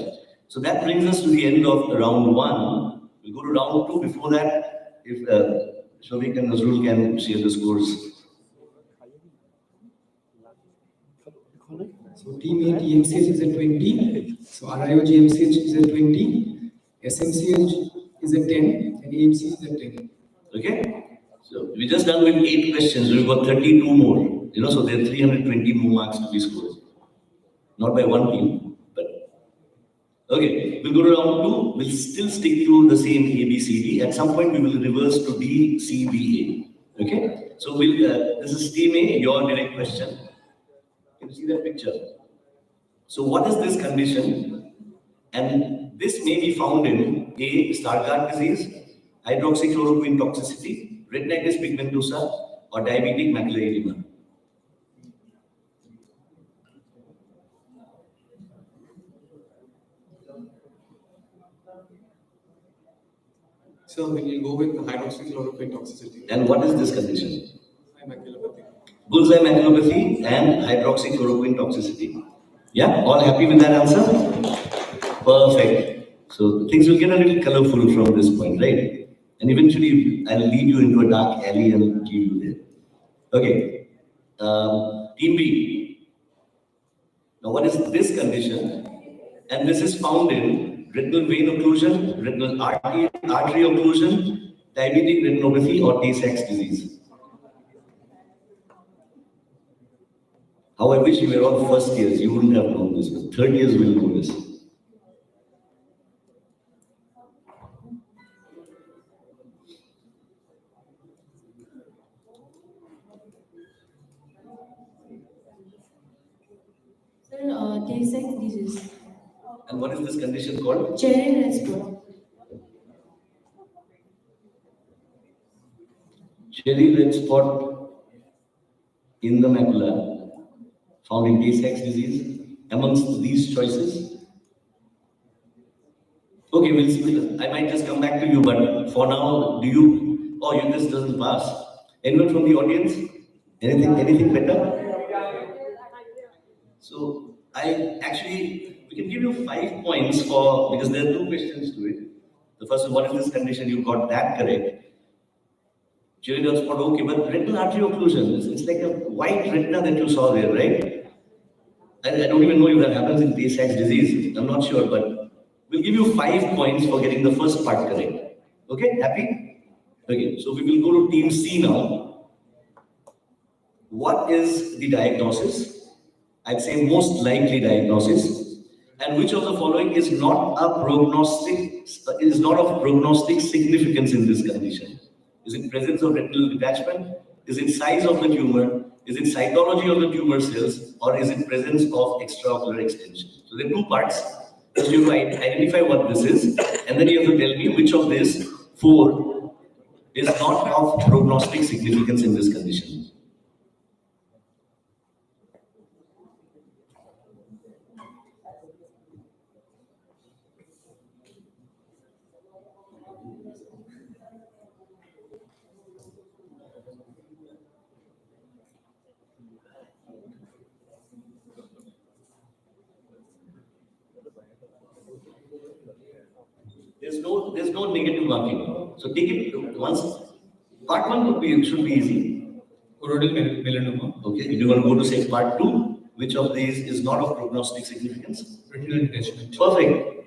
So that brings us to the end of round 1. We'll go to round 2. Before that, if Shovik and Nazrul can share the scores. So team A TMCH is at 20. So RIO GMCH is at 20. SMCH is at 10 and AMC is at 10. Okay? So we just done with 8 questions. We've got 32 more. You know, so there are 320 more marks to be scored. Not by one team, but okay. We'll go to round 2. We'll still stick to the same A, B, C, D. At some point, we will reverse to D, C, B, A. Okay? So we'll. This is team A. Your direct question. Can you see that picture? So what is this condition? And this may be found in A, Stargardt disease, hydroxychloroquine toxicity, retinitis pigmentosa, or diabetic macular edema. So we will go with the hydroxychloroquine toxicity. And what is this condition? Maculopathy. Bullseye maculopathy and hydroxychloroquine toxicity. Yeah, all happy with that answer? Perfect. So things will get a little colorful from this point, right? And eventually I'll lead you into a dark alley and keep you there. Okay. Team B. Now what is this condition? And this is found in retinal vein occlusion, retinal artery occlusion, diabetic retinopathy, or Tay-Sachs disease. How I wish you were all first years, you wouldn't have known this, but third years will know this. Sir, Tay-Sachs disease. And what is this condition called? Cherry red spot. Cherry red spot in the macula, found in Tay-Sachs disease, amongst these choices. Okay, we'll see. I might just come back to you, but for now, this doesn't pass. Anyone from the audience? Anything better? So we can give you 5 points because there are 2 questions to it. The first one, what is this condition? You got that correct. Cherry red spot, okay, but retinal artery occlusion, it's like a white retina that you saw there, right? I don't even know if that happens in Tay-Sachs disease. I'm not sure, but We'll give you 5 points for getting the first part correct. Okay, happy? Okay, so we will go to team C now. What is the diagnosis? I'd say most likely diagnosis. And which of the following is not of prognostic significance in this condition? Is it presence of retinal detachment? Is it size of the tumor? Is it cytology of the tumor cells? Or is it presence of extraocular extension? So there are 2 parts. First you have to identify what this is, and then you have to tell me which of these 4 is not of prognostic significance in this condition. There's no negative marking. So take it once. Part 1 should be easy. Choroidal melanoma. Okay. If you want to go to say part 2, which of these is not of prognostic significance? Retinal detachment. Perfect.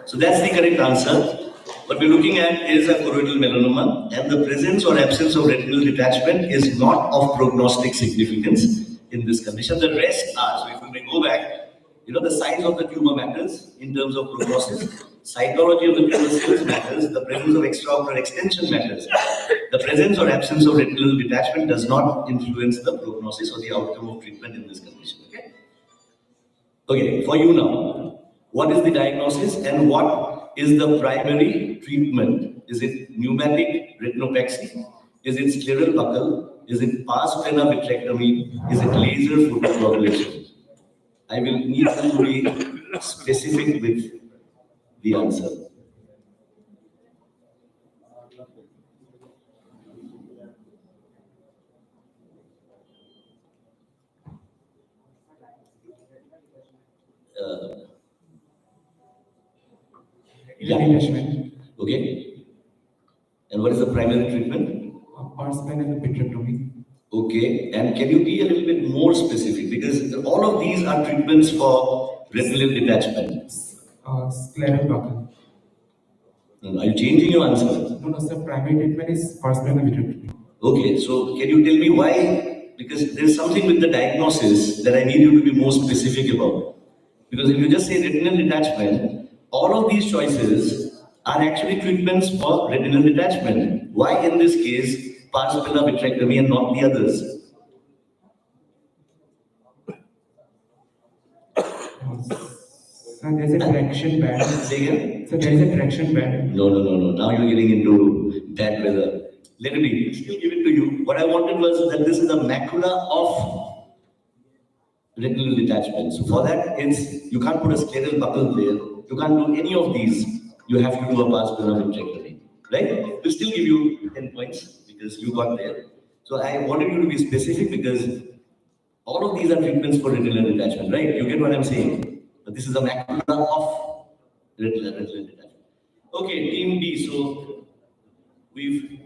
So that's the correct answer. What we're looking at is a choroidal melanoma, and the presence or absence of retinal detachment is not of prognostic significance in this condition. The rest are. So if we may go back, the size of the tumor matters in terms of prognosis. Cytology of the tumor cells matters. The presence of extraocular extension matters. The presence or absence of retinal detachment does not influence the prognosis or the outcome of treatment in this condition. Okay. Okay. For you now, what is the diagnosis and what is the primary treatment? Is it pneumatic retinopexy? Is it scleral buckle? Is it pars plana vitrectomy? Is it laser photocoagulation? I will need you to be specific with the answer. Detachment. Okay. And what is the primary treatment? Pars plana vitrectomy. Okay. And can you be a little bit more specific? Because all of these are treatments for retinal detachment. Scleral buckle. Are you changing your answer? No, sir. Primary treatment is pars plana vitrectomy. Okay. So can you tell me why? Because there's something with the diagnosis that I need you to be more specific about. Because if you just say retinal detachment, all of these choices are actually treatments for retinal detachment. Why in this case pars plana vitrectomy and not the others? And there's a traction band. Say again? So there is a traction band. No. Now you're getting into bad weather. Let me still give it to you. What I wanted was that this is a macula of retinal detachment. So for that, you can't put a scleral buckle there. You can't do any of these. You have to do a pars plana vitrectomy. Right? We'll still give you 10 points because you got there. So I wanted you to be specific because all of these are treatments for retinal detachment. Right? You get what I'm saying? But this is a macula of retinal detachment. Okay, team B. So we've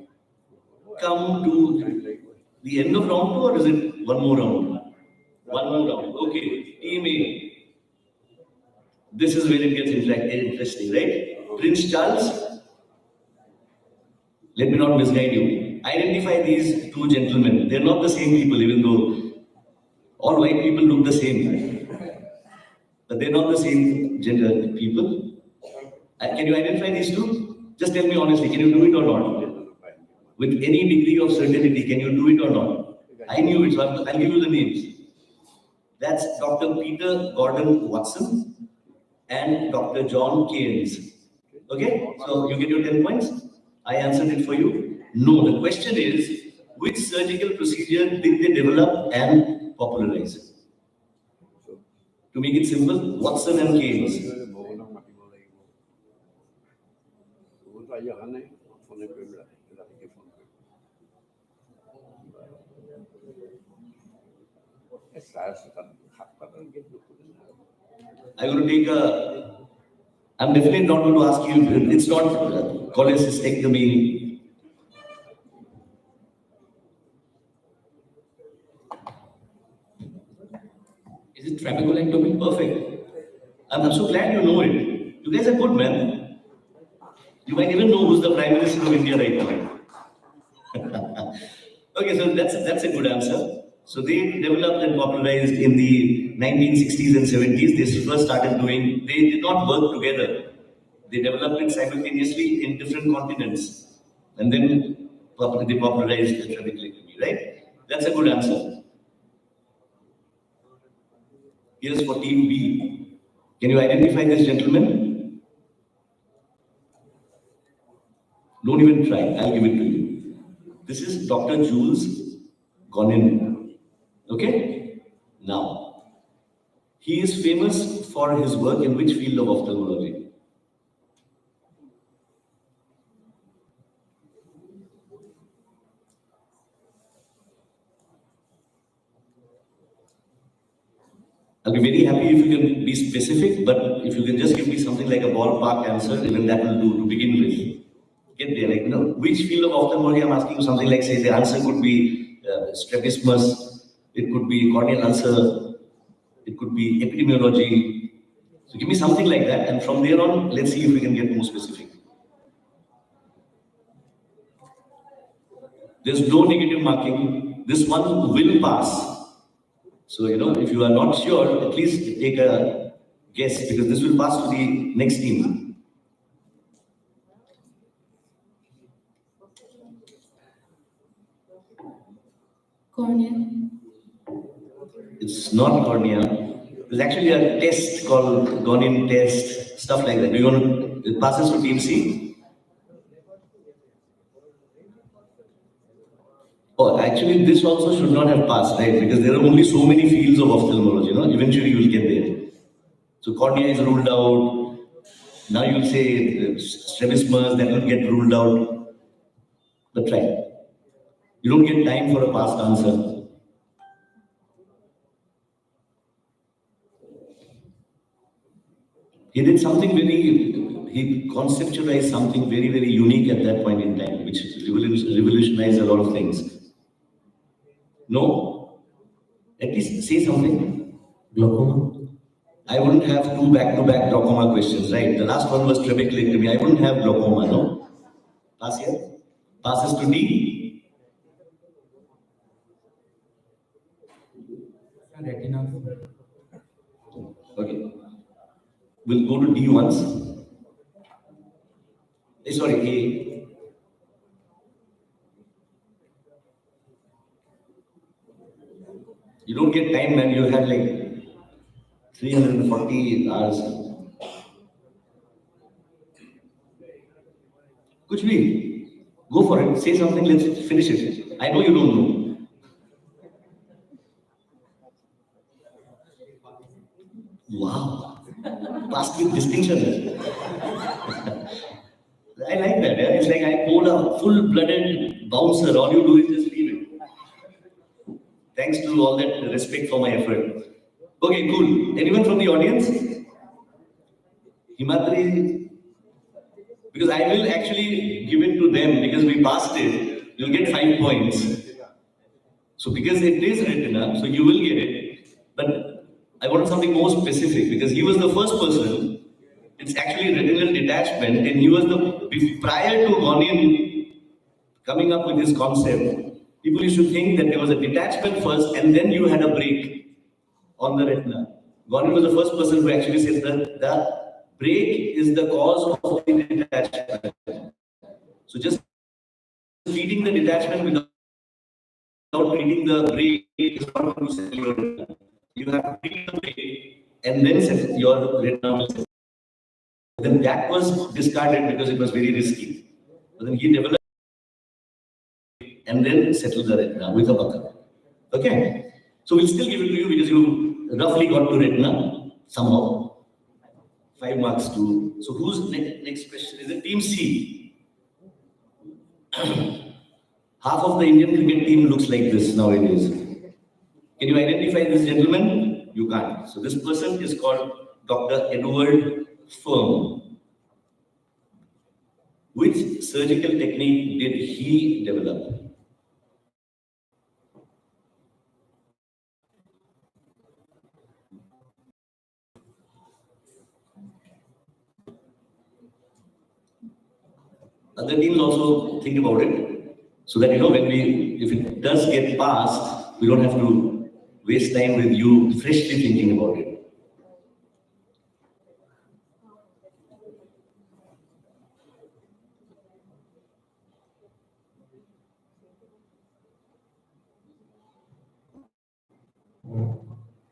come to the end of round 2, or is it one more round? One more round. Okay, team A. This is where it gets interesting, right? Prince Charles. Let me not misguide you. Identify these 2 gentlemen. They're not the same people, even though all white people look the same. But they're not the same gender people. Can you identify these 2? Just tell me honestly, can you do it or not? With any degree of certainty, can you do it or not? I knew it, so I'll give you the names. That's Dr. Peter Gordon Watson and Dr. John Keynes. Okay? So you get your 10 points. I answered it for you. No, the question is, which surgical procedure did they develop and popularize? To make it simple, Watson and Keynes. I'm definitely not going to ask you, it's not cholecystectomy. Is it trabeculectomy? Perfect. I'm so glad you know it. You guys are good, man. You might even know who's the Prime Minister of India right now. Okay, so that's a good answer. So they developed and popularized in the 1960s and 70s. They first started doing, they did not work together. They developed it simultaneously in different continents. And then they popularized the trabeculectomy, right? That's a good answer. Here's for Team B. Can you identify this gentleman? Don't even try, I'll give it to you. This is Dr. Jules Gonin. Okay? Now, he is famous for his work in which field of ophthalmology? I'll be very happy if you can be specific, but if you can just give me something like a ballpark answer, even that will do to begin with. Get there, like, you know, which field of ophthalmology? I'm asking you something like, say, the answer could be strabismus, it could be corneal ulcer, it could be epidemiology. So give me something like that, and from there on, let's see if we can get more specific. There's no negative marking. This one will pass. So, you know, if you are not sure, at least take a guess, because this will pass to the next team. Cornea. It's not cornea. There's actually a test called Gonin test, stuff like that. Do you want to, it passes to Team C? Oh, actually, this also should not have passed, right? Because there are only so many fields of ophthalmology, you know? Eventually, you will get there. So, cornea is ruled out. Now you'll say strabismus, that will get ruled out. But try. You don't get time for a past answer. He did something he conceptualized something very, very unique at that point in time, which revolutionized a lot of things. No? At least say something. Glaucoma? I wouldn't have two back-to-back glaucoma questions, right? The last one was trabeculectomy. I wouldn't have glaucoma, no? Pass here? Passes to D? Retina. Okay. We'll go to D once. Sorry, A. You don't get time, man. You had like 340 hours. Kuch bhi. Go for it. Say something. Let's finish it. I know you don't know. Wow. Passed with distinction. I like that. Yeah? It's like I pulled a full-blooded bouncer. All you do is just leave it. Thanks to all that respect for my effort. Okay, cool. Anyone from the audience? Himadri? Because I will actually give it to them because we passed it. You'll get 5 points. So because it is retina, so you will get it. But I wanted something more specific because he was the first person. It's actually retinal detachment, and he was prior to Gonin coming up with this concept. People used to think that there was a detachment first and then you had a break on the retina. Gonin was the first person who actually said that the break is the cause of the detachment. So just treating the detachment without treating the break is not going to settle your retina. You have to treat the break and then settle your retina. Then that was discarded because it was very risky. But then he developed and then settled the retina with a bucker. Okay? So we'll still give it to you because you roughly got to retina somehow. 5 marks to. So who's next question? Is it Team C? Half of the Indian cricket team looks like this nowadays. Can you identify this gentleman? You can't. So this person is called Dr. Edward Firm. Which surgical technique did he develop? other teams also think about it, so that if it does get passed, we don't have to waste time with you freshly thinking about it.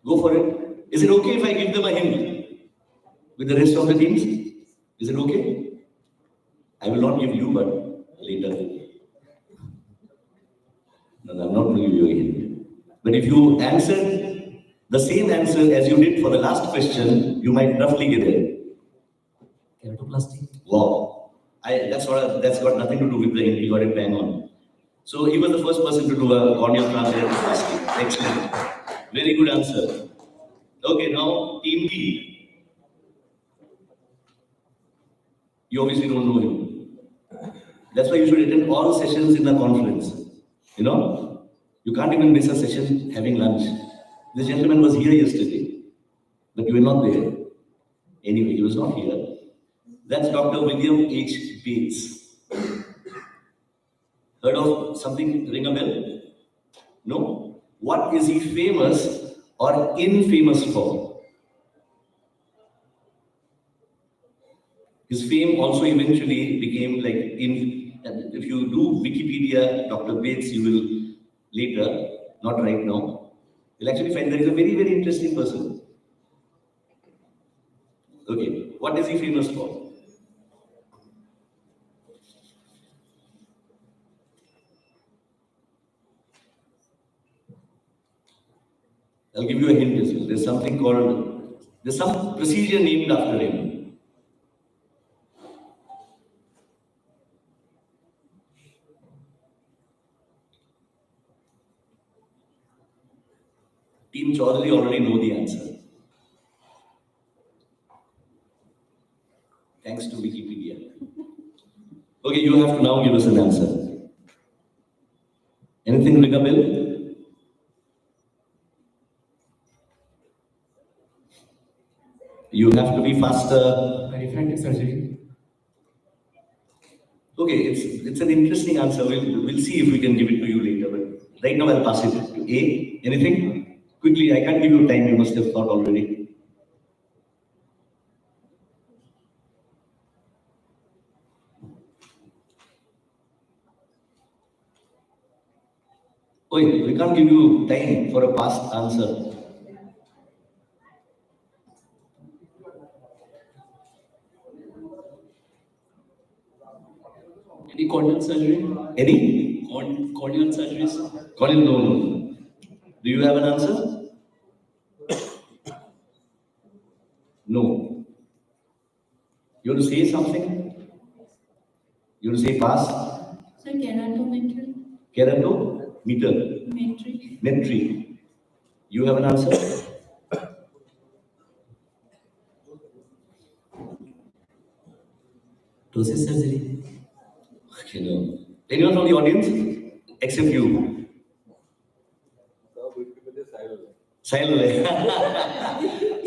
Go for it. Is it okay if I give them a hint with the rest of the teams? Is it okay? I will not give you, but later. No, I'm not going to give you a hint. But if you answer the same answer as you did for the last question, you might roughly get it. Keratoplasty. Wow. That's got nothing to do with the hint. You got it bang on. So he was the first person to do a corneal keratoplasty. Excellent. Very good answer. Okay, now team B. You obviously don't know him. That's why you should attend all sessions in the conference. You know, you can't even miss a session having lunch. This gentleman was here yesterday, but you were not there. Anyway, he was not here. That's Dr. William H. Bates. Heard of something ring a bell? No? What is he famous or infamous for? His fame also eventually became like, if you do Wikipedia, Dr. Bates, you will later, not right now, you'll actually find that he's a very, very interesting person. Okay, what is he famous for? I'll give you a hint as well. There's some procedure named after him. Team Chaudhary already know the answer. Thanks to Wikipedia. Okay, you have to now give us an answer. Anything ring a bell? You have to be faster. Refractive surgery. Okay, it's an interesting answer. We'll see if we can give it to you later. But right now I'll pass it to A. Anything? Quickly, I can't give you time. You must have thought already. Oh, we can't give you time for a past answer. Any corneal surgery? Any? Corneal surgeries? Corneal, no. Do you have an answer? No. You want to say something? You want to say pass? Sir, keratometry. Keratometer? Metry. You have an answer? Ptosis surgery? Okay, no. Anyone from the audience? Except you. Silent.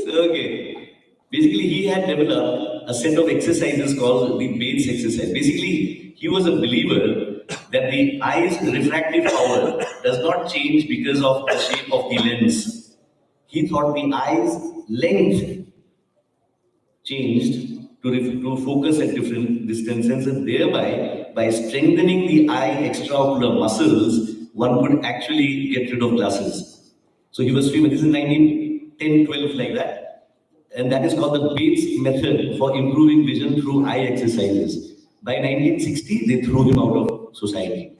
So, okay. Basically, he had developed a set of exercises called the Bates exercise. Basically, he was a believer that the eye's refractive power does not change because of the shape of the lens. He thought the eye's length changed to focus at different distances, and thereby, by strengthening the eye extraocular muscles, one could actually get rid of glasses. So he was famous. This is 1910-12, like that. And that is called the Bates method for improving vision through eye exercises. By 1960, they threw him out of society.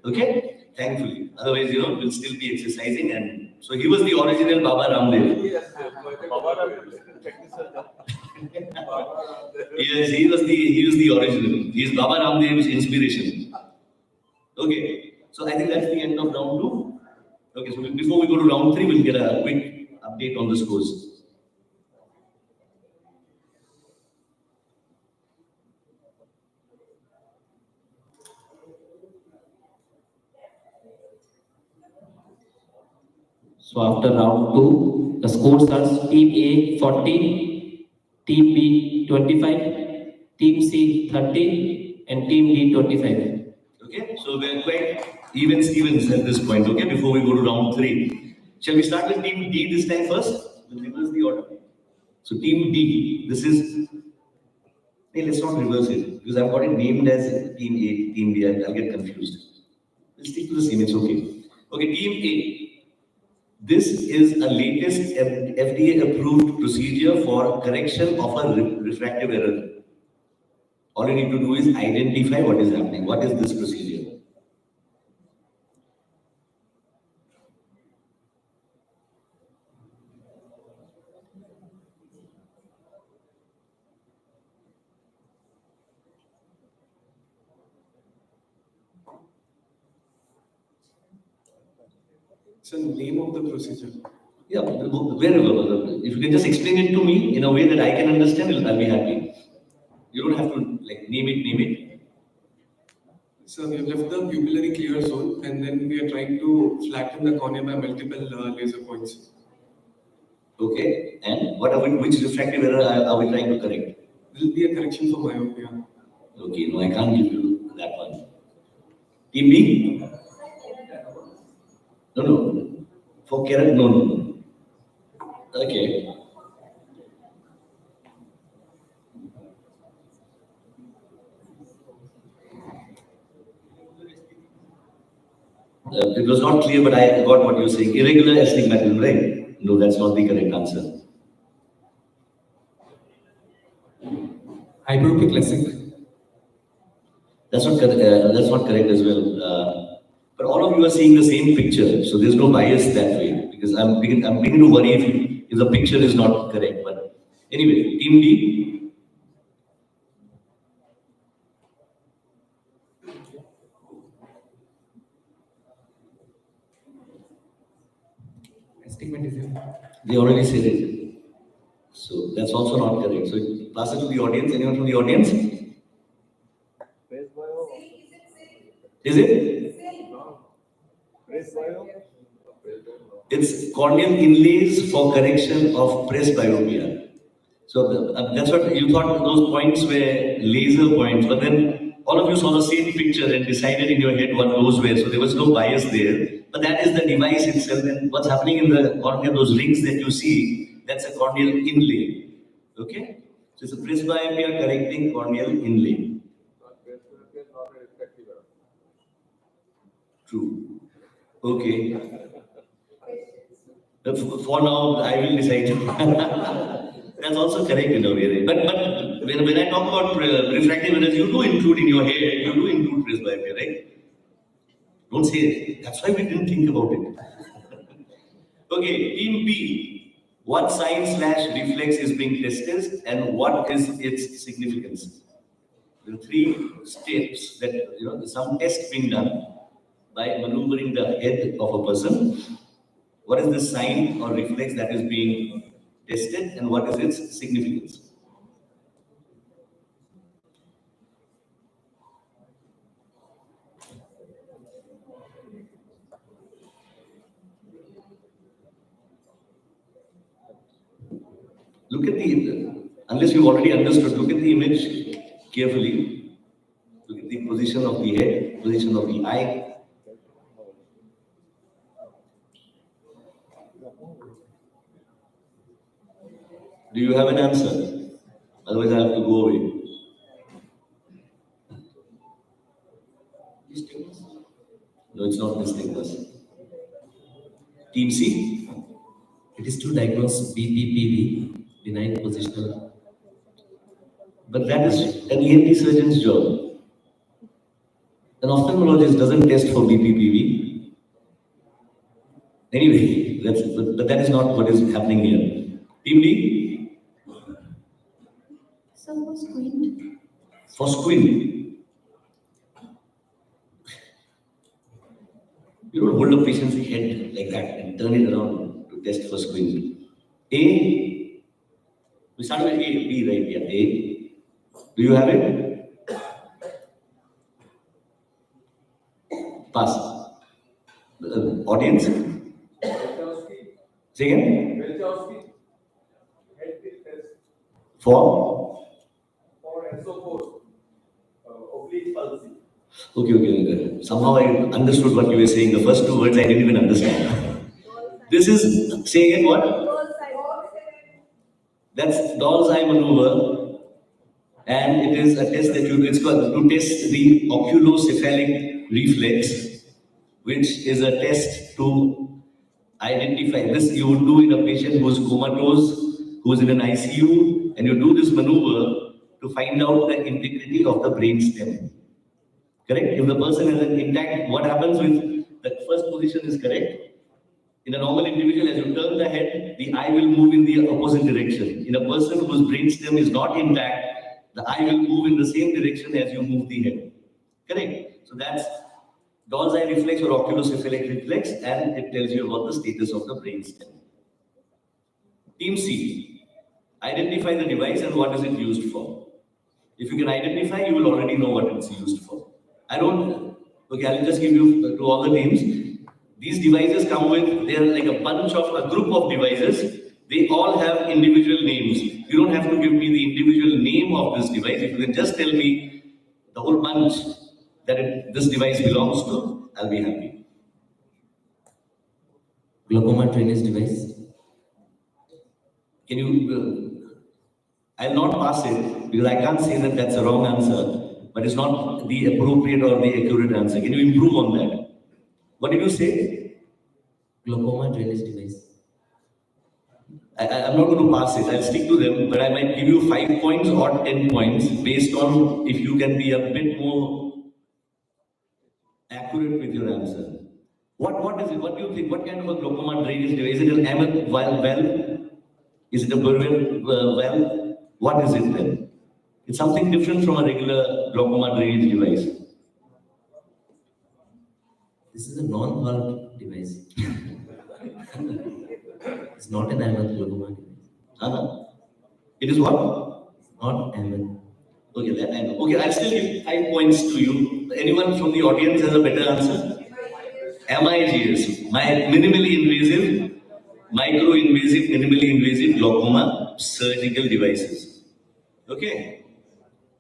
Okay? Thankfully. Otherwise, we'll still be exercising. And so he was the original Baba Ramdev. Yes, he was the original. He is Baba Ramdev's inspiration. Okay, so I think that's the end of round 2. Okay, so before we go to round 3, we'll get a quick update on the scores. So after round 2, the scores are Team A 40, Team B 25, Team C 30, and Team D 25. Okay, so we're quite even Stevens at this point, okay, before we go to round 3. Shall we start with Team D this time first? We'll reverse the order. So Team D, this is, hey, let's not reverse it, because I've got it named as Team A, Team B, I'll get confused. We'll stick to the same, it's okay. Okay, Team A. This is a latest FDA-approved procedure for correction of a refractive error. All you need to do is identify what is happening. What is this procedure? It's the name of the procedure. Yeah, wherever. If you can just explain it to me in a way that I can understand, I'll be happy. You don't have to like name it. So we have left the pupillary clear zone and then we are trying to flatten the cornea by multiple laser points. Okay, and which refractive error are we trying to correct? There will be a correction for myopia. Okay, no, I can't give you that one. Team B? No. For Karen, no. Okay. It was not clear, but I got what you're saying. Irregular astigmatism, right? No, that's not the correct answer. Hyperopic LASIK. That's not correct as well. But all of you are seeing the same picture, so there's no bias that way. Because I'm beginning to worry if the picture is not correct. But anyway, Team D. Astigmatism. They already said it. So that's also not correct. So pass it to the audience. Anyone from the audience? Is it? It's corneal inlays for correction of presbyopia. So that's what you thought those points were laser points, but then all of you saw the same picture and decided in your head what those were. So there was no bias there. But that is the device itself, and what's happening in the cornea, those rings that you see, that's a corneal inlay. Okay? So it's a presbyopia correcting corneal inlay. True. Okay. For now, I will decide. That's also correct in a way. But when I talk about refractive errors, you do include in your head, you do include presbyopia, right? Don't say it. That's why we didn't think about it. Okay, Team B. What sign/reflex is being tested and what is its significance? There are 3 steps that, some test being done by maneuvering the head of a person. What is the sign or reflex that is being tested and what is its significance? Look at unless you've already understood, look at the image carefully. Look at the position of the head, position of the eye. Do you have an answer? Otherwise, I have to go away. No, it's not nystagmus. Team C? It is to diagnose BPPV, benign positional. But that is an ENT surgeon's job. An ophthalmologist doesn't test for BPPV. Anyway, but that is not what is happening here. Team D? So for squint. For squint. You don't hold a patient's head like that and turn it around to test for squint. A. We start with A, B, right? Yeah, A. Do you have it? Pass. Audience? Say again? For? For SO4, oblique Okay. Somehow I understood what you were saying. The first two words I didn't even understand. This is, say again what? That's doll's eye maneuver. And it is a test that it's called to test the oculocephalic reflex, which is a test to identify this. You would do in a patient who's comatose, who's in an ICU, and you do this maneuver to find out the integrity of the brain stem. Correct? If the person is intact, what happens with the first position is correct. In a normal individual, as you turn the head, the eye will move in the opposite direction. In a person whose brainstem is not intact, the eye will move in the same direction as you move the head. Correct? So that's doll's eye reflex or oculocephalic reflex, and it tells you about the status of the brainstem. Team C, identify the device and what is it used for. If you can identify, you will already know what it's used for. I'll just give you to all the teams. These devices come with, they're like a group of devices. They all have individual names. You don't have to give me the individual name of this device. If you can just tell me the whole bunch that this device belongs to, I'll be happy. Glaucoma drainage device. Can you, I'll not pass it because I can't say that that's a wrong answer, but it's not the appropriate or the accurate answer. Can you improve on that? What did you say? Glaucoma drainage device. I'm not going to pass it. I'll stick to them, but I might give you 5 points or 10 points based on if you can be a bit more accurate with your answer. What is it? What do you think? What kind of a glaucoma drainage device? Is it an Emmett valve? Is it a Berwin valve? What is it then? It's something different from a regular glaucoma drainage device. This is a non-valve device. It's not an Emmett glaucoma device. It is what? Not Emmett. Okay, that I know. Okay, I'll still give 5 points to you. Anyone from the audience has a better answer? MIGS, minimally invasive, micro-invasive, minimally invasive glaucoma surgical devices. Okay?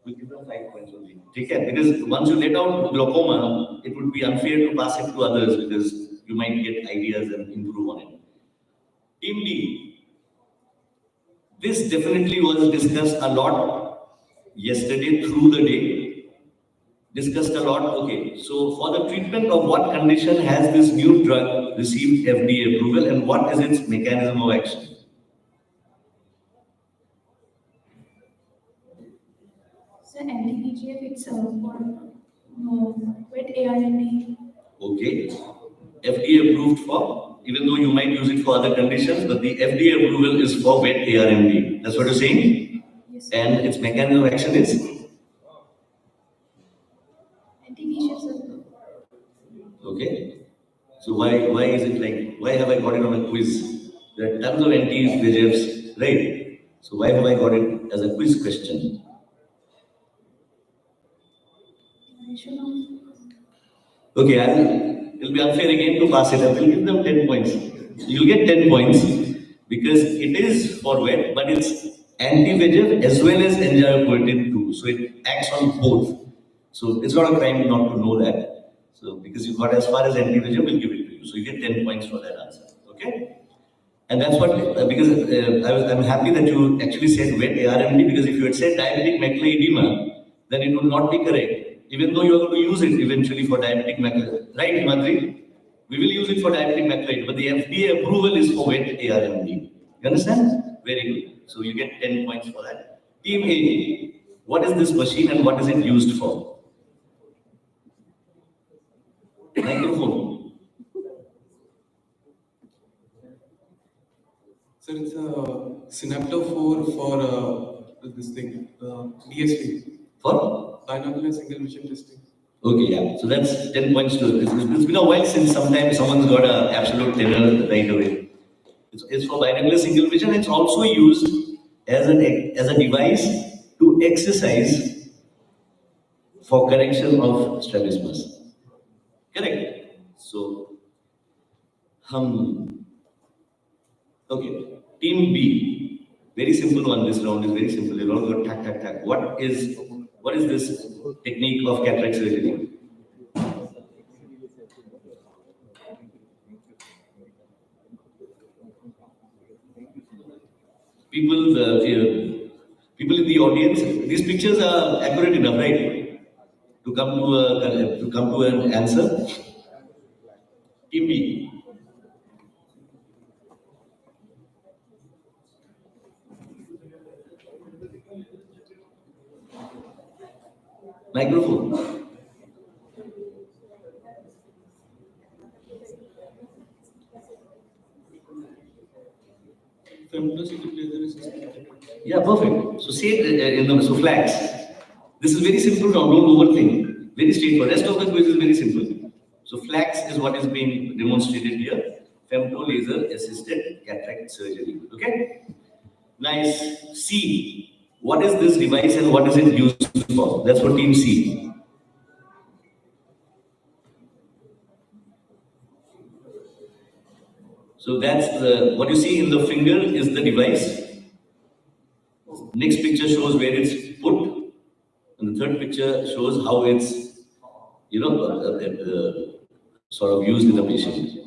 We'll give them 5 points only. Take care, because once you let out glaucoma, it would be unfair to pass it to others because you might get ideas and improve on it. Team D. This definitely was discussed a lot yesterday through the day. Discussed a lot. Okay, so for the treatment of what condition has this new drug received FDA approval and what is its mechanism of action? So anti-VEGF, it's for wet AMD. Okay, FDA approved for, even though you might use it for other conditions, but the FDA approval is for wet AMD. That's what you're saying? Yes. And its mechanism of action is? Anti-VEGF. Okay. So why is it like, why have I got it on a quiz? There are tons of anti-VEGFs, right? So why have I got it as a quiz question? Okay, it'll be unfair again to pass it. I will give them 10 points. You'll get 10 points because it is for wet, but it's anti-VEGF as well as angiopoietin too. So it acts on both. So it's not a crime not to know that. So because you got as far as anti-VEGF, we'll give it to you. So you get 10 points for that answer. Okay? And that's what, because I'm happy that you actually said wet ARMD, because if you had said diabetic macular edema, then it would not be correct. Even though you are going to use it eventually for diabetic macular, right, Himadri? We will use it for diabetic macular edema, but the FDA approval is for wet ARMD. You understand? Very good. So you get 10 points for that. Team A, what is this machine and what is it used for? Microphone. Sir, it's a synaptophore for this thing, DSP. For? Binocular single vision testing. Okay, yeah. So that's 10 points to it. It's been a while since sometimes someone's got an absolute tenor right away. It's for binocular single vision. It's also used as a device to exercise for correction of strabismus. Correct? So, okay. Team B. Very simple one. This round is very simple. They all got tack, tack, tack. What is this technique of cataract surgery? people, people in the audience, these pictures are accurate enough, right? To come to an answer. Team B. Microphone. Yeah, perfect. So say so flags. This is very simple now, don't overthink. Very straightforward. Rest of the quiz is very simple. So flags is what is being demonstrated here. Femto laser assisted cataract surgery. Okay? Nice. C. What is this device and what is it used for? That's for team C. So that's what you see in the finger is the device. Next picture shows where it's put, and the third picture shows how it's, sort of used in the patient.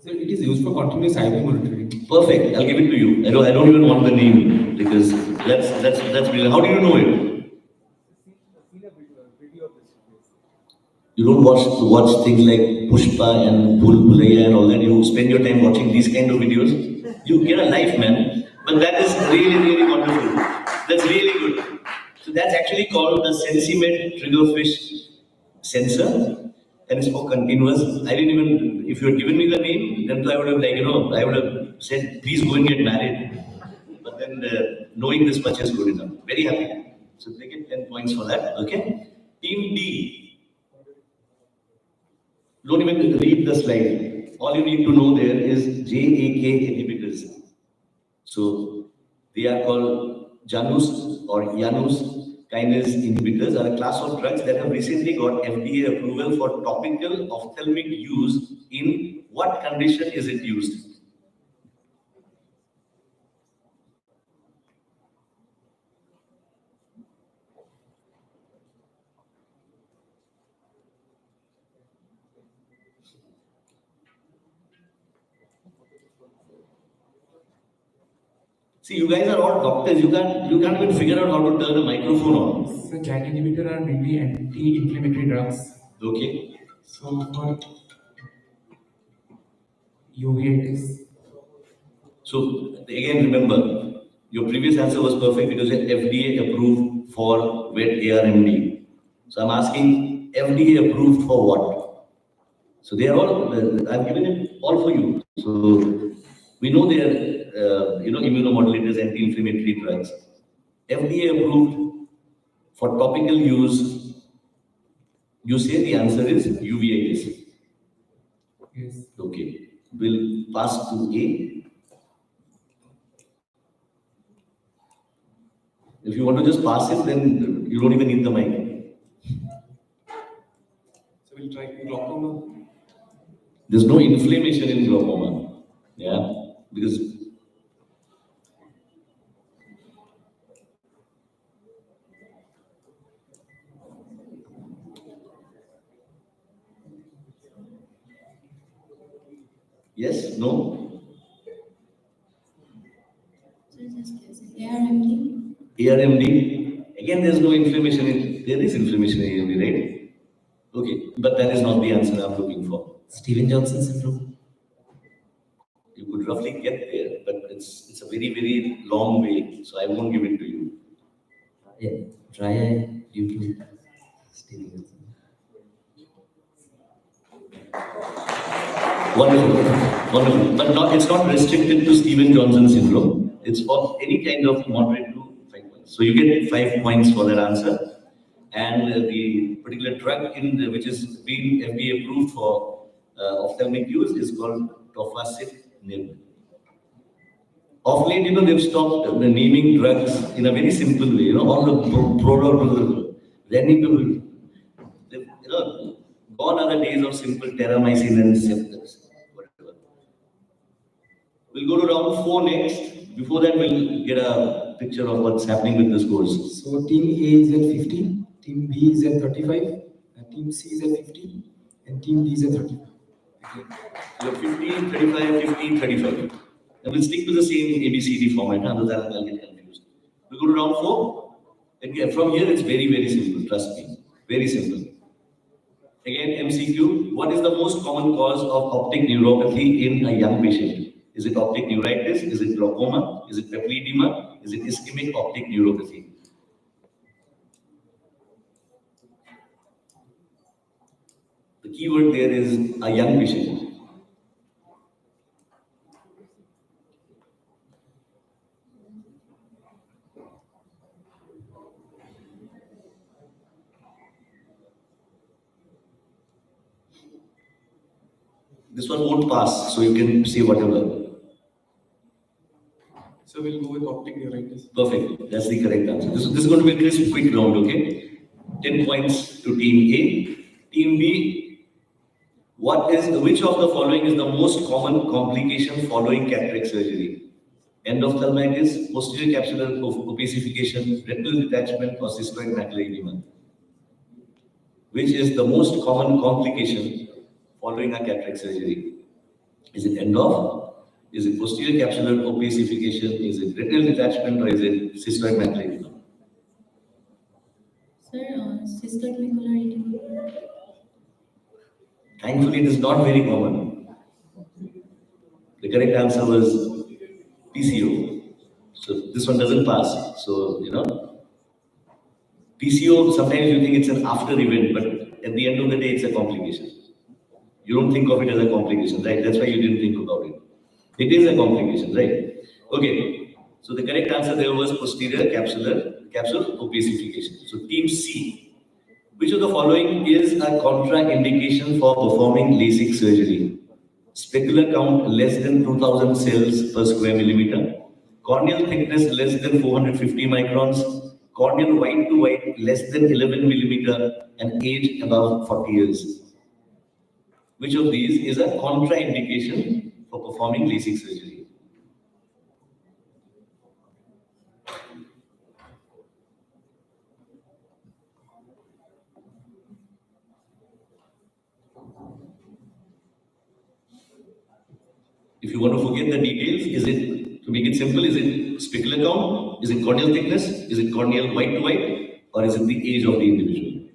So it is used for continuous IV monitoring. Perfect. I'll give it to you. I don't even want the name because that's brilliant. How do you know it? You don't watch things like Pushpa and Bhool Bhulaiya and all that. You spend your time watching these kind of videos. You get a life, man. But that is really, really wonderful. That's really good. So that's actually called the Sensimed Triggerfish sensor. And it's for continuous. I didn't even, if you had given me the name, then I would have I would have said, please go and get married. But then knowing this much is good enough. Very happy. So they get 10 points for that. Okay. Team D. Don't even read the slide. All you need to know there is JAK inhibitors. So they are called Janus or Janus kinase inhibitors are a class of drugs that have recently got FDA approval for topical ophthalmic use. In what condition is it used? See, you guys are all doctors. You can't even figure out how to turn a microphone on. So JAK inhibitor are mainly anti-inflammatory drugs. Okay. So for uveitis. So again, remember, your previous answer was perfect because it's FDA approved for wet ARMD. So I'm asking FDA approved for what? So they are all, I've given it all for you. So we know they are, immunomodulators, anti-inflammatory drugs. FDA approved for topical use. You say the answer is uveitis. Yes. Okay. We'll pass to A. If you want to just pass it, then you don't even need the mic. So we'll try glaucoma. There's no inflammation in glaucoma. Yeah. Because yes, no. ARMD. ARMD. Again, there's no inflammation in. There is inflammation in ARMD, right? Okay, but that is not the answer I'm looking for. Stevens-Johnson syndrome. You could roughly get there, but it's a very, very long way, so I won't give it to you. Yeah, dry eye due to Stevens-Johnson. Wonderful. But it's not restricted to Stevens-Johnson syndrome. It's for any kind of moderate to 5 points. So you get 5 points for that answer. And the particular drug which is being FDA approved for ophthalmic use is called tofacitinib. Of late, they've stopped naming drugs in a very simple way. All the they've gone are the days of simple terramycin and whatever. We'll We'll go to round 4 next. Before that, we'll get a picture of what's happening with the scores. So team A is at 50, team B is at 35, team C is at 50, and team D is at 35. So 15, 35, 15, 35. And we'll stick to the same ABCD format, otherwise I'll get confused. We'll go to round 4. Again, from here it's very, very simple, trust me. Very simple. Again, MCQ, what is the most common cause of optic neuropathy in a young patient? Is it optic neuritis? Is it glaucoma? Is it papilledema? Is it ischemic optic neuropathy? The key word there is a young patient. This one won't pass, so you can say whatever. So we'll go with optic neuritis. Perfect. That's the correct answer. This is going to be a crisp, quick round, okay? 10 points to team A. Team B, which of the following is the most common complication following cataract surgery? Endophthalmitis, posterior capsular opacification, retinal detachment, or cystoid macular edema? Which is the most common complication following a cataract surgery? Is it endoph? Is it posterior capsular opacification? Is it retinal detachment, or is it cystoid macular edema? Sir, cystoid macular edema. Thankfully, it is not very common. The correct answer was PCO. So this one doesn't pass. So, PCO, sometimes you think it's an after event, but at the end of the day, it's a complication. You don't think of it as a complication, right? That's why you didn't think about it. It is a complication, right? Okay. So the correct answer there was posterior capsule opacification. So team C. Which of the following is a contraindication for performing LASIK surgery? Specular count less than 2000 cells per square millimeter. Corneal thickness less than 450 microns. Corneal white to white less than 11 millimeter, and age above 40 years. Which of these is a contraindication for performing LASIK surgery? If you want to forget the details, to make it simple, is it specular count? Is it corneal thickness? Is it corneal white to white? Or is it the age of the individual?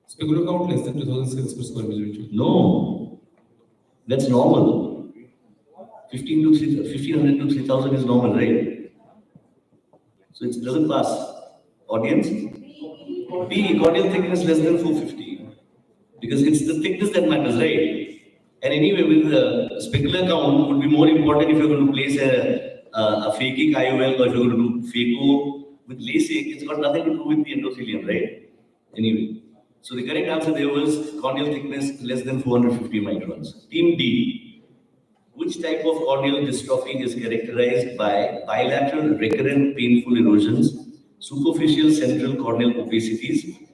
Specular count less than 2000 cells per square millimeter. No, that's normal. 1500 to 3000 is normal, right? So it doesn't pass. Audience? B, corneal thickness less than 450. Because it's the thickness that matters, right? And anyway, with the specular count would be more important if you're going to place a phakic IOL, or if you're going to do phaco. With LASIK, it's got nothing to do with the endothelium, right? Anyway, so the correct answer there was corneal thickness less than 450 microns. Team D. Which type of corneal dystrophy is characterized by bilateral recurrent painful erosions, superficial central corneal opacities,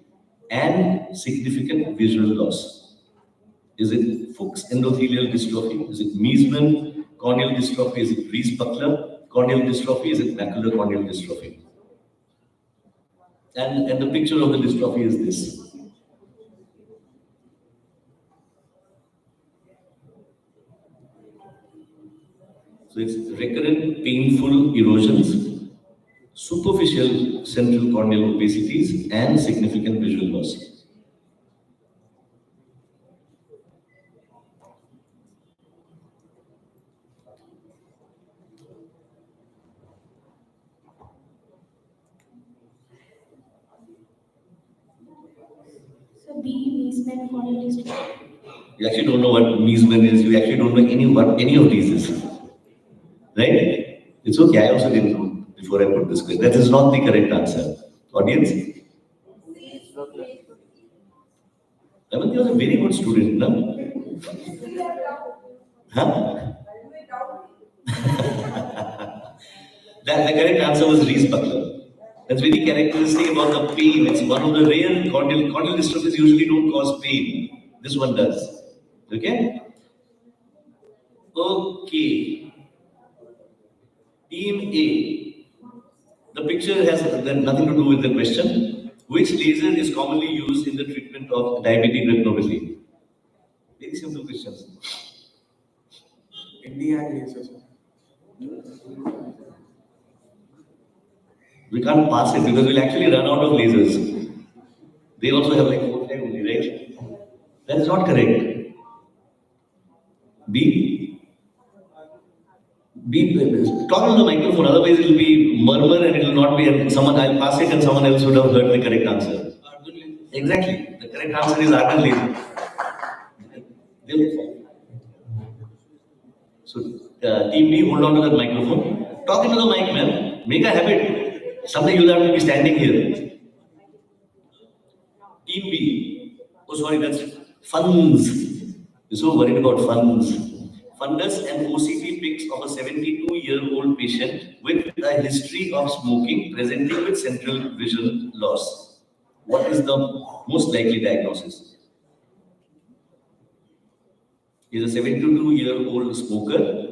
and significant visual loss? Is it Fuchs endothelial dystrophy? Is it Meesmann corneal dystrophy? Is it Rees-Buckler corneal dystrophy? Is it macular corneal dystrophy? And the picture of the dystrophy is this. So it's recurrent painful erosions, superficial central corneal opacities, and significant visual loss. So B, Meesmann corneal dystrophy. You actually don't know what Meesmann is. You actually don't know what any of these is. Right? It's okay. I also didn't know before I put this question. That is not the correct answer. Audience? Avanti was a very good student, no? Huh? The correct answer was Rees-Buckler. That's very characteristic about the pain. It's one of the rare corneal dystrophies usually don't cause pain. This one does. Okay? Okay. Team A. The picture has nothing to do with the question. Which laser is commonly used in the treatment of diabetic retinopathy? Very simple questions. NDI laser, sir. We can't pass it because we'll actually run out of lasers. They also have like 4 5 only, right? That is not correct. B. Talk on the microphone, otherwise it will be murmur and it will not be. And I'll pass it and someone else would have heard the correct answer. Exactly. The correct answer is argon laser. So, team B, hold on to the microphone. Talk into the mic, man. Make a habit. Someday you'll have to be standing here. Team B. Oh, sorry, that's funds. You're so worried about funds. Fundus and OCT pics of a 72-year-old patient with a history of smoking presenting with central vision loss. What is the most likely diagnosis? Is a 72-year-old smoker.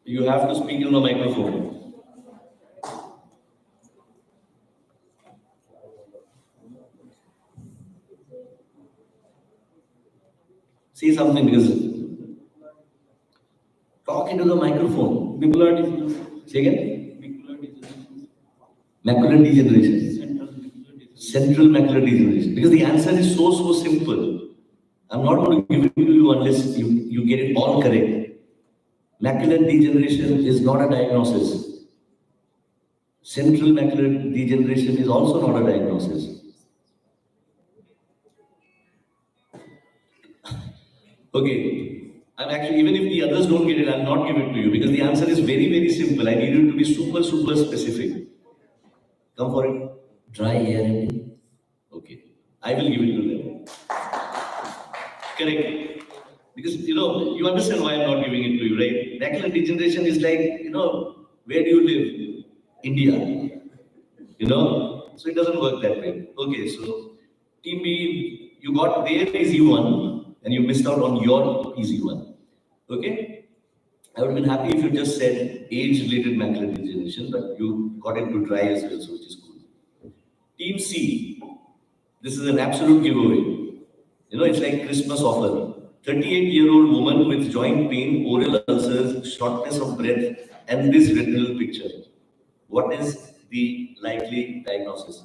You have to speak in the microphone. Say something because talk into the microphone. Macular disease. Say again. Macular disease. Macular degeneration. Central macular degeneration. Because the answer is so simple. I'm not going to give it to you unless you get it all correct. Macular degeneration is not a diagnosis. Central macular degeneration is also not a diagnosis. Okay, I'm actually, even if the others don't get it, I'll not give it to you because the answer is very simple. I need you to be super specific. Come for it. Dry ARMD. Okay, I will give it to them. Correct. Because, you understand why I'm not giving it to you, right? Macular degeneration is like, where do you live? India. So it doesn't work that way. Okay, so team B, you got their easy one and you missed out on your easy one. Okay? I would have been happy if you just said age-related macular degeneration, but you got it to dry as well, so which is cool. Team C, this is an absolute giveaway. It's like Christmas offer. 38-year-old woman with joint pain, oral ulcers, shortness of breath, and this retinal picture. What is the likely diagnosis?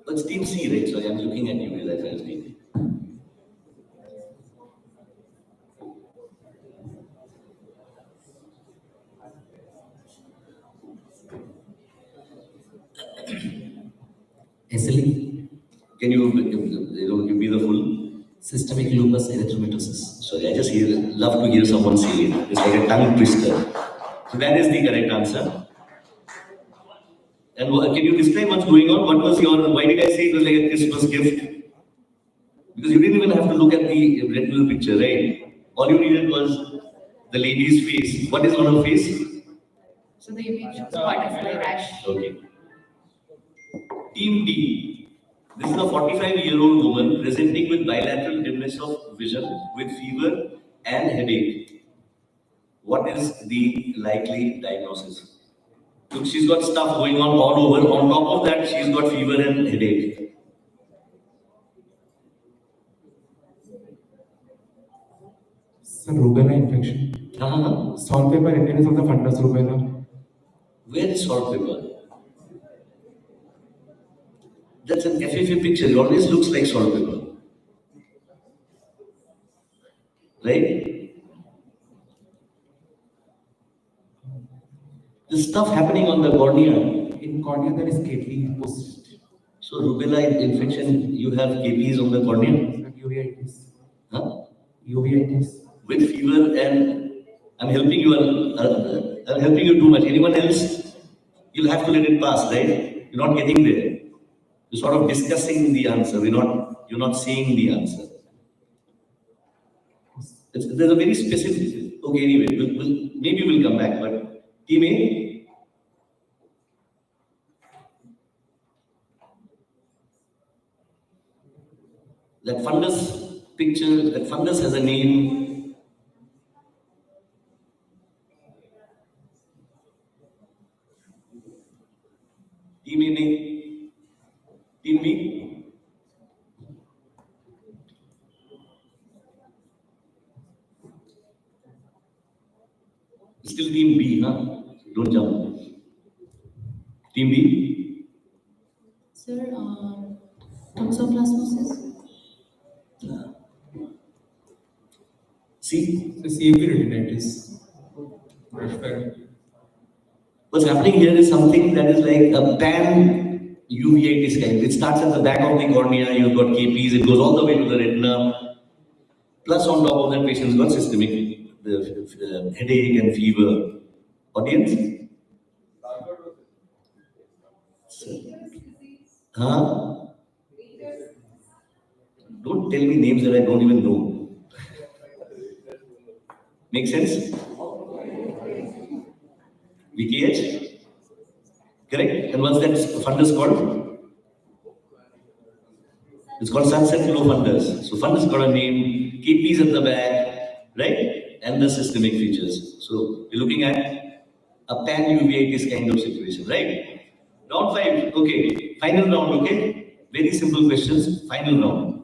It's team C, right? So I'm looking at you as I speak. SLE. Can you give me the full? Systemic lupus erythematosus. Sorry, I just love to hear someone say it. It's like a tongue twister. So that is the correct answer. And can you describe what's going on? Why did I say it was like a Christmas gift? Because you didn't even have to look at the retinal picture, right? All you needed was the lady's face. What is on her face? So the image shows butterfly rash. Okay. Team D. This is a 45-year-old woman presenting with bilateral dimness of vision with fever and headache. What is the likely diagnosis? Look, she's got stuff going on all over. On top of that, she's got fever and headache. Sir, rubella infection. Saltpeter incidence of the fundus rubella. Where is saltpeter? That's an FFA picture. It always looks like saltpeter. Right? There's stuff happening on the cornea. In cornea, there is KP. So rubella infection, you have KPs on the cornea? Uveitis. uveitis. With fever, and I'm helping you. I'm helping you too much. Anyone else? You'll have to let it pass, right? You're not getting there. You're sort of discussing the answer. You're not saying the answer. There's a very specific. Okay, anyway, maybe we'll come back. But team A. That fundus picture. That fundus has a name. Team A. Team B. Still team B, huh? Don't jump. Team B. Sir, toxoplasmosis. See? So CAP retinitis. What's happening here is something that is like a pan uveitis kind. It starts at the back of the cornea, you've got KPs, it goes all the way to the retina. Plus on top of that, patient's got systemic headache and fever. Audience? Huh? Don't tell me names that I don't even know. Make sense? VKH? Correct? And what's that fundus called? It's called sunset flow fundus. So fundus got a name, KPs at the back, right? And the systemic features. So we're looking at a pan-uveitis kind of situation, right? Round 5, okay. Final round, okay? Very simple questions, final round.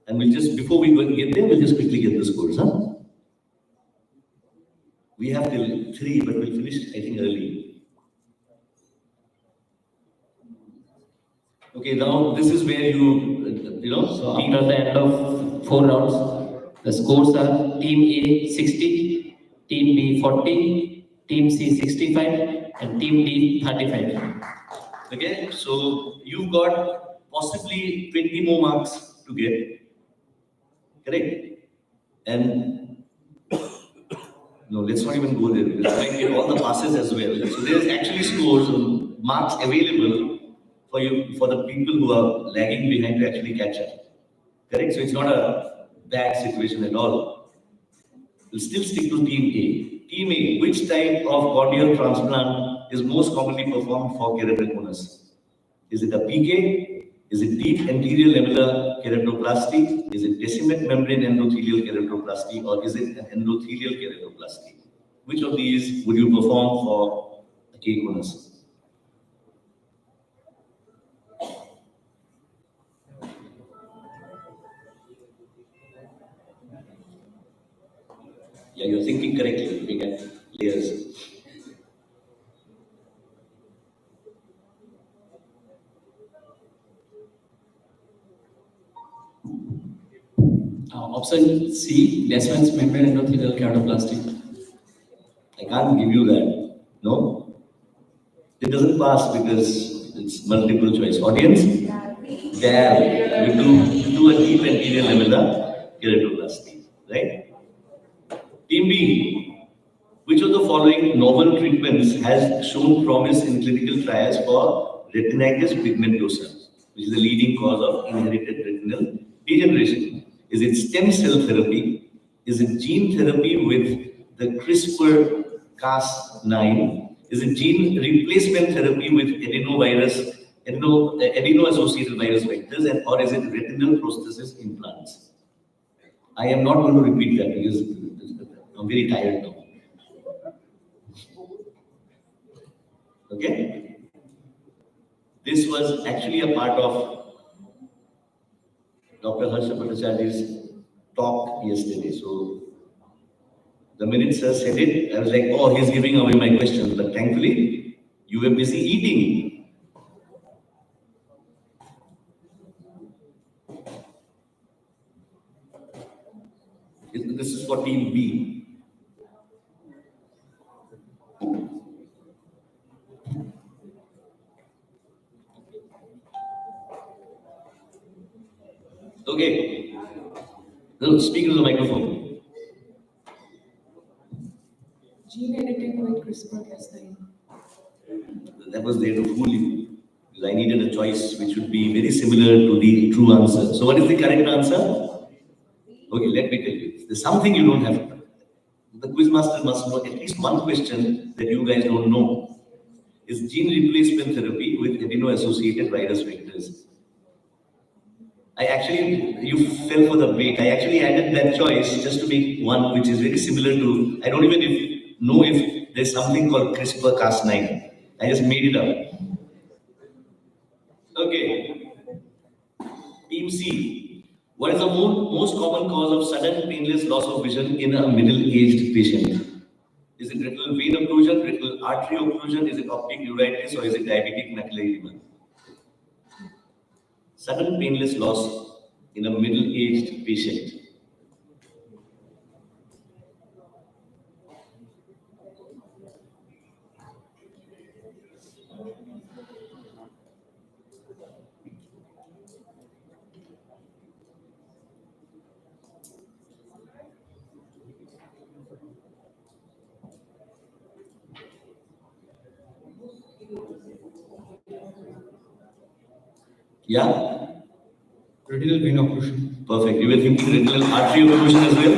And we'll just, before we get there, we'll just quickly get the scores, huh? We have till 3, but we'll finish, I think, early. Okay, now this is where you know. So after the end of 4 rounds, the scores are Team A 60, Team B 40, Team C 65, and Team D 35. Okay, so you've got possibly 20 more marks to get. Correct? And no, let's not even go there. Let's try and get all the passes as well. So there's actually scores, marks available for you, for the people who are lagging behind to actually catch up. Correct? So it's not a bad situation at all. We'll still stick to Team A. Team A, which type of corneal transplant is most commonly performed for keratoconus? Is it a PK? Is it deep anterior lamellar keratoplasty? Is it decimate membrane endothelial keratoplasty? Or is it an endothelial keratoplasty? Which of these would you perform for a K-conus? Yeah, you're thinking correctly, looking at layers. Option C, Descemet's membrane endothelial keratoplasty. I can't give you that. No? It doesn't pass because it's multiple choice. Audience? There. You do a deep anterior lamellar keratoplasty. Right? Team B. Which of the following novel treatments has shown promise in clinical trials for retinitis pigmentosa, which is the leading cause of inherited retinal degeneration? Is it stem cell therapy? Is it gene therapy with the CRISPR-Cas9? Is it gene replacement therapy with adeno-associated virus vectors? Or is it retinal prosthesis implants? I am not going to repeat that because I'm very tired now. Okay? This was actually a part of Dr. Harsha Bhattacharya's talk yesterday. So the minute sir said it, I was like, oh, he's giving away my questions. But thankfully, you were busy eating. This is for Team B. Okay. So speak into the microphone. Gene editing with CRISPR-Cas9. That was there to fool you. Because I needed a choice which would be very similar to the true answer. So what is the correct answer? Okay, let me tell you. There's something you don't have to know. The quizmaster must know at least one question that you guys don't know. Is gene replacement therapy with adeno-associated virus vectors. You fell for the bait. I actually added that choice just to make one which is very similar to, I don't even know if there's something called CRISPR-Cas9. I just made it up. Okay. Team C. What is the most common cause of sudden painless loss of vision in a middle-aged patient? Is it retinal vein occlusion, retinal artery occlusion, is it optic neuritis, or is it diabetic macular edema? Sudden painless loss in a middle-aged patient. Yeah? Retinal vein occlusion. Perfect. You were thinking retinal artery occlusion as well?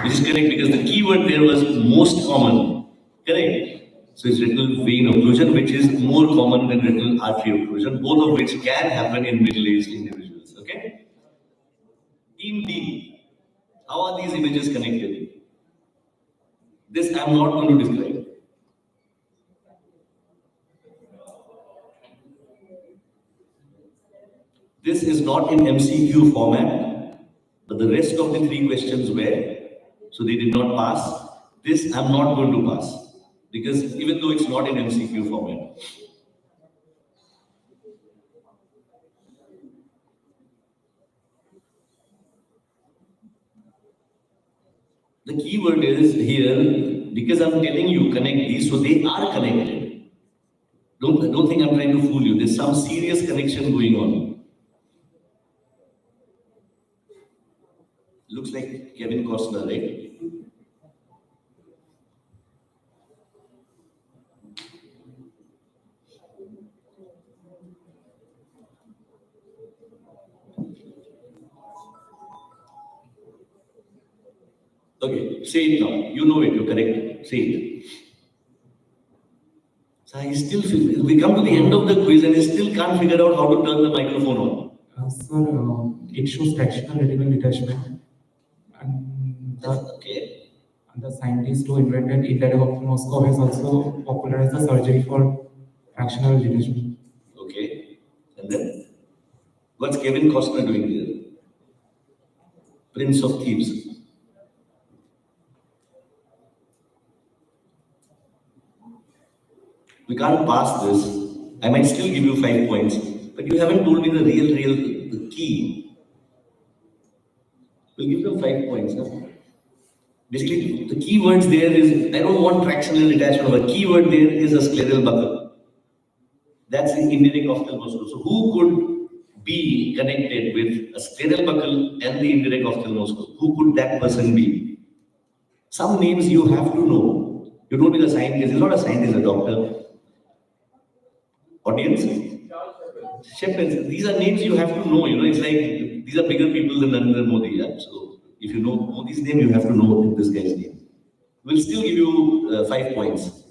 Which is correct because the keyword there was most common. Correct? So it's retinal vein occlusion, which is more common than retinal artery occlusion, both of which can happen in middle-aged individuals. Okay? Team D. How are these images connected? This I am not going to describe. This is not in MCQ format, but the rest of the 3 questions were, so they did not pass. This I'm not going to pass, because even though it's not in MCQ format. The keyword is here, because I'm telling you connect these, so they are connected. Don't think I'm trying to fool you. There's some serious connection going on. Looks like Kevin Costner, right? Okay, say it now. You know it, you're correct. Say it. So I still feel, we come to the end of the quiz and I still can't figure out how to turn the microphone on. Sir, it shows fractional retinal detachment. And the scientist who invented indirect ophthalmoscope has also popularized the surgery for fractional detachment. Okay, and then what's Kevin Costner doing here? Prince of Thieves. We can't pass this. I might still give you 5 points, but you haven't told me the key. We'll give them 5 points. Huh? Basically, the key words there is, I don't want fractional detachment, but key word there is a scleral buckle. That's the indirect ophthalmoscope. So who could be connected with a scleral buckle and the indirect ophthalmoscope? Who could that person be? Some names you have to know. You don't be the scientist. He's not a scientist, a doctor. Audience? Shepherds. These are names you have to know. It's like these are bigger people than Narendra Modi. Yeah? So if you know Modi's name, you have to know this guy's name. We'll still give you 5 points.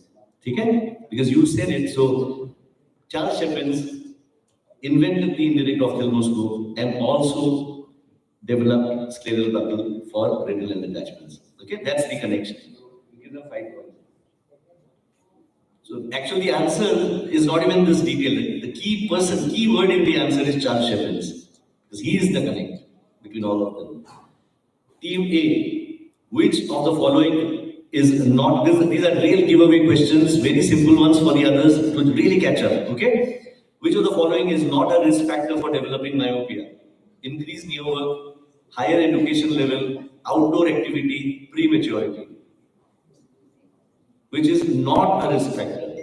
Okay? Because you said it. So Charles Shepherds invented the indirect ophthalmoscope and also developed scleral buckle for retinal detachments. Okay? That's the connection. We give them 5 points. So actually the answer is not even this detailed. The key word in the answer is Charles Shepherds. Because he is the connect between all of them. Team A, which of the following is not, these are real giveaway questions, very simple ones for the others to really catch up, okay? Which of the following is not a risk factor for developing myopia? Increased neowork, higher education level, outdoor activity, prematurity. Which is not a risk factor?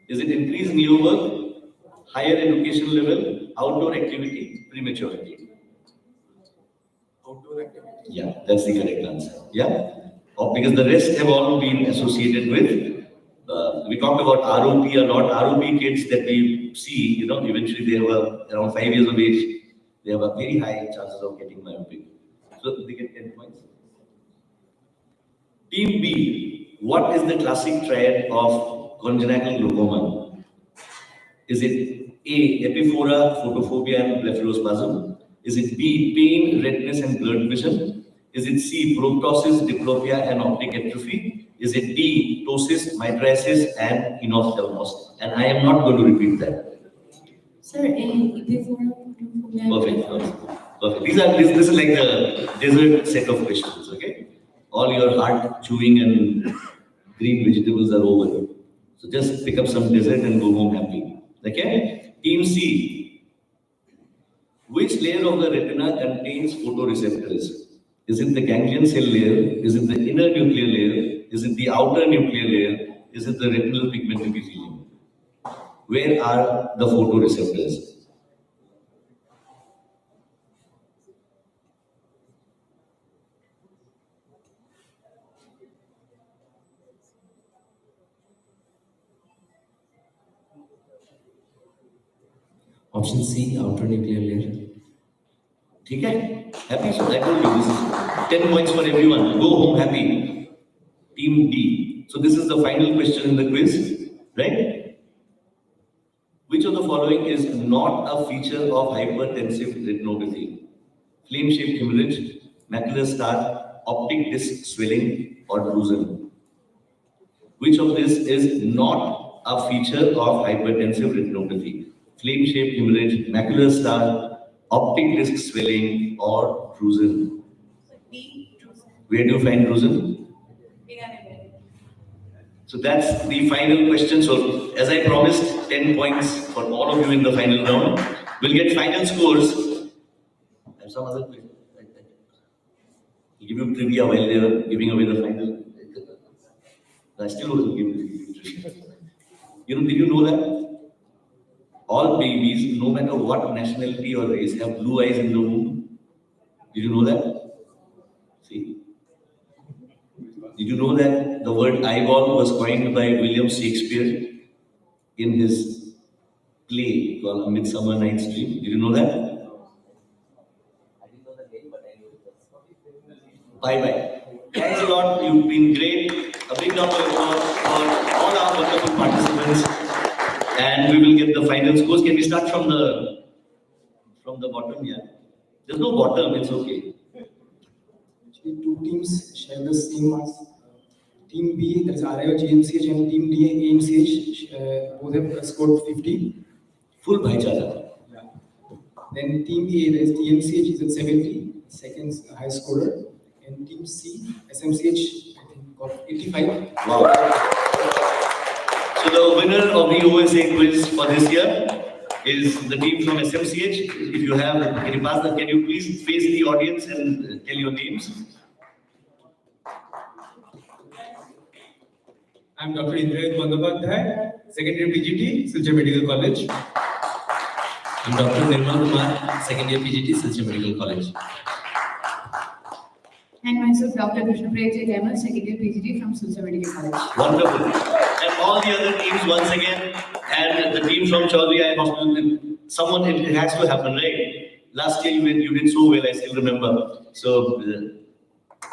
Is it increased neowork, higher education level, outdoor activity, prematurity? Outdoor activity. Yeah, that's the correct answer. Yeah, because the rest have all been associated with. We talked about ROP a lot. ROP kids that we see, eventually they have around 5 years of age. They have a very high chances of getting myopic. So they get 10 points. Team B, what is the classic triad of congenital glaucoma? Is it A, epiphora, photophobia, and blepharospasm? Is it B, pain, redness, and blurred vision? Is it C, proptosis, diplopia, and optic atrophy? Is it D, ptosis, mydriasis, and enophthalmos? And I am not going to repeat that. Sir, epiphora, photophobia. Perfect. This is like the dessert set of questions, okay? All your heart chewing and green vegetables are over. So just pick up some dessert and go home happy. Okay? Team C. Which layer of the retina contains photoreceptors? Is it the ganglion cell layer? Is it the inner nuclear layer? Is it the outer nuclear layer? Is it the retinal pigment epithelium? Where are the photoreceptors? Option C, outer nuclear layer. Okay? Happy? So I told you this is 10 points for everyone. Go home happy. Team D. So this is the final question in the quiz, right? Which of the following is not a feature of hypertensive retinopathy? Flame-shaped hemorrhage, macular star, optic disc swelling, or drusen? Which of this is not a feature of hypertensive retinopathy? Flame-shaped hemorrhage, macular star, optic disc swelling, or drusen? Where do you find drusen? So that's the final question. So as I promised, 10 points for all of you in the final round. We'll get final scores. And some other question. I'll give you trivia while they're giving away the final. I still will give you trivia. Did you know that all babies, no matter what nationality or race, have blue eyes in the womb? Did you know that? See? Did you know that the word eyeball was coined by William Shakespeare in his play called A Midsummer Night's Dream? Did you know that? Bye-bye. Thanks a lot. You've been great. A big round of applause for all our wonderful participants. And we will get the final scores. Can we start from the bottom? Yeah. There's no bottom. It's okay. Actually, two teams share the same marks. Team B, that is RIO GMCH, and Team D, AMCH, both have scored 50. Full bhaichara. Yeah. Then Team A, that is TMCH, is at 70, second high scorer. And Team C, SMCH, I think, got 85. Wow. So the winner of the OSA quiz for this year is the team from SMCH. If you have, can you please face the audience and tell your names? I'm Dr. Indrajit Bandyopadhyay, second year PGT, Silchar Medical College. I'm Dr. Nirmal Kumar, second year PGT, Silchar Medical College. And myself, Dr. Krishnapriya J. Demal, second year PGT from Silchar Medical College. Wonderful. And all the other teams once again, and the team from Chaudhary Eye Hospital, it has to happen, right? Last year you did so well, I still remember. So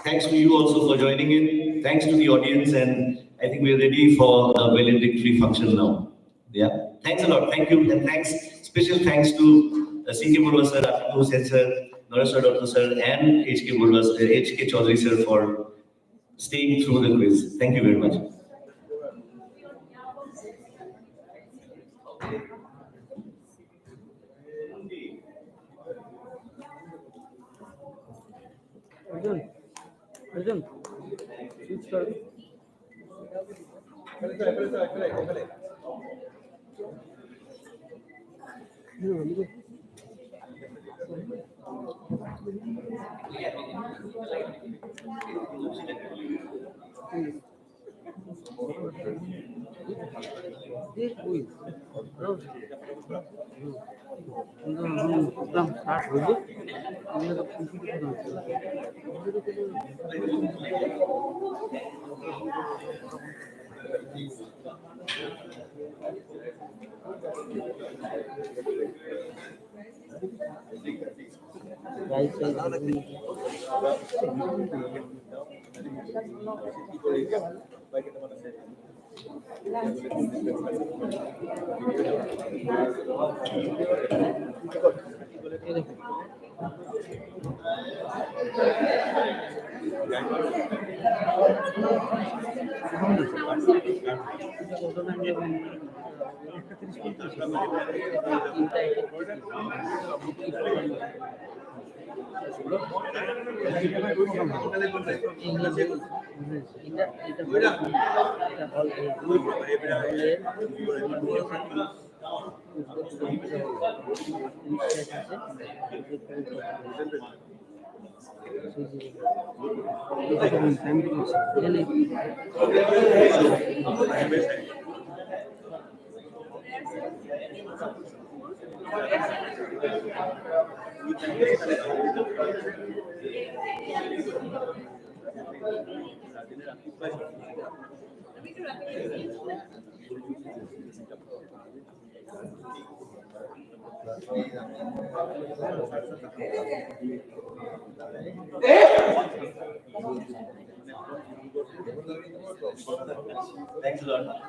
thanks to you also for joining in. Thanks to the audience, and I think we're ready for the valedictory function now. Yeah. Thanks a lot. Thank you. And special thanks to C.K. Burwa sir, Atul Hussain sir, Naresh Dr. sir, and H.K. Chaudhary sir for staying through the quiz. Thank you very much. Arjun. This programme start हो गया Thanks a lot.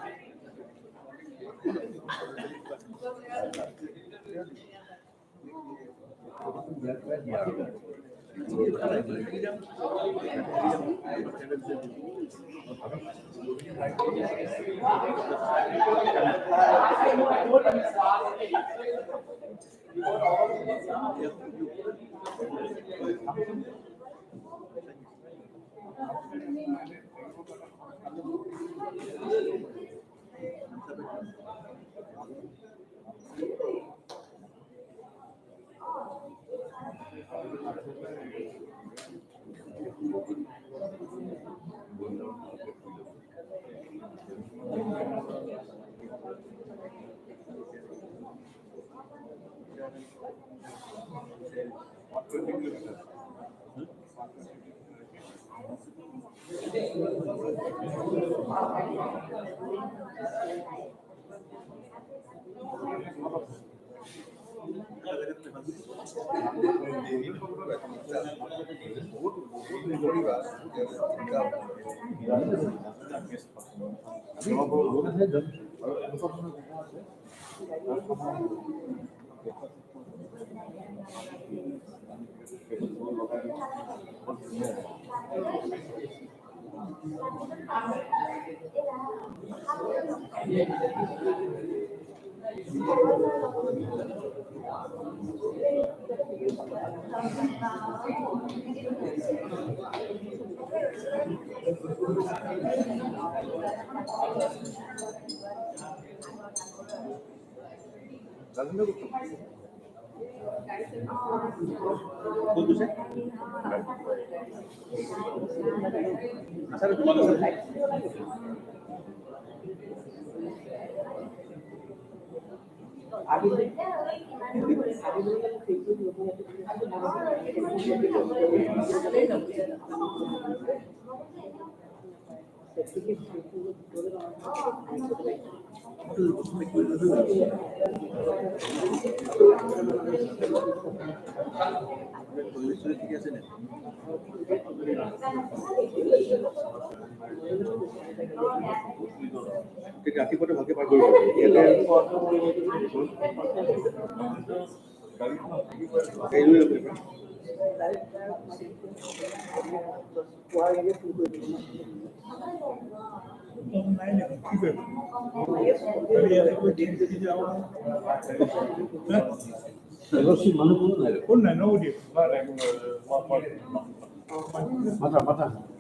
ৰাতিপুৱাটো ভালকে পাৰ কৰিব ইয়াতে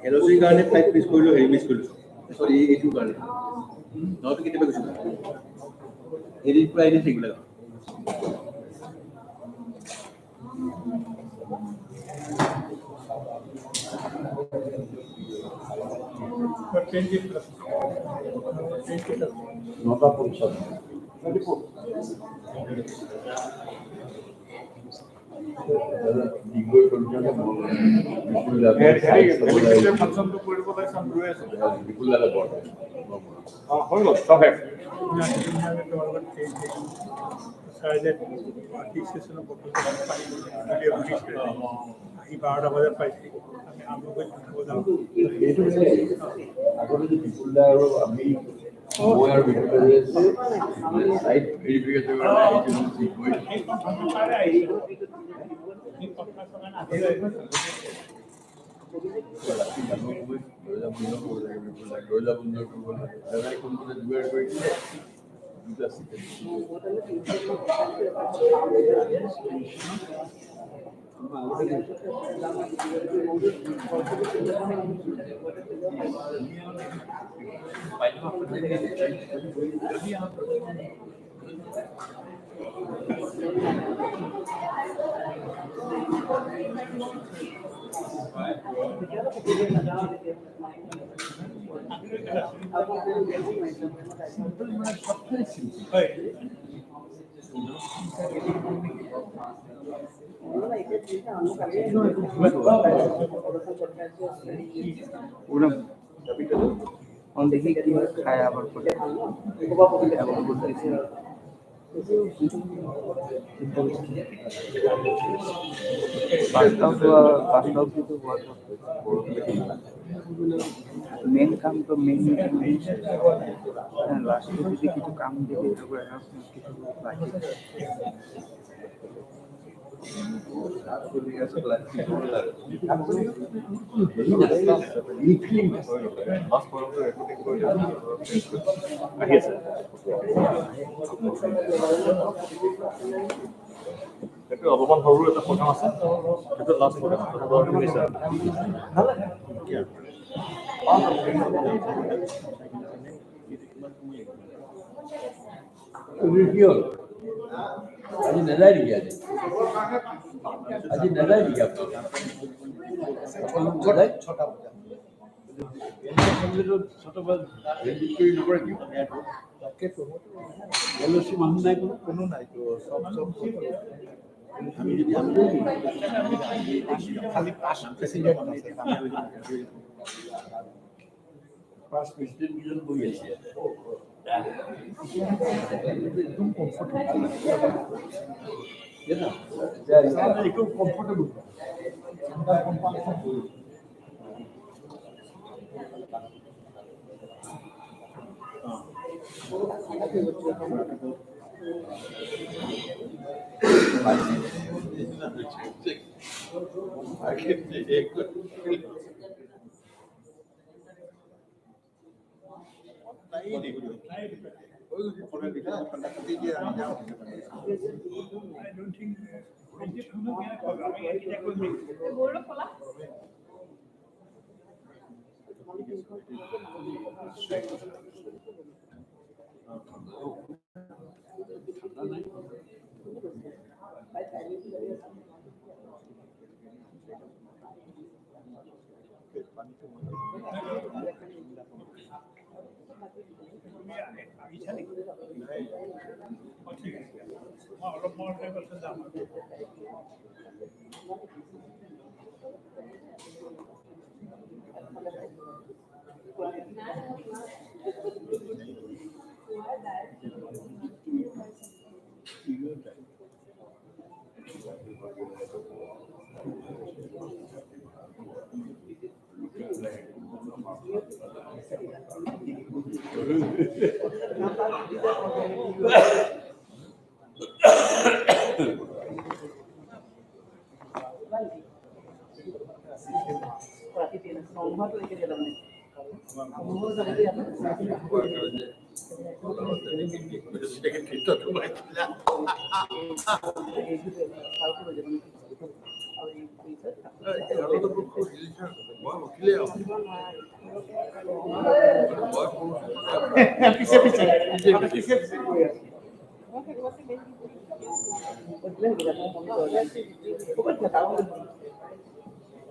এলচিৰ কাৰণে flight মিছ কৰিলো হেৰি মিছ কৰিলো সৰি এইটো কাৰণে নহয়তো কেতিয়াবা গৈছিলো এদিন পৰা এদিন থাকিব লাগে নটা 50 देखिए कि खाया मेन काम तो मेन लास्ट में যদি কিছু কাম দিবে তো অ্যানাউন্সমেন্ট কিছু বাকি অলপমান সৰু এটা প্ৰগ্ৰাম আছে সেইটো লাষ্ট প্ৰগ্ৰাম আজি নাযায় নেকি আজি নাযায় নেকি আপনার ছটা মানুহ নাই কোনো নাই তো সব আমি যদি খালি পাঁচ প্রেসিডেন্ট আছে পাঁচ প্রেসিডেন্ট দুজন বই আছে একদম কমফোর্টেবল একটু comfortable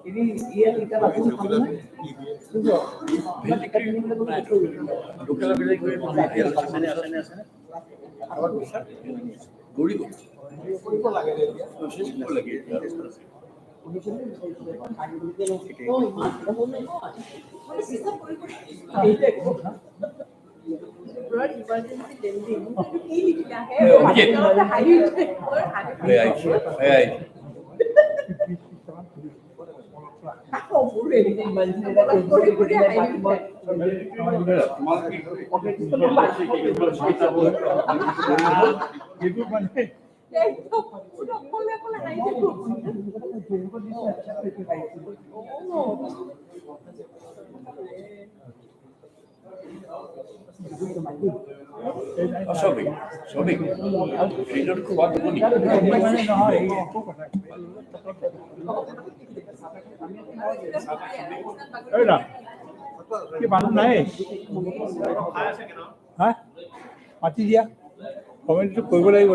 ini iya kita langsung local কি মানুহ নাই হা মাতি দিয়া কমেণ্টটো কৰিব লাগিব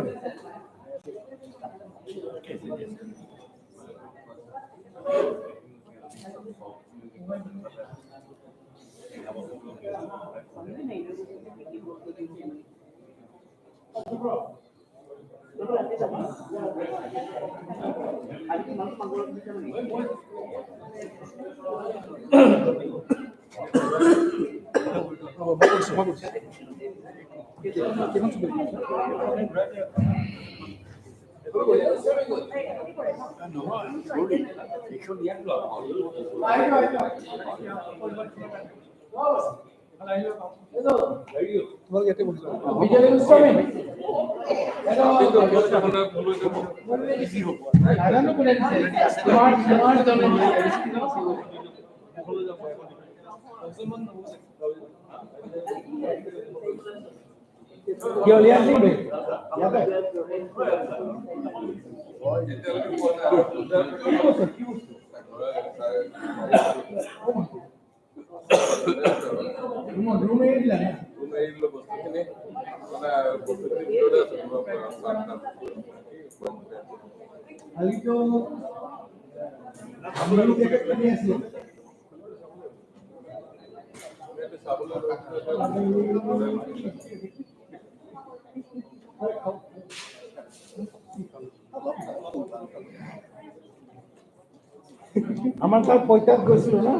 আমাৰ তাৰ পইচাত গৈছিল না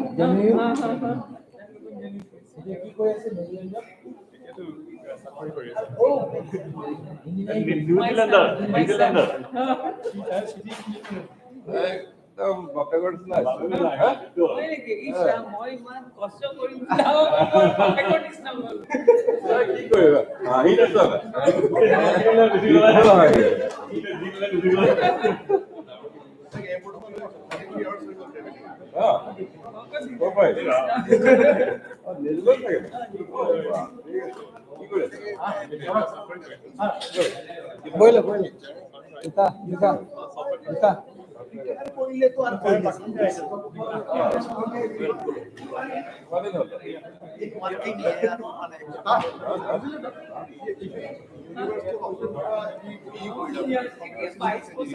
কি কৈ আছে বইলে বইলে এটা এটা এটা কইলে তো আর কই বাকি মার্কিং নিয়ে আর মানে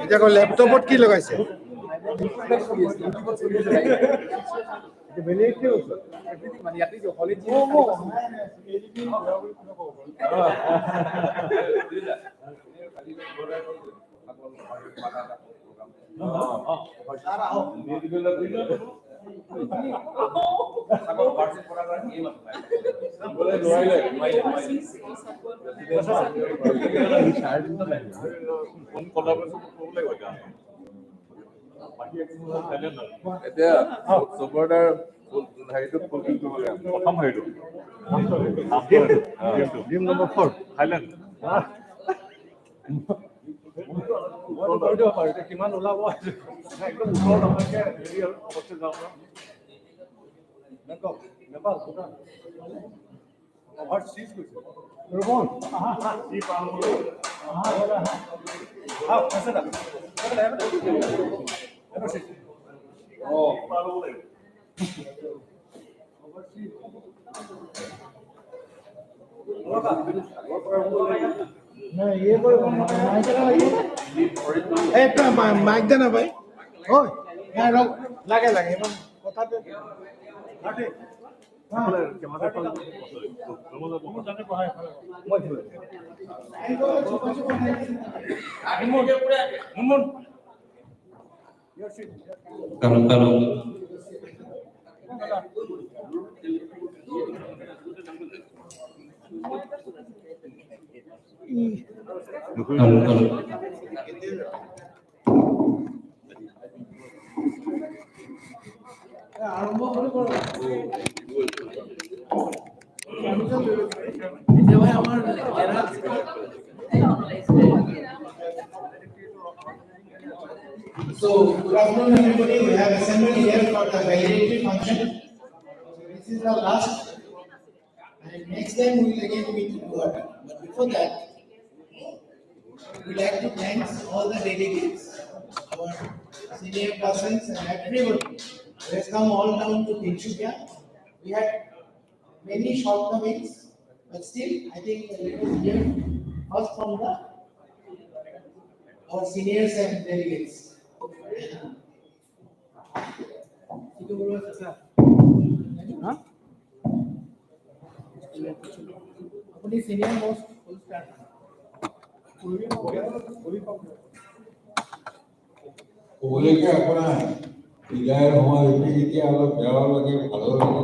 এটা কো ল্যাপটপত কি লাগাইছে বেলেগকে এভরিথিং মানে ইয়াতে যে কলেজ এতিয়া চবৰদাৰ হেৰিটো ফুলফিল কৰিব লাগে প্ৰথম হেৰিটো গেম নম্বৰ 4 থাইলেণ্ড কিমান ওলাব একদম ওচৰত আমাকে হেৰি আৰু পছে যাওঁ বেংকক নেপাল ভূটান অভাৰ চিজ কৰিছে ৰবন ই পাম আ আছে না ও পালো বলে অভাৰ চিজ না ये कोई माइक ना भाई ए माइक देना भाई ओए यार लगे लगे मन কথা So, good afternoon everybody. We have assembled here for the valedictory function. So this is our last, and next time we will again meet in Guwahati. But before that, we would like to thank all the delegates, our senior persons and everybody who has come all down to Tinsukia. We had many shortcomings, but still I think it was here first from our seniors and delegates. अपनी senior most full start ক'বলৈ কি আপোনাৰ বিদায়ৰ সময় এতিয়া অলপ বেয়াও লাগে ভালো লাগে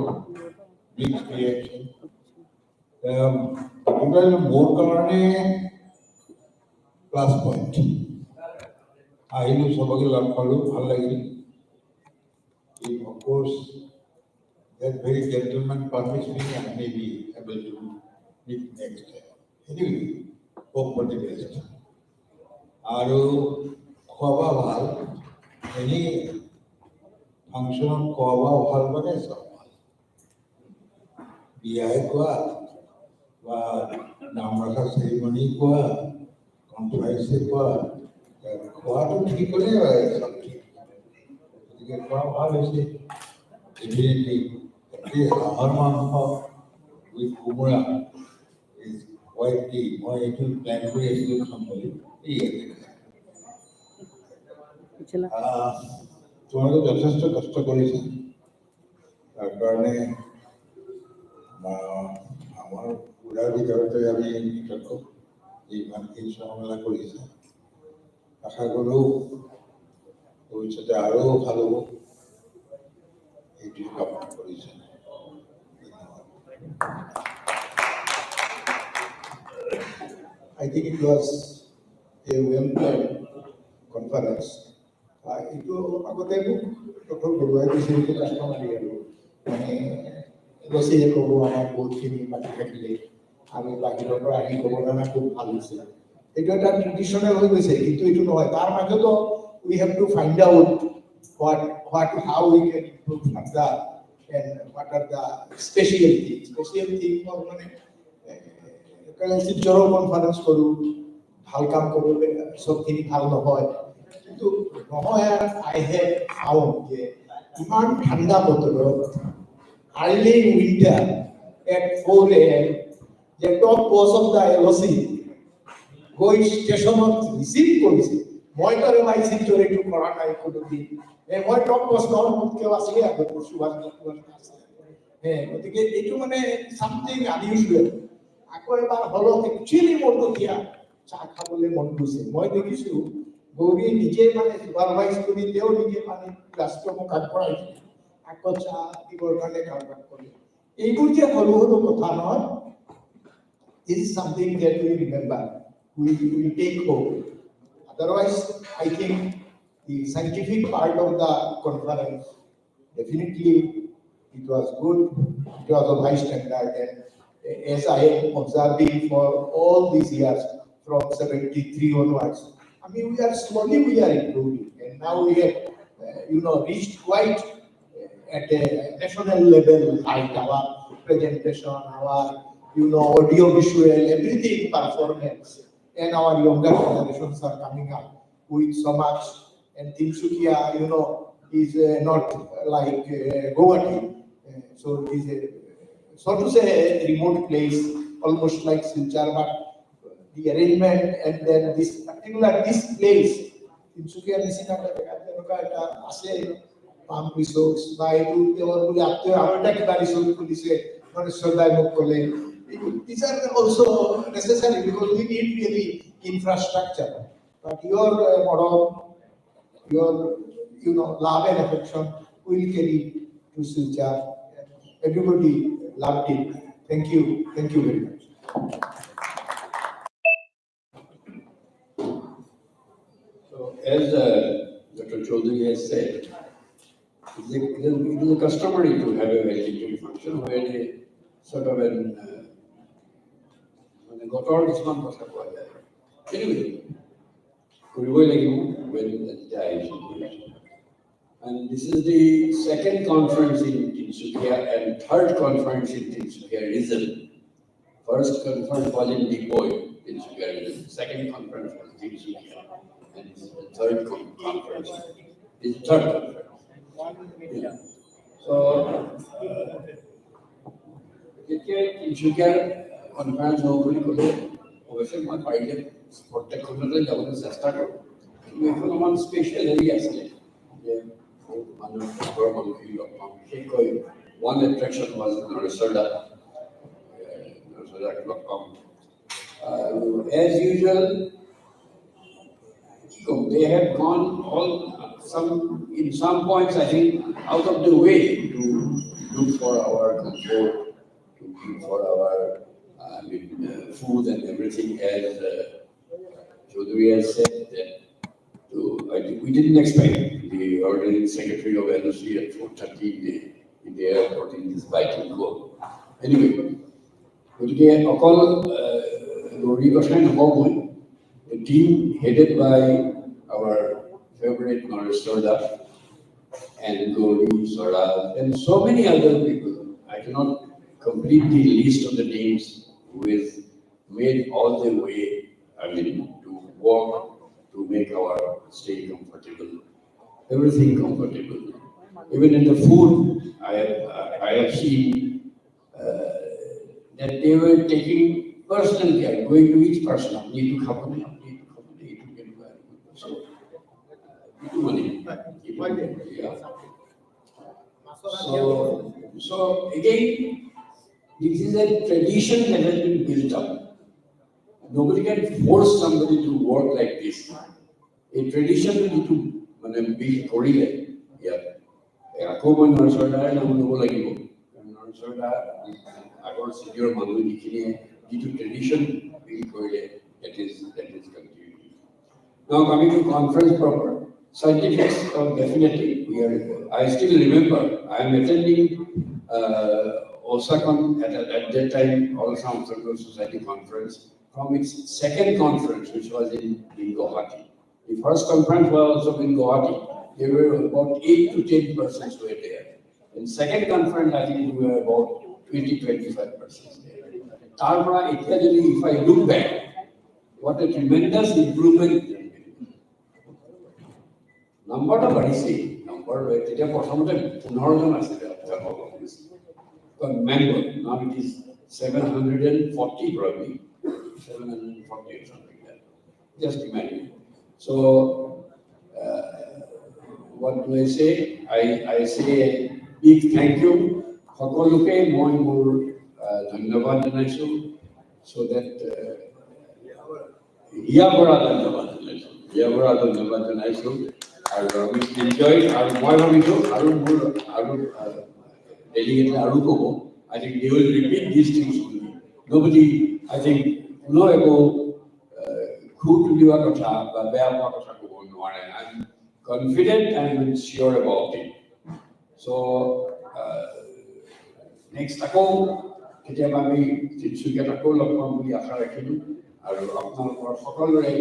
মিক্স ৰিয়েকশ্যন মোৰ কাৰণে প্লাছ পইণ্ট আহিলোঁ চবকে লগ পালোঁ ভাল লাগিল of course that very gentleman permits me I may be able to meet next time anyway hope for the best আৰু খোৱা ভাল any function খোৱা ভাল মানে সব ভাল বিয়াই কোৱা বা নাম ৰখা চেৰিমনি কোৱা কনফাৰেন্সে কোৱা খোৱাটো ঠিক হ'লে সব ঠিক গতিকে খোৱা ভাল হৈছে ডেফিনেটলি হাঁহৰ মাংস উইথ কোমোৰা ইজ হোৱাইট টি মই এইটো প্লেন কৰি আছিলোঁ খাম বুলি তোমালোকে যথেষ্ট কষ্ট কৰিছা তাৰ কাৰণে আমাৰ উৰাৰ ভিতৰতে আমি কৃতজ্ঞ ইমানখিনি চোৱা কৰিছে আশা কৰোঁ ভৱিষ্যতে আৰু ভাল হ'ব এইটো কামনা কৰিছে I think it was a well-planned conference. Itu আগতে ডক্টৰ বৰুৱাই কৈছিল যে কাষ্টমাৰী আৰু মানে ৰচিয়ে ক'ব আমাৰ বহুতখিনি বাকী থাকিলে আমি বাহিৰৰ পৰা আহি ক'ব কাৰণে খুব ভাল হৈছে এইটো এটা ট্ৰেডিশ্যনেল হৈ গৈছে কিন্তু এইটো নহয় তাৰ মাজতো we have to find out how we can improve further and what are the special things মানে শিৱজৰৰ কনফাৰেন্স কৰোঁ ভাল কাম কৰিবলৈ চবখিনি ভাল নহয় কিন্তু নহয় I have found যে ইমান ঠাণ্ডা বতৰত early winter at 4 AM the top boss of the LOC গৈ ষ্টেচনত ৰিচিভ কৰিছে মই তো মাই চিকিউৰিটি কৰা নাই কোনোদিন মই টপ বছ নহওঁতকৈ আছিলে আগত সুভাষ আছে গতিকে এইটো মানে চামথিং আনইউজুৱেল আকৌ এবাৰ হলত একচুৱেলি মোৰ তেতিয়া চাহ খাবলৈ মন গৈছে মই দেখিছোঁ গৌৰী নিজে মানে চুপাৰভাইজ কৰি তেওঁ নিজে মানে গ্লাছটো মোক আগবঢ়াইছে আকৌ চাহ দিবৰ কাৰণে কাৰোবাৰ কৰে এইবোৰ যে সৰু সৰু কথা নহয় this is something that we remember we take hope otherwise I think the scientific part of the conference definitely it was good it was of high standard and as I am observing for all these years from 73 onwards I mean we are slowly improving and now we have reached quite at a national level height our presentation our audio visual everything performance and our younger generations are coming up with so much and Tinsukia is not like Guwahati so it is a so to say a remote place almost like Silchar but the arrangement and then this place Tinsukia nisina eta ase pump resource বা এইটো তেওঁৰ বুলি আমাৰ এটা কিবা resource খুলিছে নৰেশ্বৰ দাই মোক ক'লে these are also necessary because we need really infrastructure but your model your love and affection will carry to Silchar. Everybody loved it. Thank you very much. So as Dr. Chaudhary has said, it is customary to have a valedictory function where a sort of an gotor কিছুমান কথা কোৱা যায় anyway কৰিবই লাগিব when the time is. And this is the second conference in Tinsukia and third conference in Tinsukia region. First conference was in Dipoy, Tinsukia region. Second conference was in Tinsukia. And this is the third conference. This is third conference. Yeah. So, Tinsukia conference hopefully could obviously my idea protect the government system. We have one special area. One attraction was Narsada. As usual, they have gone in some points, I think, out of the way to look for our comfort, to look for our food and everything. As Chaudhary has said, that we didn't expect the ordinary secretary of NOC at 4:30 in the airport in this biking call. Anyway, the team headed by our favorite Narisarda and Gauri, Sarad, and so many other people. I cannot complete the list of the names who has made all the way, to walk, to make our stay comfortable, everything comfortable. Even in the food, I have seen that they were taking personal care, going to each person, need to company, need to get so money. Yeah. So again, this is a tradition that has been built up. Nobody can force somebody to work like this. A tradition to build Korea. Yeah. Ako Narsada naam lobo lagibo. Narsada our senior manu dikhiye due tradition build Korea that is continuing. Now coming to conference proper. Scientifics definitely I still remember I am attending Osaka at that time All Assam Circle Society conference from its second conference which was in Guwahati. The first conference was also in Guwahati. There were about 8 to 10 persons were there. In second conference, I think we were about 20-25 persons there. Tarbara, if I look back, what a tremendous improvement. Number of number member, now it is 740 probably, 740 or something like that. Just imagine. So, what do I say? I say a big thank you. সকলোকে মই মোৰ ধন্যবাদ জনাইছো so that ইয়াৰ ধন্যবাদ জনাইছো আৰু আমি enjoy আৰু মই ভাবিছো আৰু মোৰ আৰু ডেলিগেট আৰু ক'ব I think they will repeat these things to me. Nobody, I think, no ego খুব দিবা কথা বা বেয়া পোৱা কথা ক'ব নোৱাৰে. I'm confident and sure about it. So next আকৌ কেতিয়াবা আমি তিনিচুকীয়াত আকৌ লগ পাম বুলি আশা ৰাখিলোঁ আৰু আপোনালোকৰ সকলোৰে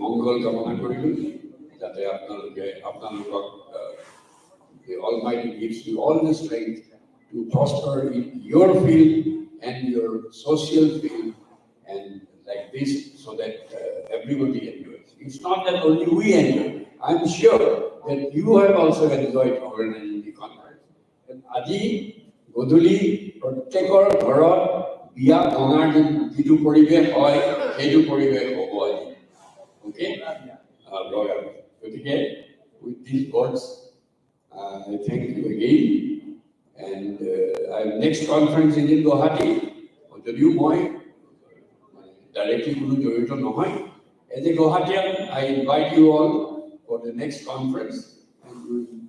মংগল কামনা কৰিলোঁ যাতে আপোনালোকক the Almighty gives you all the strength to prosper in your field and your social field and like this so that everybody enjoys. It's not that only we enjoy. I'm sure that you have also enjoyed organizing the conference. And Adi, Goduli, Protekor, Bharat, Bia, Gongar, Jitu Poribe, Hoy, Hedu Poribe, Hoy. Okay? Okay. with these words, I thank you again. And our next conference is in Guwahati. যদিও মই directly কোনো জড়িত নহয়, as a Guwahatian, I invite you all for the next conference. And we will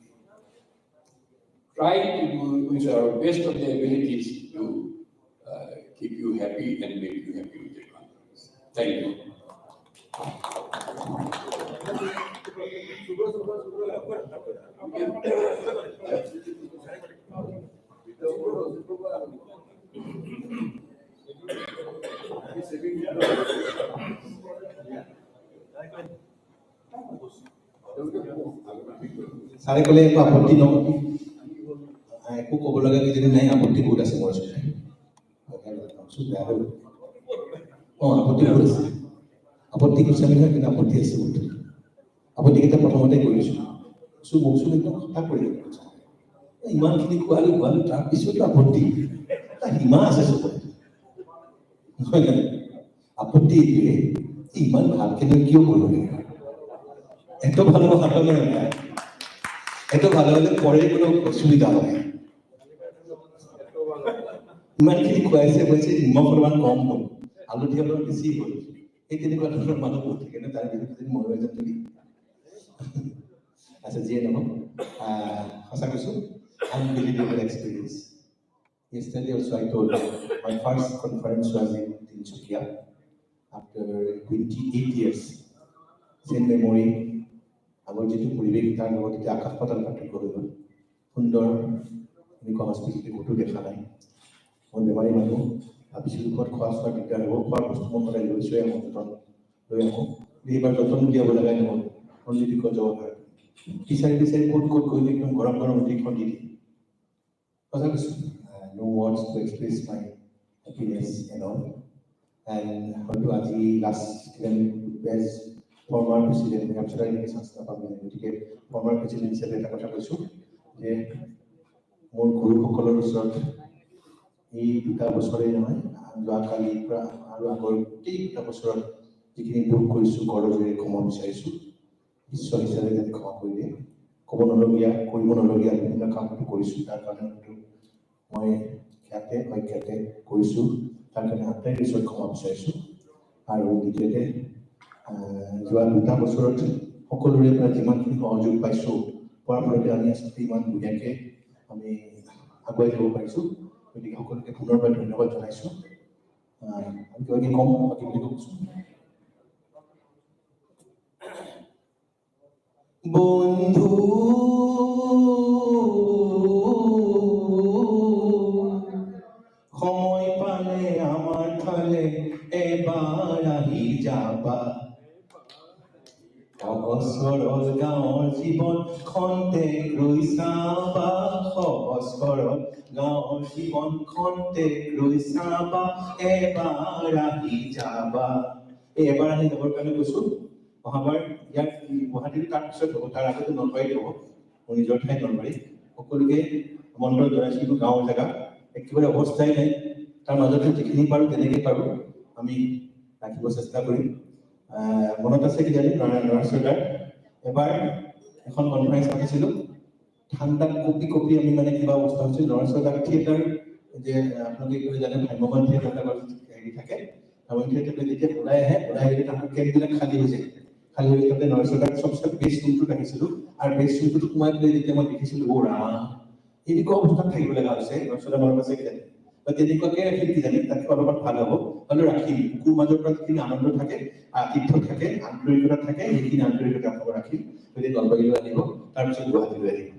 try to do with our best of the abilities to keep you happy and make you happy with the conference. Thank you. Sare kole ekো আপত্তি নহয় একো ক'ব লগা কিজানি নাই আপত্তি বহুত আছে মোৰ ওচৰত আপত্তি বহুত আছে আপত্তি কিছু আমি নহয় কিন্তু আপত্তি আছে বহুত আপত্তিকেইটা প্ৰথমতে কৰিছোঁ মোকচোন একদম কথা কৰি ইমানখিনি খোৱালো তাৰপিছতো আপত্তি এটা সীমা আছে চবতে নহয় জানো আপত্তি এইটোৱে ইমান ভালখিনি কিয় কৰিব লাগে এত ভালো ভালো নহয় এত ভালো হলে পরে কোনো অসুবিধা হয় ইমানখিনি খুৱাইছে কৈছে নিমখ অলপমান কম হ'ল আলু দি অলপমান বেছি হ'ল এই তেনেকুৱা ধৰণৰ মানুহ বহুত থাকে না তাৰ ভিতৰত ময়ো এজন থাকি আচ্ছা যিয়ে নহওক সঁচা কৈছোঁ unbelievable experience. Yesterday also I told you, my first conference was in Tinsukia after 28 years. Same memory. Our jitu puribe kita log kita akas patal patal kori gol. Sundor ini ko hospital ke kutu dekha nai. Mon bemari manu abisul kor khas pa kita log par mon kore loi soya mon ton loi mo. Di bar ton dia bola gai mon. Only diko jawab hai. Kisai kot koi ekdom garam garam dik kon di. No words to express my happiness and all. And how to aji last best former president, actually, I সংস্থা public গতিকে former president হিচাপে এটা কথা কৈছোঁ যে মোৰ গুৰুসকলৰ ওচৰত এই দুটা বছৰেই নহয় যোৱাকালিৰ পৰা আৰু আগৰ গোটেই দুটা বছৰত যিখিনি ভুল কৰিছোঁ কৰজেৰে ক্ষমা বিচাৰিছোঁ ঈশ্বৰ হিচাপে যাতে ক্ষমা কৰি দিয়ে ক'ব নলগীয়া কৰিব নলগীয়া বিভিন্ন কামটো কৰিছোঁ তাৰ কাৰণে মই অজ্ঞাতে কৰিছোঁ তাৰ কাৰণে আটাই ঈশ্বৰ ক্ষমা বিচাৰিছোঁ আৰু দ্বিতীয়তে যোৱা দুটা বছৰত সকলোৰে পৰা যিমানখিনি সহযোগ পাইছোঁ পোৱাৰ ফলতে আমি আচলতে ইমান ধুনীয়াকৈ আমি আগুৱাই যাব পাৰিছোঁ গতিকে সকলোকে পুনৰবাৰ ধন্যবাদ জনাইছোঁ আমি কিবাকে কম বাকী বুলি কৈছোঁ বন্ধু সময় পালে আমার ঠালে এবার আহি যাবা অবসর গাঁৱৰ জীৱন খন্তে ৰৈ চাবা অবসৰ গাঁৱৰ জীৱন খন্তে ৰৈ চাবা এবাৰ আহি যাবা এবাৰ আহি যাবৰ কাৰণে কৈছোঁ অহাবাৰ ইয়াত গুৱাহাটীৰ তাৰপিছত হ'ব তাৰ আগতে নলবাৰীত হ'ব মোৰ নিজৰ ঠাই নলবাৰী সকলোকে আমন্ত্ৰণ জনাইছোঁ কিন্তু গাঁৱৰ জেগা একেবাৰে অৱস্থাই নাই তাৰ মাজতে যিখিনি পাৰোঁ তেনেকৈ পাৰোঁ আমি ৰাখিব চেষ্টা কৰিম মনত আছে কিজানি নৰাচদাৰ এবাৰ এখন কনফাৰেন্স পাতিছিলোঁ ঠাণ্ডাত কপি আমি মানে কিবা অৱস্থা হৈছিল নৰাচদাৰ থিয়েটাৰ যে আপোনালোকে জানে ভ্ৰাম্যমান থিয়েটাৰ হেৰি থাকে ভ্ৰাম্যমান থিয়েটাৰটো যেতিয়া ওলাই আহিলে তাহাঁতৰ কেকবিলাক খালী হৈ যায় খালী হৈ তাতে নৰাচদাৰ চবচে বেষ্ট ৰুমটোত আহিছিলোঁ আৰু বেষ্ট ৰুমটোত সোমাই পেলাই যেতিয়া মই দেখিছিলোঁ এনেকুৱা অৱস্থাত থাকিব লগা হৈছে নৰাচদা মনত আছে কিজানি তেনেকুৱাকে ৰাখিম কিজানি তাতকৈ অলপমান ভাল হ'ব হ'লেও ৰাখিম বুকুৰ মাজৰ পৰা যিখিনি আনন্দ থাকে আতিথ্য থাকে আন্তৰিকতা থাকে সেইখিনি আন্তৰিকতা আপোনালোক ৰাখিম যদি নলবাৰীলৈ আহিব তাৰপিছত গুৱাহাটীলৈ আহিব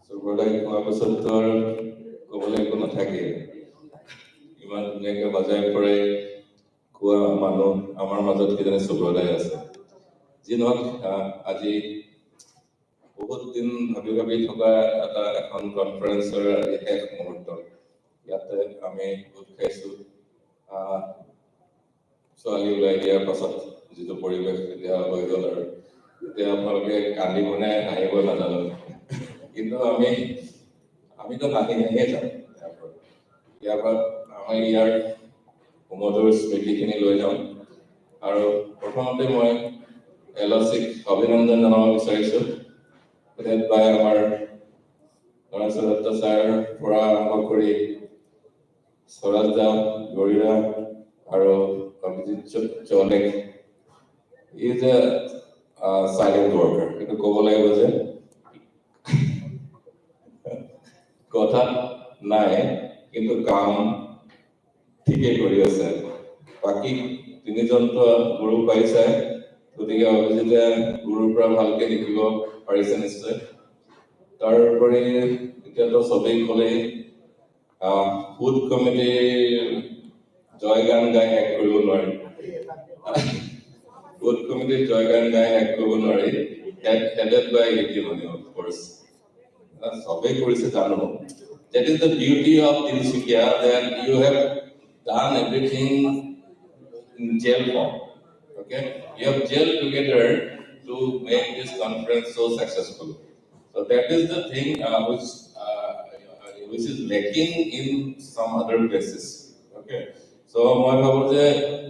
চবৰদাই খোৱাৰ পাছততো আৰু ক'বলৈ একো নাথাকে ইমান ধুনীয়াকৈ বাজাই পৰাই খোৱা মানুহ আমাৰ মাজত কিজানি চবৰদাই আছে যি নহওক আজি বহুত দিন ভাবি থকা এখন কনফাৰেন্সৰ শেষ মুহূৰ্ত ইয়াতে আমি গোট খাইছোঁ ছোৱালী ওলাই দিয়াৰ পাছত যিটো পৰিৱেশ এতিয়া হৈ গ'ল আৰু এতিয়া আপোনালোকে কান্দিবনে হাঁহিব নাজানো কিন্তু আমিতো নাহি যাম ইয়াৰ পৰা আমাৰ ইয়াৰ মধুৰ স্মৃতিখিনি লৈ যাম আৰু প্ৰথমতে মই এলচিক অভিনন্দন জনাব বিচাৰিছোঁ বিশেষকৈ আমাৰ গণেশ দত্ত ছাৰৰ পৰা আৰম্ভ কৰি স্বৰাজ দা গৰিৰা আৰু Abhijit Choudhury is a silent worker কিন্তু ক'ব লাগিব যে কথা নাই কিন্তু কাম ঠিকেই কৰি আছে বাকী তিনিজনটো গুৰু পাইছে গতিকে অভিজিতে গুৰুৰ পৰা ভালকে শিকিব পাৰিছে নিশ্চয় তাৰোপৰি এতিয়াতো চবেই ক'লেই ফুড কমিটিৰ জয়গান গাই শেষ কৰিব নোৱাৰি ফুড কমিটিৰ জয়গান গাই শেষ কৰিব নোৱাৰি হেডেড বাই ইতিমধ্যে অফ কোৰ্স সবেই কৰিছে জানো that is the beauty of Tinsukia that you have done everything in gel form okay you have gel together to make this conference so successful so that is the thing which is lacking in some other places okay so মই ভাবো যে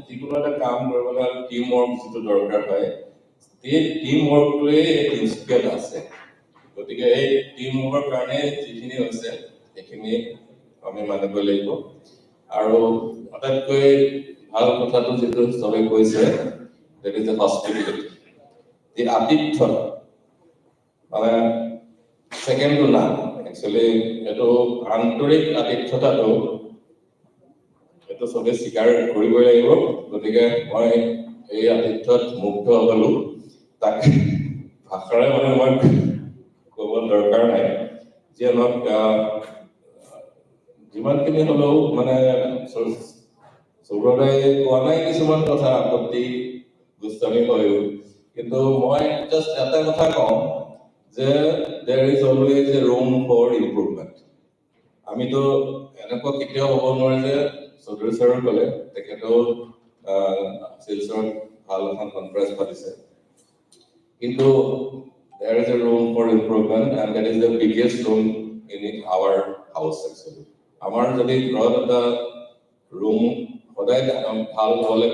যিকোনো এটা কাম কৰিবলৈ team work যিটো দৰকাৰ হয় এই টিম ৱৰ্কটোৱে প্ৰিন্সিপাল আছে গতিকে এই টিম ৱৰ্কৰ কাৰণে যিখিনি হৈছে সেইখিনি আমি মানিব লাগিব আৰু আটাইতকৈ ভাল কথাটো যিটো চবে কৈছে that is the hospitality the আতিথ্য মানে সেকেন্ড না একচুয়ালি এটো আন্তৰিক আতিথ্যতাটো এটো সবে স্বীকাৰ কৰিবই লাগিব গতিকে মই এই আতিথ্যত মুগ্ধ হলো তাক ভাষাৰে মানে মই ক'ব দৰকাৰ নাই যে অলপ যিমানখিনি হ'লেও মানে সৌৰদাই কোৱা নাই কিছুমান কথা আপত্তি গুস্তামি হয়ো কিন্তু মই জাষ্ট এটা কথা কওঁ যে there is always a room for improvement আমিতো এনেকুৱা কেতিয়াও হ'ব নোৱাৰে যে চৌধুৰী ছাৰৰ ক'লে তেখেতেও শিলচৰত ভাল এখন কনফাৰেন্স পাতিছে কিন্তু there is a room for improvement and that is the biggest room in our house actually আমাৰ যদি ঘৰত এটা ৰুম সদায় ভাল হ'লে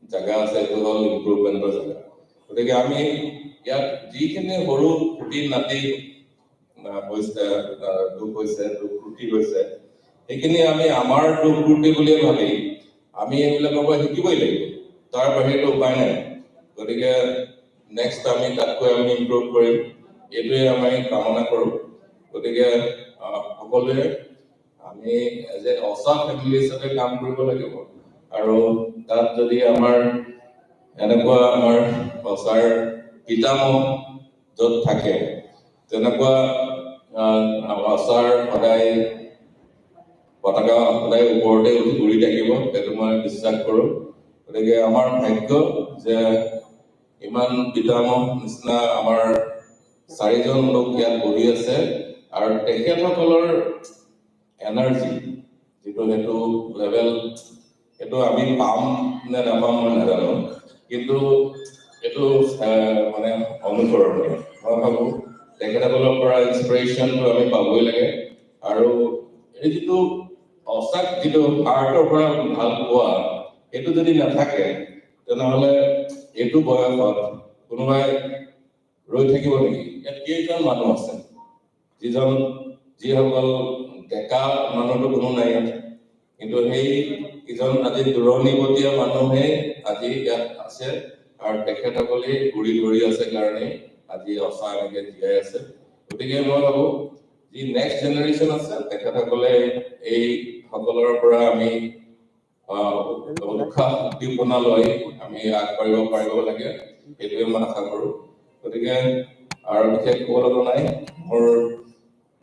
জাগা আছে এইটো হ'ল ইম্প্ৰুভমেণ্টৰ জাগা গতিকে আমি ইয়াত যিখিনি সৰু খুঁটি নাতি হৈছে দুখ হৈছে দুখ ত্ৰুটি হৈছে সেইখিনি আমি আমাৰ দুখ ত্ৰুটি বুলিয়ে ভাবি আমি এইবিলাকৰ পৰা শিকিবই লাগিব তাৰ বাহিৰে উপায় নাই গতিকে নেক্সট আমি তাতকৈ আমি ইম্প্ৰুভ কৰিম এইটোৱে আমি কামনা কৰোঁ গতিকে সকলোৱে আমি এজ এ অসা ফেমিলি হিচাপে কাম কৰিব লাগিব আৰু তাত যদি আমাৰ এনেকুৱা আমাৰ অসাৰ পিতামহ য'ত থাকে তেনেকুৱা অসাৰ সদায় পতাকা সদায় ওপৰতে উৰি থাকিব সেইটো মই বিশ্বাস কৰোঁ গতিকে আমাৰ ভাগ্য যে ইমান পিতামহ নিচিনা আমাৰ চাৰিজন লোক ইয়াত বহি আছে আৰু তেখেতসকলৰ এনাৰ্জি যিটো সেইটো লেভেল সেইটো আমি পাম নে নাপাম মই নাজানো কিন্তু এইটো মানে অনুকৰণীয় মই ভাবোঁ তেখেতসকলৰ পৰা ইনস্পিৰেশ্যনটো আমি পাবই লাগে আৰু এই যিটো অসাক যিটো হাৰ্টৰ পৰা ভাল পোৱা সেইটো যদি নাথাকে তেনেহ'লে এইটো বয়সত কোনোবাই ৰৈ থাকিব নেকি ইয়াত কেইজন মানুহ আছে যিসকল ডেকা মানুহটো কোনো নাই ইয়াত কিন্তু সেই কিজন আজি দূৰণিবতীয়া মানুহে আজি ইয়াত আছে আৰু তেখেতসকলে ঘূৰি ধৰি আছে কাৰণে আজি অসা এনেকে জীয়াই আছে গতিকে মই ভাবোঁ যি নেক্সট জেনেৰেশ্যন আছে তেখেতসকলে এই সকলৰ পৰা আমি উৎসাহ উদ্দীপনা লৈ আমি আগবাঢ়িব পাৰিব লাগে সেইটোৱে মই আশা কৰোঁ গতিকে আৰু বিশেষ ক'ব লগা নাই মোৰ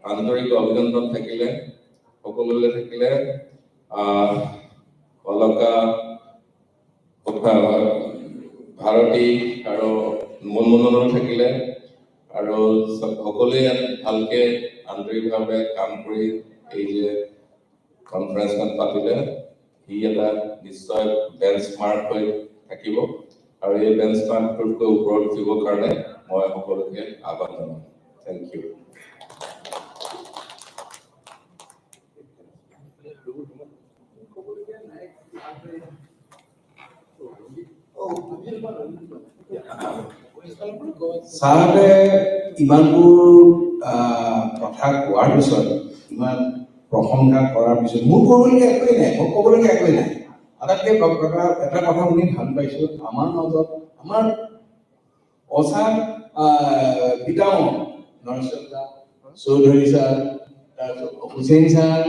আন্তৰিক অভিনন্দন থাকিলে সকলোলৈ থাকিলে অলকা ভাৰতী আৰু মুনমুনৰো থাকিলে আৰু সকলোৱে ভালকে আন্তৰিকভাৱে কাম কৰি এই যে কনফাৰেন্সখন পাতিলে ই এটা নিশ্চয় বেঞ্চমাৰ্ক হৈ থাকিব আৰু এই বেঞ্চমাৰ্কটোতকৈ ওপৰত উঠিবৰ কাৰণে মই সকলোকে আহ্বান জনাম থেংক ইউ ছাৰে ইমানবোৰ কথা কোৱাৰ পিছত, ইমান প্ৰশংসা কৰাৰ পিছত মোৰ ক'বলগীয়া একোৱেই নাই, মোৰ ক'বলগীয়া একোৱেই নাই। আটাইতকৈ এটা কথা শুনি ভাল পাইছোঁ, আমাৰ মাজত আমাৰ অচাৰ পিতামহ নৰেশ্বৰ দা, চৌধুৰী ছাৰ, তাৰপিছত হুছেইন ছাৰ,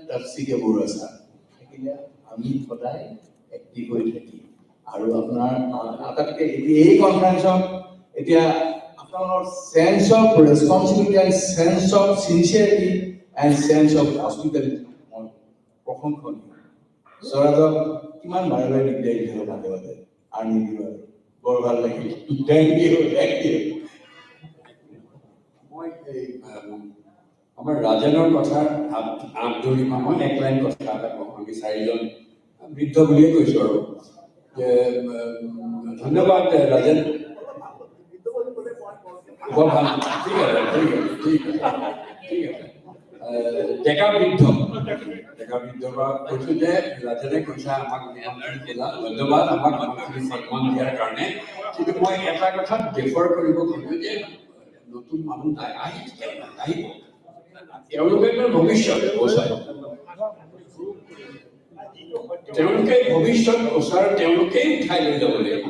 তাৰপিছত চি.কে. বৰুৱা ছাৰ থাকিলে আমি সদায় এক্টিভ হৈ থাকিম। আৰু আপোনাৰ আটাইতকৈ এই কনফাৰেঞ্চত এতিয়া আপোনালোকৰ sense of responsibility and sense of sincerity and sense of hospitality মই প্ৰশংসনীয়। স্বৰাজক কিমান বাৰে বাৰে দিগদাৰি দিলে মাজে মাজে আৰু নিদিব, বৰ ভাল লাগিল। Thank you, thank you. মই আমাৰ ৰাজেনৰ কথা আগ ধৰি মই এক লাইন কথা এটা কওঁ। আমি চাৰিজন বৃদ্ধ বুলিয়ে কৈছোঁ আৰু যে ধন্যবাদ ৰাজেন। বৰ ভাল, ঠিক আছে, ঠিক আছে, ঠিক আছে, ঠিক আছে। ডেকা বৃদ্ধৰ পৰা কৈছোঁ যে ৰাজেনে কৈছে আমাক ধন্যবাদ আমাক মানুহখিনি সন্মান দিয়াৰ কাৰণে। কিন্তু মই এটা কথা ডিফাৰ কৰিব খোজোঁ যে নতুন মানুহ আহিব, তেওঁলোকে ভৱিষ্যত বচায়, তেওঁলোকে ভৱিষ্যত বচাৰ তেওঁলোকেই উঠাই লৈ যাব লাগিব।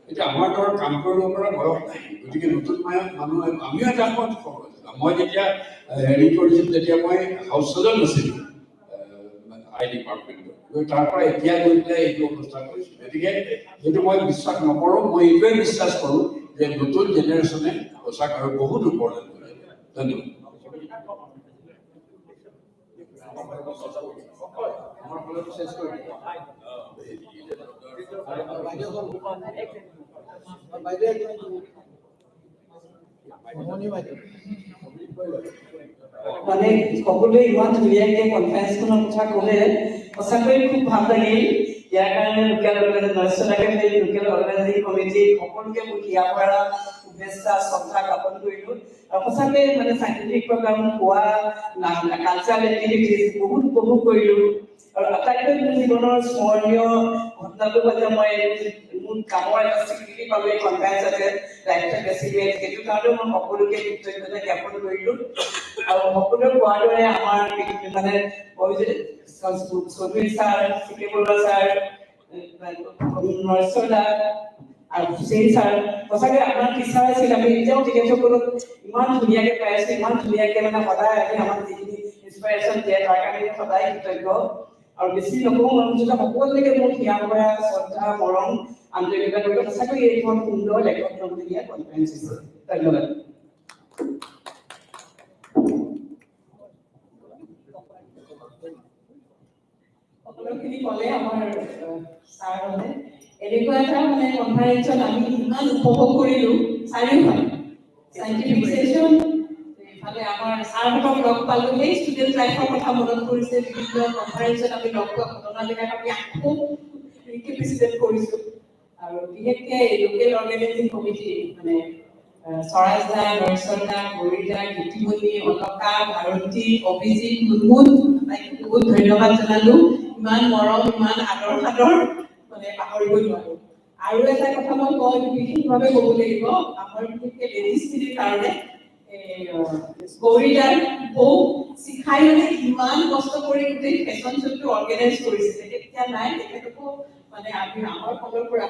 এতিয়া আমাৰ ঘৰত কাম কৰিব পৰা বয়স নাই, গতিকে নতুন মানুহ আমিও এটা সময়ত মই যেতিয়া হেৰি কৰিছিলোঁ তেতিয়া মই হাউচ চাৰ্জন নাছিলোঁ আই ডিপাৰ্টমেণ্টত, তাৰ পৰা এতিয়া গৈ পেলাই এইটো অৱস্থা কৰিছোঁ। গতিকে যদি মই বিশ্বাস নকৰোঁ, মই এইটোৱে বিশ্বাস কৰোঁ যে নতুন জেনেৰেশ্যনে সঁচাক আৰু বহুত ওপৰলৈ গৈ যাব। ধন্যবাদ। মানে সকলোৱে ইমান ধুনীয়াকৈ কনফাৰেন্সখনৰ কথা ক'লে, সঁচাকৈয়ে খুব ভাল লাগিল। ইয়াৰ কাৰণে লোকেল অৰ্গেনাইজিং কমিটি সকলোকে মোৰ ইয়াৰ পৰা শুভেচ্ছা শ্ৰদ্ধা জ্ঞাপন কৰিলোঁ। আৰু সঁচাকৈ মানে চাইণ্টিফিক প্ৰগ্ৰাম হোৱা কালচাৰেল এক্টিভিটিজ বহুত উপভোগ কৰিলোঁ। আৰু আটাইতকৈ মোৰ জীৱনৰ স্মৰণীয় ঘটনাটো হৈছে মই মোৰ কামৰ এটা স্বীকৃতি পালোঁ এই কনফাৰেন্সতে, লাইফটাইম এচিভমেণ্ট। সেইটো কাৰণেও মই সকলোকে কৃতজ্ঞতা জ্ঞাপন কৰিলোঁ। আৰু সকলোৱে কোৱাৰ দৰে আমাৰ মানে চৌধুৰী ছাৰ, চি.কে. বৰুৱা ছাৰ, নৰেশ্বৰ দা আৰু হুছেইন ছাৰ, সঁচাকৈ আমাৰ টিচাৰ আছিল। আমি এতিয়াও তেখেতসকলক ইমান ধুনীয়াকৈ পাই আছোঁ, ইমান ধুনীয়াকৈ মানে সদায় আহি আমাক যিখিনি ইনস্পাইৰেশ্যন দিয়ে তাৰ কাৰণে সদায় কৃতজ্ঞ। আৰু বেছি নকওঁ, মুঠতে সকলোকে মোৰ ধ্যান কৰা শ্ৰদ্ধা মৰম আন্তৰিকতা কৰিব। সঁচাকৈ এইখন সুন্দৰ লেখক নবলগীয়া কনফাৰেন্স হৈছে। ধন্যবাদ। সকলোখিনি ক'লে আমাৰ ছাৰহঁতে। এনেকুৱা এটা মানে কনফাৰেন্সত আমি ইমান উপভোগ কৰিলোঁ চাৰিওফালে, চাইণ্টিফিক ছেশ্যন, ইফালে আমাৰ ছাৰহঁতক লগ পালোঁ, সেই ষ্টুডেণ্ট লাইফৰ কথা মনত পৰিছে। বিভিন্ন কনফাৰেন্সত আমি লগ পোৱা ঘটনাবিলাক আমি আকৌ ৰিপ্ৰেজেণ্ট কৰিছোঁ। আৰু বিশেষকৈ লোকেল অৰ্গেনাইজিং কমিটি মানে স্বৰাজ দা, নৰেশ্বৰ দা, গৌৰী দা, গীতিমণি, অলকা, ভাৰতী, অভিজিত, মুনমুন, বহুত ধন্যবাদ জনালোঁ। ইমান মৰম, ইমান আদৰ সাদৰ মানে পাহৰিব নোৱাৰোঁ। আৰু এটা কথা মই কওঁ, বিশেষভাৱে ক'ব লাগিব, আমাৰ বিশেষকৈ লেডিজখিনিৰ কাৰণে গৌৰী দাৰ বৌ শিখাই মানে ইমান কষ্ট কৰি গোটেই ফেশ্বন শ্ব'টো অৰ্গেনাইজ কৰিছে। তেতিয়া নাই, তেখেতকো মানে আমি আমাৰ ফালৰ পৰা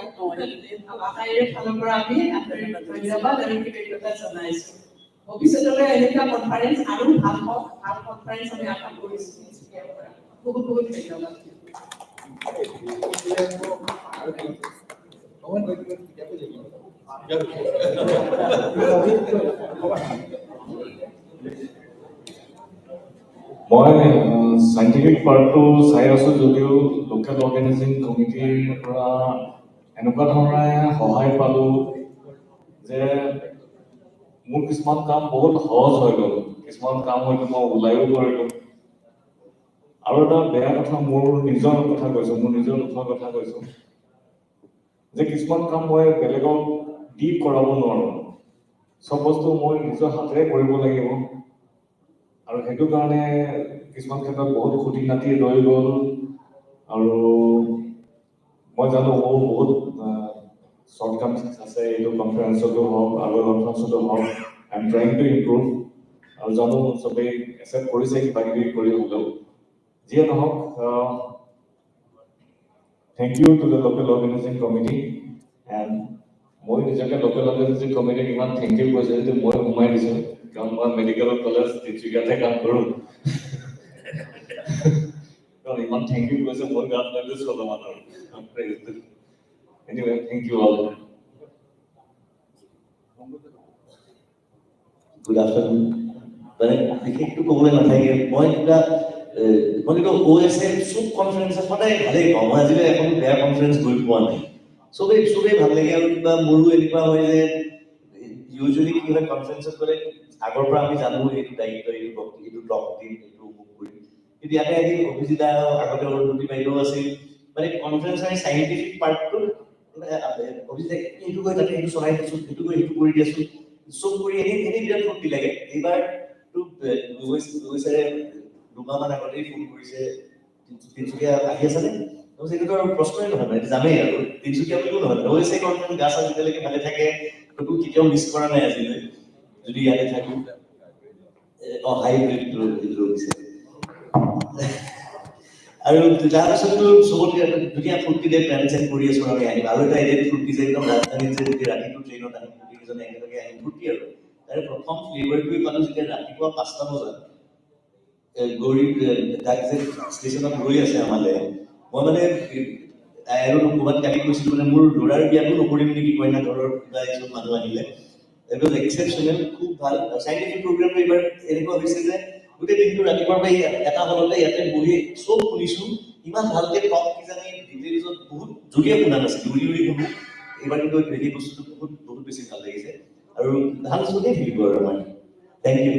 আটাইৰে ফালৰ পৰা আমি ধন্যবাদ আৰু কৃতজ্ঞতা জনাইছোঁ। ভৱিষ্যতলৈ এনেকুৱা কনফাৰেন্স আৰু ভাল হওক, ভাল কনফাৰেন্স আমি আশা কৰিছোঁ। বহুত বহুত ধন্যবাদ। মই চাইণ্টিফিক পাৰ্টটো চাই আছোঁ যদিও লোকেল অৰ্গেনাইজিং কমিটিৰ পৰা এনেকুৱা ধৰণে সহায় পালোঁ যে মোৰ কিছুমান কাম বহুত সহজ হৈ গ'ল, কিছুমান কাম হয়তো মই ওলাইও কৰিলোঁ। আৰু এটা বেয়া কথা, মোৰ নিজৰ কথা কৈছোঁ, মোৰ নিজৰ দুখৰ কথা কৈছোঁ যে কিছুমান কাম মই বেলেগক দি কৰাব নোৱাৰোঁ, চব বস্তু মই নিজৰ হাতেৰে কৰিব লাগিব। আৰু সেইটো কাৰণে কিছুমান ক্ষেত্ৰত বহুত খুটি নাতি ৰৈ গ'ল। আৰু মই জানো মোৰ বহুত shortcomings আছে এইটো কনফাৰেন্সতো হওক আগৰ কনফাৰেন্সতো হওক I am trying two improve আৰু জানো চবেই একচেপ্ট কৰিছে কিবা কিবি কৰি হ'লেও যিয়ে নহওক thank you to the local organizing committee and মই নিজকে লোকেল অৰ্গেনাইজিং কমিটিক ইমান থেংক ইউ কৈছোঁ যে মই সোমাই দিছোঁ কাৰণ মই মেডিকেল কলেজ তিনিচুকীয়াতে কাম কৰোঁ কাৰণ ইমান থেংক ইউ কৈছে মোৰ গাত লাগি অলপমান আৰু anyway thank you all good afternoon মানে বিশেষটো ক'বলৈ নাথাকে মই কিন্তু OSA চব কনফাৰেন্সত সদায় ভালেই পাওঁ মই আজিলৈ এখন বেয়া কনফাৰেন্স গৈ পোৱা নাই চবেই ভাল লাগে আৰু কিবা মোৰো এনেকুৱা হয় যে ইউজুৱেলি কি হয় কনফাৰেন্সত গ'লে আগৰ পৰা আমি জানো এইটো দায়িত্ব এইটো ব্লক টিম এইটো অমুক কৰিম কিন্তু ইয়াতে আহি অভিজিতা আগতে অৰুণজ্যোতি বাইদেউ আছিল মানে কনফাৰেন্সৰ চাইণ্টিফিক পাৰ্টটো অভিজিতা এইটো গৈ তাতে এইটো চলাই দিছোঁ এইটো গৈ এইটো কৰি দিছোঁ চব কৰি এনেই বিৰাট ফূৰ্তি লাগে এইবাৰটো গৈছে দুমাহমান আগতেই ফোন কৰিছে তিনিচুকীয়া আহি আছেনে এইটোতো আৰু প্ৰশ্নই নহয় মানে জানেই আৰু তিনিচুকীয়া বুলিও নহয় অৱশ্যে কনফাৰেন্স গা চা যেতিয়ালৈকে ভালে থাকে সেইটো কেতিয়াও মিছ কৰা নাই আজিলৈ যদি ইয়াতে থাকোঁ হাইব্ৰিড দিছে আৰু তাৰপিছততো চবতকে ধুনীয়া ফূৰ্তি দিয়ে প্লেন চেন কৰি আছোঁ আমি আহিম আৰু এটা এদিন ফূৰ্তি যে একদম ৰাজধানীত যে যদি ৰাতিটো ট্ৰেইনত আহিম গোটেইকেইজনে একেলগে আহিম ফূৰ্তি আৰু তাৰে প্ৰথম ফ্লেভাৰটোৱে পালোঁ যেতিয়া ৰাতিপুৱা 5টা বজাত গৌৰীক তাক যে ষ্টেচনত ৰৈ আছে আমালে মই মানে আৰু ক'ৰবাত কালি কৈছিলোঁ মানে মোৰ ল'ৰাৰ বিয়াটো নকৰিম নেকি কইনা ঘৰৰ কিবা এজন মানুহ আহিলে এইটো এক্সেপশ্যনেল খুব ভাল চাইণ্টিফিক প্ৰগ্ৰামটো এইবাৰ এনেকুৱা হৈছে যে গোটেই দিনটো ৰাতিপুৱাৰ পৰা এটা হলতে ইয়াতে বহি চব শুনিছোঁ ইমান ভালকে টক কিজানি ডিটেইলছত বহুত জোৰিয়ে শুনা নাছিলোঁ উৰি শুনো এইবাৰ কিন্তু সেই বস্তুটো বহুত বেছি ভাল লাগিছে আৰু ভাল চবেই থাকিব আৰু আমাৰ থেংক ইউ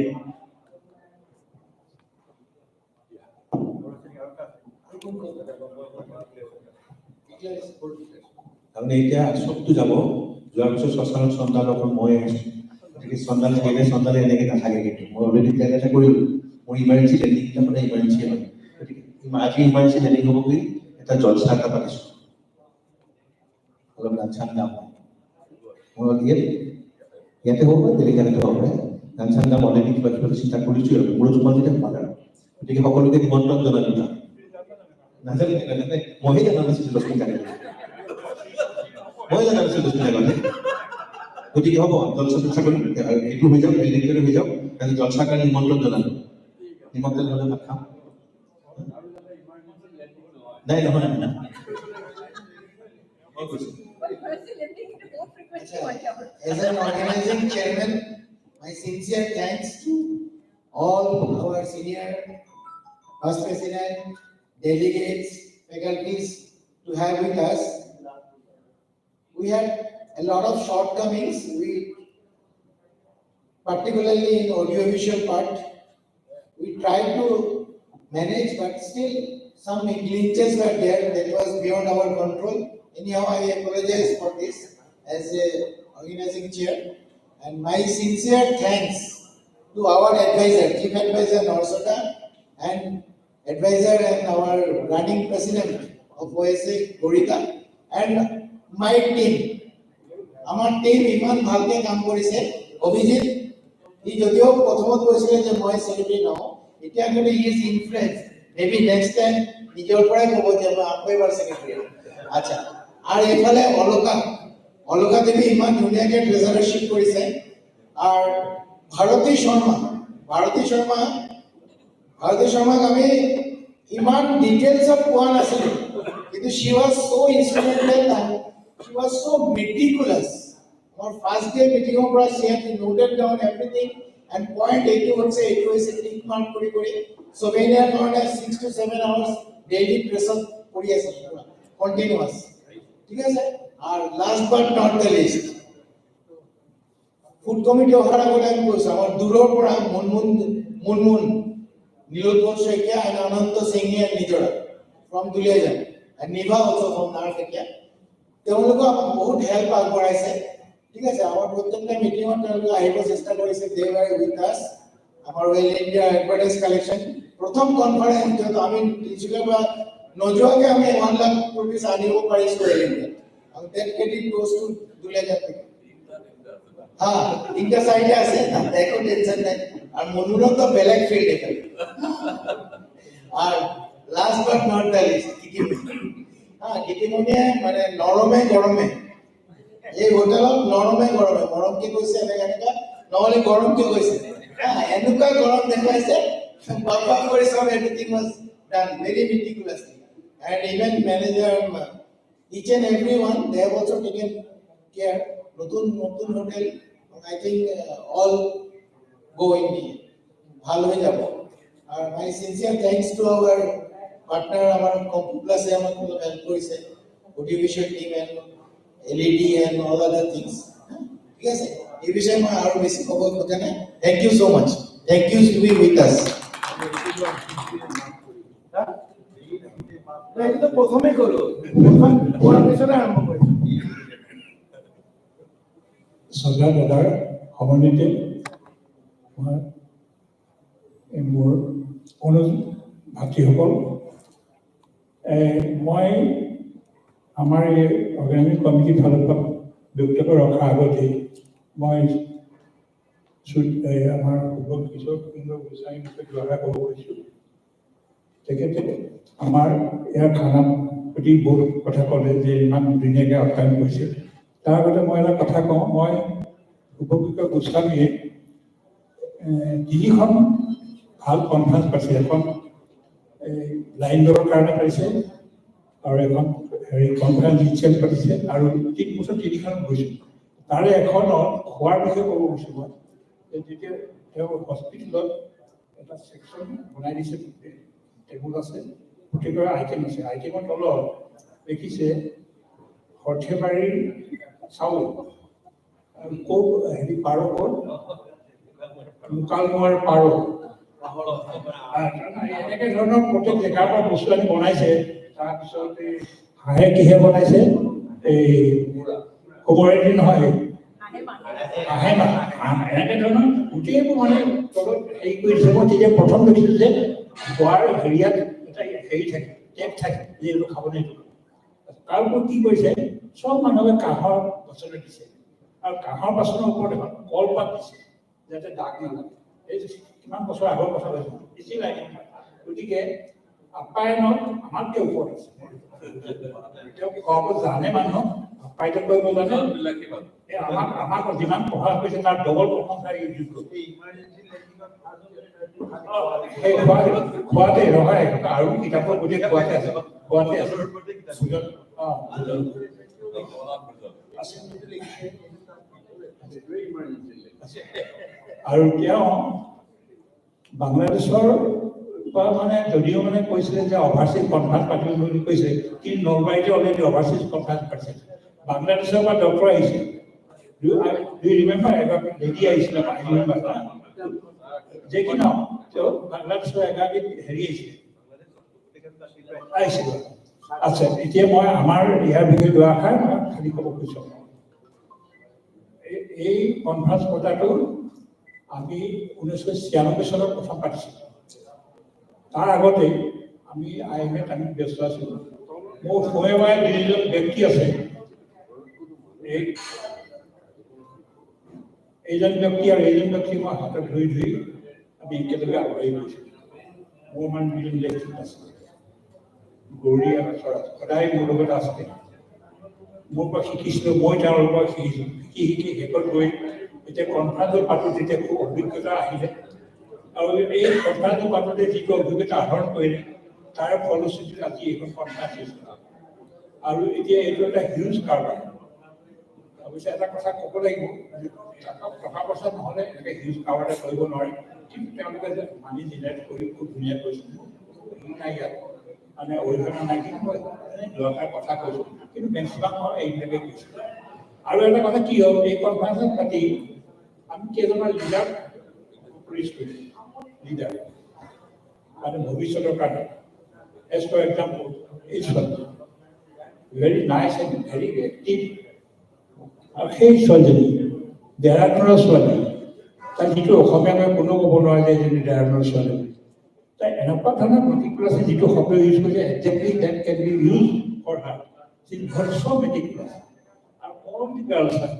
তাৰমানে এতিয়া চবটো যাব যোৱাৰ পিছত শ্মশানত চন্দালক মই আহিছোঁ গতিকে চন্দাল থাকিলে চন্দালে এনেকৈ নাথাকে কিন্তু মই অলৰেডি প্লেন এটা কৰিলোঁ মোৰ ইমাৰ্জেঞ্চি লেণ্ডিংকেইটা সদায় ইমাৰ্জেঞ্চিয়ে হয় গতিকে আজি ইমাৰ্জেঞ্চি লেণ্ডিং হ'ব বুলি এটা জলচা এটা পাতিছোঁ অলপ গান চান গাম মই ইয়াতে হ'ব বেলেগ গানতে হ'ব গান চান গাম অলৰেডি কিবা কিবা চিন্তা কৰিছোঁ আৰু মোৰ তোমাৰ যেতিয়া সোমাল আৰু গতিকে সকলোকে নিমন্ত্ৰণ জনালোঁ নাজানো মইহে জানা নাছিলোঁ দহ মিনিট মই জানা নাছিলোঁ 10 মিনিট আগতে গতিকে হ'ব জলচা কৰিম এইটো হৈ যাওক এলিগেটৰ হৈ যাওক কালি জলচাৰ কাৰণে নিমন্ত্ৰণ জনালোঁ নিমন্ত্ৰণ হ'লে ভাত খাম নাই নহয় As an organizing chairman, my sincere thanks to all our senior vice president, delegates, faculties to have with us. We had a lot of shortcomings, particularly in audiovisual part. We tried to manage, but still some glitches were there that was beyond our control. Anyhow, I apologize for this as a organizing chair, and my sincere thanks to our advisor, Chief Advisor Narsota, and advisor and our running president of OSA, Gorika, and my team. Our team iman bhalke kaam korise. Abhijit, he jodio prothomot koisile je moi celebrity now. Etia kole he is influenced. Maybe next time nijor porai kobo je moi akoi bar secretary. Acha. Ar efale Oloka devi iman dhuniake treasurership korise. Ar Bharati Sharma আমি ইমান ডিটেইলছত পোৱা নাছিলোঁ কিন্তু she was so instrumental and she was so meticulous. Our first day meeting পৰা she had noted down everything and point এইটো হৈছে tick mark কৰি সবেইনাৰ কাৰণে 6 to 7 hours daily প্ৰেছত কৰি আছে পুৰা কন্টিনিউয়াস ঠিক আছে আৰু last but not the least food committee অহাৰ আগতে আমি কৈছোঁ আমাৰ দূৰৰ পৰা Munmun Nilotpur Shekya and Ananta Singh and Nijora from Dulejan and Niva also from Narkakia. তেওঁলোকে আমাক বহুত হেল্প আগবঢ়াইছে ঠিক আছে আমাৰ প্ৰত্যেকটা মিটিঙত তেওঁলোকে আহিব চেষ্টা কৰিছে they were with us আমাৰ ওয়েল ইন্ডিয়া এডভাৰটাইজ কালেকশ্যন প্ৰথম কনফাৰেন্স য'ত আমি তিনিচুকীয়াৰ পৰা নোযোৱাকৈ আমি 1 লাখ ৰুপিজ আনিব পাৰিছোঁ well India And that credit goes to Duleja people. তিনটা সাইডে আছে দেখো টেনশন নাই আর মনোরম তো বেলেগ ফিল্ড এখানে আর last but not the least গীতিমণিয়ে মানে নরমে গরমে এই হোটেলত নরমে গরমে গৰমকে কৈছে এনেকা নহলে গৰমকে কৈছে এনেকুৱা গৰম দেখাইছে বাবা কৰি সব everything was done very meticulously and even manager each and everyone they have also taken care নতুন hotel I think all go in ভাল হয়ে যাব আর my sincere thanks to our partner our Compuplus এ আমাকে হেল্প করেছে audiovisual team and LED and all other things ঠিক আছে এই বিষয়ে মই আৰু বেশি কব কথা নাই thank you so much thank you to be with us এটা তো প্রথমে করো প্রথম কোঅর্ডিনেশন আরম্ভ করি সজা দাদাৰ সমানিতে মোৰ অনুজ ভাতৃসকল মই আমাৰ এই অৰ্গেনাইজিং কমিটিৰ ফালৰ পৰা ব্যক্তিগত ৰখাৰ আগতে মই আমাৰ উপভোগ কিশোৰ কুমাৰ গোস্বামী বিষয়ে দুআষাৰ ক'ব খুজিছোঁ তেখেতে আমাৰ ইয়াৰ খানাৰ প্ৰতি বহুত কথা ক'লে যে ইমান ধুনীয়াকৈ আপ্যায়ন কৰিছে তাৰ আগতে মই এটা কথা কওঁ মই উপভোগ গোস্বামীয়ে তিনিখন ভাল কনফাৰেঞ্চ পাইছে এখন ব্লাইণ্ডৰ কাৰণে পাইছে আৰু এখন কনফাৰেঞ্চ ইনচেল পাতিছে আৰু 3 বছৰ 3খন গৈছোঁ তাৰে এখনত খোৱাৰ বিষয়ে ক'ব গৈছোঁ মই যেতিয়া তেওঁ হস্পিটেলত এটা ছেকশ্যন বনাই দিছে টেবুল আছে গোটেইবোৰ আইটেম আছে আইটেমৰ তলত দেখিছে সৰ্থেবাৰীৰ চাউল কোপ হেৰি পাৰ ক'ত মুকালমোৱাৰ পাৰ এনেকৈ ধৰণৰ প্ৰত্যেক জেগাৰ পৰা বস্তু আনি বনাইছে তাৰপিছত হাঁহে কিহে বনাইছে এই কোমৰেদি নহয় হাঁহে এনেকৈ ধৰণৰ গোটেইবোৰ মানে তলত হেৰি কৰি দিছে মই তেতিয়া প্ৰথম দেখিছোঁ যে খোৱাৰ হেৰিয়াত এটা হেৰি থাকে টেপ থাকে যে এইটো খাব নিদিওঁ তাৰ ওপৰত কি কৰিছে সব মানুহে কাঁহৰ বাচনত দিছে আৰু কাঁহৰ বাচনৰ ওপৰত এখন কলপাত দিছে যাতে দাগ নালাগে এই কিমান বছৰ আগৰ কথা কৈছোঁ বেছি লাগে গতিকে আপ্যায়নত আমাতকৈ ওপৰত আছে তেওঁ খোৱাব জানে মানুহক আপ্যায়িত কৰিব জানে আমাক যিমান প্ৰভাৱ কৰিছে তাৰ ডবল প্ৰশংসা যোগ্য খোৱাতে নহয় আৰু কিতাপৰ গোটেই খোৱাতে আছে আৰু তেওঁ বাংলাদেশৰ পৰা মানে যদিও মানে কৈছিলে যে অভাৰচিজ কনফাৰেঞ্চ পাতিব বুলি কৈছে কিন্তু নলবাৰীতে অলৰেডি অভাৰচিজ কনফাৰেঞ্চ পাতিছে বাংলাদেশৰ পৰা ডক্টৰ আহিছে ৰিমেম্বাৰ এবাৰ লেডি আহিছিলে যে কি নাম তেওঁ বাংলাদেশৰ এগৰাকী হেৰি আহিছিলে আচ্ছা এতিয়া মই আমাৰ ইয়াৰ বিষয়ে দুআষাৰ খালি ক'ব খুজিছোঁ এই কনফাৰেঞ্চ পতাটো আমি 1996 চনত প্ৰথম পাতিছিলোঁ তাৰ আগতে আমি IMA আমি ব্যস্ত আছিলোঁ মোৰ সময়ে যিজন ব্যক্তি আছে এইজন ব্যক্তি আৰু এইজন ব্যক্তি মই হাতত ধৰি আমি একেলগে আগবাঢ়ি গৈছিলোঁ মোৰ মানে দুজন লেখক আছে গৌৰী আৰু স্বৰাজ সদায় মোৰ লগত আছে মোৰ পৰা শিকিছিলোঁ মই তেওঁলোকৰ পৰা শিকিছোঁ শিকি শেষত গৈ এতিয়া কনফাৰেঞ্চৰ পাতোঁ তেতিয়া খুব অভিজ্ঞতা আহিলে আৰু এই কনফাৰেঞ্চৰ পাতোঁতে যিটো অভিজ্ঞতা আহৰণ কৰিলে তাৰ ফলশ্ৰুতিত আজি এইখন কনফাৰেঞ্চ হৈছে আৰু এতিয়া এইটো এটা হিউজ কাৰবাৰ অৱশ্যে এটা কথা ক'ব লাগিব টকা পইচা নহ'লে এনেকৈ হিউজ কাৰবাৰ এটা কৰিব নোৱাৰে কিন্তু তেওঁলোকে যে মানি জেনেৰেট কৰি খুব ধুনীয়া কৰিছিল নাই ইয়াত মানে অৰিহণা নাই কিন্তু মই দৰকাৰ কথা কৈছোঁ কিন্তু মেক্সিমাম মই এইবিলাকে কৈছোঁ আৰু এটা কথা কি হ'ল এই কনফাৰেঞ্চত পাতি আমি কেইজনমান লিডাৰ কৰিছোঁ লিডাৰ মানে ভৱিষ্যতৰ কাৰণে as for example H very nice and very active আৰু সেই ছোৱালীজনী দেহৰাদুনৰ ছোৱালী তাই যিটো অসমীয়া মই কোনো ক'ব নোৱাৰে যে এজনী দেহৰাদুনৰ ছোৱালী তাই এনেকুৱা ধৰণৰ মেটিকুলাছ যিটো শব্দ ইউজ কৰিছে exactly that can be use for her so' meticulous community girls হয়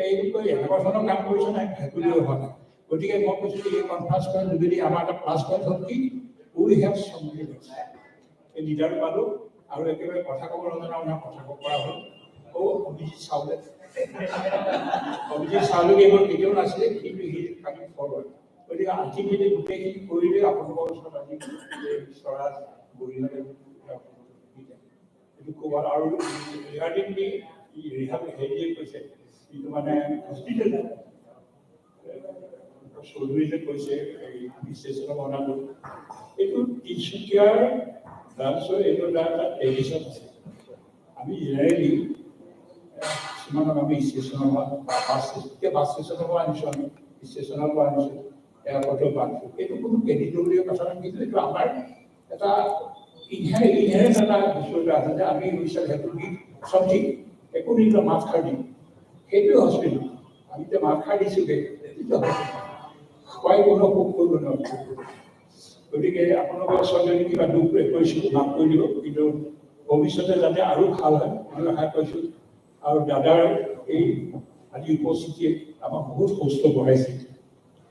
এইটো এনেকুৱা ধৰণৰ কাম কৰিছে নাই ভেকুলীও হোৱা নাই গতিকে মই কৈছোঁ এই কনফাৰেন্সৰ যোগেদি আমাৰ এটা প্লাছ পইণ্ট হ'ল কি উই হেভ চামথিং এই লিডাৰ পালোঁ আৰু একেবাৰে কথা ক'ব নজনা মানুহে কথা ক'ব পৰা হ'ল অভিজিৎ চাউলে এইবোৰ কেতিয়াও নাছিলে কিন্তু সি কামিং ফৰৱাৰ্ড গতিকে আল্টিমেটলি গোটেইখিনি কৰিলে আপোনালোকৰ ওচৰত আজি স্বৰাজ বৰিহালে এইটো ক'ব আৰু ৰিগাৰ্ডিং দি হেৰিয়ে কৈছে কিন্তু মানে হস্পিটেল চৌধুৰী যে কৈছে এই বিশ্লেষণ বনাটো এইটো তিনিচুকীয়াৰ গাৰ্লছৰ এইটো এটা ট্ৰেডিশ্যন আছে আমি জেনেৰেলি কিছুমানক আমি ষ্টেচনৰ পৰা বাছ ষ্টেচনৰ পৰা আনিছোঁ আমি ষ্টেচনৰ পৰা আনিছোঁ এয়াৰপৰ্টৰ পৰা আনিছোঁ এইটো কোনো কেডিটৰীয় কথা নহয় কিন্তু এইটো আমাৰ এটা ইনহেৰেণ্ট এটা বস্তু এটা আছে যে আমি সেইটো চব্জি একো নিদিওঁ মাছ খাৰ দিম সেইটোৱে হস্পিটেল আমি যে মাছ খাৰ দিছোঁগৈ খুৱাই কোনো সুখ কৰিব নোৱাৰোঁ গতিকে আপোনালোকৰ ওচৰত কিবা দুখ কৰিছোঁ মাফ কৰি দিব কিন্তু ভৱিষ্যতে যাতে আৰু ভাল হয় মই আশা কৰিছোঁ আৰু দাদাৰ এই আজি উপস্থিতিয়ে আমাক বহুত সুস্থ বঢ়াইছে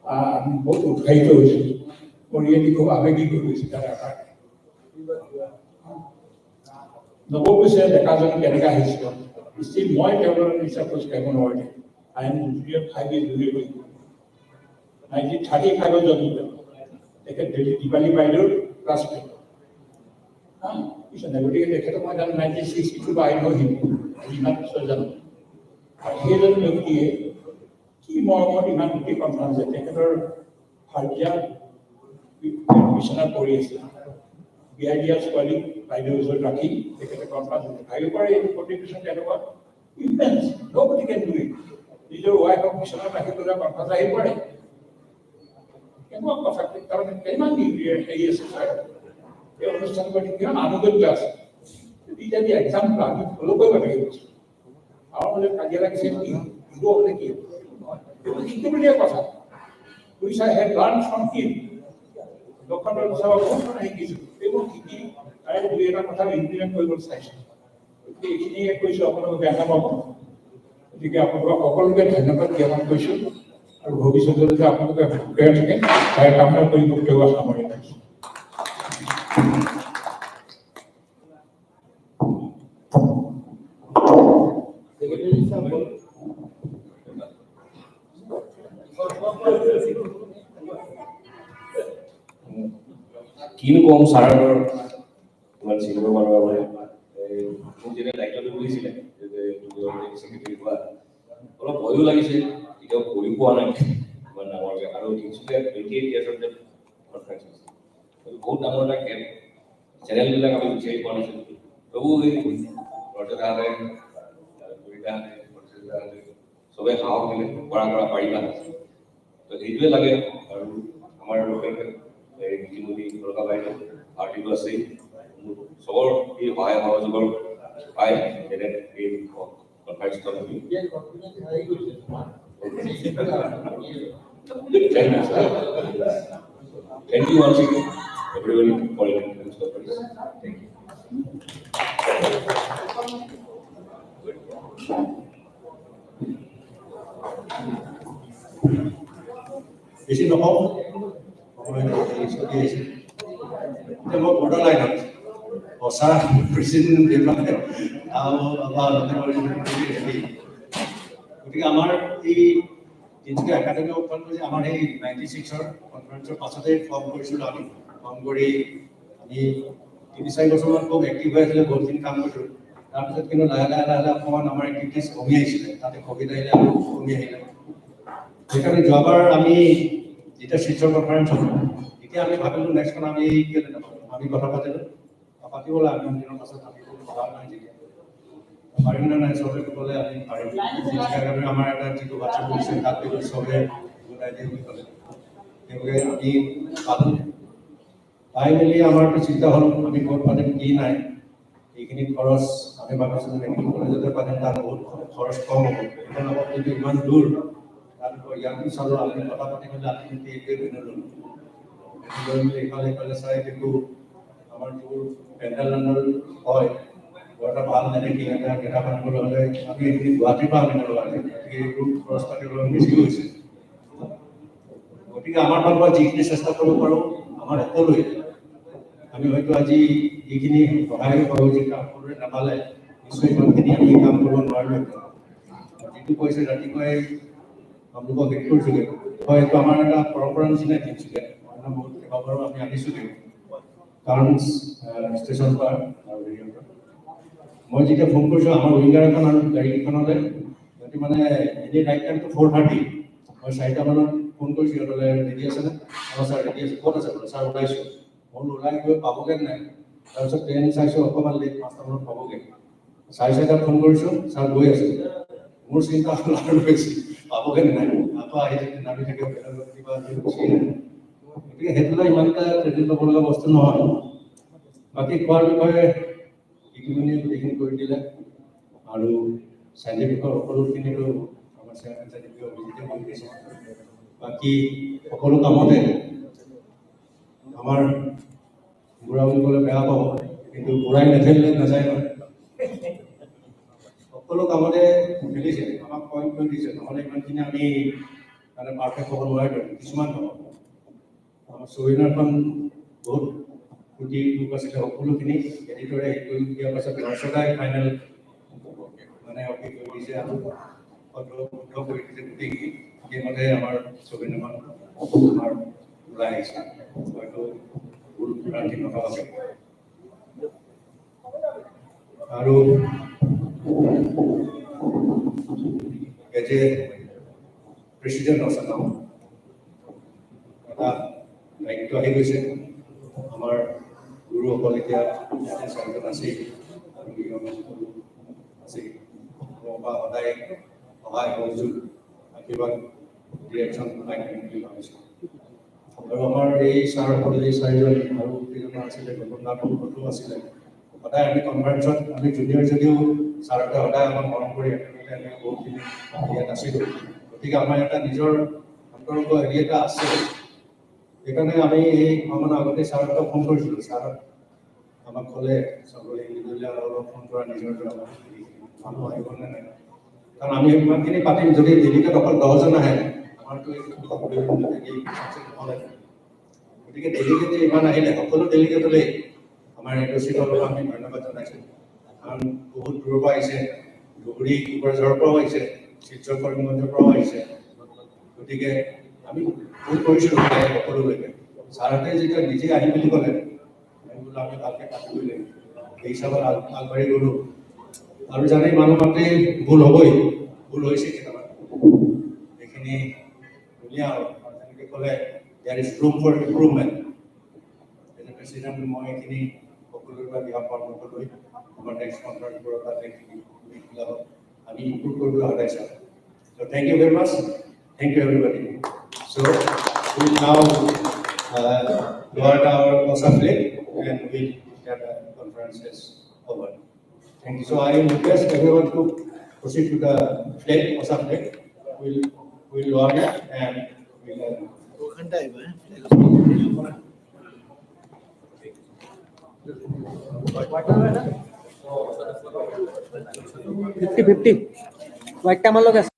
আমি বহুত উৎসাহিত হৈছোঁ মোৰ ইয়াত খুব আৱেগিক হৈ গৈছে দাদাৰ কাৰণে নৱবৈছে ডেকাজন কেনেকৈ আহিছিল ষ্টিল মই তেওঁলোকৰ নিশ্চয় খোজ কাঢ়িব নোৱাৰিম আই এম 5 years দূৰে গৈ 1935 জন্ম তেখেত দীপালী বাইদেউৰ ক্লাছমেট গতিকে তেখেতক মই জানো 1962 আই ন হিম ইমান বছৰ জানো আৰু সেইজন ব্যক্তিয়ে কি মৰমত ইমান গোটেই কনফাৰেন্স তেখেতৰ ভাৰ্যা বিচনাত পৰি আছে বিয়া দিয়া ছোৱালী বাইদেউৰ ওচৰত ৰাখি তেখেতে কনফাৰেন্স ভাবিব পাৰে এইটো কণ্ট্ৰিবিউশ্যন তেনেকুৱা ইমেন্স নবডি কেন ডু ইট নিজৰ ৱাইফক বিচনাত ৰাখি পেলাই কনফাৰেন্স আহিব পাৰে কেনেকুৱা কথা তাৰমানে কিমান হেৰি আছে এই অনুষ্ঠান কৰি কিমান আনুগত্য আছে এতিয়া দি এক্সাম্পল আমি ফ'ল' কৰিব লাগিব আৰু বোলে কাজিয়া লাগিছে কি দিব বোলে কি এইটো শিকিবলগীয়া কথা which I have learn from him লক্ষণৰ চাব শিকিছোঁ এইবোৰ শিকি তাৰে দুই এটা কথা ইমপ্লিমেণ্ট কৰিব চাইছোঁ গতিকে এইখিনিয়ে কৈছোঁ আপোনালোকে বেয়া নাপাব গতিকে আপোনালোকক সকলোকে ধন্যবাদ জ্ঞাপন কৰিছোঁ আৰু ভৱিষ্যতলৈকে আপোনালোকে সুখে থাকে তাৰে কামনা কৰি বক্তব্য সামৰি ৰাখিছোঁ কিনো কম ছাৰৰ ইমান চিনিব পাৰোঁ মানে মোক যেতিয়া দায়িত্বটো দিছিলে যে ছেক্ৰেটাৰী হোৱা অলপ ভয়ো লাগিছে এতিয়াও কৰি পোৱা নাই ইমান ডাঙৰকৈ আৰু তিনিচুকীয়া 28 years যে কনফাৰেন্স বহুত ডাঙৰ এটা গেপ চেনেলবিলাক আমি বিচাৰি পোৱা নাছিলোঁ তবু এই বৰদেউতাহঁতে খুৰীদাহঁতে চবে সাহস দিলে কৰা পাৰিবা তো সেইটোৱে লাগে আৰু আমাৰ ৰীতিমতি উলকা বাইদেউ আৰ্টিকল আছে চবৰ এই সহায় সহযোগৰ পাই যেনে এই কনফাৰেন্সখন Thank you once again, everybody, for your conference. Thank you. বেছি নকওঁ মই বৰ্ডাৰ লাইনত সঁচা প্ৰেচিডেণ্ট গতিকে আমাৰ এই তিনিচুকীয়া একাডেমি যে আমাৰ এই 96ৰ কনফাৰেন্সৰ পাছতে ফৰ্ম কৰিছিলোঁ আমি ফৰ্ম কৰি আমি 3-4 বছৰমান খুব এক্টিভ হৈ আছিলে বহুতখিনি কাম কৰিছিলোঁ তাৰপিছত কিন্তু লাহে লাহে অকণমান আমাৰ এক্টিভিটিছ কমি আহিছিলে তাতে ক'ভিড আহিলে আৰু কমি আহিলে সেইকাৰণে যোৱাবাৰ আমি যেতিয়া শিলচৰ কনফাৰেন্স হ'ল তেতিয়া আমি ভাবিলোঁ নেক্সটখন আমি কেলৈ নাপাওঁ আমি কথা পাতিলোঁ পাতিবলৈ আমি দিনৰ পাছত আমি ভবা নাই যেতিয়া পাৰিম নে নাই চবে ক'লে আমি পাৰিম আমাৰ এটা যিটো হোৱাটছএপ কৰিছে তাত চবে গোটাই দিয়ে বুলি ক'লে তেওঁলোকে আমি পালোঁ পাই মেলি আমাৰতো চিন্তা হ'ল আমি ক'ত পাতিম কি নাই এইখিনি খৰচ আমি ভাবিছিলোঁ মেডিকেল কলেজতে পাতিম তাত বহুত খৰচ কম হ'ব এখন লগত যদি ইমান দূৰ ইয়াৰ পিছত আমি কথা পাতি মেলি আল্টিমেটলি এইটোৱে লৈ ল'লোঁ লৈ মেলি ইফালে চাই কিন্তু আমাৰ যিবোৰ পেণ্ডেল হয় বৰ এটা ভাল নেদেখি এটা কিতাপ আনিবলৈ হ'লে আমি এইখিনি গুৱাহাটীৰ পৰা আনিব লগা হয় গতিকে এইটো খৰচ পাতি অলপ বেছি হৈছে গতিকে আমাৰ ফালৰ পৰা যিখিনি চেষ্টা কৰিব পাৰোঁ আমাৰ সকলোৱে আমি হয়তো আজি এইখিনি সহায় সহযোগিতা সকলোৱে নাপালে নিশ্চয় ইমানখিনি আমি কাম কৰিব নোৱাৰিলোঁ যিটো কৈছে ৰাতিপুৱাই আপোনালোকক হেৰি কৰিছোগে হয় এইটো আমাৰ এটা পৰম্পৰা নিচিনাই তিনিচুকীয়া অন্য বহুত কেইবাবাৰো আমি আনিছোগে কাৰণ ষ্টেচন পৰা আৰু হেৰিৰ পৰা মই যেতিয়া ফোন কৰিছোঁ আমাৰ উইংগাৰ এখন আৰু গাড়ীখনলৈ সিহঁতি মানে এনেই ৰাইট টাইমটো 4:30 মই 4টা মানত ফোন কৰিছোঁ সিহঁতলৈ ৰেডি আছেনে অঁ ছাৰ ৰেডি আছে ক'ত আছে বোলে ছাৰ ওলাইছোঁ মই ওলাই গৈ পাবগৈ নাই তাৰপিছত ট্ৰেইন চাইছোঁ অকণমান লেট 5টা মানত পাবগৈ 4:30 ফোন কৰিছোঁ ছাৰ গৈ আছোঁ মোৰ চিন্তা হ'ল আৰু বেছি পাবগৈ নাই আকৌ আহি থাকে নামি থাকে বেলেগত কিবা গুচি আহে গতিকে সেইটোলৈ ইমান এটা ক্ৰেডিট ল'ব লগা বস্তু নহয় বাকী খোৱাৰ বিষয়ে ইতিমধ্যে গোটেইখিনি কৰি দিলে আৰু চাইণ্টিফিকৰ সকলোখিনিতো আমাৰ চাইণ্টিফিক অভিজিতে কৰি দিছে বাকী সকলো কামতে আমাৰ বুঢ়া বুলি ক'লে বেয়া পাব কিন্তু বুঢ়াই নেথেলিলে নাযায় নহয় সকলো কামতে মিলিছে আমাক পইণ্ট কৰি দিছে নহ'লে ইমানখিনি আমি মানে পাৰফেক্ট হ'ব নোৱাৰিলোঁ কিছুমান হ'ব আমাৰ ছবিনাৰখন বহুত কুটি গ্ৰুপ আছিলে সকলোখিনি এডিটৰে হেৰি কৰি দিয়াৰ পাছত দৰ্শকাই ফাইনেল মানে অপি কৰি দিছে আৰু শুদ্ধ কৰি দিছে গোটেইখিনি সেইমতে আমাৰ ছবিনাৰখন আমাৰ ওলাই আহিছে হয়তো ভুল ৰান্ধি নথকাকে আৰু এজ এ প্ৰেচিডেণ্ট অফ চানাম এটা দায়িত্ব আহি গৈছে আমাৰ গুৰুসকল এতিয়া চাৰিজন আছেই আৰু আছেই পৰা সদায় সহায় সহযোগ আশীৰ্বাদ ডিৰেকশ্যন পাই থাকিম বুলি ভাবিছোঁ আৰু আমাৰ এই ছাৰসকল এই চাৰিজন আৰু কেইজনমান আছিলে গগনাথতো আছিলে সদায় আমি কনফাৰেন্সত আমি জুনিয়ৰ যদিও ছাৰহঁতে সদায় আমাক মৰম কৰি একেলগে আমি বহুতখিনি ইয়াত আছিলোঁ গতিকে আমাৰ এটা নিজৰ অন্তৰংগ হেৰি এটা আছে সেইকাৰণে আমি এই ভ্ৰমণৰ আগতে ছাৰহঁতক ফোন কৰিছিলোঁ ছাৰহঁত আমাক ক'লে চবৰে ইণ্ডিভিজুৱেলি অলপ ফোন কৰা নিজৰ মানুহ আহিবনে নাই কাৰণ আমি ইমানখিনি পাতিম যদি ডেলিগেট অকল 10জন আহে আমাৰতো নহ'লে গতিকে ডেলিগেটে ইমান আহিলে সকলো ডেলিগেটলৈ আমাৰ এড্ৰেচিটক আমি ধন্যবাদ জনাইছোঁ কাৰণ বহুত দূৰৰ পৰা আহিছে ধুবুৰী কোকৰাঝাৰৰ পৰাও আহিছে শিলচৰ কৰিমগঞ্জৰ পৰাও আহিছে গতিকে আমি ফোন কৰিছিলোঁ সকলোলৈকে ছাৰহঁতে যেতিয়া নিজে আহিম বুলি ক'লে বোলো আমি ভালকৈ পাতিবই লাগিব সেই হিচাপত আগবাঢ়ি গ'লোঁ আৰু জানেই মানুহ মাত্ৰে ভুল হ'বই ভুল হৈছে কেইটামান এইখিনি ধুনীয়া আৰু যেনেকৈ ক'লে there is room for improvement as a president মই এইখিনি সকলোৰে পৰা দিহা পৰামৰ্শ লৈ আমাৰ নেক্সট কনফাৰেন্সবোৰৰ তাত উইকবিলাকত আমি ইম্প্ৰুভ কৰিবলৈ সদায় চাওঁ so' thank you very much thank you everybody so' will now lower our OSA flag and we'll get the conferences over. Thank you. So I request everyone to proceed to the flag, OSA flag. We'll lower it and we'll. 50-50 white camel log আছে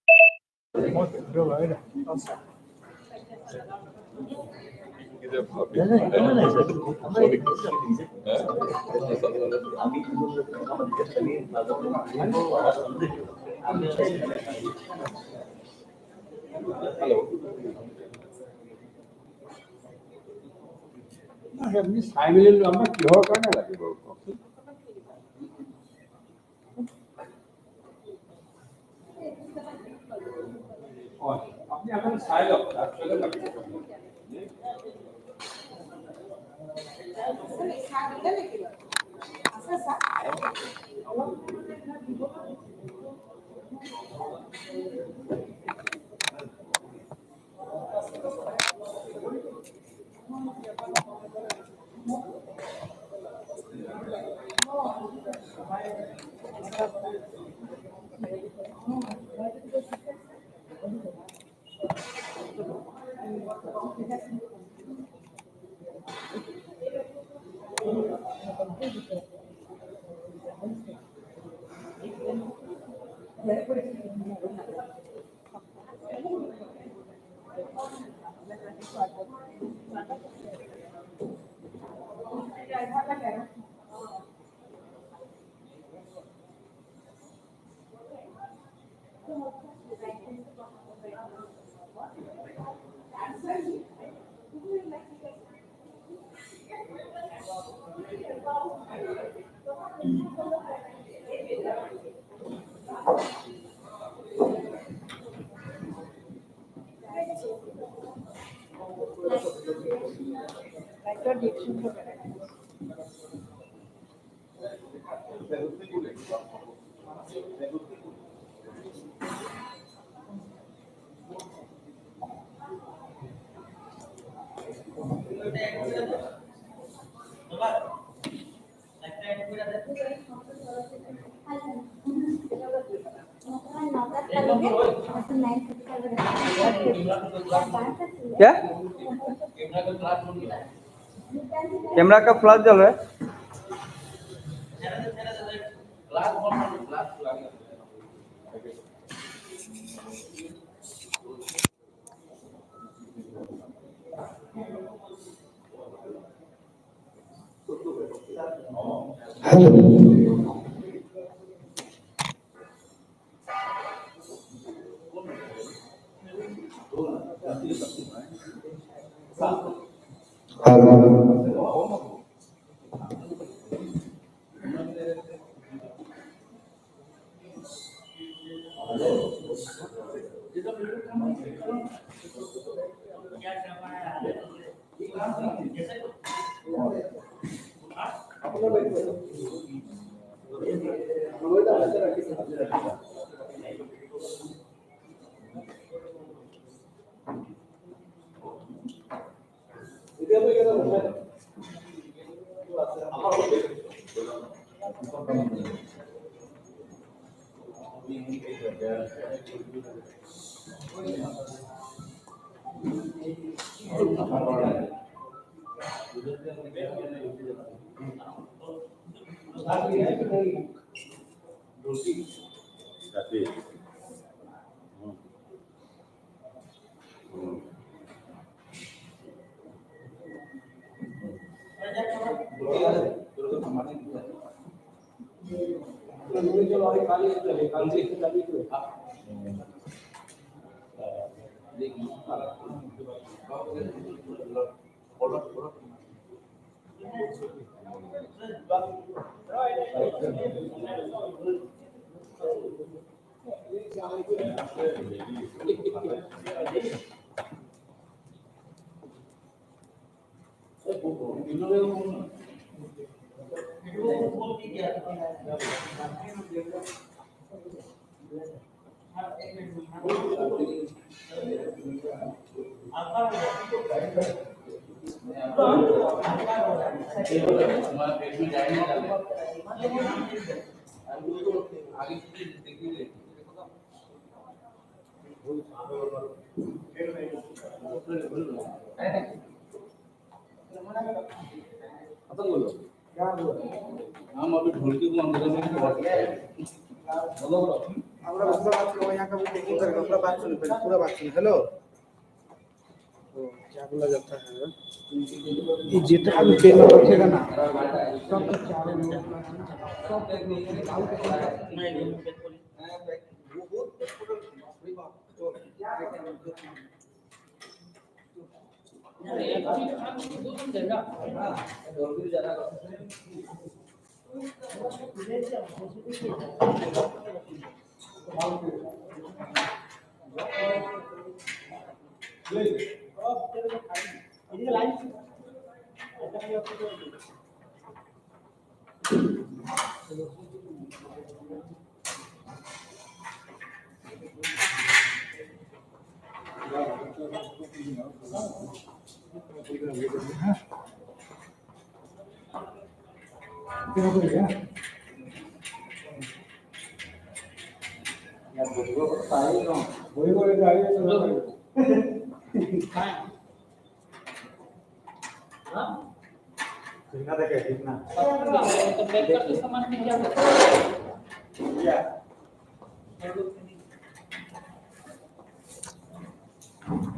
চাই মেলি আমাৰ কিহৰ কাৰণে লাগিব আপনি এখন চাই লওক আসলে क्या कैमरा का फ्लैश जल रहा है हम अभी ढोलकी को अंदर में আমরা বুঝতে পারছি ওই यहाँ का भी टेकिंग करेगा पूरा बात सुन पहले पूरा बात सुन हेलो तो क्या बोला जाता है ये जितना भी पेन रखेगा ना सब चारों सब नहीं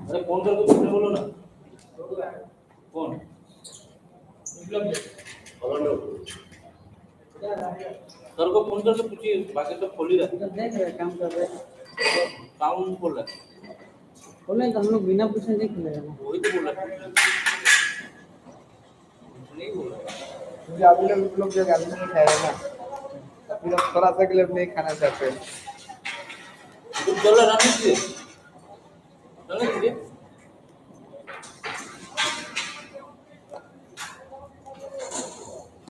अरे कौन सा कुछ बोलो ना कौन सर को फोन करके पूछिए बाकी तो खोल ही रहा देख रहे काम कर रहे काम बोल रहा बोले तो हम लोग बिना पूछे नहीं खुलेगा ना वही तो बोल रहा नहीं बोल रहा मुझे आप लोग जो गाली नहीं खाए ना फिर हम थोड़ा सा के लिए नहीं खाना चाहते तुम चल रहा नहीं चल रहा